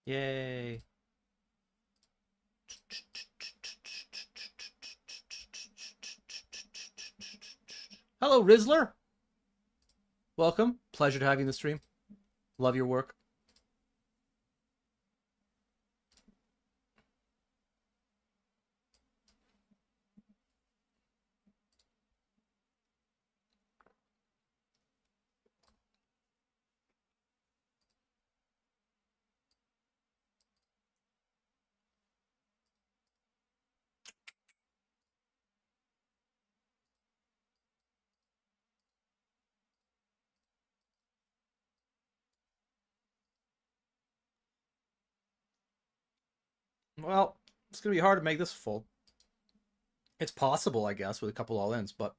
Yay. Hello, Rizzler. Welcome. Pleasure to have you in the stream. Love your work. Well, it's going to be hard to make this full. It's possible, I guess, with a couple all-ins, but...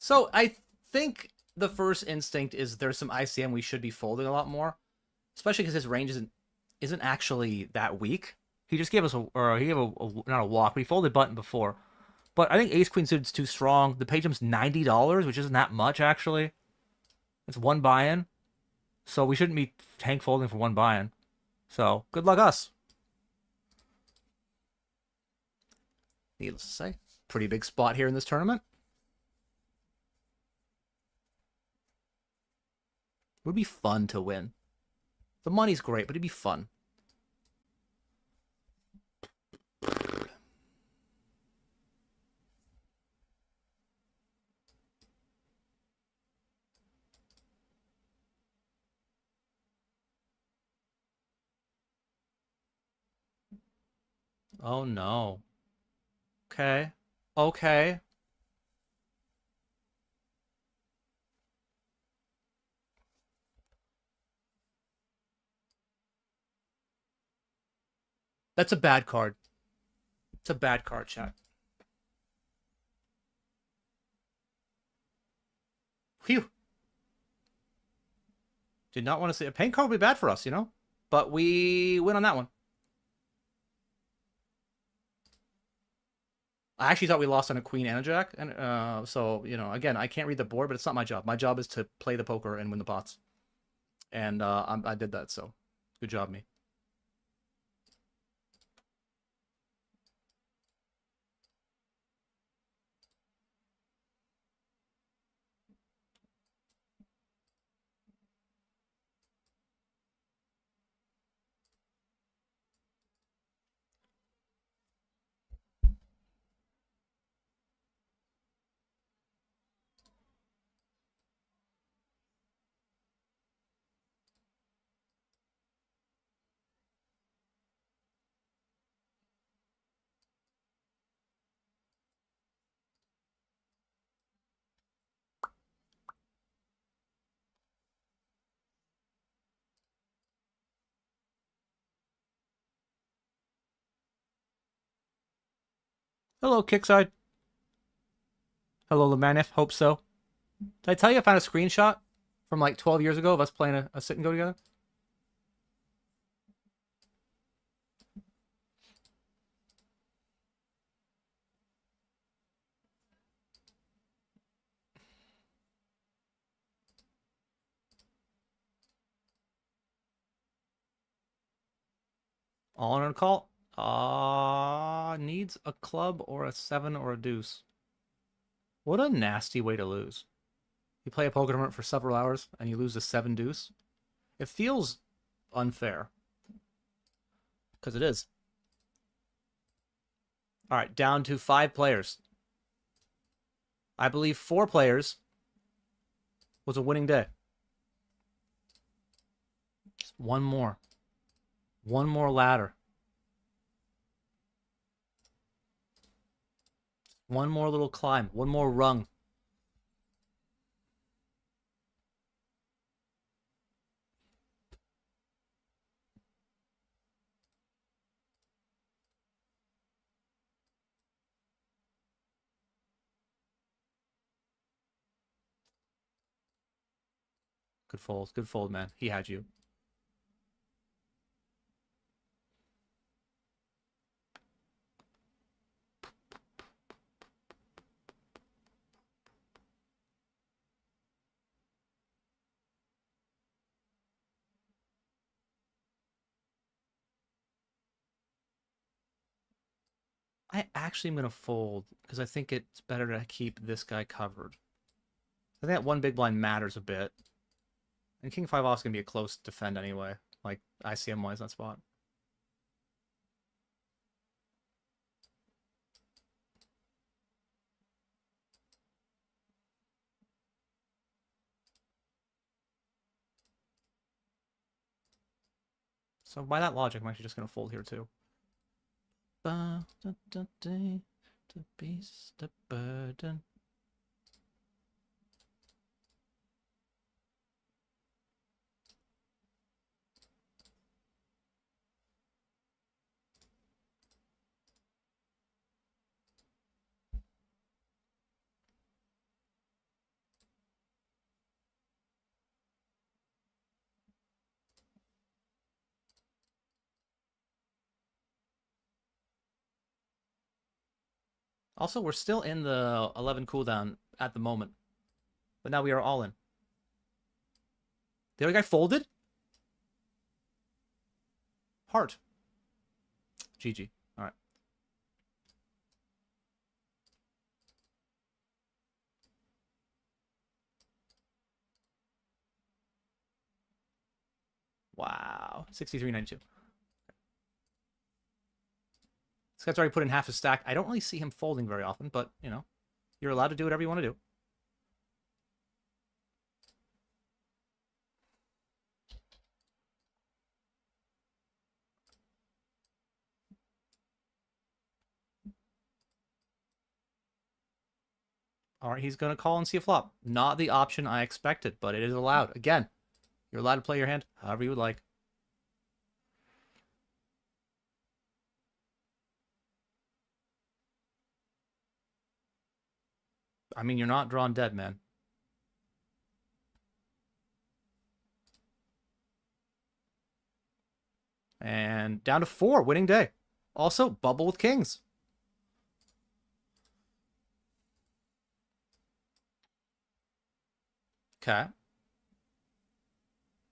So I think the first instinct is there's some ICM we should be folding a lot more, especially because his range isn't actually that weak. He just gave us he gave not a walk, but he folded button before. But I think Ace Queen suited's too strong. The pay jump's $90, which isn't that much actually. It's one buy-in, so we shouldn't be tank folding for one buy-in. So good luck us. Needless to say, pretty big spot here in this tournament. It would be fun to win. The money's great, but it'd be fun. Oh no. Okay. Okay. That's a bad card. It's a bad card, chat. Phew. Did not want to see a paint card would be bad for us, you know? But we win on that one. I actually thought we lost on a queen and a jack, and so you know, again, I can't read the board, but it's not my job. My job is to play the poker and win the pots, and I did that. So, good job, me. Hello, Kickside. Hello, Lemanif. Hope so. Did I tell you I found a screenshot from like 12 years ago of us playing a sit and go together? All in on a call. Needs a club or a 7 or a deuce. What a nasty way to lose. You play a poker tournament for several hours and you lose a 7 deuce. It feels unfair. Because it is. Alright, down to 5 players. I believe 4 players was a winning day. Just one more. One more ladder. One more little climb. One more rung. Good fold, man. He had you. I actually am going to fold because I think it's better to keep this guy covered. I think that one big blind matters a bit. And King 5 off is going to be a close defend anyway. Like, ICM-wise, that spot. So by that logic, I'm actually just going to fold here too. The beast, the burden. Also, we're still in the 11 cooldown at the moment. But now we are all in. The other guy folded? Heart. GG. All right. Wow. 63.92. This guy's already put in half his stack. I don't really see him folding very often, but, you know, you're allowed to do whatever you want to do. All right, he's going to call and see a flop. Not the option I expected, but it is allowed. Again, you're allowed to play your hand however you would like. I mean, you're not drawn dead, man. And down to 4, winning day. Also, bubble with kings. Okay.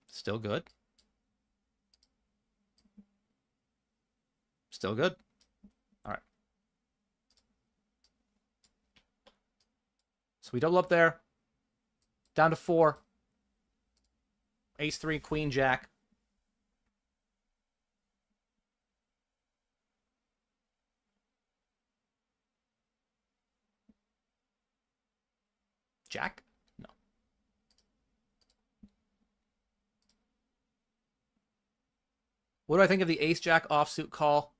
Still good. Still good. All right. So we double up there. Down to 4. Ace 3, queen, jack. Jack? No. What do I think of the ace-jack offsuit call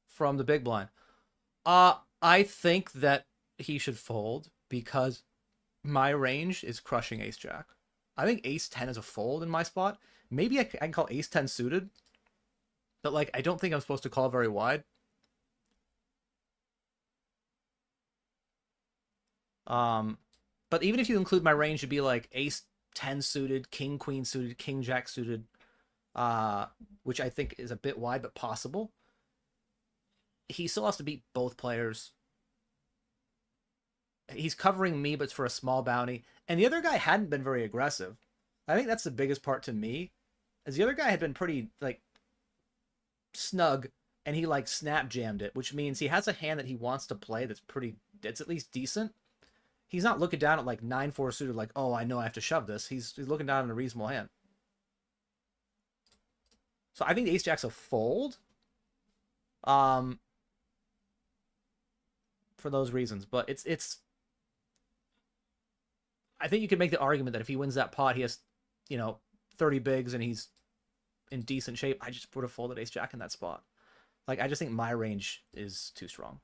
from the big blind? I think that he should fold because my range is crushing ace-jack. I think ace-10 is a fold in my spot. Maybe I can call ace-10 suited, but, like, I don't think I'm supposed to call very wide. But even if you include my range to be like ace-10 suited, king-queen suited, king-jack suited, which I think is a bit wide but possible, he still has to beat both players. He's covering me, but it's for a small bounty. And the other guy hadn't been very aggressive. I think that's the biggest part to me, as the other guy had been pretty, like, snug, and he, like, snap jammed it, which means he has a hand that he wants to play that's at least decent. He's not looking down at, like, 9-4 suited, like, oh, I know I have to shove this. He's looking down at a reasonable hand. So I think the ace-jack's a fold. For those reasons. But it's I think you could make the argument that if he wins that pot, he has, 30 bigs and he's in decent shape. I just would have folded ace-jack in that spot. Like, I just think my range is too strong.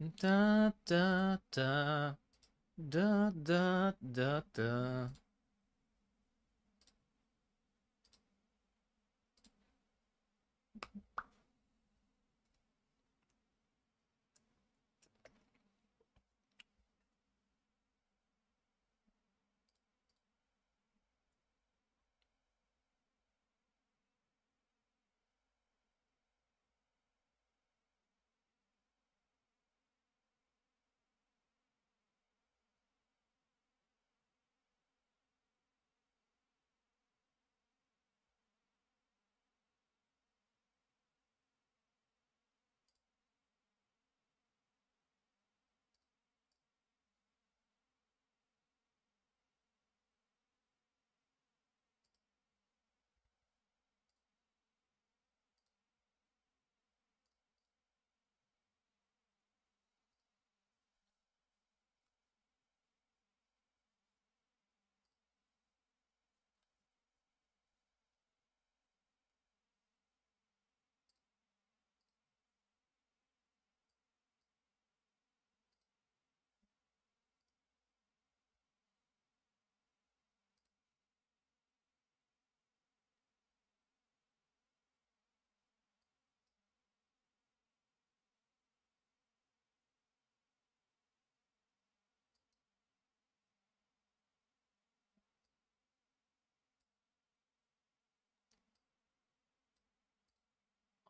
Da da da da da da da.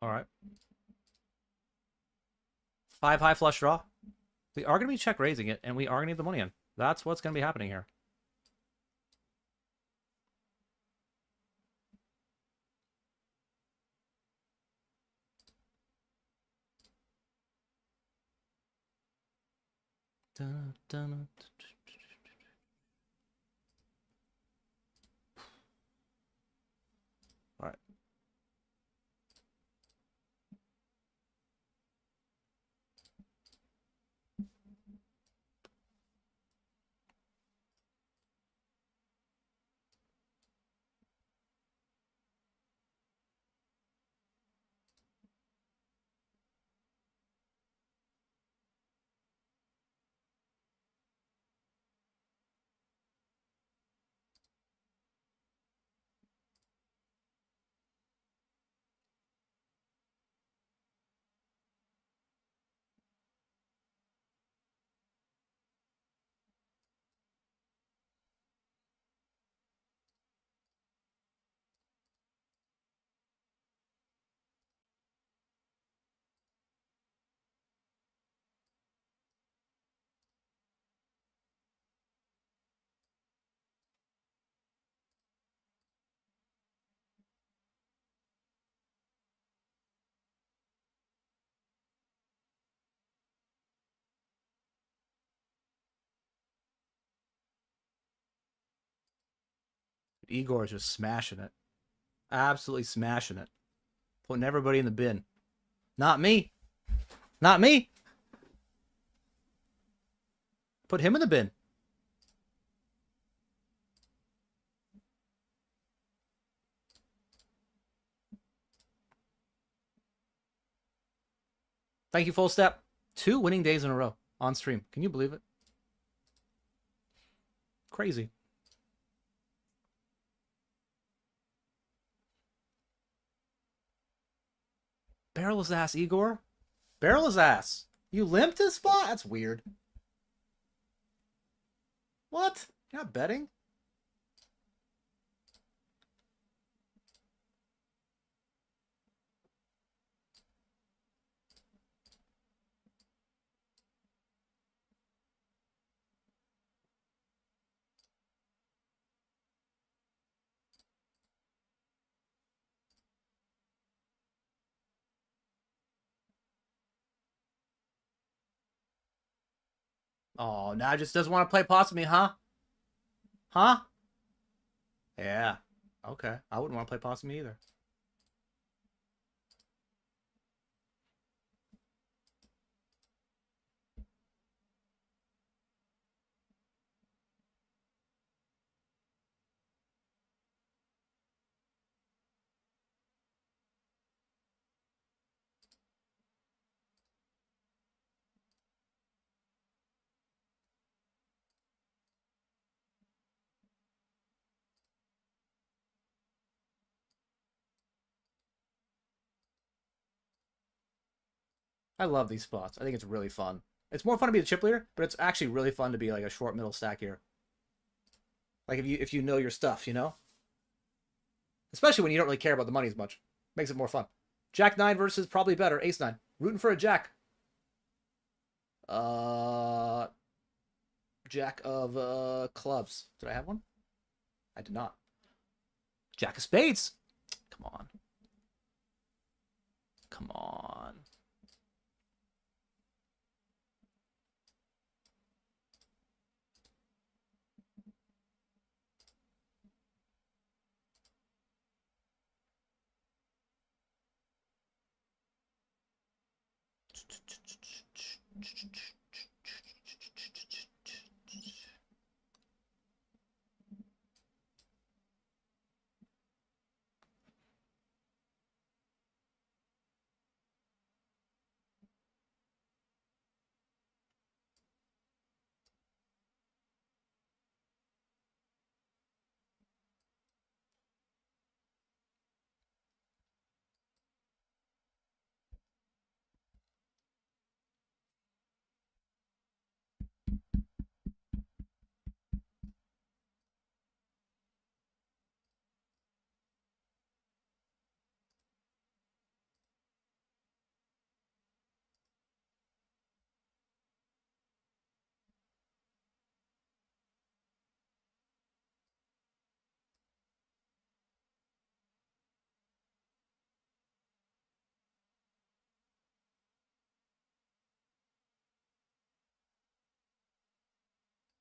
All right. 5 high flush draw. We are going to be check raising it, and we are going to need the money in. That's what's going to be happening here. Dun, dun, dun. All right. Igor is just smashing it. Absolutely smashing it. Putting everybody in the bin. Not me. Not me. Put him in the bin. Thank you, Full Step. 2 winning days in a row on stream. Can you believe it? Crazy. Barrel his ass, Igor. Barrel his ass. You limped his spot? That's weird. What? You're not betting? Oh, now just doesn't want to play pots with me, huh? Huh? Yeah. Okay. I wouldn't want to play pots with me either. I love these spots. I think it's really fun. It's more fun to be the chip leader, but it's actually really fun to be like a short middle stack here. Like if you know your stuff, you know? Especially when you don't really care about the money as much. Makes it more fun. Jack 9 versus probably better. Ace 9. Rooting for a jack. Jack of clubs. Did I have one? I did not. Jack of spades. Come on. Come on.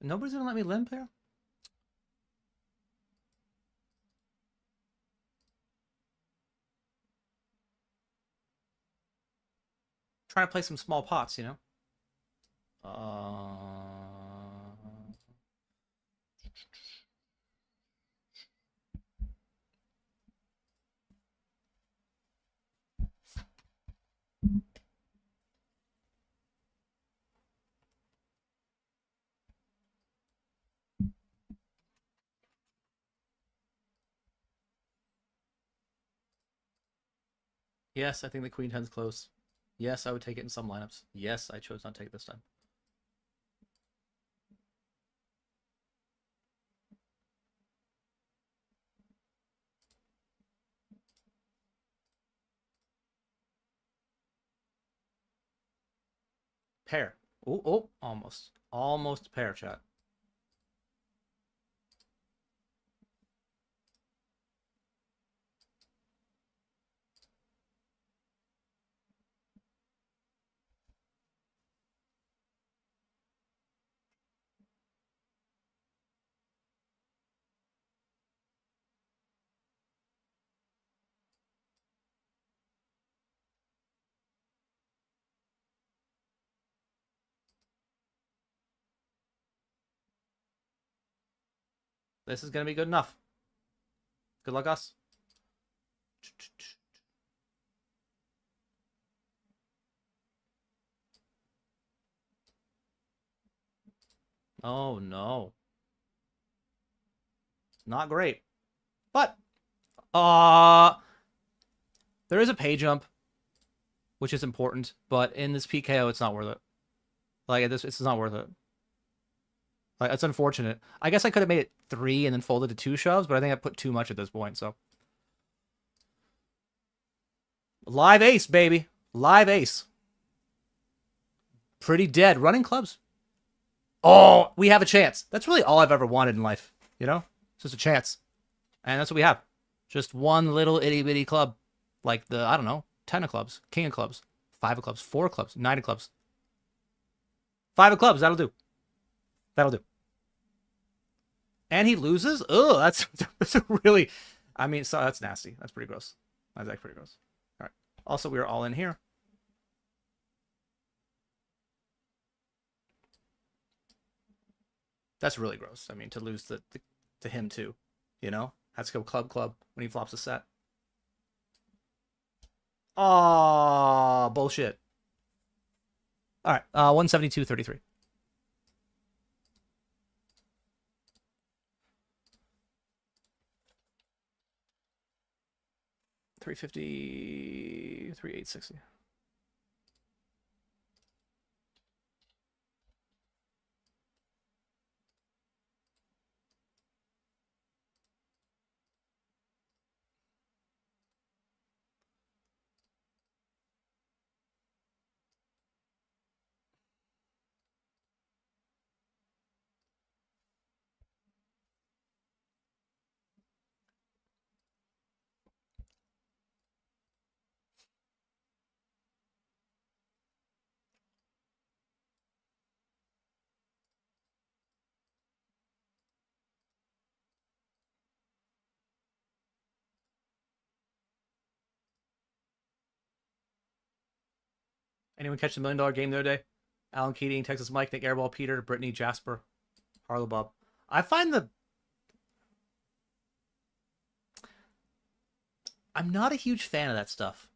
Nobody's gonna let me limp here? Trying to play some small pots, you know? Yes, I think the queen 10's close. Yes, I would take it in some lineups. Yes, I chose not to take it this time. Pair. Oh, almost. Almost pair, chat. This is going to be good enough. Good luck, us. Oh, no. Not great. But, there is a pay jump, which is important, but in this PKO, it's not worth it. Like, it's not worth it. Like, it's unfortunate. I guess I could have made it 3 and then folded to 2 shoves, but I think I put too much at this point, so. Live ace, baby. Live ace. Pretty dead. Running clubs. Oh, we have a chance. That's really all I've ever wanted in life, you know? It's just a chance. And that's what we have. Just one little itty-bitty club. Like the, I don't know, 10 of clubs, king of clubs, 5 of clubs, 4 of clubs, 9 of clubs. 5 of clubs, that'll do. That'll do. And he loses? Ugh, that's a really, I mean, so that's nasty. That's pretty gross. That's actually pretty gross. All right. Also, we are all in here. That's really gross. I mean, to lose to him too, you know? Has to go club when he flops a set. Oh, bullshit. All right, 172.33. $350, $3,860. Anyone catch the $1 million game the other day? Alan Keating, Texas Mike, Nick Airball, Peter, Brittany, Jasper, Harlow Bob. I find I'm not a huge fan of that stuff.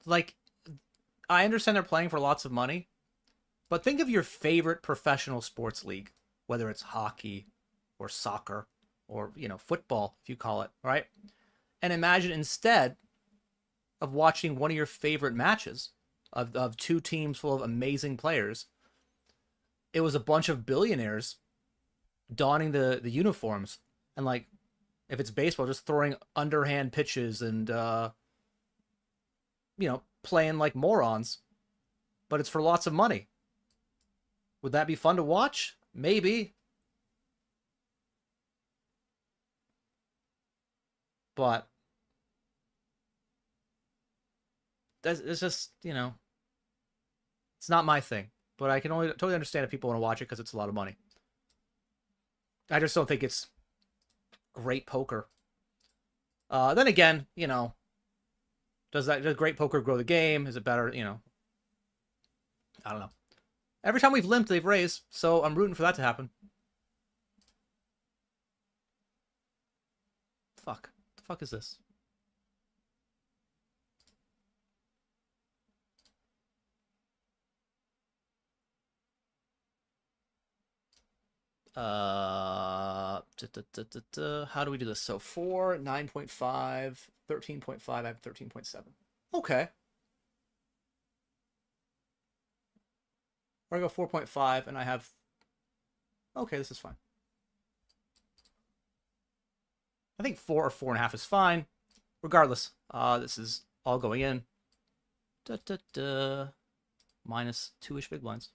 Like, I understand they're playing for lots of money, but think of your favorite professional sports league, whether it's hockey or soccer or, football, if you call it, right? And imagine instead of watching one of your favorite matches of two teams full of amazing players, it was a bunch of billionaires donning the uniforms and, like, if it's baseball, just throwing underhand pitches and, playing like morons, but it's for lots of money. Would that be fun to watch? Maybe. But it's just, it's not my thing. But I can only totally understand if people want to watch it because it's a lot of money. I just don't think it's great poker. Then again, does great poker grow the game? Is it better? I don't know. Every time we've limped, they've raised, so I'm rooting for that to happen. Fuck. The fuck is this? How do we do this? So 4, 9.5, 13.5, I have 13.7. Okay. Or I go 4.5 and I have... Okay, this is fine. I think 4 or 4.5 is fine. Regardless, this is all going in. Minus 2-ish big blinds.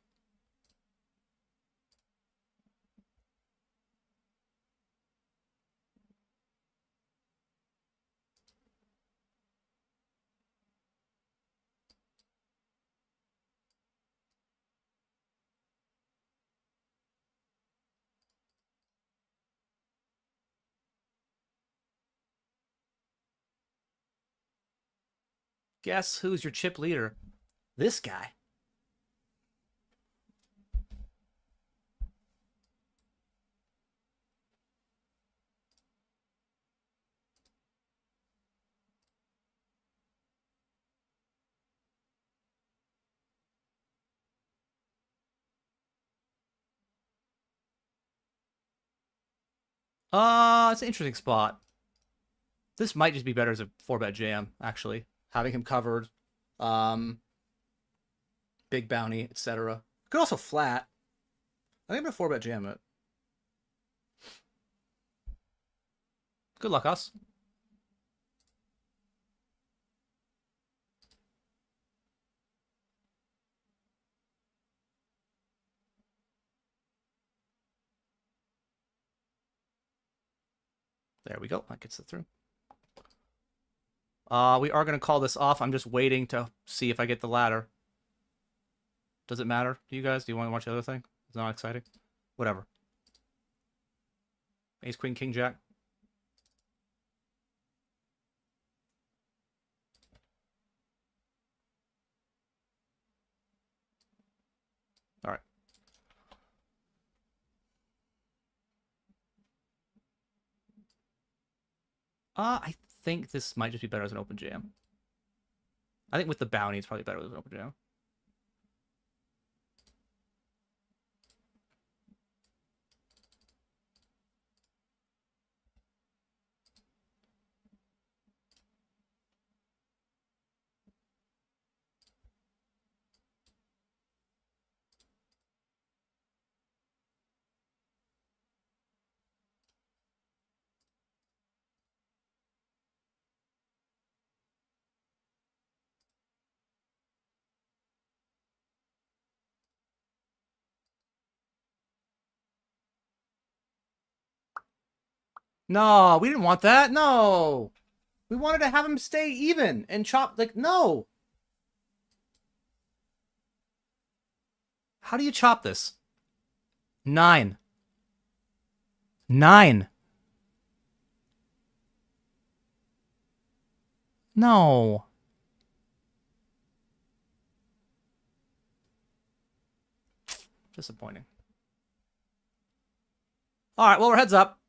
Guess who's your chip leader? This guy. It's an interesting spot. This might just be better as a 4-bet jam, actually. Having him covered. Big bounty, etc. Could also flat. I think I'm gonna 4-bet jam it. Good luck, us. There we go. That gets it through. We are going to call this off. I'm just waiting to see if I get the ladder. Does it matter to you guys? Do you want to watch the other thing? It's not exciting. Whatever. Ace, Queen, King, Jack. All right. I think this might just be better as an open jam. I think with the bounty, it's probably better with an open jam. No, we didn't want that. No. We wanted to have him stay even and chop. Like, no. How do you chop this? 9. 9. No. Disappointing. All right, well, we're heads up.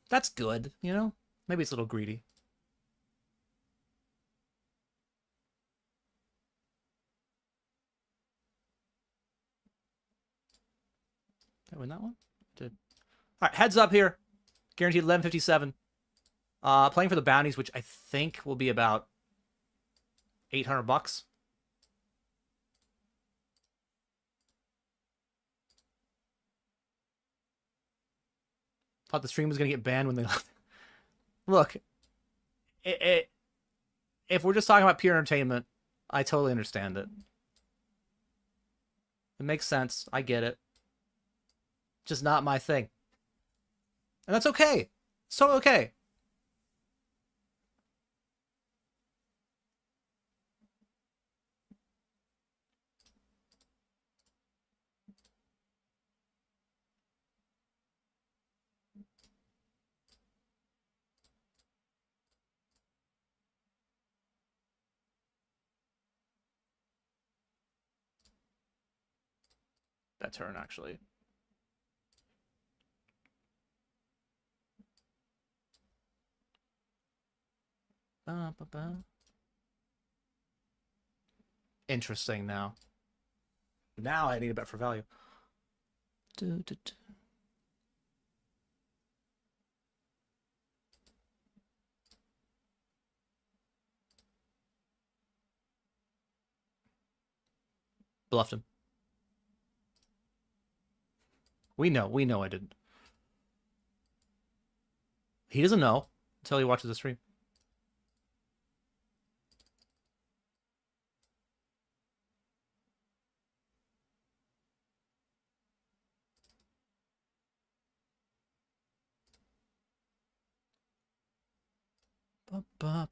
That's good, you know? Maybe it's a little greedy. Did I win that one? Did. All right, heads up here. Guaranteed 1157. Playing for the bounties, which I think will be about 800 bucks. Thought the stream was gonna get banned when they left. Look, if we're just talking about pure entertainment, I totally understand it. It makes sense. I get it. Just not my thing. And that's okay. So okay. That turn, actually. Interesting now. Now I need a bet for value. Bluffed him. We know I didn't. He doesn't know until he watches the stream. Ba.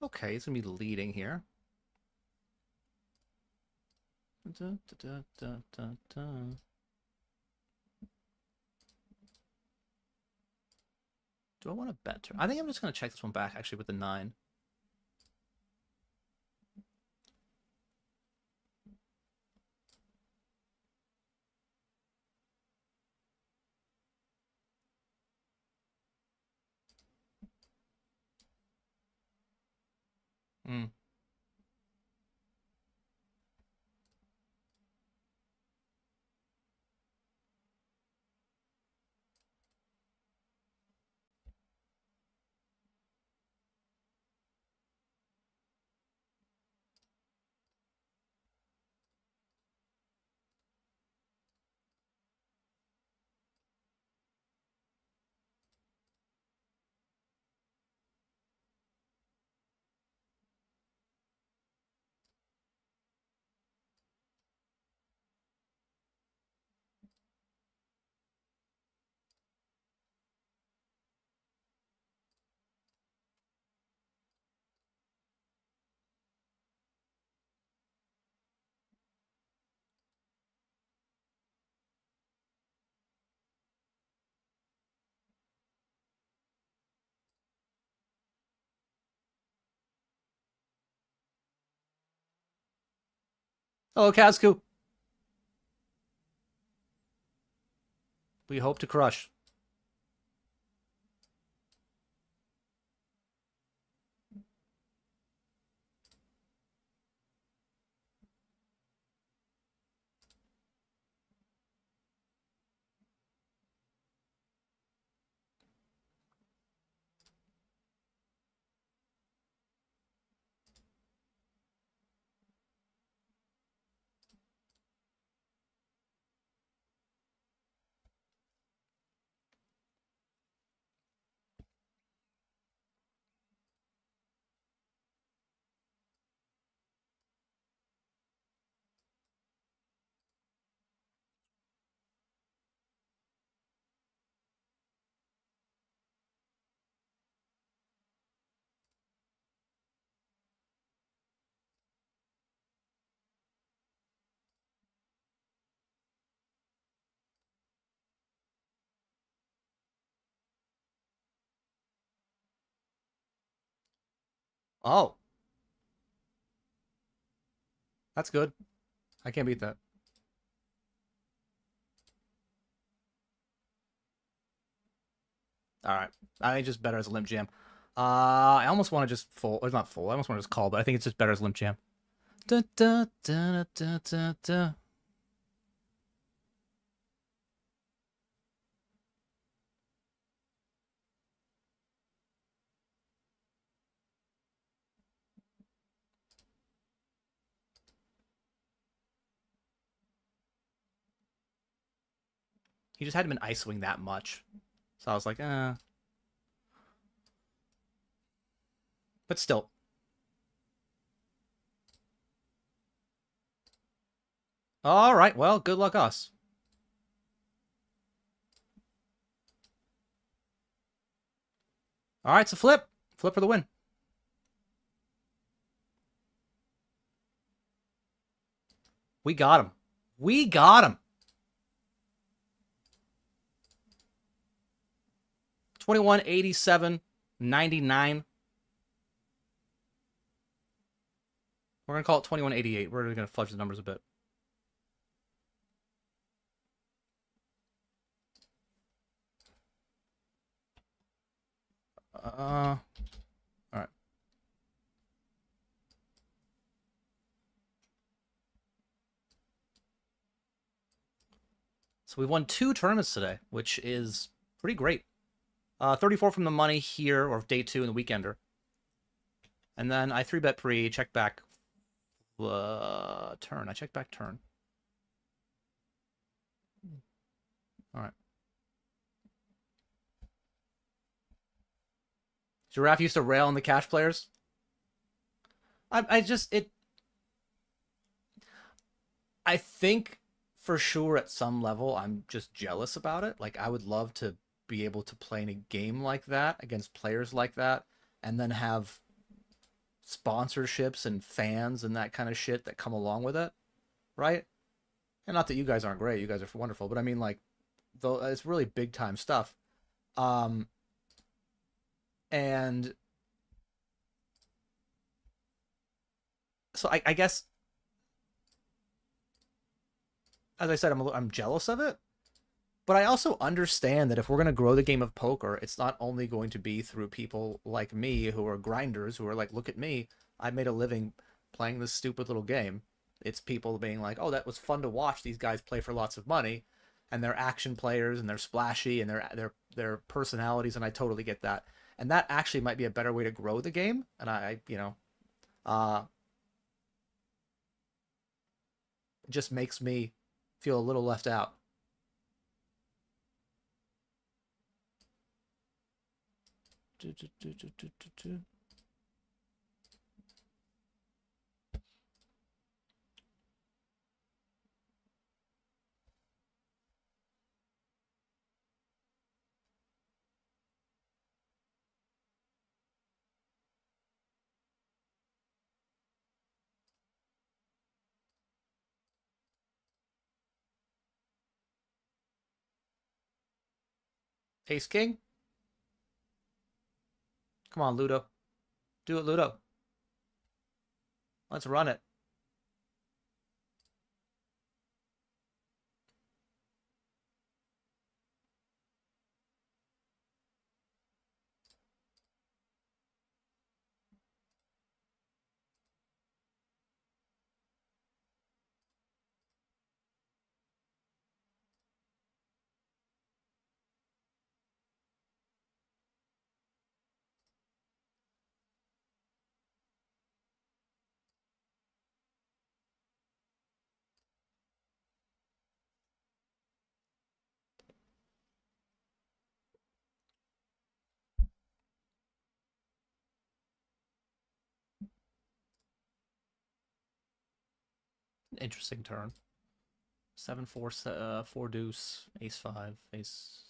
Okay, he's gonna be leading here. Do I want to bet turn? I think I'm just gonna check this one back actually with the 9. Hmm. Hello, Kazku. We hope to crush. Oh. That's good. I can't beat that. Alright. I think just better as a limp jam. I almost want to just fold. Or not fold. I almost want to just call, but I think it's just better as a limp jam. Da, da, da, da, da, da. He just hadn't been ice-wing that much. So I was like, eh. But still. Alright, well, good luck us. Alright, so flip. Flip for the win. We got him. We got him. 21, 87, 99. We're going to call it 2188. We're going to fudge the numbers a bit. All right. So we won 2 tournaments today, which is pretty great. 34 from the money here, or day 2 in the weekender. And then I 3-bet pre, check back turn. I check back turn. All right. Giraffe used to rail on the cash players. I think for sure at some level I'm just jealous about it. Like I would love to be able to play in a game like that against players like that and then have sponsorships and fans and that kind of shit that come along with it, right? And not that you guys aren't great, you guys are wonderful, but I mean like though it's really big time stuff. And so I guess as I said, I'm jealous of it, but I also understand that if we're going to grow the game of poker, it's not only going to be through people like me who are grinders, who are like, look at me, I made a living playing this stupid little game. It's people being like, oh, that was fun to watch these guys play for lots of money, and they're action players and they're splashy and they're personalities, and I totally get that. And that actually might be a better way to grow the game. And I it just makes me feel a little left out. Ace King? Come on, Ludo. Do it, Ludo. Let's run it. Interesting turn. 7-4, 4 deuce, ace 5, ace.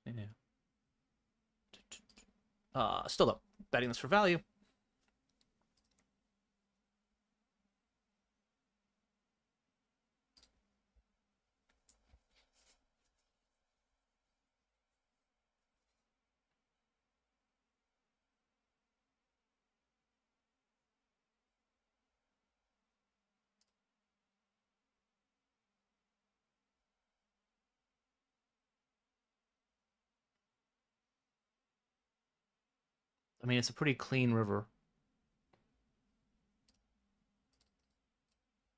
Yeah. Still though, betting this for value. I mean, it's a pretty clean river.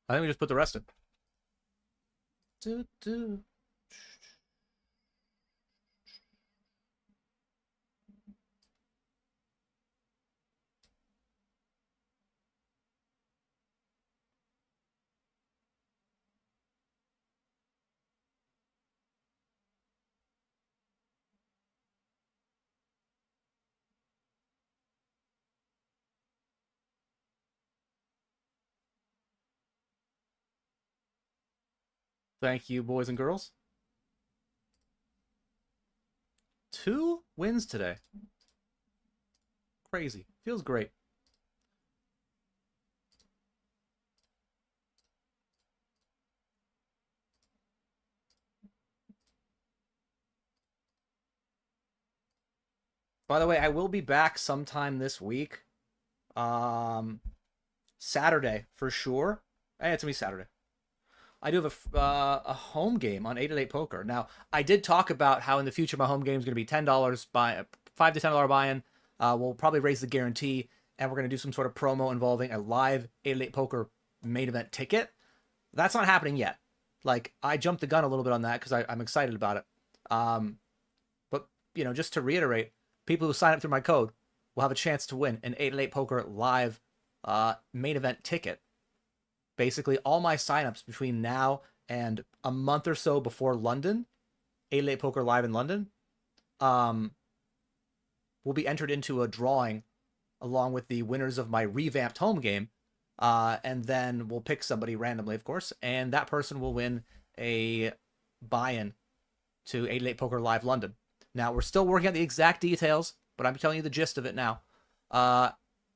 I think we just put the rest in. Thank you, boys and girls. 2 wins today. Crazy. Feels great. By the way, I will be back sometime this week. Saturday for sure. It's gonna be Saturday. I do have a home game on 888 Poker. Now, I did talk about how in the future my home game is going to be $10 $5 to $10 buy-in. We'll probably raise the guarantee, and we're going to do some sort of promo involving a live 888 Poker main event ticket. That's not happening yet. Like, I jumped the gun a little bit on that because I'm excited about it. But, you know, just to reiterate, people who sign up through my code will have a chance to win an 888 Poker live main event ticket. Basically, all my signups between now and a month or so before London, 888 Poker Live in London, will be entered into a drawing along with the winners of my revamped home game. And then we'll pick somebody randomly, of course, and that person will win a buy-in to 888 Poker Live London. Now, we're still working out the exact details, but I'm telling you the gist of it now.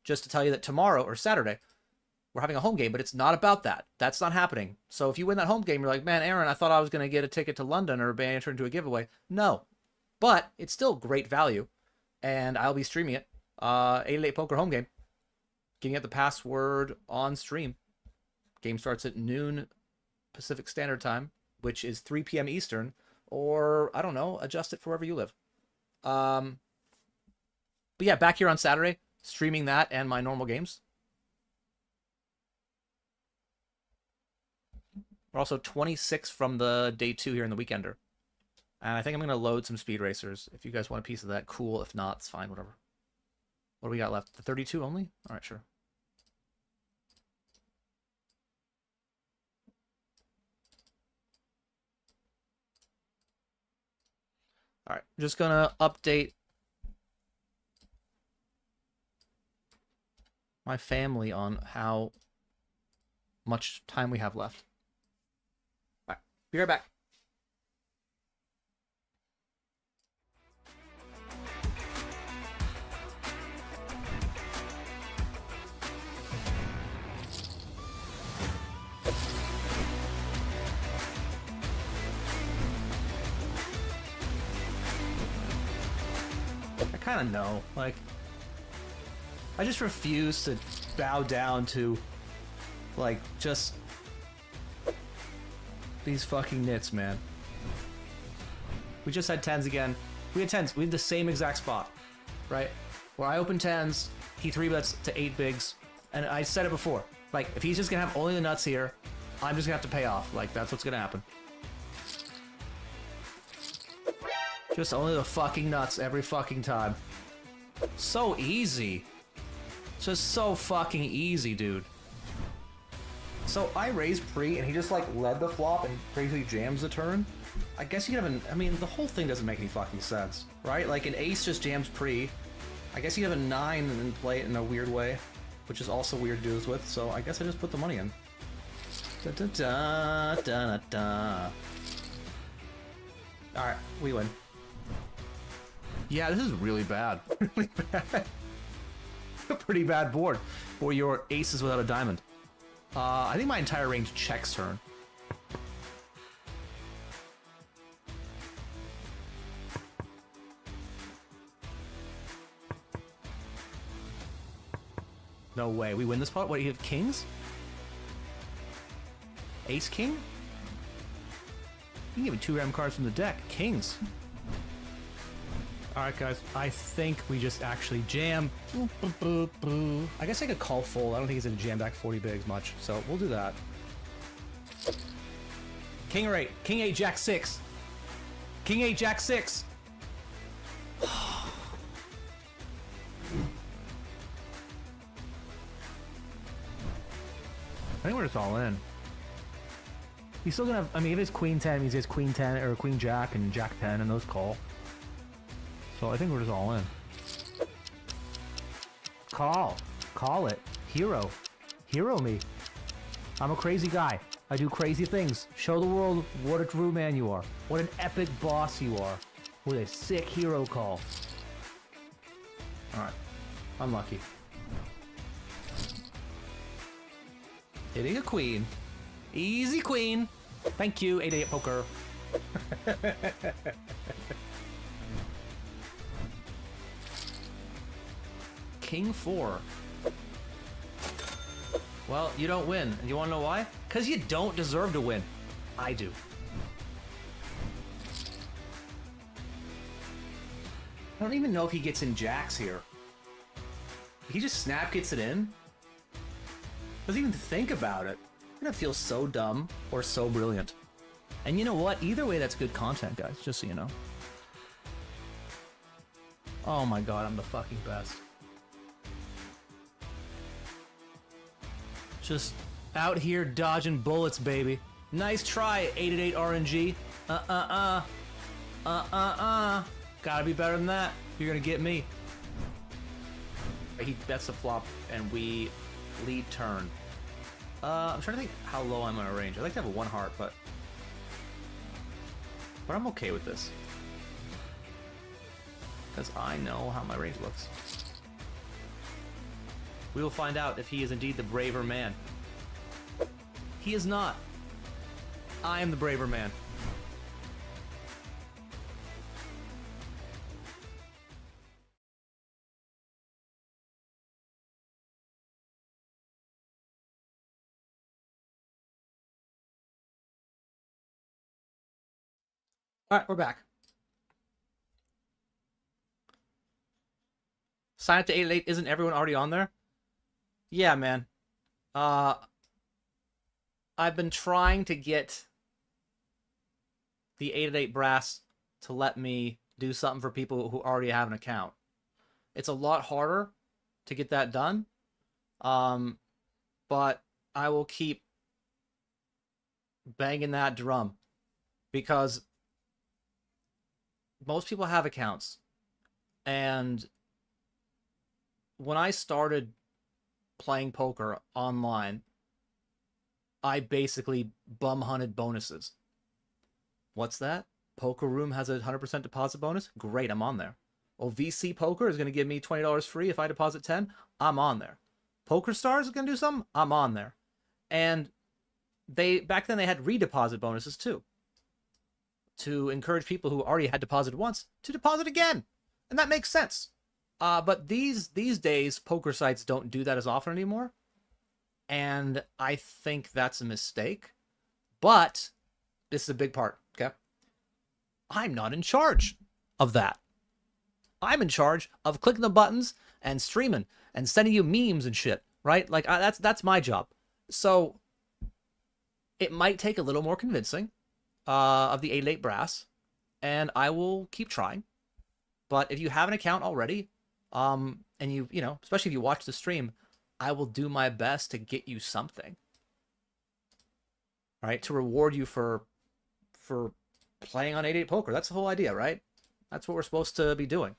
Just to tell you that tomorrow or Saturday, we're having a home game, but it's not about that. That's not happening. So if you win that home game, you're like, man, Aaron, I thought I was going to get a ticket to London or be entered into a giveaway. No. But it's still great value, and I'll be streaming it. 888 Poker home game. Getting out the password on stream. Game starts at noon Pacific Standard Time, which is 3 p.m. Eastern, or, I don't know, adjust it for wherever you live. But yeah, back here on Saturday, streaming that and my normal games. We're also 26 from the day 2 here in the Weekender. And I think I'm going to load some Speed Racers. If you guys want a piece of that, cool. If not, it's fine, whatever. What do we got left? The 32 only? All right, sure. All right, I'm just going to update my family on how much time we have left. All right, be right back. I kind of know, like, I just refuse to bow down to, like, just these fucking nits, man. We just had 10s again. We had 10s. We had the same exact spot, right? Where I opened 10s, he 3-bets to 8 bigs, and I said it before. Like, if he's just gonna have only the nuts here, I'm just gonna have to pay off. Like, that's what's gonna happen. Just only the fucking nuts every fucking time. So easy. Just so fucking easy, dude. So I raised pre, and he just, like, led the flop and crazily jams the turn. I guess you could have an... I mean, the whole thing doesn't make any fucking sense, right? Like, an ace just jams pre. I guess you have a 9 and then play it in a weird way, which is also weird to do this with, so I guess I just put the money in. Da-da-da-da-da-da. Alright, we win. Yeah, this is really bad. Really bad. A pretty bad board for your aces without a diamond. I think my entire range checks turn. No way. We win this pot? What, you have kings? Ace king? You can give me 2 ram cards from the deck. Kings. All right, guys. I think we just actually jam. Boop, boop, boop, boop. I guess I could call fold. I don't think he's gonna jam back 40 bigs much, so we'll do that. King or 8. King 8, Jack 6. King 8, Jack 6. I think we're just all in. He's still gonna have, I mean, if it's Queen 10, means he has Queen 10 or Queen Jack and Jack 10 and those call. So I think we're just all in. Call. Call it. Hero. Hero me. I'm a crazy guy. I do crazy things. Show the world what a true man you are. What an epic boss you are. With a sick hero call. Alright. Unlucky. Hitting a queen. Easy queen. Thank you, 8-8 poker. King 4. Well, you don't win. And you want to know why? Because you don't deserve to win. I do. I don't even know if he gets in jacks here. He just snap gets it in? Doesn't even think about it. I'm gonna feel so dumb or so brilliant. And you know what? Either way, that's good content, guys. Just so you know. Oh my god, I'm the fucking best. Just out here dodging bullets, baby. Nice try, 8-8 RNG. Gotta be better than that. You're gonna get me. He bets the flop, and we lead turn. I'm trying to think how low I'm gonna range. I'd like to have a 1 heart, but I'm okay with this. Because I know how my range looks. We will find out if he is indeed the braver man. He is not. I am the braver man. All right, we're back. Sign up to 8-8. Isn't everyone already on there? Yeah, man. I've been trying to get the 8-8 brass to let me do something for people who already have an account. It's a lot harder to get that done. But I will keep banging that drum because most people have accounts. And when I started playing poker online, I basically bum hunted bonuses. What's that? Poker Room has a 100% deposit bonus? Great, I'm on there. Well, VC Poker is going to give me $20 free if I deposit 10. I'm on there. Poker Stars is going to do something? I'm on there. And back then they had redeposit bonuses too, to encourage people who already had deposited once to deposit again. And that makes sense. But these days, poker sites don't do that as often anymore. And I think that's a mistake. But this is a big part, okay? I'm not in charge of that. I'm in charge of clicking the buttons and streaming and sending you memes and shit, right? Like, that's my job. So it might take a little more convincing of the 8-8 brass, and I will keep trying. But if you have an account already, and you know, especially if you watch the stream, I will do my best to get you something. Right? To reward you for playing on 8-8 poker. That's the whole idea, right? That's what we're supposed to be doing.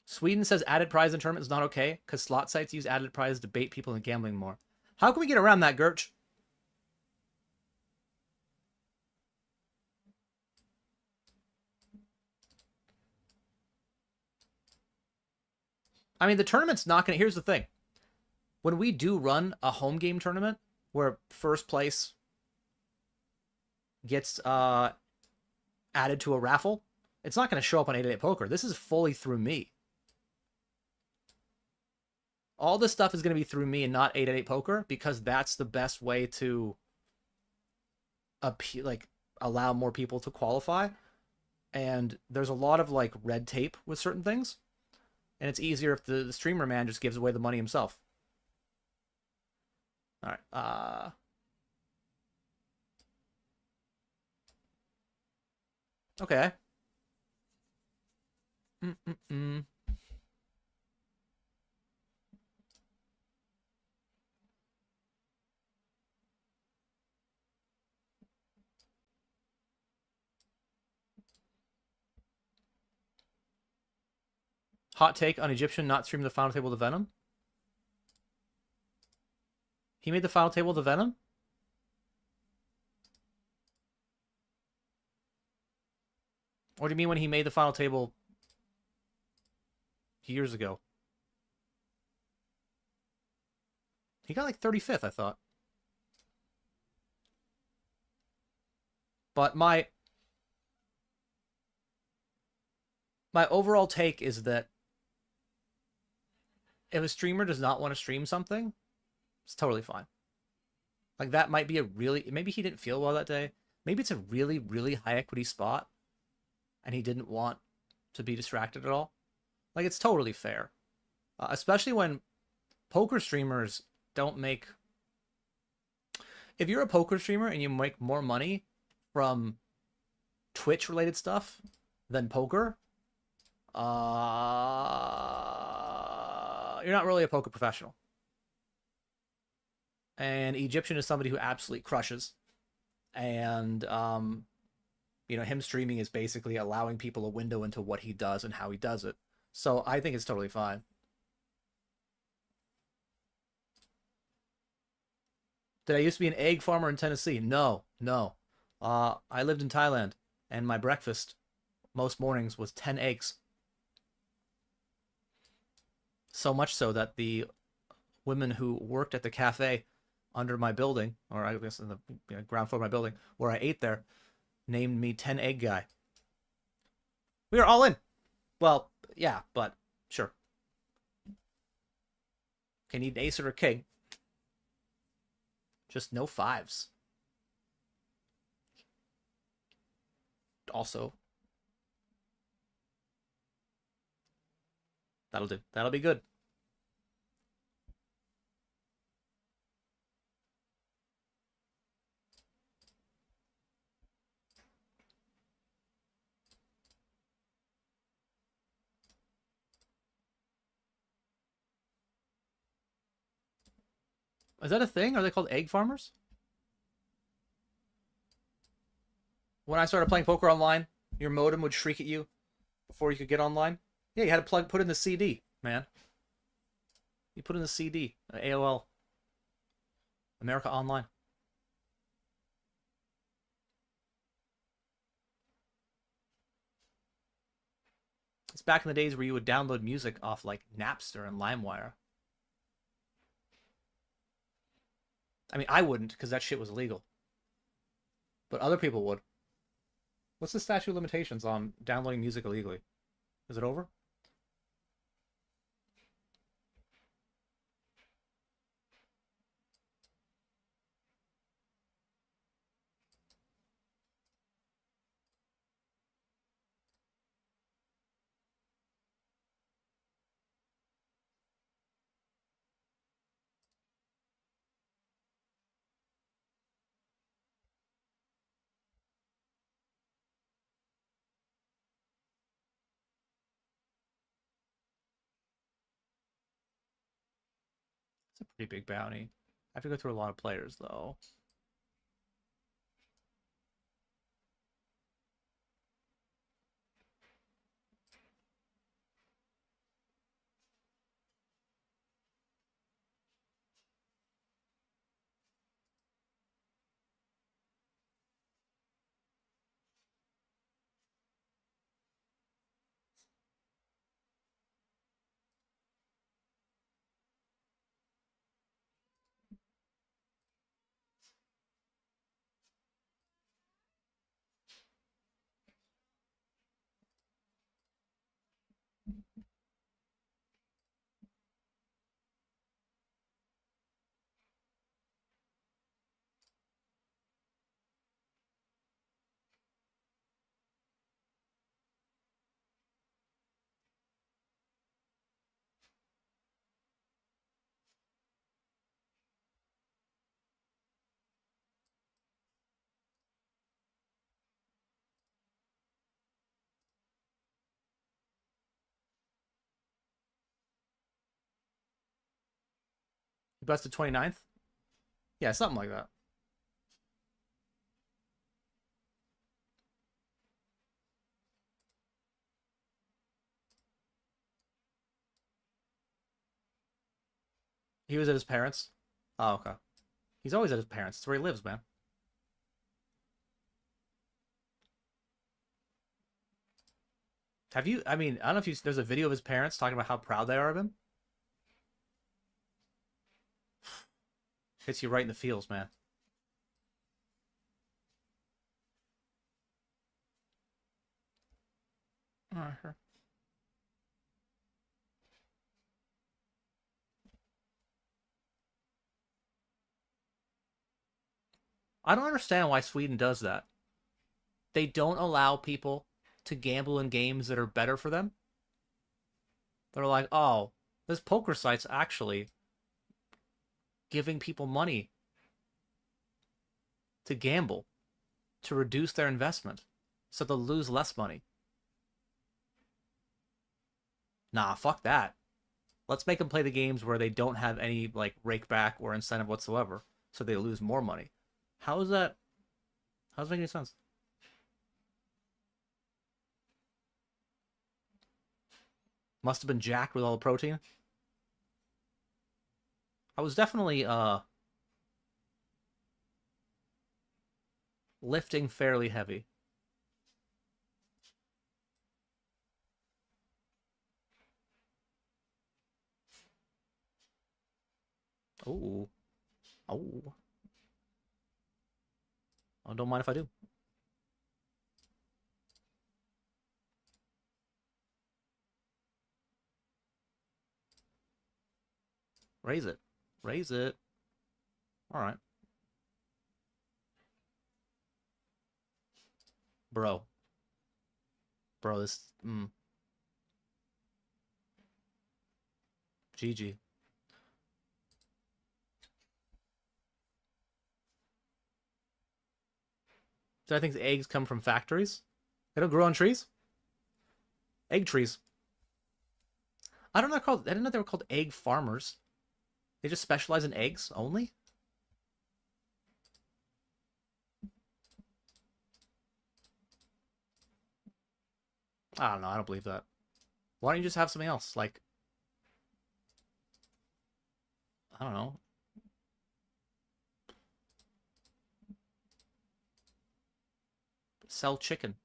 Sweden says added prize in tournament is not okay because slot sites use added prize to bait people into gambling more. How can we get around that, Gertch? I mean, the tournament's not going to... Here's the thing. When we do run a home game tournament where first place gets added to a raffle, it's not going to show up on 8-8 poker. This is fully through me. All this stuff is going to be through me and not 888 Poker because that's the best way to allow more people to qualify. And there's a lot of like red tape with certain things, and it's easier if the streamer man just gives away the money himself. All right. Okay. Hot take on Egyptian not streaming the final table of the Venom. He made the final table of the Venom? What do you mean when he made the final table years ago? He got like 35th, I thought. But my overall take is that if a streamer does not want to stream something, it's totally fine. Like that might be maybe he didn't feel well that day. Maybe it's a really, really high equity spot and he didn't want to be distracted at all. Like it's totally fair. Especially when poker streamers don't make... If you're a poker streamer and you make more money from Twitch related stuff than poker, you're not really a poker professional. And Egyptian is somebody who absolutely crushes. And, you know, him streaming is basically allowing people a window into what he does and how he does it. So I think it's totally fine. Did I used to be an egg farmer in Tennessee? No. I lived in Thailand, and my breakfast most mornings was 10 eggs. So much so that the women who worked at the cafe under my building, or I guess in the ground floor of my building, where I ate there, named me 10 Egg Guy. We were all in. Well, yeah, but sure. Okay, need an ace or a king. Just no fives. Also, that'll do. That'll be good. Is that a thing? Are they called egg farmers? When I started playing poker online, your modem would shriek at you before you could get online. Yeah, you had to put in the CD, man. You put in the CD, AOL, America Online. It's back in the days where you would download music off like Napster and LimeWire. I mean, I wouldn't because that shit was illegal. But other people would. What's the statute of limitations on downloading music illegally? Is it over? It's a pretty big bounty. I have to go through a lot of players, though. He busted 29th? Yeah, something like that. He was at his parents'? Oh, okay. He's always at his parents'. That's where he lives, man. Have you... I mean, I don't know if you... There's a video of his parents talking about how proud they are of him. Hits you right in the feels, man. Alright, sure. I don't understand why Sweden does that. They don't allow people to gamble in games that are better for them. They're like, oh, this poker site's actually giving people money to gamble, to reduce their investment, so they'll lose less money. Nah, fuck that. Let's make them play the games where they don't have any, like, rake back or incentive whatsoever, so they lose more money. How is that? How does that make any sense? Must have been jacked with all the protein. I was definitely, lifting fairly heavy. Oh. Oh. Oh, don't mind if I do. Raise it. Raise it. Alright. Bro. Bro, this... GG. So I think the eggs come from factories? They don't grow on trees? Egg trees. I don't know. I didn't know they were called egg farmers. They just specialize in eggs only? I don't know. I don't believe that. Why don't you just have something else? Like, I don't know. Sell chicken.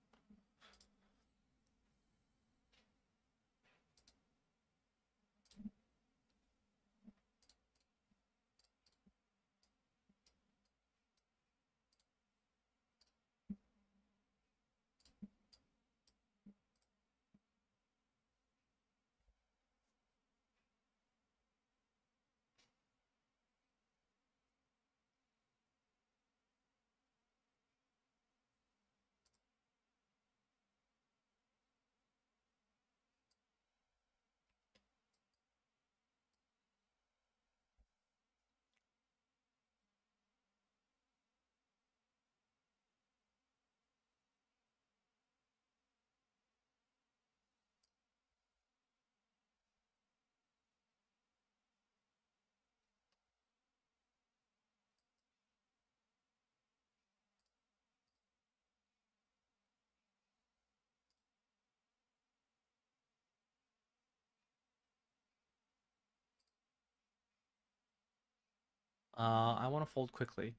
I want to fold quickly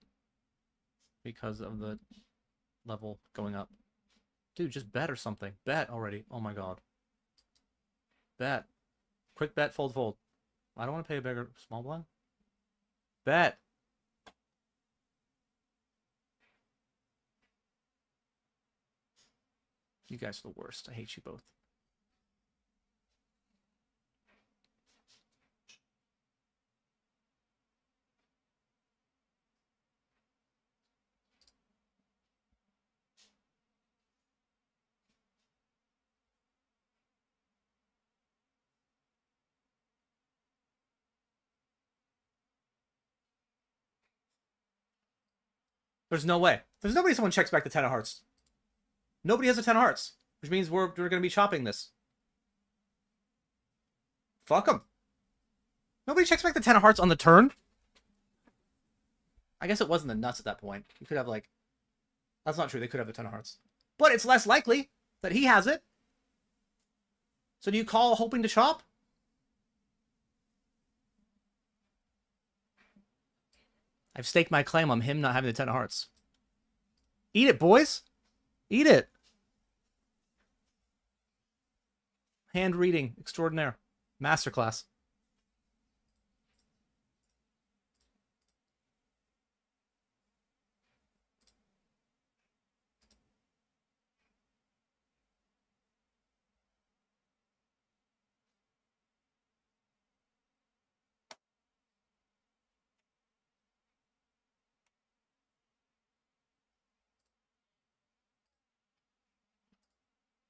because of the level going up. Dude, just bet or something. Bet already. Oh my god. Bet. Quick bet, fold, fold. I don't want to pay a bigger small blind. Bet. You guys are the worst. I hate you both. There's no way. There's nobody someone checks back the 10 of hearts. Nobody has a 10 of hearts, which means we're going to be chopping this. Fuck them. Nobody checks back the 10 of hearts on the turn. I guess it wasn't the nuts at that point. You could have like, that's not true. They could have a 10 of hearts, but it's less likely that he has it. So do you call hoping to chop? I've staked my claim on him not having the 10 of hearts. Eat it, boys. Eat it. Hand reading extraordinaire. Masterclass.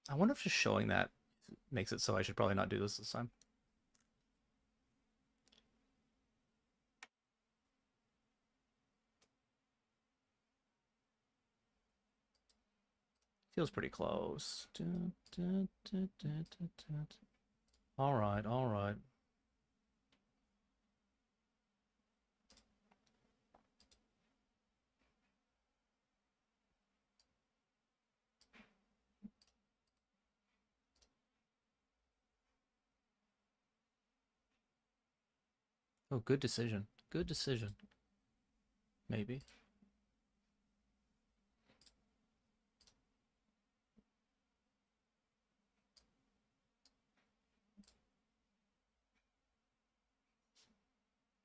I wonder if just showing that makes it so I should probably not do this time. Feels pretty close. All right, all right. Oh, good decision. Good decision. Maybe.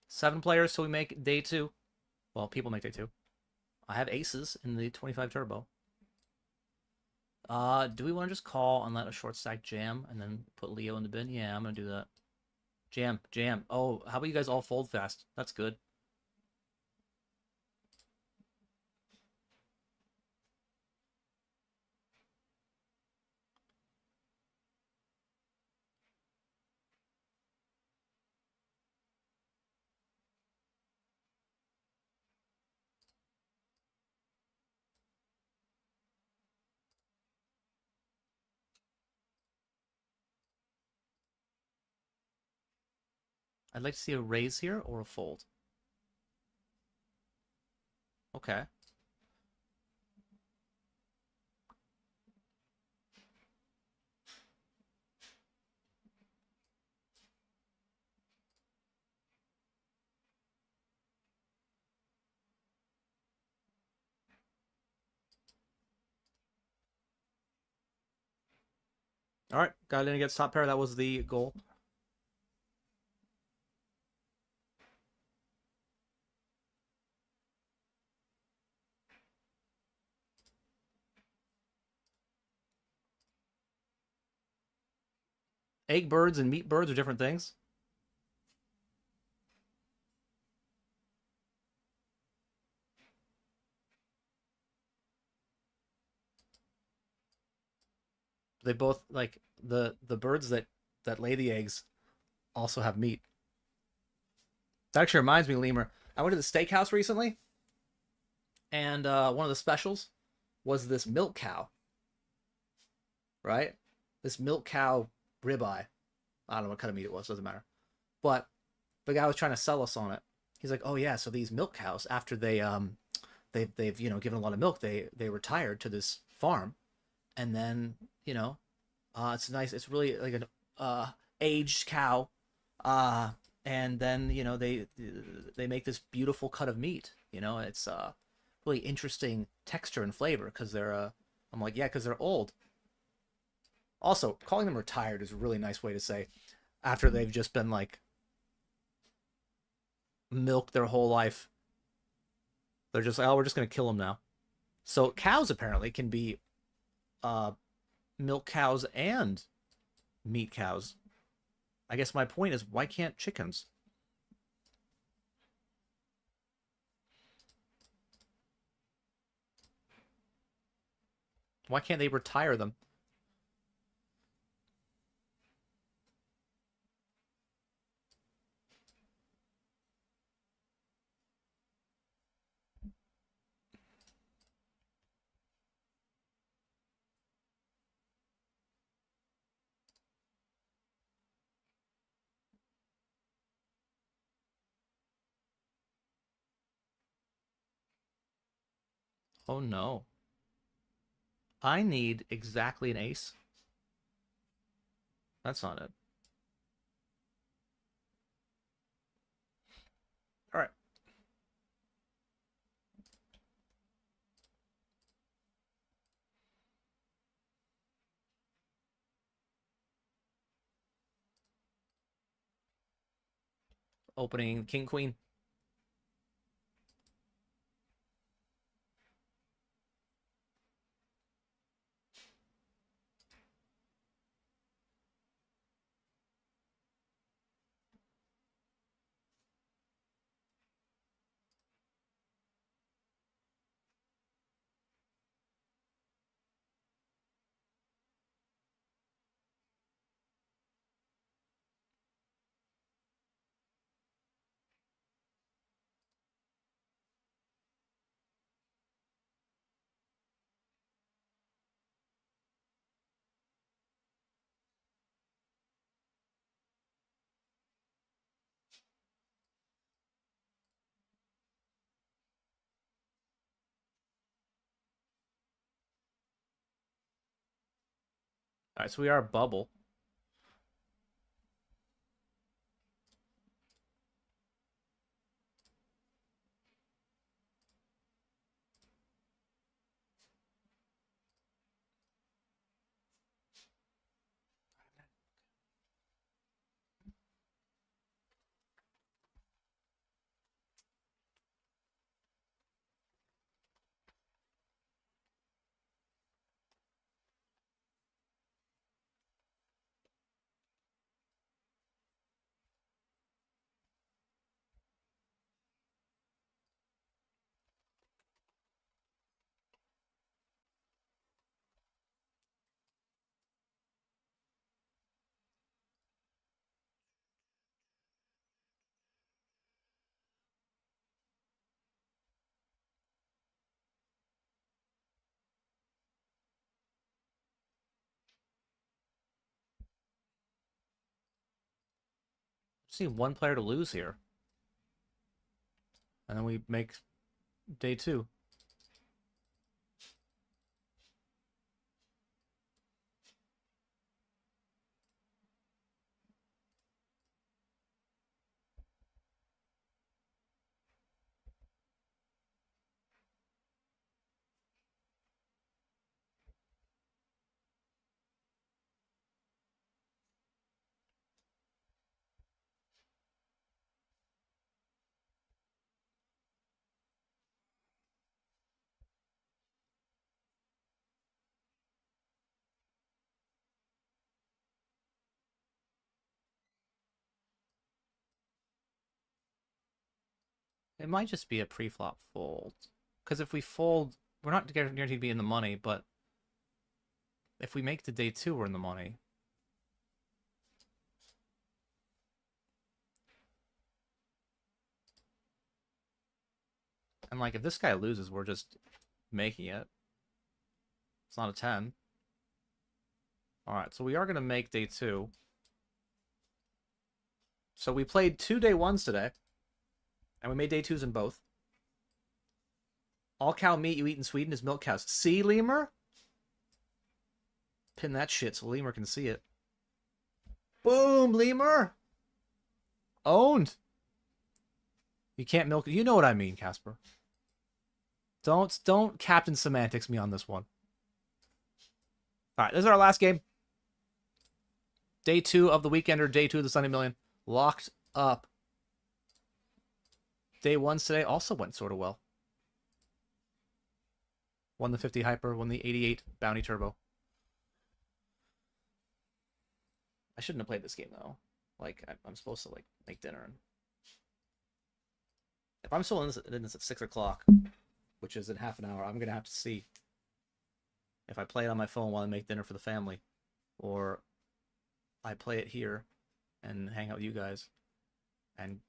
Seven players, so we make day two. Well, people make day two. I have aces in the 25 turbo. Do we want to just call and let a short stack jam and then put Leo in the bin? Yeah, I'm gonna do that. Jam, jam. Oh, how about you guys all fold fast? That's good. I'd like to see a raise here or a fold. Okay. All right, got in against top pair. That was the goal. Egg birds and meat birds are different things. They both like the birds that lay the eggs also have meat. That actually reminds me, Lemur. I went to the steakhouse recently, and one of the specials was this milk cow. Right, this milk cow ribeye. I don't know what kind of meat it was. Doesn't matter. But the guy was trying to sell us on it. He's like, "Oh yeah, so these milk cows, after they've given a lot of milk, they retired to this farm, and then it's nice. It's really like an aged cow, and then they make this beautiful cut of meat. It's really interesting texture and flavor because they're I'm like, yeah, because they're old. Also, calling them retired is a really nice way to say after they've just been like milked their whole life. They're just like, oh, we're just gonna kill them now. So cows apparently can be milk cows and meat cows. I guess my point is, why can't chickens? Why can't they retire them? Oh no. I need exactly an ace. That's not it. All right. Opening king queen. All right, so we are a bubble. Just need one player to lose here. And then we make day 2. It might just be a pre-flop fold. Because if we fold, we're not guaranteed to be in the money, but if we make the day 2, we're in the money. And like, if this guy loses, we're just making it. It's not a 10. Alright, so we are going to make day 2. So we played 2 day 1s today. And we made day 2s in both. All cow meat you eat in Sweden is milk cows. See, Lemur? Pin that shit so Lemur can see it. Boom, Lemur! Owned! You can't milk it. You know what I mean, Casper. Don't Captain Semantics me on this one. Alright, this is our last game. Day 2 of the Weekender, day 2 of the Sunday Million. Locked up. Day 1s today also went sort of well. Won the 50 Hyper, won the 88 Bounty Turbo. I shouldn't have played this game, though. Like, I'm supposed to, like, make dinner. And if I'm still in this at 6 o'clock, which is in half an hour, I'm going to have to see if I play it on my phone while I make dinner for the family, or I play it here and hang out with you guys and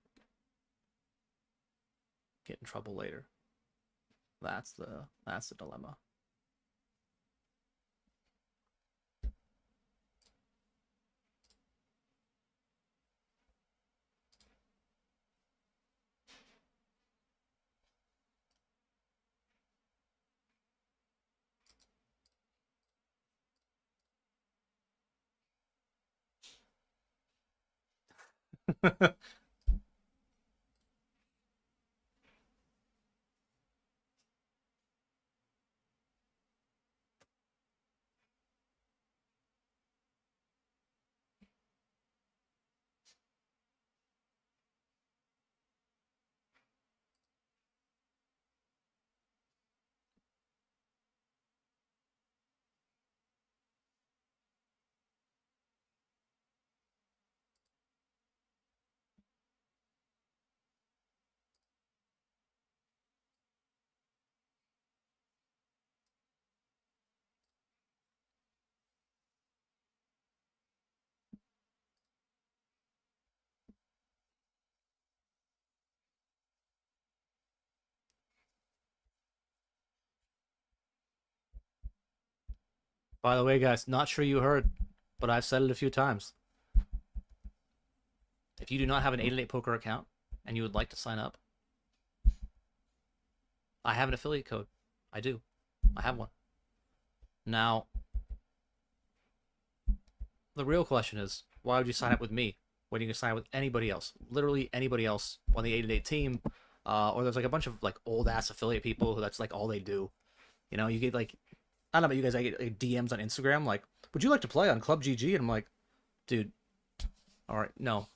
get in trouble later. That's the dilemma. By the way, guys, not sure you heard, but I've said it a few times. If you do not have an 888 Poker account and you would like to sign up, I have an affiliate code. I do. I have one. Now, the real question is, why would you sign up with me when you can sign up with anybody else? Literally anybody else on the 888 team. Or there's like a bunch of like old ass affiliate people who that's like all they do. You know, you get like, I don't know about you guys, I get like, DMs on Instagram like, would you like to play on Club GG? And I'm like, dude, all right, no.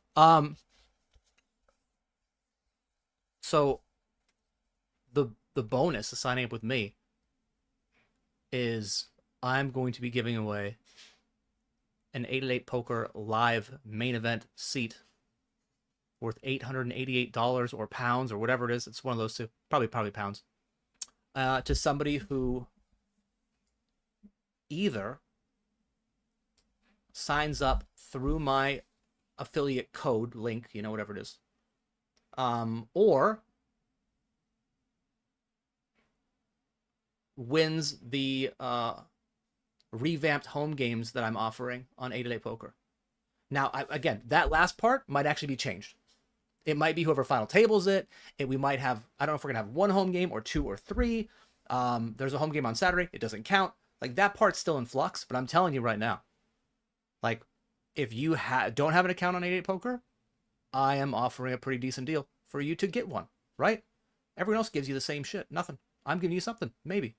So the bonus of signing up with me is I'm going to be giving away an 888 Poker live main event seat worth $888 or pounds or whatever it is. It's one of those two, probably pounds, to somebody who either signs up through my affiliate code link, you know, whatever it is, or wins the revamped home games that I'm offering on 888 Poker. Now, again, that last part might actually be changed. It might be whoever final tables it. We might have, I don't know if we're going to have one home game or two or three. There's a home game on Saturday. It doesn't count. Like, that part's still in flux, but I'm telling you right now, like, if you don't have an account on 888 Poker, I am offering a pretty decent deal for you to get one, right? Everyone else gives you the same shit. Nothing. I'm giving you something, maybe.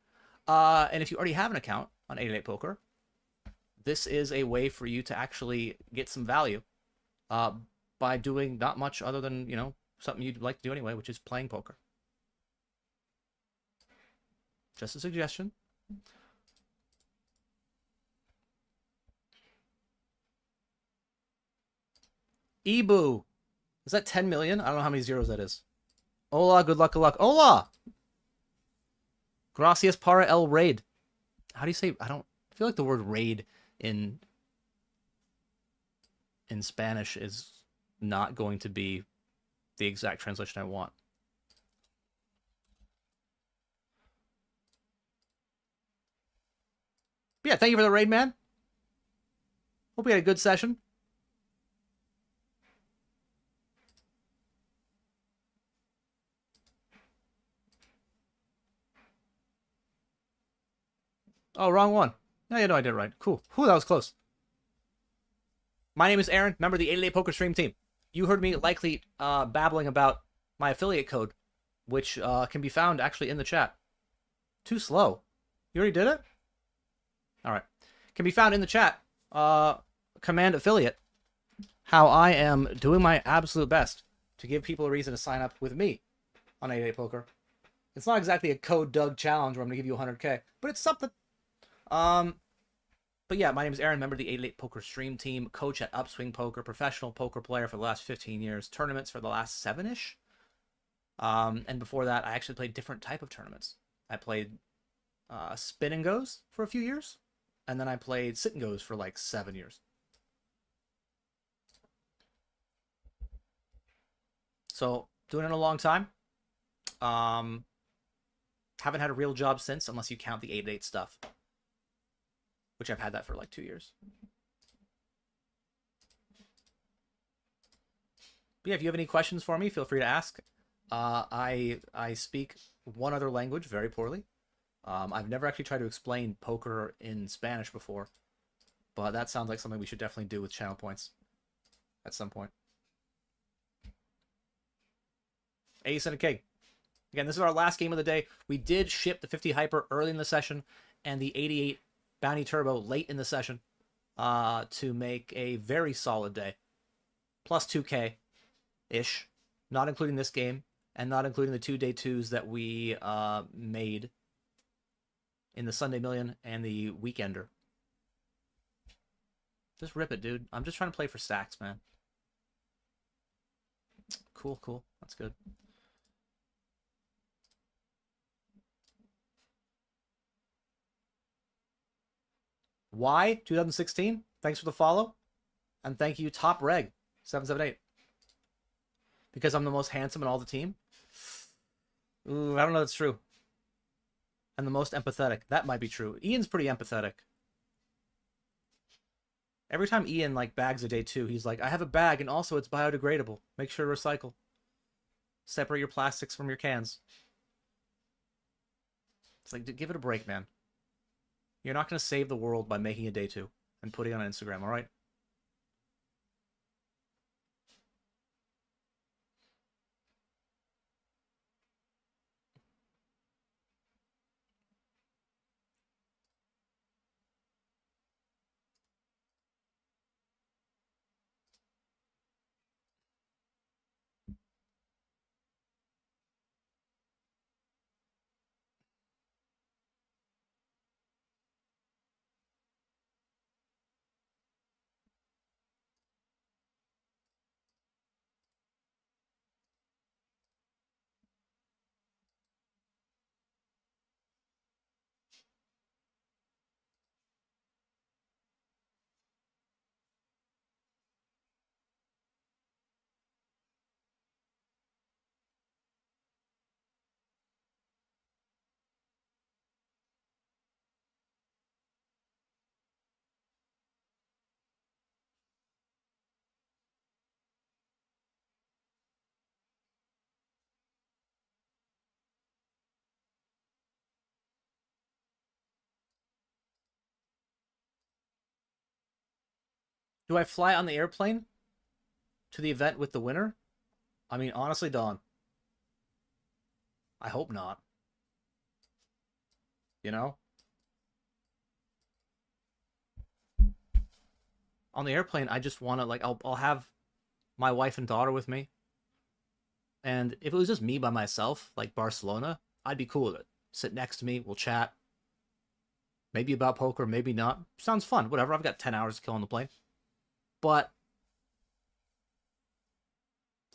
And if you already have an account on 888 Poker, this is a way for you to actually get some value by doing not much other than, you know, something you'd like to do anyway, which is playing poker. Just a suggestion. Ebu. Is that 10 million? I don't know how many zeros that is. Hola, good luck, good luck. Hola! Gracias para el raid. How do you say? I feel like the word raid in Spanish is not going to be the exact translation I want. But yeah, thank you for the raid, man. Hope we had a good session. Oh, wrong one. No, yeah, no, I did it right. Cool. Whew, that was close. My name is Aaron, member of the 888 Poker Stream team. You heard me likely babbling about my affiliate code, which can be found actually in the chat. Too slow. You already did it? All right. Can be found in the chat. Command affiliate. How I am doing my absolute best to give people a reason to sign up with me on 888 Poker. It's not exactly a Code Doug challenge where I'm going to give you 100K, but it's something. But yeah, my name is Aaron, member of the 888 Poker Stream team, coach at Upswing Poker, professional poker player for the last 15 years, tournaments for the last 7-ish. And before that, I actually played different type of tournaments. I played spin and goes for a few years, and then I played sit and goes for like 7 years. So doing it a long time. Haven't had a real job since, unless you count the 888 stuff, which I've had that for like 2 years. But yeah, if you have any questions for me, feel free to ask. I speak one other language very poorly. I've never actually tried to explain poker in Spanish before, but that sounds like something we should definitely do with channel points at some point. Ace and a king. Again, this is our last game of the day. We did ship the 50 hyper early in the session and the 88 bounty turbo late in the session to make a very solid day. Plus 2K-ish, not including this game and not including the 2 day 2s that we made in the Sunday Million and the Weekender. Just rip it, dude. I'm just trying to play for stacks, man. Cool, cool. That's good. Why 2016? Thanks for the follow. And thank you, Top Reg 778. Because I'm the most handsome in all the team? Ooh, I don't know if that's true. And the most empathetic. That might be true. Ian's pretty empathetic. Every time Ian like bags a day 2, he's like, I have a bag and also it's biodegradable. Make sure to recycle. Separate your plastics from your cans. It's like, give it a break, man. You're not going to save the world by making a day 2 and putting it on Instagram, all right? Do I fly on the airplane to the event with the winner? I mean, honestly, Don, I hope not. You know? On the airplane, I just want to, like, I'll have my wife and daughter with me. And if it was just me by myself, like Barcelona, I'd be cool with it. Sit next to me, we'll chat. Maybe about poker, maybe not. Sounds fun, whatever. I've got 10 hours to kill on the plane. But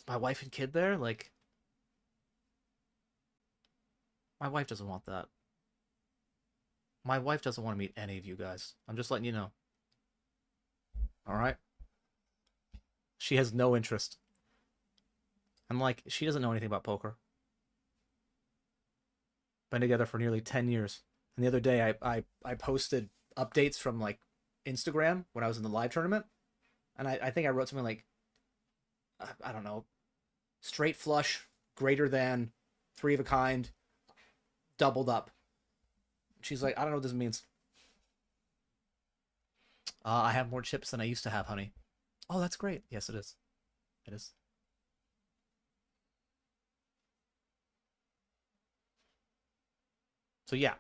my wife and kid there, like, my wife doesn't want that. My wife doesn't want to meet any of you guys. I'm just letting you know. All right? She has no interest. And, like, she doesn't know anything about poker. Been together for nearly 10 years. And the other day, I posted updates from, like, Instagram when I was in the live tournament. And I think I wrote something like, I don't know, straight flush, greater than, 3 of a kind, doubled up. She's like, I don't know what this means. I have more chips than I used to have, honey. Oh, that's great. Yes, it is. It is. So yeah.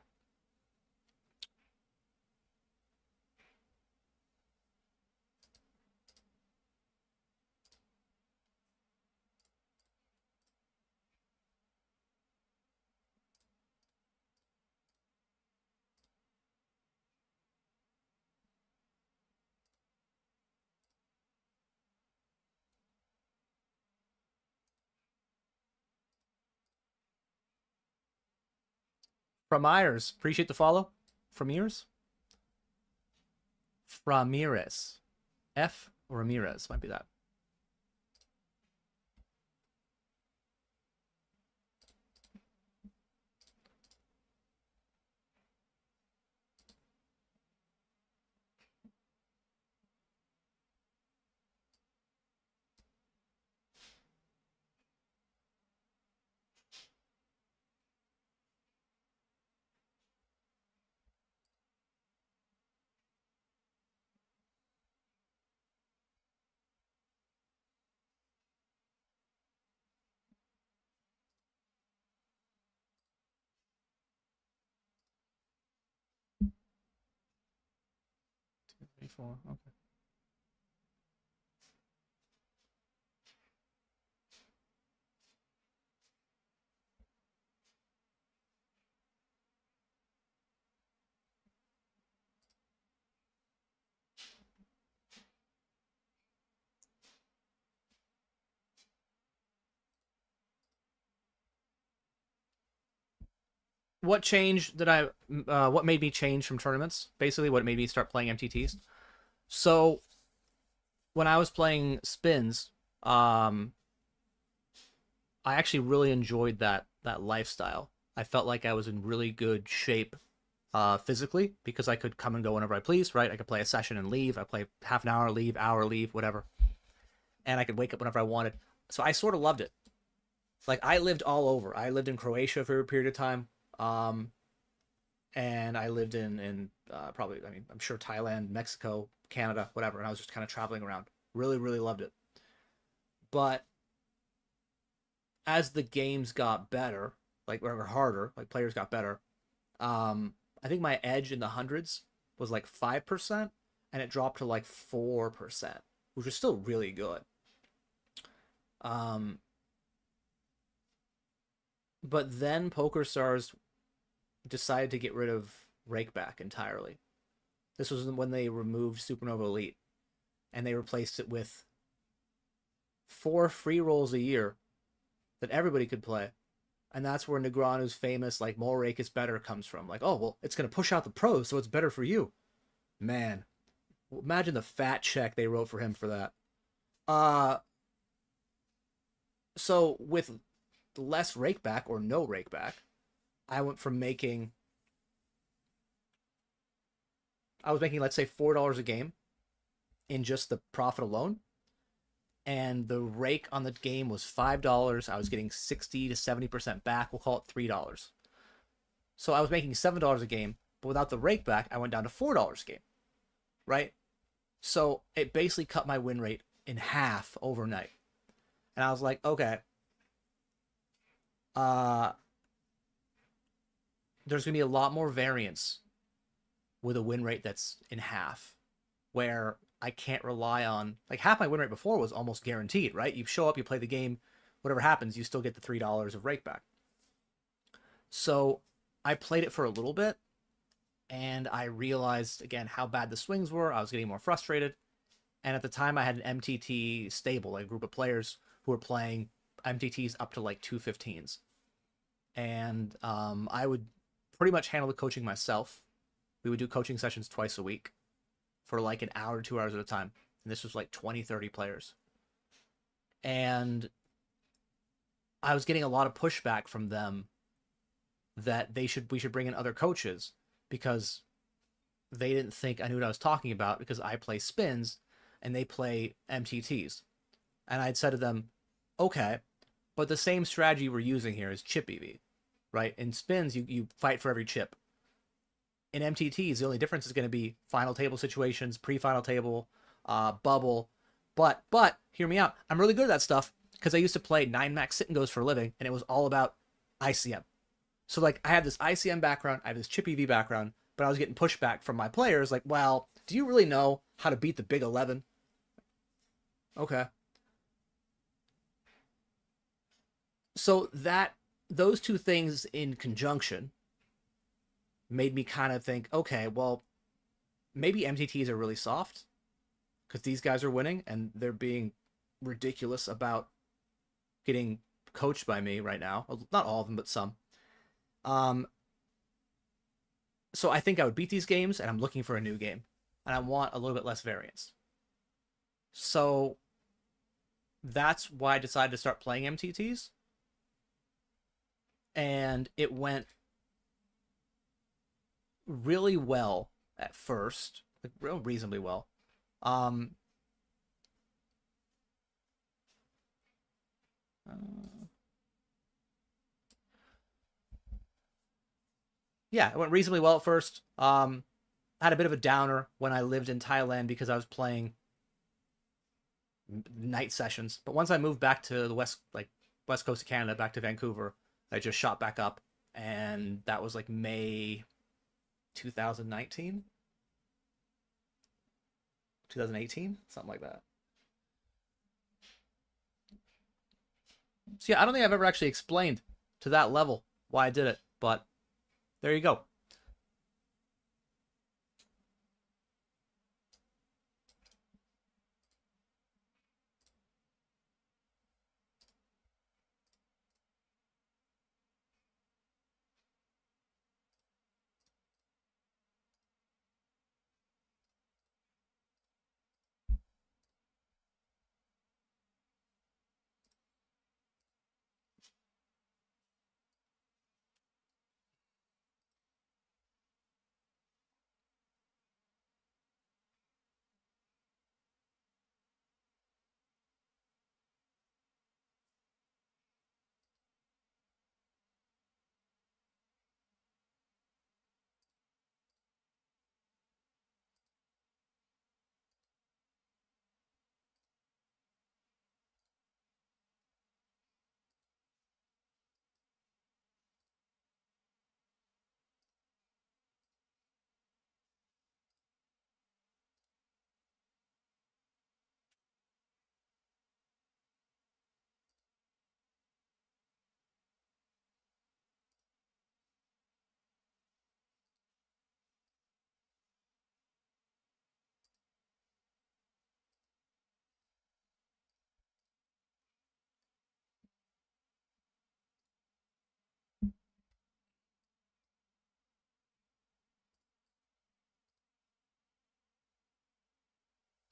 From Myers, appreciate the follow. From Ears? Ramirez. F. Ramirez might be that. 4. Okay. What changed that what made me change from tournaments? Basically, what made me start playing MTTs. So when I was playing spins, I actually really enjoyed that lifestyle. I felt like I was in really good shape physically because I could come and go whenever I please, right? I could play a session and leave. I play half an hour, leave, whatever. And I could wake up whenever I wanted. So I sort of loved it. Like I lived all over. I lived in Croatia for a period of time. And I lived in probably, I mean, I'm sure Thailand, Mexico, Canada, whatever. And I was just kind of traveling around. Really, really loved it. But as the games got better, like or harder, like players got better, I think my edge in the hundreds was like 5%, and it dropped to like 4%, which was still really good. But then PokerStars decided to get rid of Rakeback entirely. This was when they removed Supernova Elite, and they replaced it with 4 free rolls a year that everybody could play. And that's where Negreanu's famous, like, more rake is better comes from. Like, oh, well, it's going to push out the pros, so it's better for you. Man, imagine the fat check they wrote for him for that. So with less rakeback or no rakeback, I went from making, I was making, let's say, $4 a game in just the profit alone. And the rake on the game was $5. I was getting 60 to 70% back. We'll call it $3. So I was making $7 a game, but without the rake back, I went down to $4 a game, right? So it basically cut my win rate in half overnight. And I was like, okay, there's going to be a lot more variance with a win rate that's in half, where I can't rely on, like, half my win rate before was almost guaranteed, right? You show up, you play the game, whatever happens, you still get the $3 of rake back. So I played it for a little bit, and I realized, again, how bad the swings were. I was getting more frustrated. And at the time, I had an MTT stable, like a group of players who were playing MTTs up to like 215s. And I would pretty much handle the coaching myself. We would do coaching sessions twice a week for like an hour, 2 hours at a time. And this was like 20, 30 players. And I was getting a lot of pushback from them that we should bring in other coaches because they didn't think I knew what I was talking about because I play spins and they play MTTs. And I'd said to them, okay, but the same strategy we're using here is chip EV, right? In spins, you fight for every chip. In MTTs, the only difference is going to be final table situations, pre-final table, bubble. But hear me out. I'm really good at that stuff because I used to play 9-max sit and goes for a living, and it was all about ICM. So like I have this ICM background, I have this chip EV background, but I was getting pushback from my players like, well, do you really know how to beat the big 11? Okay. So those two things in conjunction made me kind of think, okay, well, maybe MTTs are really soft because these guys are winning and they're being ridiculous about getting coached by me right now. Not all of them, but some. So I think I would beat these games, and I'm looking for a new game, and I want a little bit less variance. So that's why I decided to start playing MTTs. And it went really well at first, like reasonably well. Yeah, it went reasonably well at first. I had a bit of a downer when I lived in Thailand because I was playing night sessions. But once I moved back to the west coast of Canada, back to Vancouver, I just shot back up, and that was like May 2019. 2018, something like that. So yeah, I don't think I've ever actually explained to that level why I did it, but there you go.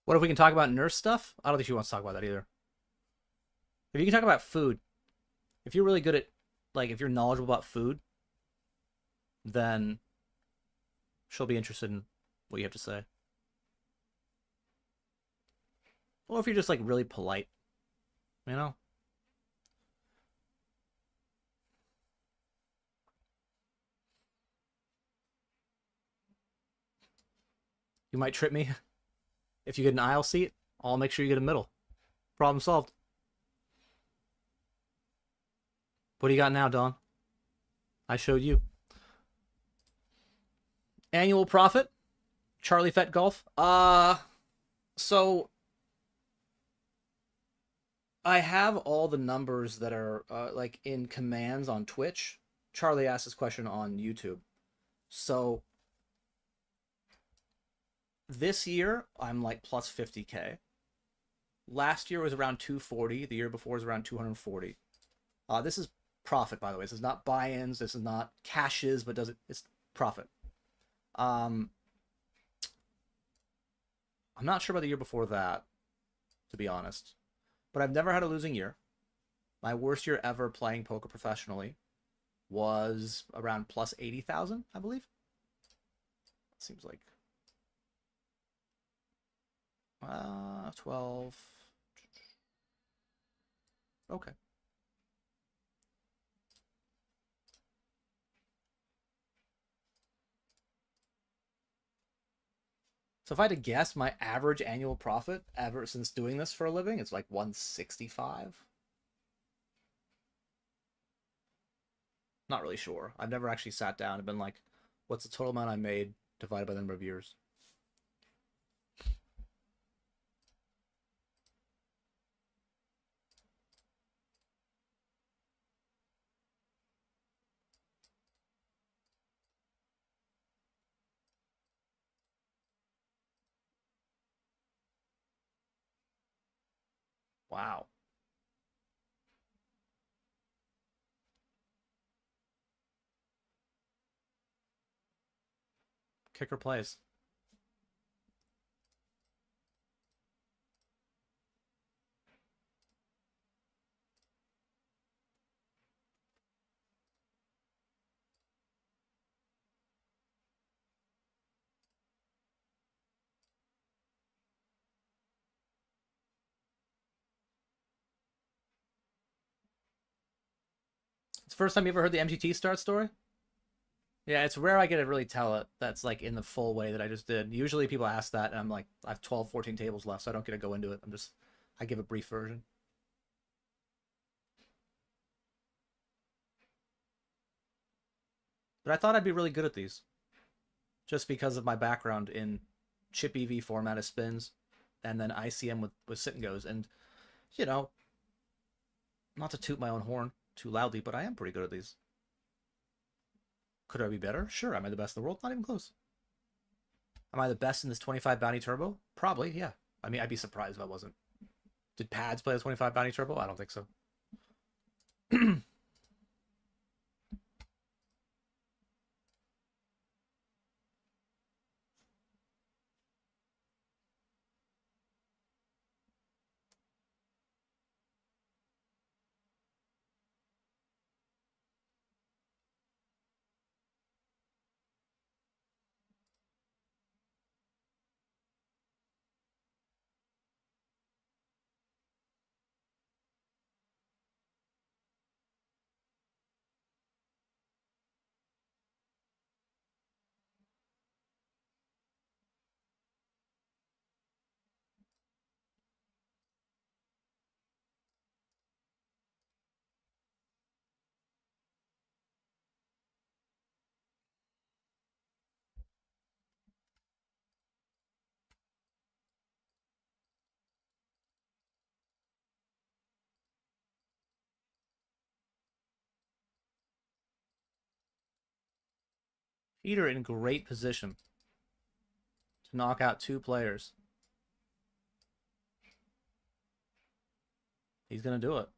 What if we can talk about nurse stuff? I don't think she wants to talk about that either. If you can talk about food, if you're really good at, like, if you're knowledgeable about food, then she'll be interested in what you have to say. Or if you're just, like, really polite, you know? You might trip me. If you get an aisle seat, I'll make sure you get a middle. Problem solved. What do you got now, Don? I showed you. Annual profit? Charlie Fett Golf? So I have all the numbers that are like in commands on Twitch. Charlie asked this question on YouTube. So this year I'm like plus 50K. Last year was around 240. The year before was around 240. This is profit, by the way. This is not buy-ins. This is not cashes, but it's profit. I'm not sure about the year before that, to be honest. But I've never had a losing year. My worst year ever playing poker professionally was around plus 80,000, I believe. Seems like 12. Okay. So if I had to guess, my average annual profit ever since doing this for a living, it's like 165. Not really sure. I've never actually sat down and been like, what's the total amount I made divided by the number of years? Wow. Kicker plays. It's the first time you ever heard the MTT start story? Yeah, it's rare I get to really tell it that's like in the full way that I just did. Usually people ask that and I'm like, I have 12, 14 tables left, so I don't get to go into it. I give a brief version. But I thought I'd be really good at these. Just because of my background in chip EV format of spins and then ICM with sit and goes. And, you know, not to toot my own horn too loudly, but I am pretty good at these. Could I be better? Sure. Am I the best in the world? Not even close. Am I the best in this 25 bounty turbo? Probably, yeah. I mean, I'd be surprised if I wasn't. Did Pads play a 25 bounty turbo? I don't think so. Peter in great position to knock out 2 players. He's going to do it.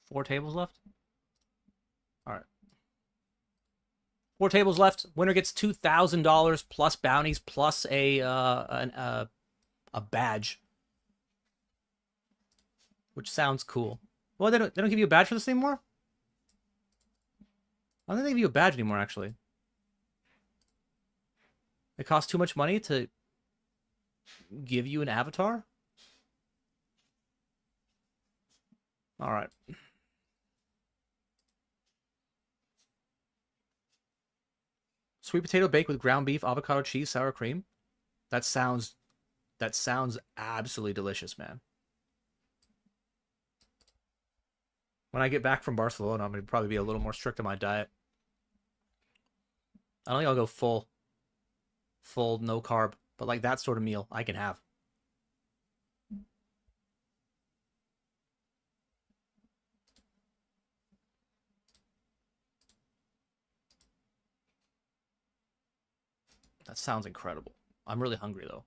Four tables left? All right. 4 tables left. Winner gets $2,000 plus bounties plus a badge, which sounds cool. Well, they don't give you a badge for this anymore? I don't think they give you a badge anymore, actually. It costs too much money to give you an avatar? All right. Sweet potato baked with ground beef, avocado cheese, sour cream. That sounds absolutely delicious, man. When I get back from Barcelona, I'm going to probably be a little more strict on my diet. I don't think I'll go full no carb, but like that sort of meal I can have. That sounds incredible. I'm really hungry though.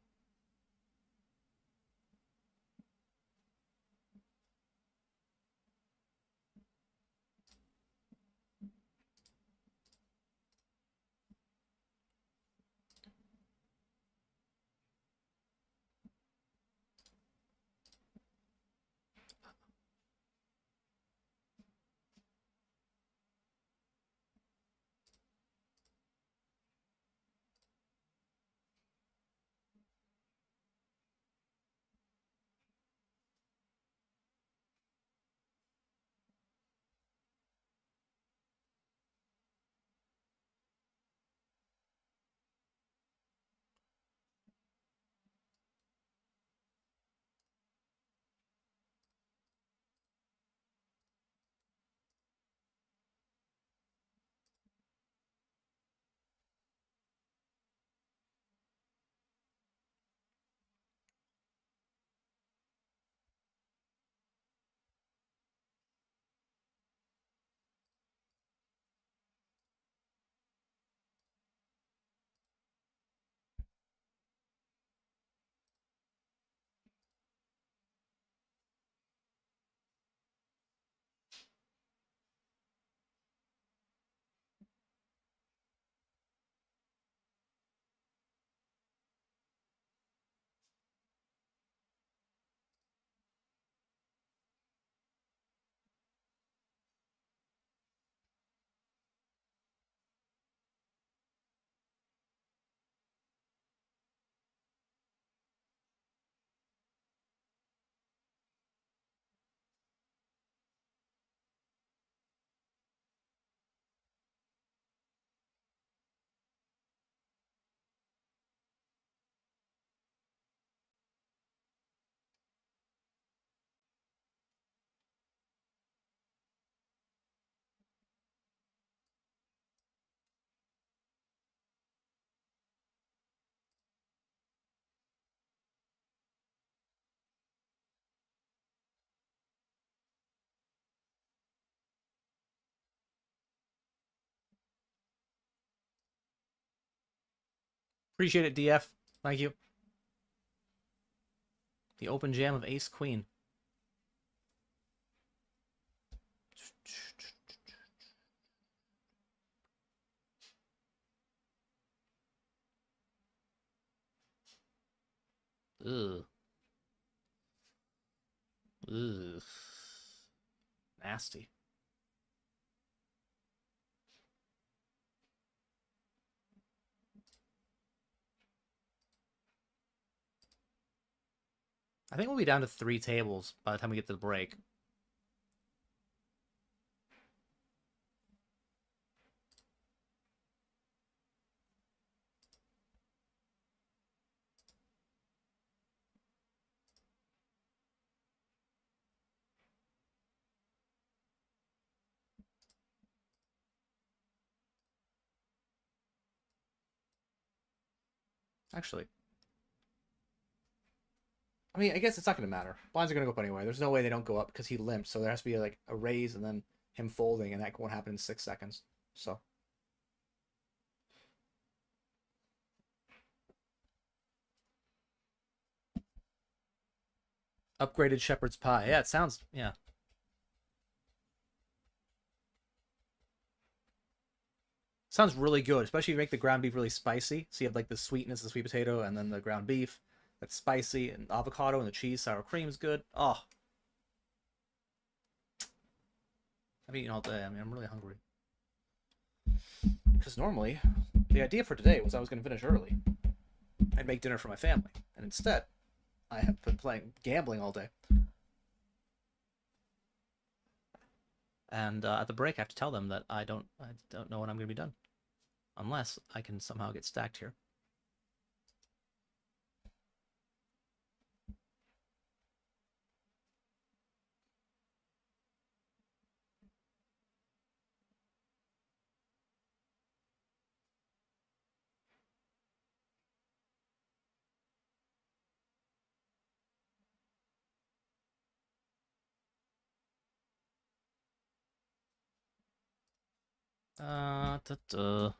Appreciate it, DF. Thank you. The open jam of ace queen. Ugh. Ugh. Nasty. I think we'll be down to 3 tables by the time we get to the break. Actually, I mean, I guess it's not going to matter. Blinds are going to go up anyway. There's no way they don't go up because he limped. So there has to be like a raise and then him folding, and that won't happen in 6 seconds. So. Upgraded shepherd's pie. Yeah, it sounds, yeah. Sounds really good, especially if you make the ground beef really spicy. So you have like the sweetness of the sweet potato and then the ground beef that's spicy, and avocado and the cheese, sour cream is good. Oh. I've eaten all day. I mean, I'm really hungry. Because normally, the idea for today was I was going to finish early. I'd make dinner for my family. And instead, I have been gambling all day. And at the break, I have to tell them that I don't know when I'm going to be done. Unless I can somehow get stacked here. Da-da.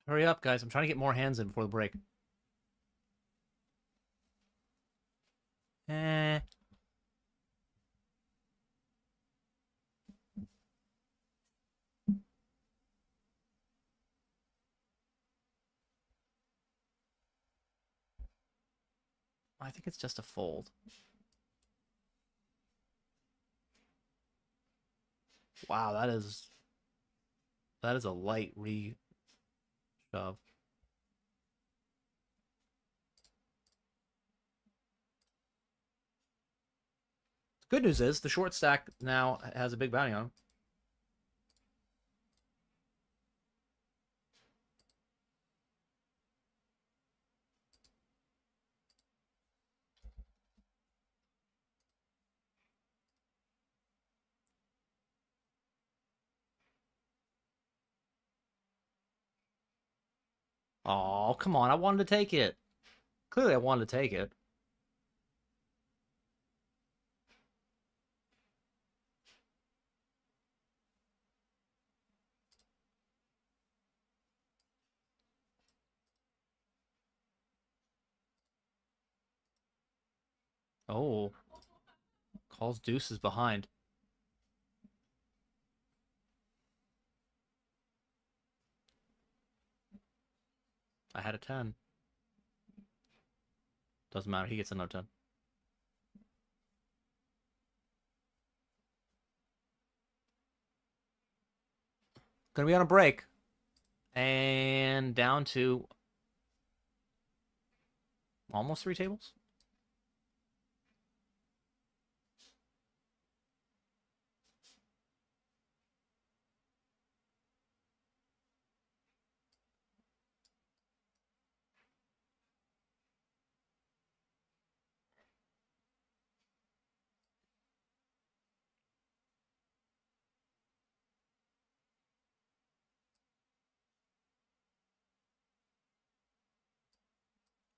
Hurry up, guys. I'm trying to get more hands in before the break. Eh. I think it's just a fold. Wow, that is a light re-shove. Good news is the short stack now has a big bounty on him. Oh, come on. I wanted to take it. Clearly, I wanted to take it. Oh. Calls deuces behind. I had a 10. Doesn't matter. He gets another 10. Gonna be on a break. And down to almost 3 tables.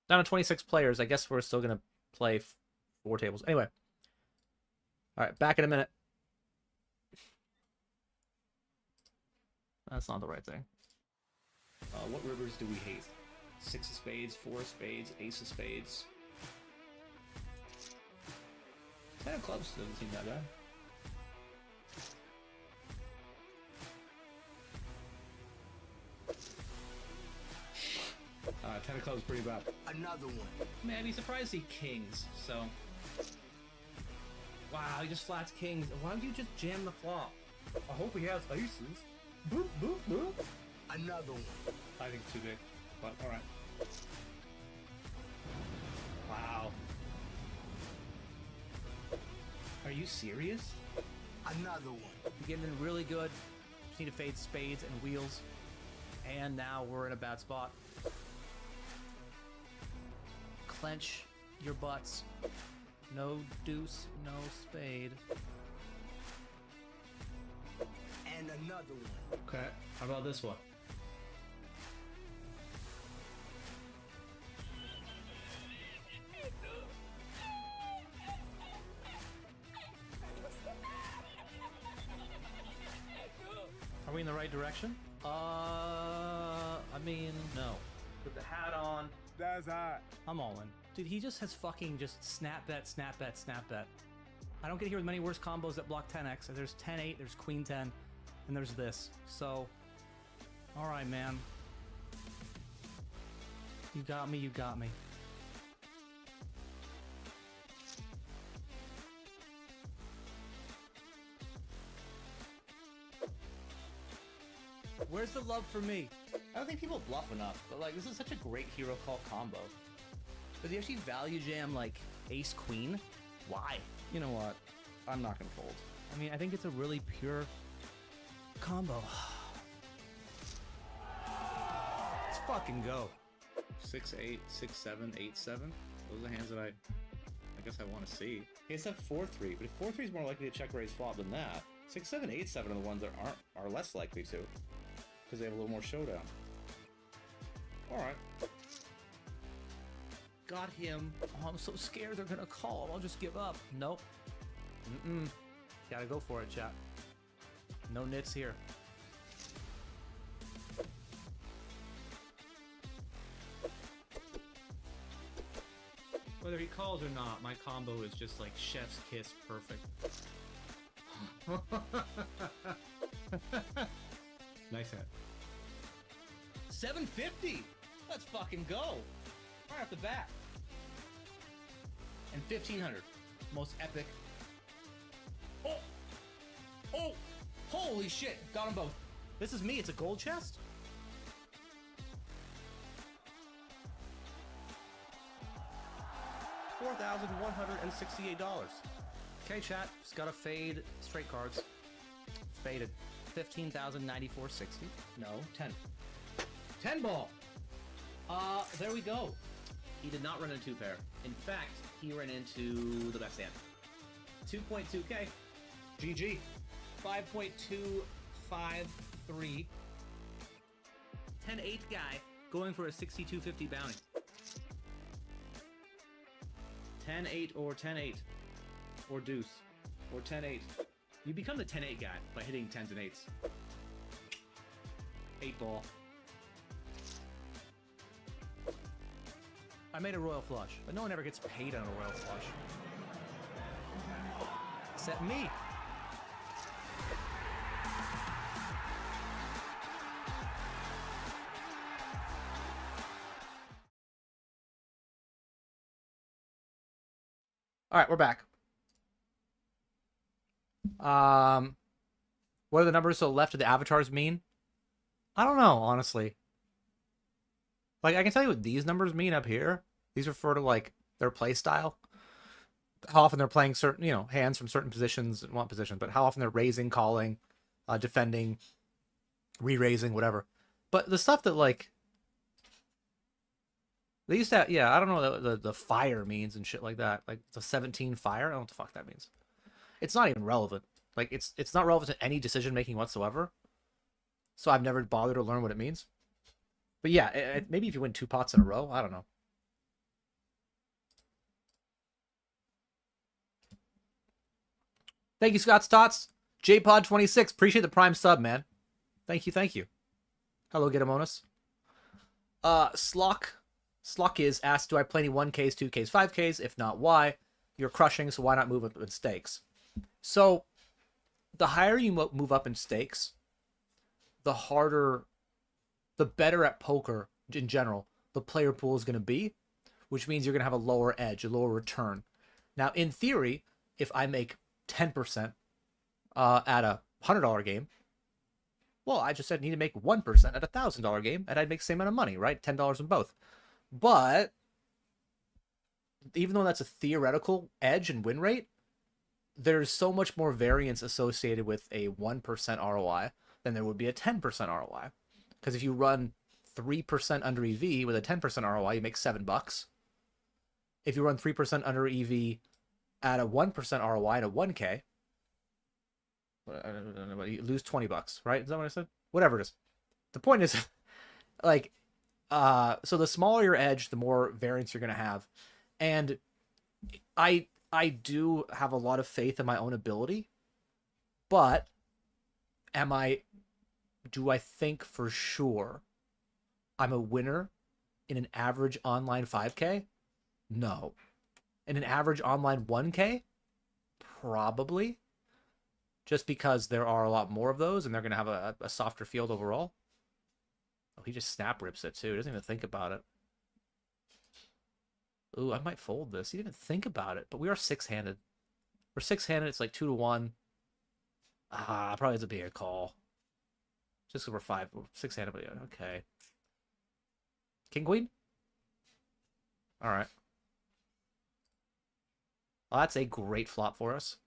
Down to 26 players. I guess we're still going to play 4 tables. Anyway. All right, back in a minute. That's not the right thing. What rivers do we hate? 6 of spades, 4 of spades, ace of spades. 10 of clubs doesn't seem that bad. Ten of clubs is pretty bad. Another one. Man, I'd be surprised to see kings, so... Wow, he just flats kings. Why don't you just jam the flop? I hope he has aces. Boop, boop, boop. Another one. I think too big, but alright. Wow. Are you serious? Another one. You're getting in really good. Just need to fade spades and wheels. And now we're in a bad spot. Clench your butts. No deuce, no spade. And another one. Okay, how about this one? Are we in the right direction? I mean, no. Put the hat on. That's hot. I'm all in. Dude, he just has fucking just snap bet, snap bet, snap bet. I don't get here with many worse combos that block 10x. There's 10-8, there's queen 10, and there's this. So, all right, man. You got me, you got me. Where's the love for me? I don't think people bluff enough, but like, this is such a great hero call combo. Does he actually value jam like ace queen? Why? You know what? I'm not gonna fold. I mean, I think it's a really pure combo. Let's fucking go. 6-8, 6-7, 8-7. Those are hands that I guess I want to see. He has that 4-3, but 4-3 is more likely to check raise flop than that. 6-7, 8-7 are the ones that are less likely to, because they have a little more showdown. All right. Got him. Oh, I'm so scared they're gonna call. I'll just give up. Nope. Gotta go for it, chat. No nits here. Whether he calls or not, my combo is just like chef's kiss perfect. Nice hit. 750! Let's fucking go! Right off the bat. And 1500. Most epic. Oh! Oh! Holy shit! Got them both. This is me. It's a gold chest? $4,168. Okay, chat. Just gotta fade straight cards. Faded. 15,094.60. No, 10. 10 ball! There we go. He did not run into 2-pair. In fact, he ran into the best hand. 2.2k. GG. 5.253. 10-8 guy going for a 6250 bounty. 10-8 or 10-8. Or deuce. Or 10-8. You become the 10-8 guy by hitting 10s and 8s. 8 ball. I made a royal flush, but no one ever gets paid on a royal flush. Except me. All right, we're back. What are the numbers to the left of the avatars mean? I don't know, honestly. Like, I can tell you what these numbers mean up here. These refer to, like, their play style. How often they're playing certain, hands from certain positions, not positions, but how often they're raising, calling, defending, re-raising, whatever. But the stuff that, like, they used to, I don't know what the fire means and shit like that. Like, the 17 fire? I don't know what the fuck that means. It's not even relevant. Like, it's not relevant to any decision-making whatsoever. So I've never bothered to learn what it means. But yeah, maybe if you win 2 pots in a row, I don't know. Thank you, Scott Stotts. JPod26, appreciate the prime sub, man. Thank you. Hello, Getamonis. Slock is asked, do I play any 1Ks, 2Ks, 5Ks? If not, why? You're crushing, so why not move up in stakes? So, the higher you move up in stakes, the better at poker in general the player pool is going to be, which means you're going to have a lower edge, a lower return. Now, in theory, if I make 10% at a $100 game, well, I just said I need to make 1% at a $1,000 game, and I'd make the same amount of money, right? $10 in both. But even though that's a theoretical edge and win rate, there's so much more variance associated with a 1% ROI than there would be a 10% ROI. Because if you run 3% under EV with a 10% ROI, you make $7. If you run 3% under EV at a 1% ROI and a 1K, you lose $20, right? Is that what I said? Whatever it is. The point is, like, so the smaller your edge, the more variance you're going to have. And I do have a lot of faith in my own ability, but do I think for sure I'm a winner in an average online 5K? No. In an average online 1K? Probably. Just because there are a lot more of those and they're going to have a softer field overall. Oh, he just snap rips it too. He doesn't even think about it. Ooh, I might fold this. He didn't even think about it. But we are 6-handed. We're 6-handed. It's like 2-1. Probably ends up being a call. Just because we're 6-handed, but yeah, okay. King, queen? Alright. Well, that's a great flop for us.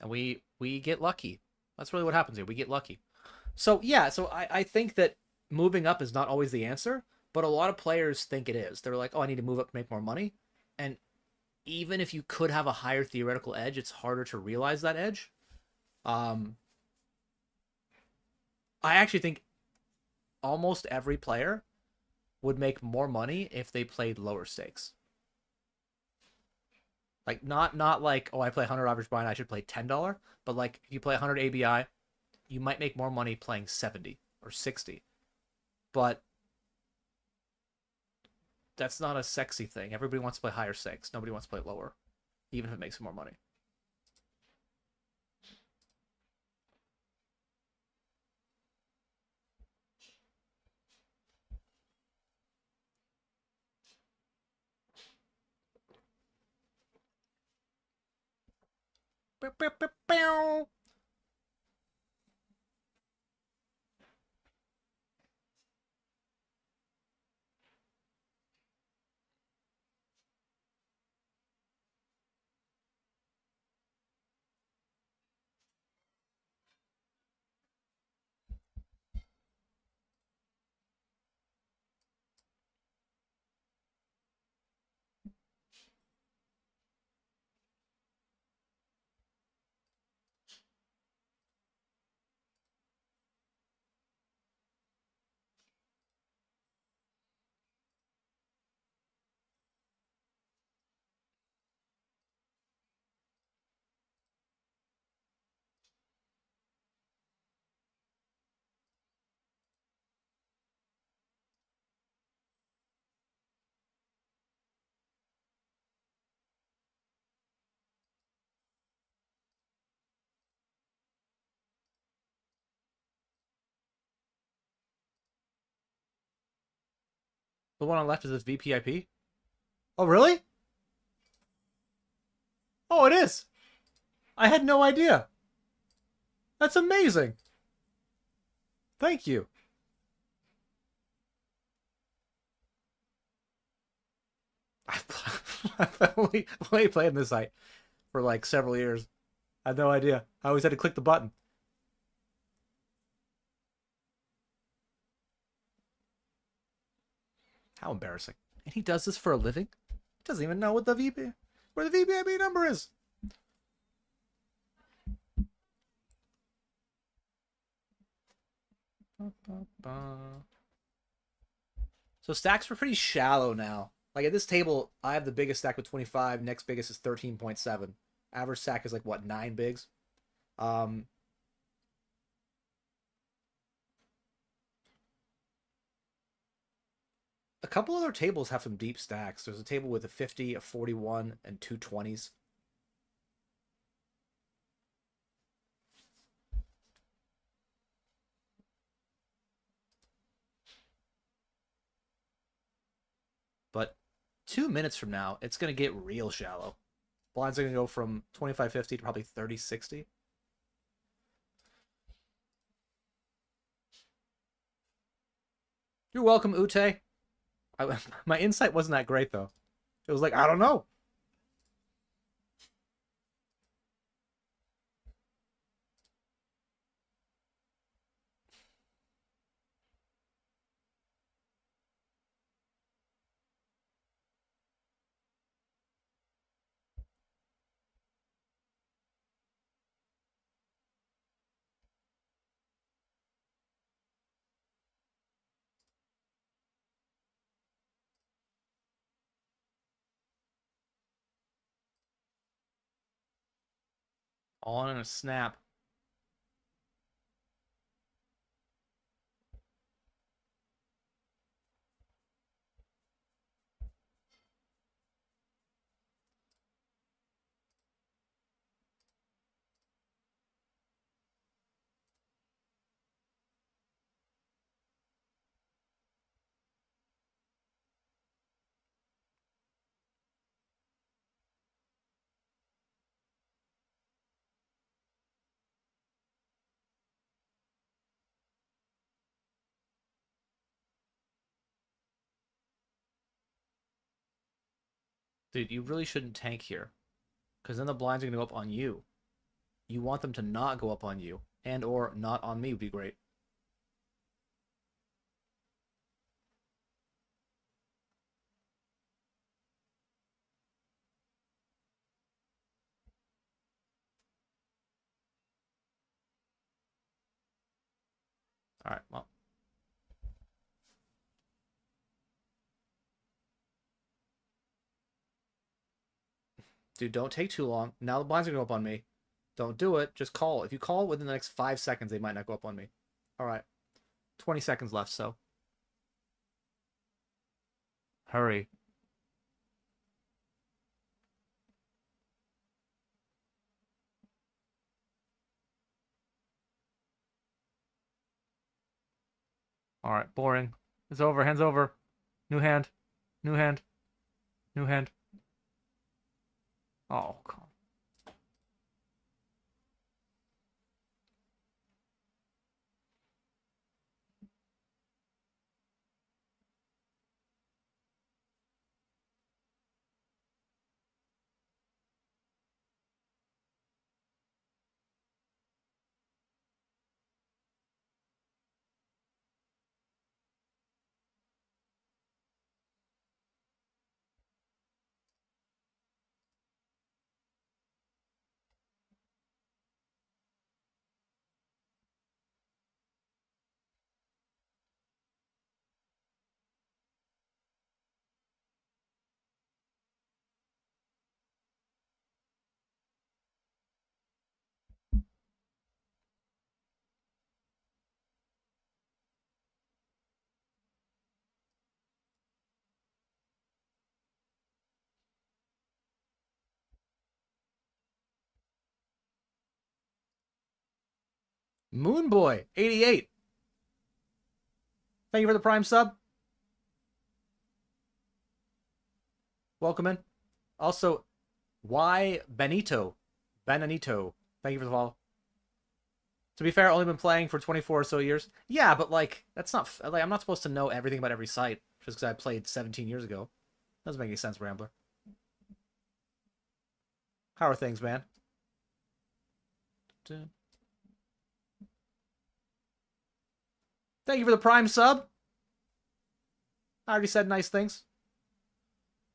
And we get lucky. That's really what happens here. We get lucky. So, yeah, I think that moving up is not always the answer, but a lot of players think it is. They're like, oh, I need to move up to make more money. And even if you could have a higher theoretical edge, it's harder to realize that edge. I actually think almost every player would make more money if they played lower stakes. Like, not like, oh, I play 100 average blind, I should play $10. But, like, if you play 100 ABI, you might make more money playing 70 or 60. But that's not a sexy thing. Everybody wants to play higher stakes. Nobody wants to play lower, even if it makes more money. The one on the left is this VPIP? Oh, really? Oh, it is. I had no idea. That's amazing. Thank you. I've only played on this site for like several years. I had no idea. I always had to click the button. How embarrassing. And he does this for a living? He doesn't even know what where the VPIP number is. So stacks were pretty shallow now. Like at this table, I have the biggest stack with 25. Next biggest is 13.7. Average stack is like what, 9 bigs? A couple other tables have some deep stacks. There's a table with a 50, a 41, and 2 20s. But 2 minutes from now, it's going to get real shallow. Blinds are going to go from 25-50 to probably 30-60. You're welcome, Ute. My insight wasn't that great, though. It was like, I don't know. All in a snap. Dude, you really shouldn't tank here. Because then the blinds are going to go up on you. You want them to not go up on you. And or not on me would be great. Alright, well. Dude, don't take too long. Now the blinds are going to go up on me. Don't do it. Just call. If you call within the next 5 seconds, they might not go up on me. Alright. 20 seconds left, so. Hurry. Alright, boring. It's over. Hands over. New hand. New hand. New hand. Oh, come on. Moonboy, 88. Thank you for the prime sub. welcome in. Also, why Benito? Benanito. Thank you for the follow. To be fair, I've only been playing for 24 or so years. Yeah, but like, that's not... Like, I'm not supposed to know everything about every site just because I played 17 years ago. Doesn't make any sense, Rambler. How are things, man? Thank you for the Prime sub. I already said nice things.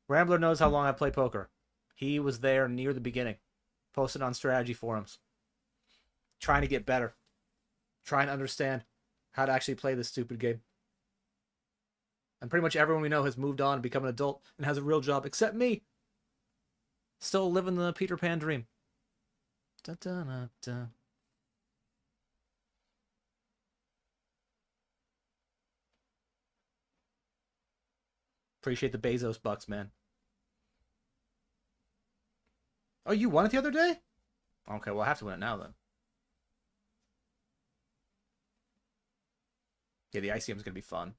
Rambler knows how long I play poker. He was there near the beginning. Posted on strategy forums. Trying to get better. Trying to understand how to actually play this stupid game. And pretty much everyone we know has moved on and become an adult and has a real job, except me. Still living the Peter Pan dream. Da, da, da, da. Appreciate the Bezos bucks, man. Oh, you won it the other day? Okay, well, I have to win it now, then. Yeah, the ICM is going to be fun.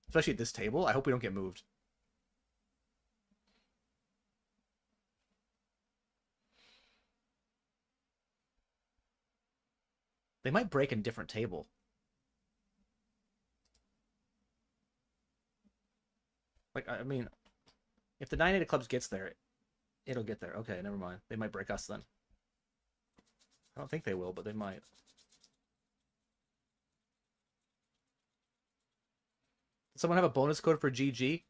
Especially at this table. I hope we don't get moved. They might break a different table. Like, I mean, if the 9-8 of clubs gets there, it'll get there. Okay, never mind. They might break us then. I don't think they will, but they might. Does someone have a bonus code for GG?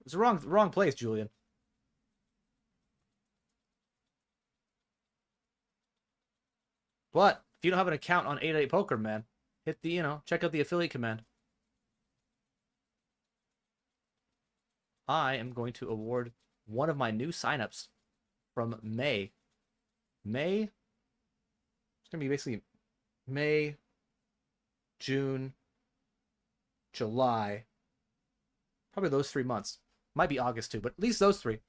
It's the wrong place, Julian. But if you don't have an account on 8-8 Poker, man, hit the, check out the affiliate command. I am going to award one of my new signups from May. May? It's going to be basically May, June, July. Probably those 3 months. Might be August too, but at least those 3.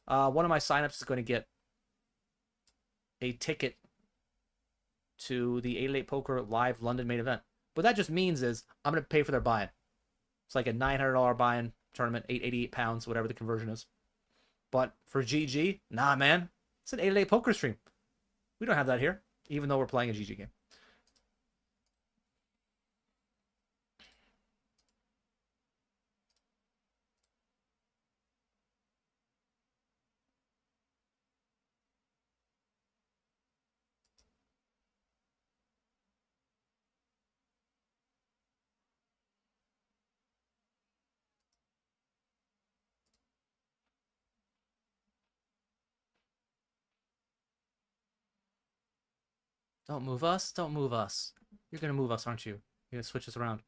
One of my signups is going to get a ticket to the 8-8 Poker live London main event. What that just means is I'm going to pay for their buy-in. It's like a $900 buy-in tournament, £88, whatever the conversion is. But for GG, nah, man. It's an 8-8 Poker stream. We don't have that here, even though we're playing a GG game. Don't move us. Don't move us. You're going to move us, aren't you? You're going to switch us around.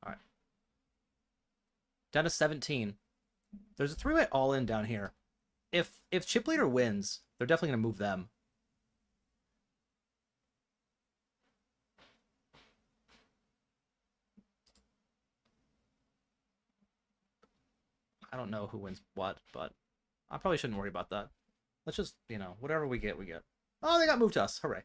All right. Down to 17. There's a 3-way all-in down here. If chip leader wins, they're definitely going to move them. I don't know who wins what, but I probably shouldn't worry about that. Let's just, whatever we get, we get. Oh, they got moved to us. Hooray.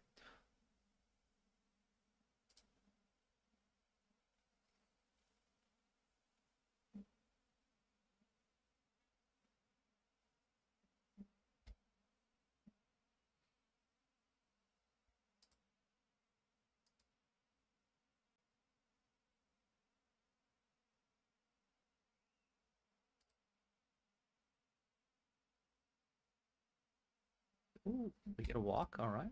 Ooh, we get a walk. All right.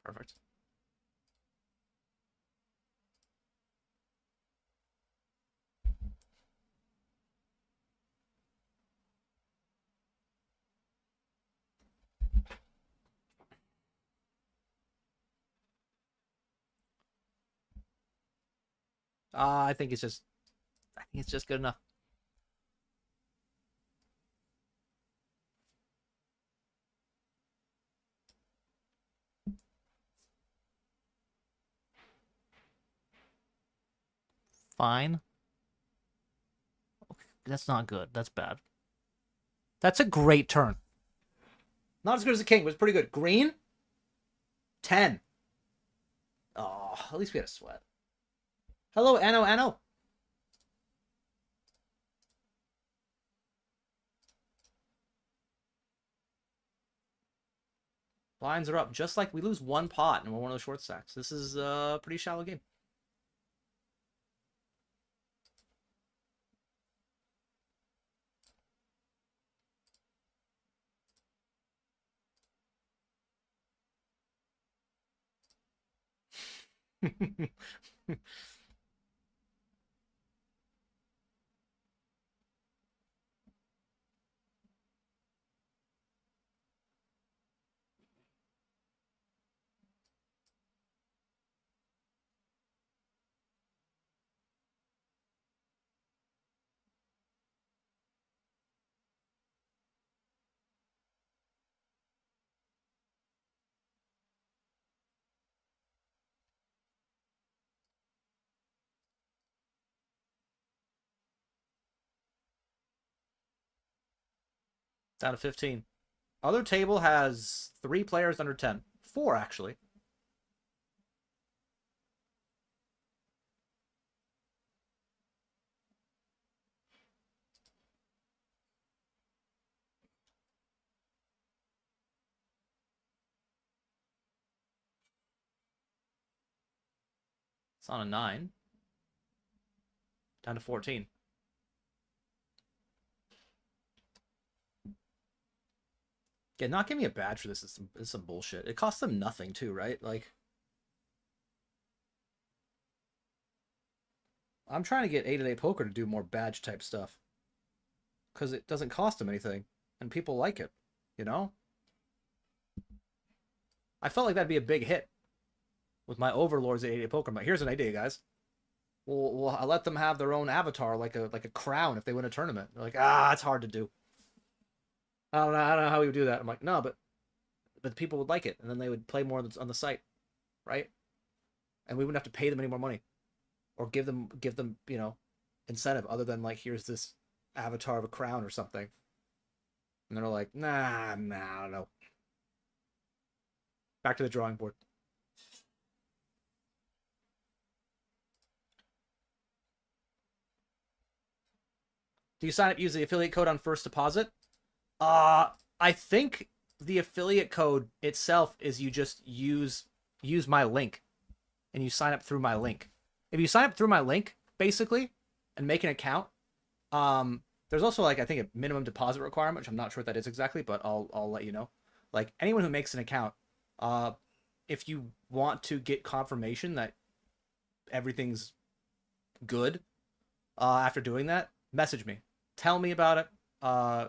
Perfect. I think it's just, He's just good enough. Fine. Okay, that's not good. That's bad. That's a great turn. Not as good as the king, but it's pretty good. Green? 10. Oh, at least we had a sweat. Hello, Anno. Blinds are up, just like we lose one pot and we're one of the short stacks. This is a pretty shallow game. Down to 15. Other table has 3 players under 10. 4, actually. It's on a 9. Down to 14. Yeah, not giving me a badge for this is some bullshit. It costs them nothing, too, right? Like, I'm trying to get 8-8 poker to do more badge type stuff. Because it doesn't cost them anything. And people like it. You know? I felt like that'd be a big hit. With my overlords at 8-8 poker. I'm like, here's an idea, guys. I'll let them have their own avatar, like a crown, if they win a tournament. They're like, it's hard to do. I don't know how we would do that. I'm like, no, but people would like it, and then they would play more on the site, right? And we wouldn't have to pay them any more money, or give them incentive other than like, here's this avatar of a crown or something. And they're like, nah, I don't know. Back to the drawing board. Do you sign up using the affiliate code on first deposit? I think the affiliate code itself is you just use my link, and you sign up through my link. If you sign up through my link, basically, and make an account, there's also like I think a minimum deposit requirement, which I'm not sure what that is exactly, but I'll let you know. Like anyone who makes an account, if you want to get confirmation that everything's good, after doing that, message me. Tell me about it.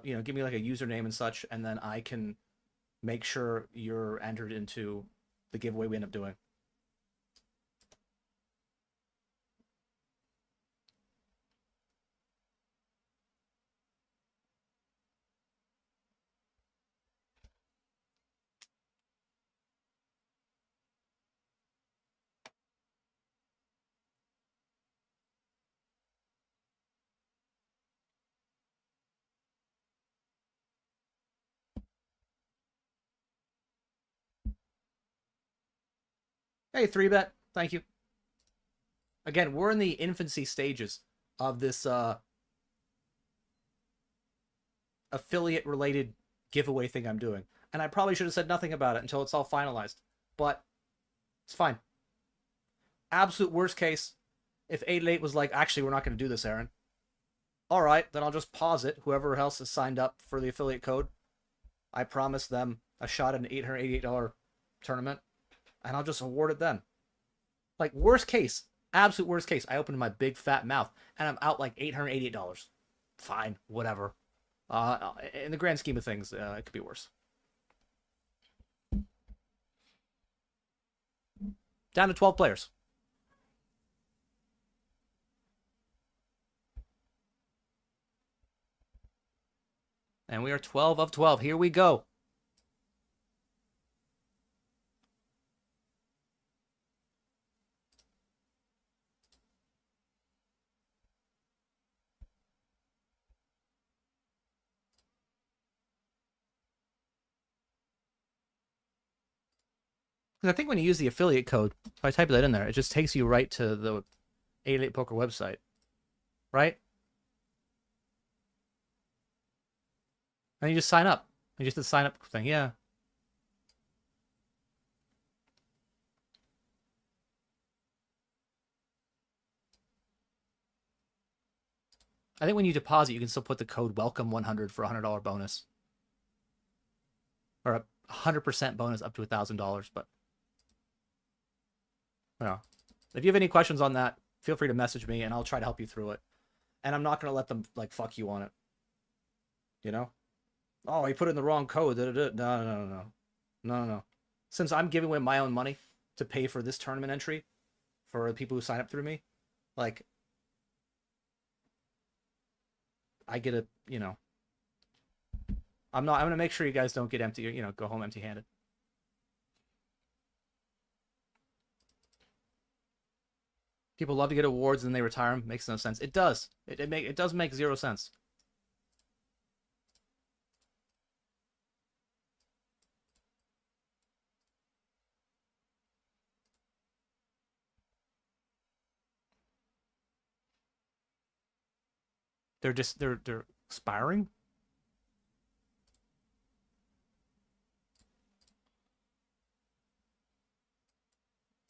Give me like a username and such, and then I can make sure you're entered into the giveaway we end up doing. Hey, 3bet. Thank you. Again, we're in the infancy stages of this affiliate-related giveaway thing I'm doing. And I probably should have said nothing about it until it's all finalized. But it's fine. Absolute worst case, if 8-8 was like, actually, we're not going to do this, Aaron. All right, then I'll just pause it. Whoever else has signed up for the affiliate code, I promise them a shot at an $888 tournament, and I'll just award it then. Like, worst case, absolute worst case, I opened my big fat mouth, and I'm out like $888. Fine, whatever. In the grand scheme of things, it could be worse. Down to 12 players. And we are 12 of 12. Here we go. Because I think when you use the affiliate code, if I type that in there, it just takes you right to the 88 Poker website. Right? And you just sign up. You just did the sign up thing. Yeah. I think when you deposit, you can still put the code WELCOME100 for a $100 bonus. Or a 100% bonus up to $1,000. But, yeah. If you have any questions on that, feel free to message me and I'll try to help you through it. And I'm not going to let them, like, fuck you on it. You know? Oh, he put in the wrong code. No. Since I'm giving away my own money to pay for this tournament entry for the people who sign up through me, like, I get a, you know, I'm going to make sure you guys don't get empty, you know, go home empty-handed. People love to get awards and then they retire them. Makes no sense. It does. It does make zero sense. They're expiring.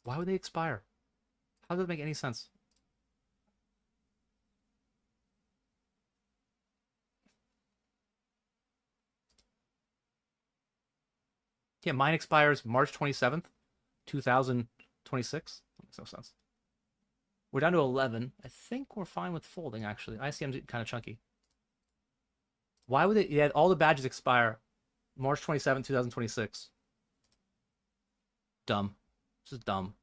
Why would they expire? How does that make any sense? Yeah, mine expires March 27th, 2026. Makes no sense. We're down to 11. I think we're fine with folding, actually. ICM's kind of chunky. Why would it? Yeah, all the badges expire March 27th, 2026. Dumb. This is dumb.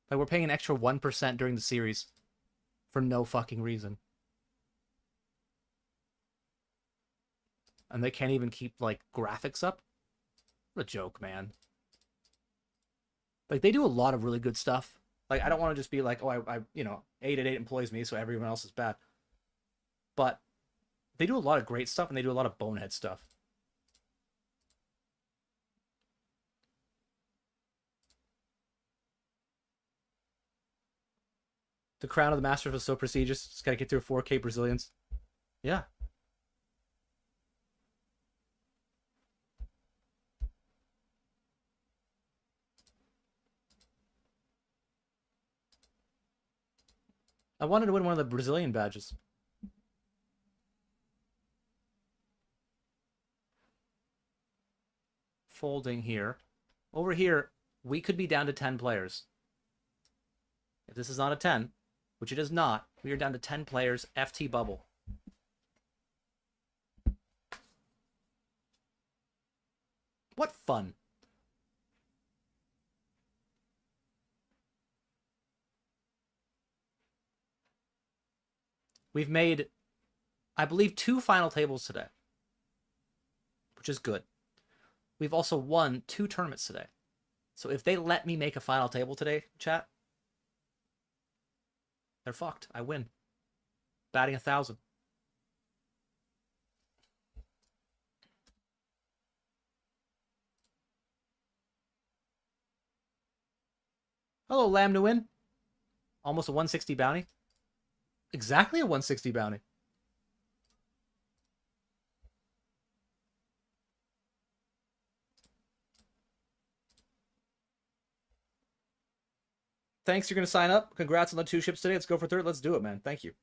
Like, we're paying an extra 1% during the series for no fucking reason. And they can't even keep, like, graphics up? What a joke, man. Like, they do a lot of really good stuff. Like, I don't want to just be like, oh, I you know, 888 employs me, so everyone else is bad. But they do a lot of great stuff, and they do a lot of bonehead stuff. The crown of the Masters was so prestigious. Just gotta get through 4K Brazilians. Yeah. I wanted to win one of the Brazilian badges. Folding here. Over here, we could be down to 10 players. If this is not a 10, which it is not, we are down to 10 players, FT bubble. What fun. We've made, I believe, 2 final tables today, which is good. We've also won 2 tournaments today. So if they let me make a final table today, chat, they're fucked. I win. Batting 1,000. Hello, Lamb to win. Almost a 160 bounty. Exactly a 160 bounty. Thanks, you're going to sign up. Congrats on the 2 ships today. Let's go for 3rd. Let's do it, man. Thank you.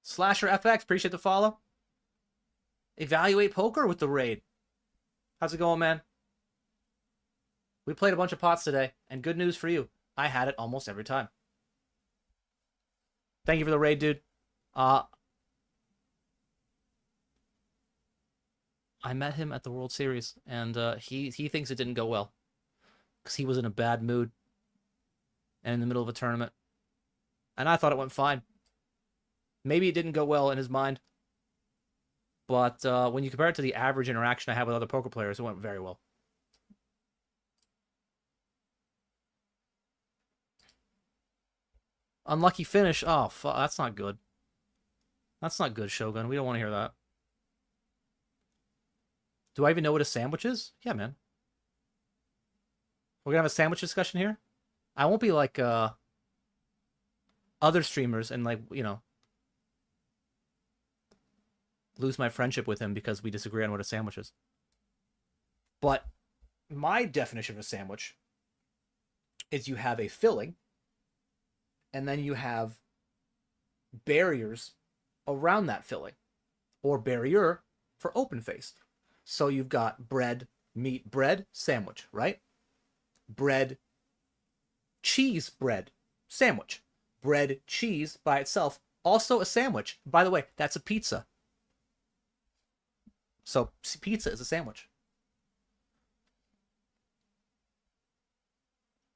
Slasher FX, appreciate the follow. Evaluate Poker with the raid. How's it going, man? We played a bunch of pots today, and good news for you. I had it almost every time. Thank you for the raid, dude. I met him at the World Series, and he thinks it didn't go well because he was in a bad mood and in the middle of a tournament. And I thought it went fine. Maybe it didn't go well in his mind, but when you compare it to the average interaction I had with other poker players, it went very well. Unlucky finish. Oh, that's not good. That's not good, Shogun. We don't want to hear that. Do I even know what a sandwich is? Yeah, man. We're gonna have a sandwich discussion here? I won't be like other streamers and like, you know, lose my friendship with him because we disagree on what a sandwich is. But my definition of a sandwich is you have a filling and then you have barriers around that filling, or barrier for open-faced. So you've got bread, meat, bread, sandwich, right? Bread, cheese, bread, sandwich. Bread, cheese by itself, also a sandwich. By the way, that's a pizza. So pizza is a sandwich.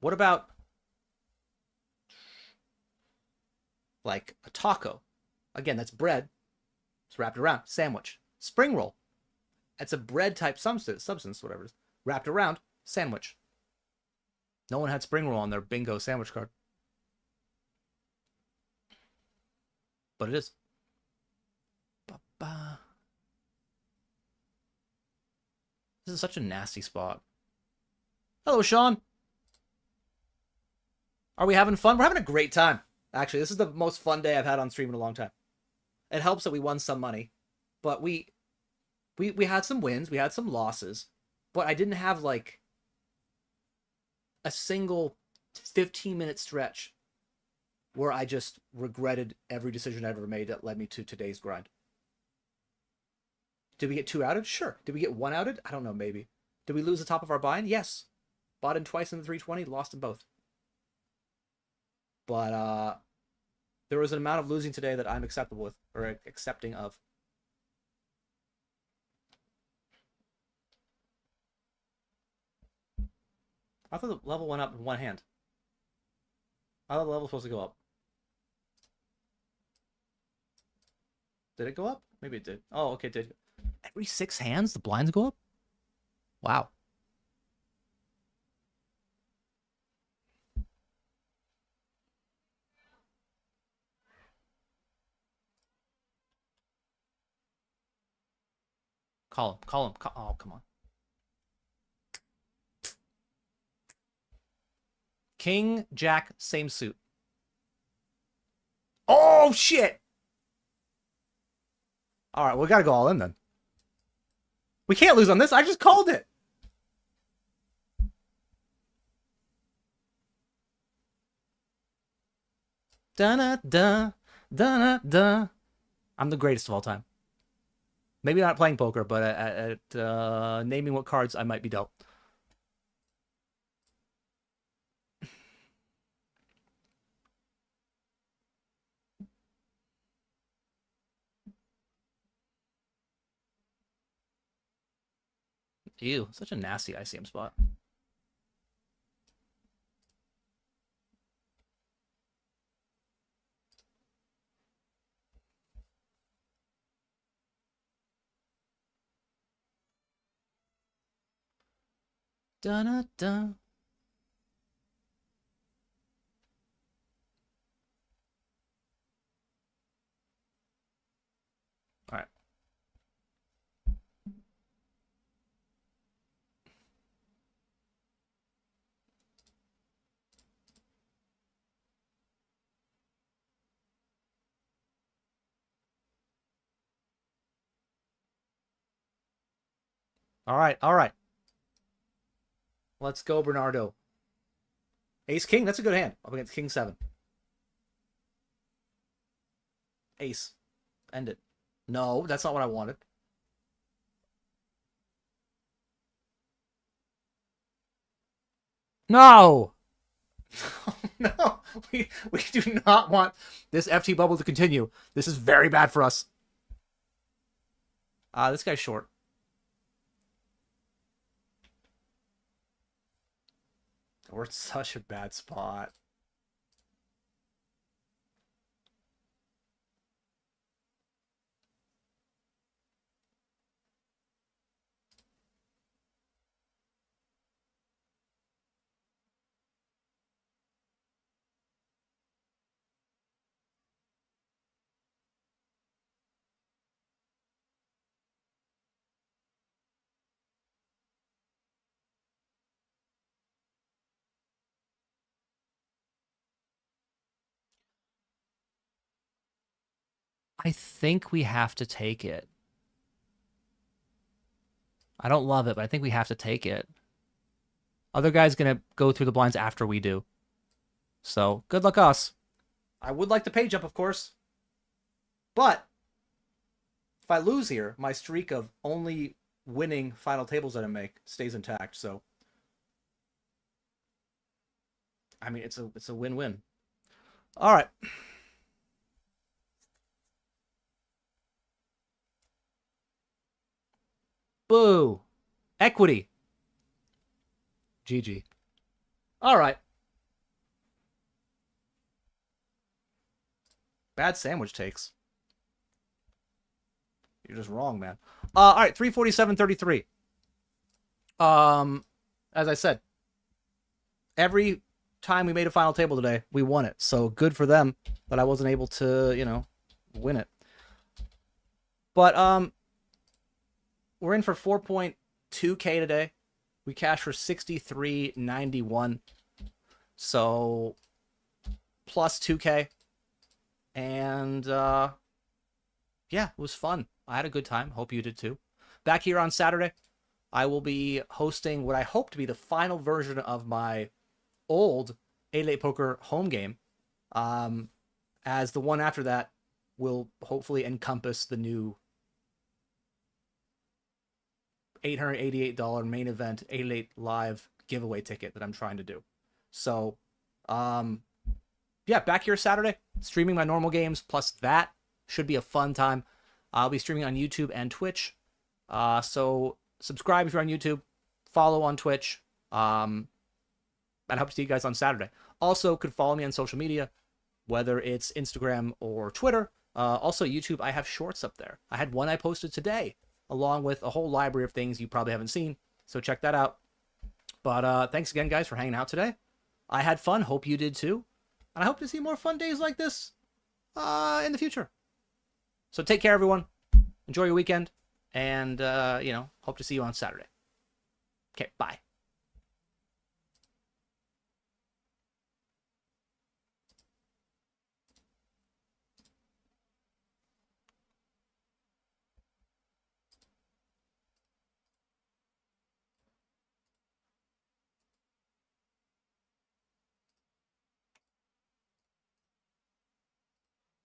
What about like a taco? Again, that's bread. It's wrapped around. Sandwich. Spring roll. It's a bread type substance, whatever it is. Wrapped around. Sandwich. No one had spring roll on their bingo sandwich card. But it is. Ba-ba. This is such a nasty spot. Hello, Sean. Are we having fun? We're having a great time. Actually, this is the most fun day I've had on stream in a long time. It helps that we won some money, but we had some wins, we had some losses, but I didn't have like a single 15-minute stretch where I just regretted every decision I ever made that led me to today's grind. Did we get 2 outed? Sure. Did we get 1 outed? I don't know, maybe. Did we lose the top of our bind? Yes. Bought in twice in the 320, lost in both. But there was an amount of losing today that I'm acceptable with, or accepting of. I thought the level went up in one hand. I thought the level was supposed to go up. Did it go up? Maybe it did. Oh, okay, it did. Every 6 hands, the blinds go up? Wow. Call him. Oh, come on. King, Jack, same suit. Oh, shit! All right, we gotta go all in then. We can't lose on this. I just called it. Da-da-da, da-da-da. I'm the greatest of all time. Maybe not playing poker, but at naming what cards I might be dealt. Ew, such a nasty ICM spot. Da-da-da. All right. All right, all right. Let's go, Bernardo. Ace King, that's a good hand. Up against King 7. Ace. End it. No, that's not what I wanted. No! No, we do not want this FT bubble to continue. This is very bad for us. This guy's short. We're in such a bad spot. I think we have to take it. I don't love it, but I think we have to take it. Other guy's going to go through the blinds after we do. So, good luck us. I would like the page up, of course. But, if I lose here, my streak of only winning final tables that I make stays intact, so... I mean, it's a win-win. All right. Boo. Equity. GG. All right. Bad sandwich takes. You're just wrong, man. All right, 347.33. As I said, every time we made a final table today, we won it. So good for them that I wasn't able to, you know, win it. But we're in for 4.2K today. We cashed for 63.91. So plus 2K. And yeah, it was fun. I had a good time. Hope you did too. Back here on Saturday, I will be hosting what I hope to be the final version of my old 8-8 Poker home game. As the one after that will hopefully encompass the new $888 main event 8-8 live giveaway ticket that I'm trying to do. So, yeah, back here Saturday, streaming my normal games, plus that should be a fun time. I'll be streaming on YouTube and Twitch. So subscribe if you're on YouTube, follow on Twitch, and I hope to see you guys on Saturday. Also, could follow me on social media, whether it's Instagram or Twitter. Also, YouTube, I have shorts up there. I had one I posted today, along with a whole library of things you probably haven't seen. So check that out. But thanks again, guys, for hanging out today. I had fun. Hope you did too. And I hope to see more fun days like this in the future. So take care, everyone. Enjoy your weekend. And, you know, hope to see you on Saturday. Okay, bye.